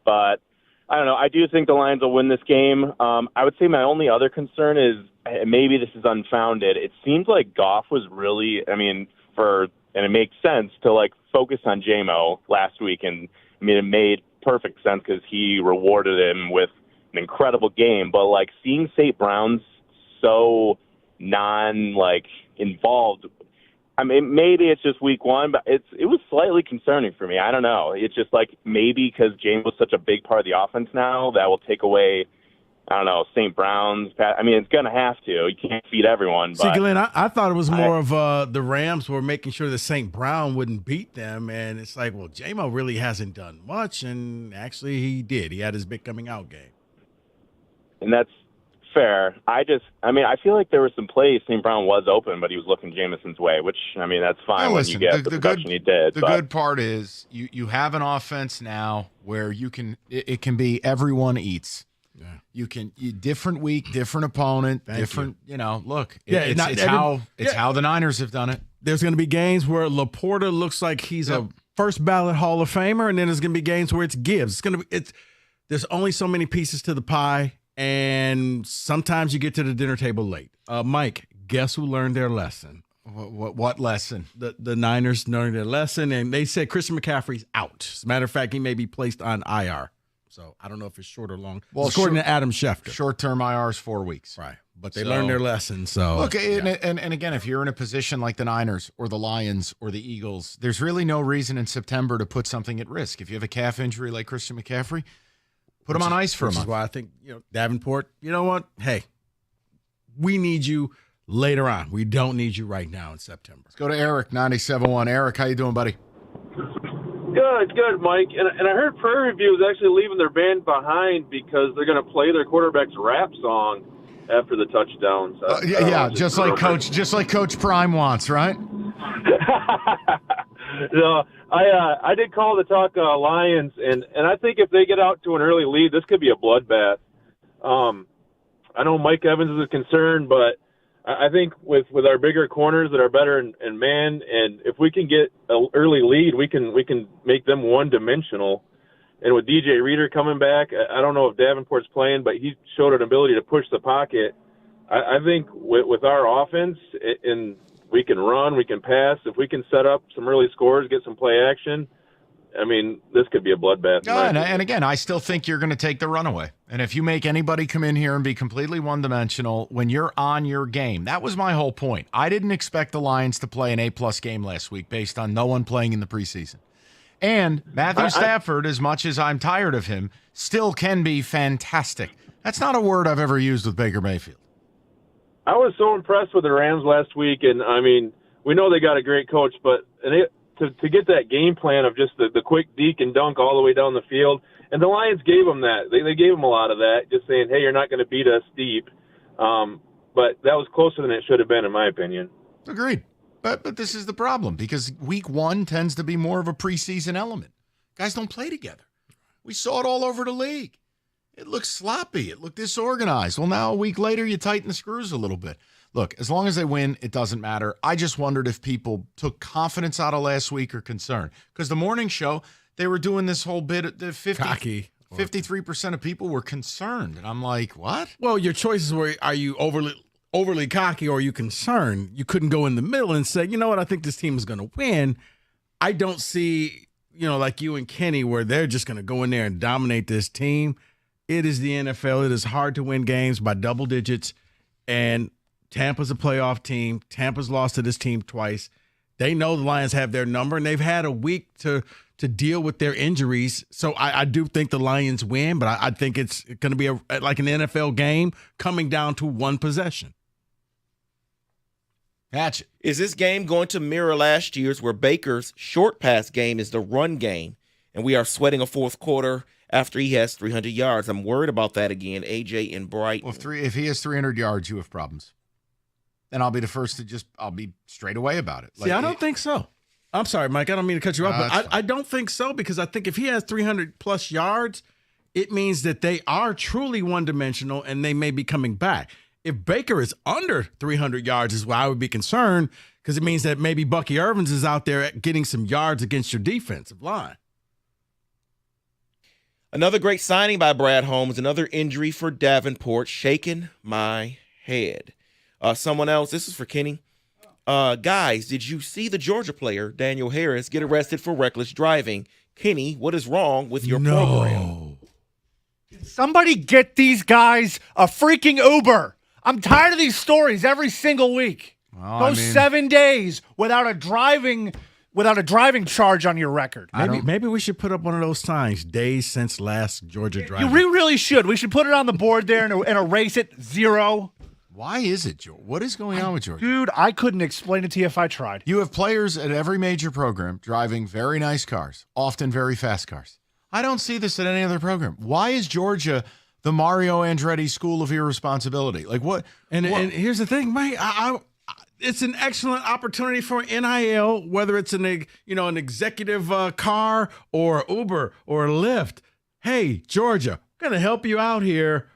But I don't know. I do think the Lions will win this game. I would say my only other concern is maybe this is unfounded. It seems like Goff was really, and it makes sense to like focus on J-Mo last week. And I mean, it made perfect sense because he rewarded him with an incredible game. But like seeing St. Brown's so involved, I mean, maybe it's just week one, but it was slightly concerning for me. I don't know. It's just like maybe because James was such a big part of the offense now that will take away, I don't know, St. Brown's. I mean, it's going to have to. You can't feed everyone. See, Glenn, I thought it was more of the Rams were making sure that St. Brown wouldn't beat them. And it's like, well, J-Mo really hasn't done much. And actually he did. He had his big coming out game. And that's fair. I feel like there were some plays St. Brown was open, but he was looking Jameson's way, which, I mean, that's fine when you get the production he did. The good part is you have an offense now where it can be everyone eats. Yeah. You can different week, different opponent, different. Look. It's how the Niners have done it. There's going to be games where Laporta looks like he's a first ballot Hall of Famer, and then there's going to be games where it's Gibbs. There's only so many pieces to the pie, and sometimes you get to the dinner table late. Mike, guess who learned their lesson? What lesson? The Niners learned their lesson, and they said Christian McCaffrey's out. As a matter of fact, he may be placed on IR. So I don't know if it's short or long. Well, according to Adam Schefter. Short-term IR is 4 weeks. Right. But they learned their lesson. So look, and again, if you're in a position like the Niners or the Lions or the Eagles, there's really no reason in September to put something at risk. If you have a calf injury like Christian McCaffrey, put him on ice for a month. Which is why I think, Davenport, you know what? Hey, we need you later on. We don't need you right now in September. Let's go to Eric, 97.1. Eric, how you doing, buddy? Good, Mike. And I heard Prairie View is actually leaving their band behind because they're going to play their quarterback's rap song after the touchdowns. Just like Coach Prime wants, right? No, I did call to talk Lions, and I think if they get out to an early lead, this could be a bloodbath. I know Mike Evans is a concern, but I think with our bigger corners that are better in man, and if we can get an early lead, we can make them one-dimensional. And with DJ Reeder coming back, I don't know if Davenport's playing, but he showed an ability to push the pocket. I think with our offense, and we can run, we can pass. If we can set up some early scores, get some play action, I mean, this could be a bloodbath. And again, I still think you're going to take the runaway. And if you make anybody come in here and be completely one-dimensional when you're on your game, that was my whole point. I didn't expect the Lions to play an A-plus game last week based on no one playing in the preseason. And Matthew Stafford, as much as I'm tired of him, still can be fantastic. That's not a word I've ever used with Baker Mayfield. I was so impressed with the Rams last week, and I mean, we know they got a great coach, but to get that game plan of just the quick deke and dunk all the way down the field, and the Lions gave them that. They gave them a lot of that, just saying, hey, you're not going to beat us deep. But that was closer than it should have been, in my opinion. Agreed. But this is the problem, because week one tends to be more of a preseason element. Guys don't play together. We saw it all over the league. It looked sloppy. It looked disorganized. Well, now a week later, you tighten the screws a little bit. Look, as long as they win, it doesn't matter. I just wondered if people took confidence out of last week or concern. Because the morning show, they were doing this whole bit, the 53% of people were concerned. And I'm like, what? Well, your choices were, are you overly cocky or are you concerned? You couldn't go in the middle and say, you know what, I think this team is going to win. I don't see, like you and Kenny, where they're just going to go in there and dominate this team. It is the NFL. It is hard to win games by double digits. And Tampa's a playoff team. Tampa's lost to this team twice. They know the Lions have their number, and they've had a week to deal with their injuries. So I do think the Lions win, but I think it's going to be like an NFL game coming down to one possession. Hatchet. Is this game going to mirror last year's, where Baker's short pass game is the run game, and we are sweating a fourth quarter after he has 300 yards? I'm worried about that again. AJ and Bright. Well, if he has 300 yards, you have problems. And I'll be the first to I'll be straight away about it. See, I don't think so. I'm sorry, Mike. I don't mean to cut you off, but I don't think so, because I think if he has 300-plus yards, it means that they are truly one-dimensional and they may be coming back. If Baker is under 300 yards is why I would be concerned, because it means that maybe Bucky Irvins is out there getting some yards against your defensive line. Another great signing by Brad Holmes. Another injury for Davenport. Shaking my head. Someone else, this is for Kenny. Guys, did you see the Georgia player, Daniel Harris, get arrested for reckless driving? Kenny, what is wrong with your program? Somebody get these guys a freaking Uber. I'm tired of these stories every single week. Well, 7 days without a driving charge on your record. Maybe we should put up one of those signs, days since last Georgia driving. We really should. We should put it on the board there and erase it 0. Why is it, George? What is going on with Georgia? Dude, I couldn't explain it to you if I tried. You have players at every major program driving very nice cars, often very fast cars. I don't see this at any other program. Why is Georgia the Mario Andretti School of Irresponsibility? Like what? And here's the thing, Mike. It's an excellent opportunity for NIL, whether it's an executive car or Uber or Lyft. Hey, Georgia, we're going to help you out here.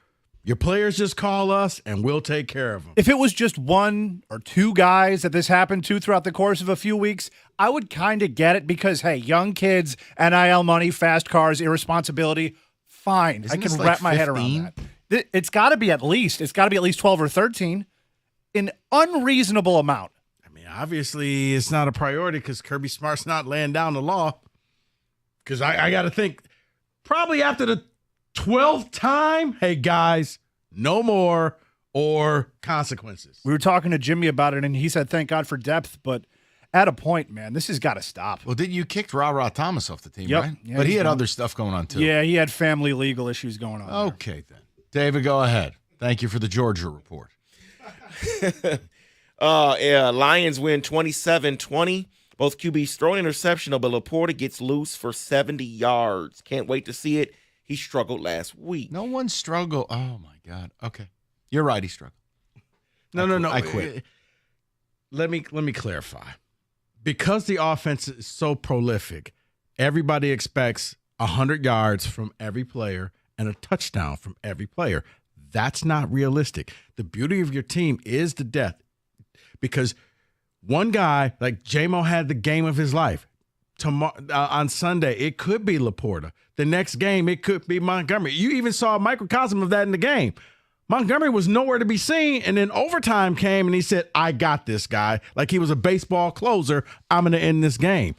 Your players just call us, and we'll take care of them. If it was just one or two guys that this happened to throughout the course of a few weeks, I would kind of get it because, hey, young kids, NIL money, fast cars, irresponsibility, fine. I can wrap my head around that. It's got to be at least 12 or 13. An unreasonable amount. I mean, obviously, it's not a priority because Kirby Smart's not laying down the law. Because I got to think, probably after the 12th time, hey, guys, no more or consequences. We were talking to Jimmy about it, and he said, thank God for depth, but at a point, man, this has got to stop. Well, you kicked Ra Thomas off the team, yep. right? Yeah, but he had other stuff going on, too. Yeah, he had family legal issues going on. Okay, then. David, go ahead. Thank you for the Georgia report. Lions win 27-20. Both QBs throw an interception, but Laporta gets loose for 70 yards. Can't wait to see it. He struggled last week. No one struggled. Oh, my God. Okay. You're right. He struggled. No. I quit. Let me clarify. Because the offense is so prolific, everybody expects 100 yards from every player and a touchdown from every player. That's not realistic. The beauty of your team is the depth. Because one guy, like J-Mo, had the game of his life. On Sunday, it could be Laporta. The next game, it could be Montgomery. You even saw a microcosm of that in the game. Montgomery was nowhere to be seen, and then overtime came, and he said, I got this guy. Like he was a baseball closer. I'm going to end this game.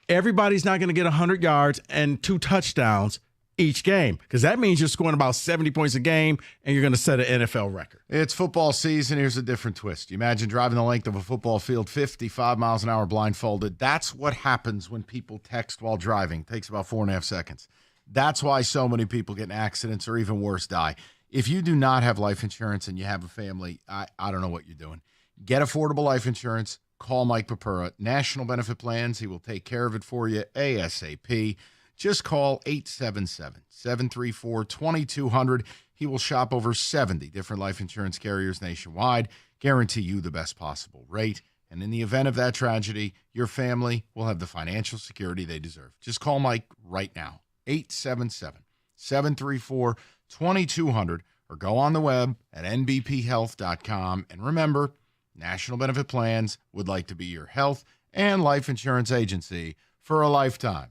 Everybody's not going to get 100 yards and 2 touchdowns each game, because that means you're scoring about 70 points a game and you're going to set an NFL record. It's football season. Here's a different twist. You imagine driving the length of a football field 55 miles an hour blindfolded. That's what happens when people text while driving. It takes about 4.5 seconds. That's why so many people get in accidents or even worse, die. If you do not have life insurance and you have a family, I don't know what you're doing. Get affordable life insurance. Call Mike Papura. National Benefit Plans. He will take care of it for you ASAP. Just call 877-734-2200. He will shop over 70 different life insurance carriers nationwide, guarantee you the best possible rate. And in the event of that tragedy, your family will have the financial security they deserve. Just call Mike right now, 877-734-2200, or go on the web at nbphealth.com. And remember, National Benefit Plans would like to be your health and life insurance agency for a lifetime.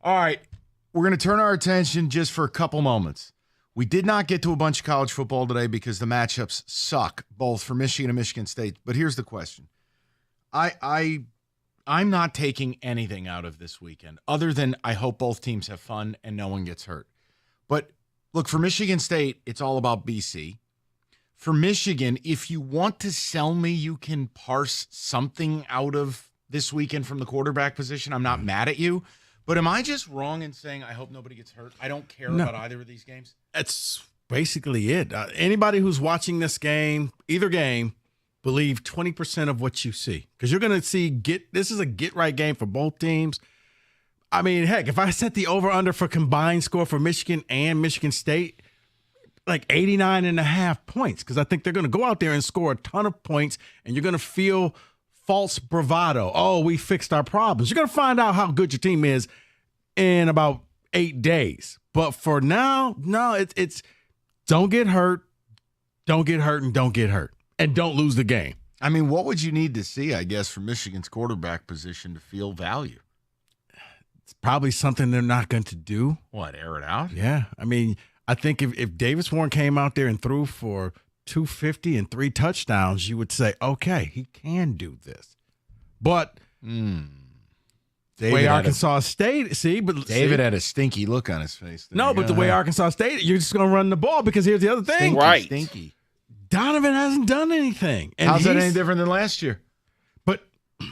All right, we're going to turn our attention just for a couple moments. We did not get to a bunch of college football today because the matchups suck, both for Michigan and Michigan State. But here's the question. I'm not taking anything out of this weekend other than I hope both teams have fun and no one gets hurt. But look, for Michigan State, it's all about BC. For Michigan, if you want to sell me, you can parse something out of this weekend from the quarterback position. I'm not mad at you. But am I just wrong in saying I hope nobody gets hurt? I don't care about either of these games. That's basically it. Anybody who's watching this game, either game, believe 20% of what you see. Because you're going to see this is a get-right game for both teams. I mean, heck, if I set the over-under for combined score for Michigan and Michigan State, like 89.5 points, because I think they're going to go out there and score a ton of points, and you're going to feel false bravado. Oh, we fixed our problems. You're going to find out how good your team is in about 8 days. But for now, no, it's don't get hurt, and don't get hurt, and don't lose the game. I mean, what would you need to see, I guess, from Michigan's quarterback position to feel value? It's probably something they're not going to do. What, air it out? Yeah. I mean, I think if Davis Warren came out there and threw for 250 and 3 touchdowns, you would say, okay, he can do this. But the way Arkansas State, David had a stinky look on his face. No, but the way Arkansas State, you're just going to run the ball because here's the other thing. Stinky. Donovan hasn't done anything. And how's that any different than last year? But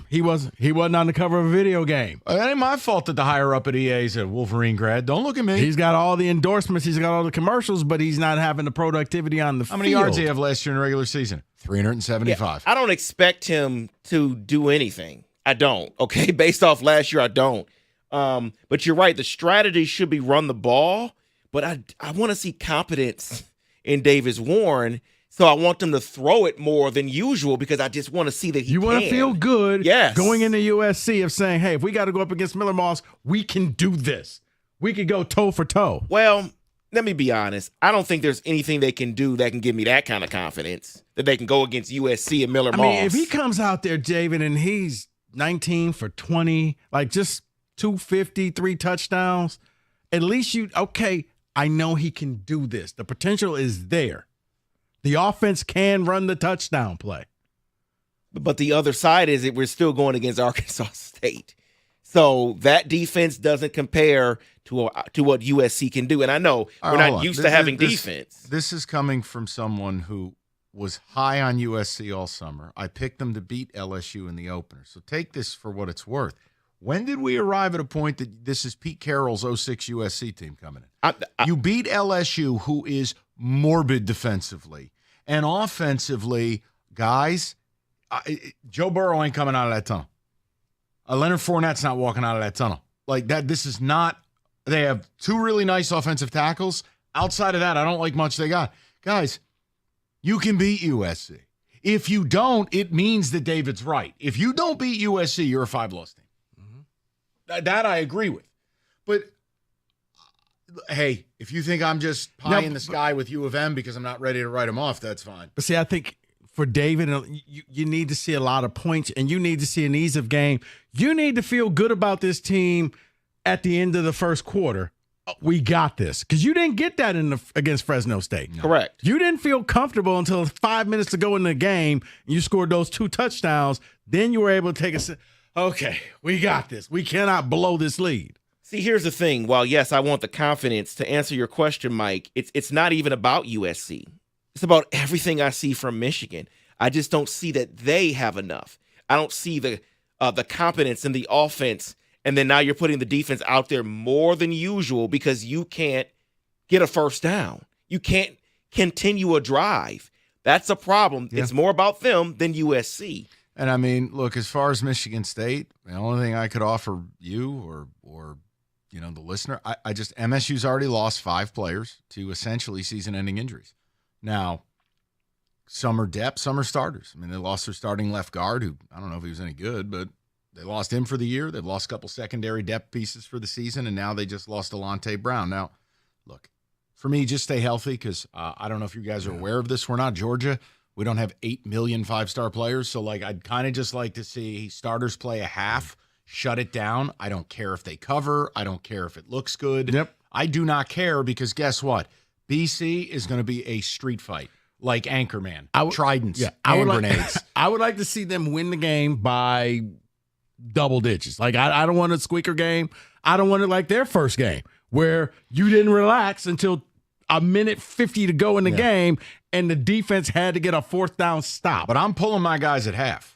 he wasn't on the cover of a video game. That ain't my fault that the higher up at EA said Wolverine grad. Don't look at me. He's got all the endorsements. He's got all the commercials, but he's not having the productivity on the field. How many yards did he have last year in the regular season? 375. Yeah, I don't expect him to do anything. I don't. Okay, based off last year, I don't. But you're right. The strategy should be run the ball, but I want to see competence in Davis Warren. So I want them to throw it more than usual because I just want to see that he can. You want to feel good going into USC of saying, hey, if we got to go up against Miller Moss, we can do this. We could go toe for toe. Well, let me be honest. I don't think there's anything they can do that can give me that kind of confidence that they can go against USC and Miller Moss. I mean, if he comes out there, David, and he's 19 for 20, like just 250, 3 touchdowns, at least I know he can do this. The potential is there. The offense can run the touchdown play. But the other side is that we're still going against Arkansas State. So that defense doesn't compare to what USC can do. And I know we're not used to having defense. This is coming from someone who was high on USC all summer. I picked them to beat LSU in the opener. So take this for what it's worth. When did we arrive at a point that this is Pete Carroll's 06 USC team coming in? You beat LSU, who is morbid defensively. And offensively, guys, Joe Burrow ain't coming out of that tunnel. Leonard Fournette's not walking out of that tunnel. Like that, this is not – they have 2 really nice offensive tackles. Outside of that, I don't like much they got. Guys, you can beat USC. If you don't, it means that David's right. If you don't beat USC, you're a 5-loss team. Mm-hmm. That I agree with. But – hey, if you think I'm just pie in the sky with U of M because I'm not ready to write them off, that's fine. But see, I think for David, you need to see a lot of points, and you need to see an ease of game. You need to feel good about this team at the end of the first quarter. We got this. Because you didn't get that against Fresno State. No. Correct. You didn't feel comfortable until 5 minutes to go in the game, and you scored those 2 touchdowns. Then you were able to take okay, we got this. We cannot blow this lead. See, here's the thing. While, yes, I want the confidence to answer your question, Mike, it's not even about USC. It's about everything I see from Michigan. I just don't see that they have enough. I don't see the competence in the offense, and then now you're putting the defense out there more than usual because you can't get a first down. You can't continue a drive. That's a problem. Yeah. It's more about them than USC. And, I mean, look, as far as Michigan State, the only thing I could offer you or the listener, I just MSU's already lost 5 players to essentially season-ending injuries. Now, some are depth, some are starters. I mean, they lost their starting left guard, who I don't know if he was any good, but they lost him for the year. They've lost a couple secondary depth pieces for the season, and now they just lost Alante Brown. Now, look, for me, just stay healthy because I don't know if you guys are aware of this. We're not Georgia. We don't have 8 million 5-star players, so I'd kind of just like to see starters play a half shut it down. I don't care if they cover. I don't care if it looks good. Yep. I do not care because guess what? BC is going to be a street fight like Anchorman, tridents, hand grenades. I would like to see them win the game by double digits. Like, I don't want a squeaker game. I don't want it like their first game where you didn't relax until a minute 50 to go in the game and the defense had to get a fourth down stop. But I'm pulling my guys at half.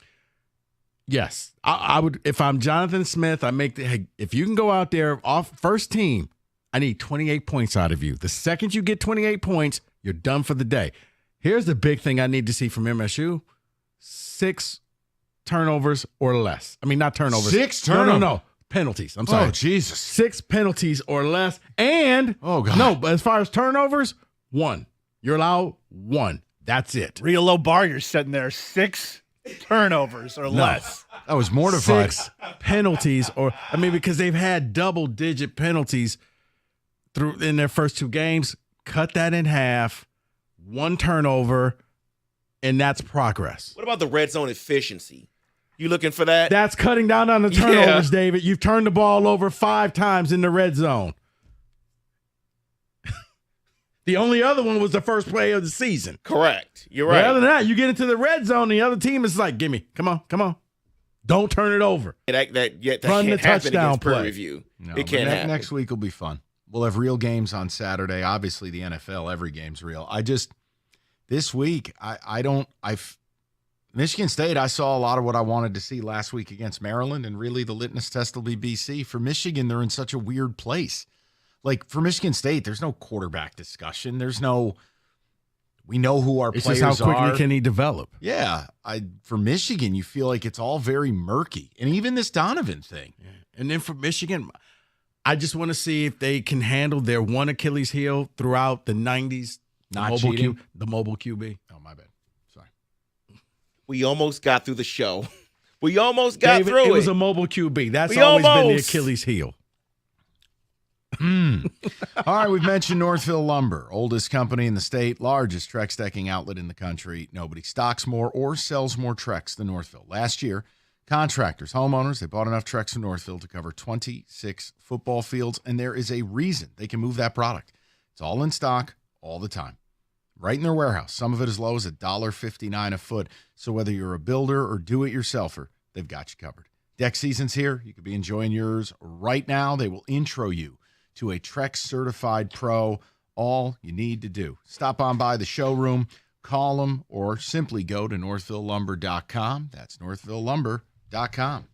Yes. I would, if I'm Jonathan Smith, if you can go out there off first team, I need 28 points out of you. The second you get 28 points, you're done for the day. Here's the big thing I need to see from MSU. 6 turnovers or less. I mean, not turnovers. 6 turnovers? No. Penalties. I'm sorry. Oh, Jesus. 6 penalties or less. And, God. No, but as far as turnovers, 1. You're allowed 1. That's it. Real low bar you're setting there. 6 turnovers or less. I was mortified. 6 penalties because they've had double-digit penalties in their first 2 games. Cut that in half. 1 turnover, and that's progress. What about the red zone efficiency? You looking for that? That's cutting down on the turnovers, David. You've turned the ball over 5 times in the red zone. The only other one was the first play of the season. Correct. You're right. Other than that, you get into the red zone, the other team is like, gimme. Come on. Don't turn it over. That Run can't the touchdown happen play. review. No, it can't happen. Next week will be fun. We'll have real games on Saturday. Obviously, the NFL, every game's real. This week, Michigan State, I saw a lot of what I wanted to see last week against Maryland, and really the litmus test will be BC. For Michigan, they're in such a weird place. Like, for Michigan State, there's no quarterback discussion. We know who our players are. It's just how quickly can he develop? Yeah. For Michigan, you feel like it's all very murky. And even this Donovan thing. Yeah. And then for Michigan, I just want to see if they can handle their one Achilles heel throughout the 90s. The mobile QB. Oh, my bad. Sorry. We almost got through the show. We almost got through it. It was a mobile QB. That's always been the Achilles heel. All right, we've mentioned Northville Lumber, oldest company in the state, largest Trex decking outlet in the country. Nobody stocks more or sells more Trex than Northville. Last year, contractors, homeowners, they bought enough Trex from Northville to cover 26 football fields, and there is a reason they can move that product. It's all in stock all the time, right in their warehouse. Some of it as low as $1.59 a foot. So whether you're a builder or do-it-yourselfer, they've got you covered. Deck season's here. You could be enjoying yours right now. They will intro you to a Trex certified pro. All you need to do, stop on by the showroom, call them, or simply go to northvillelumber.com. That's northvillelumber.com.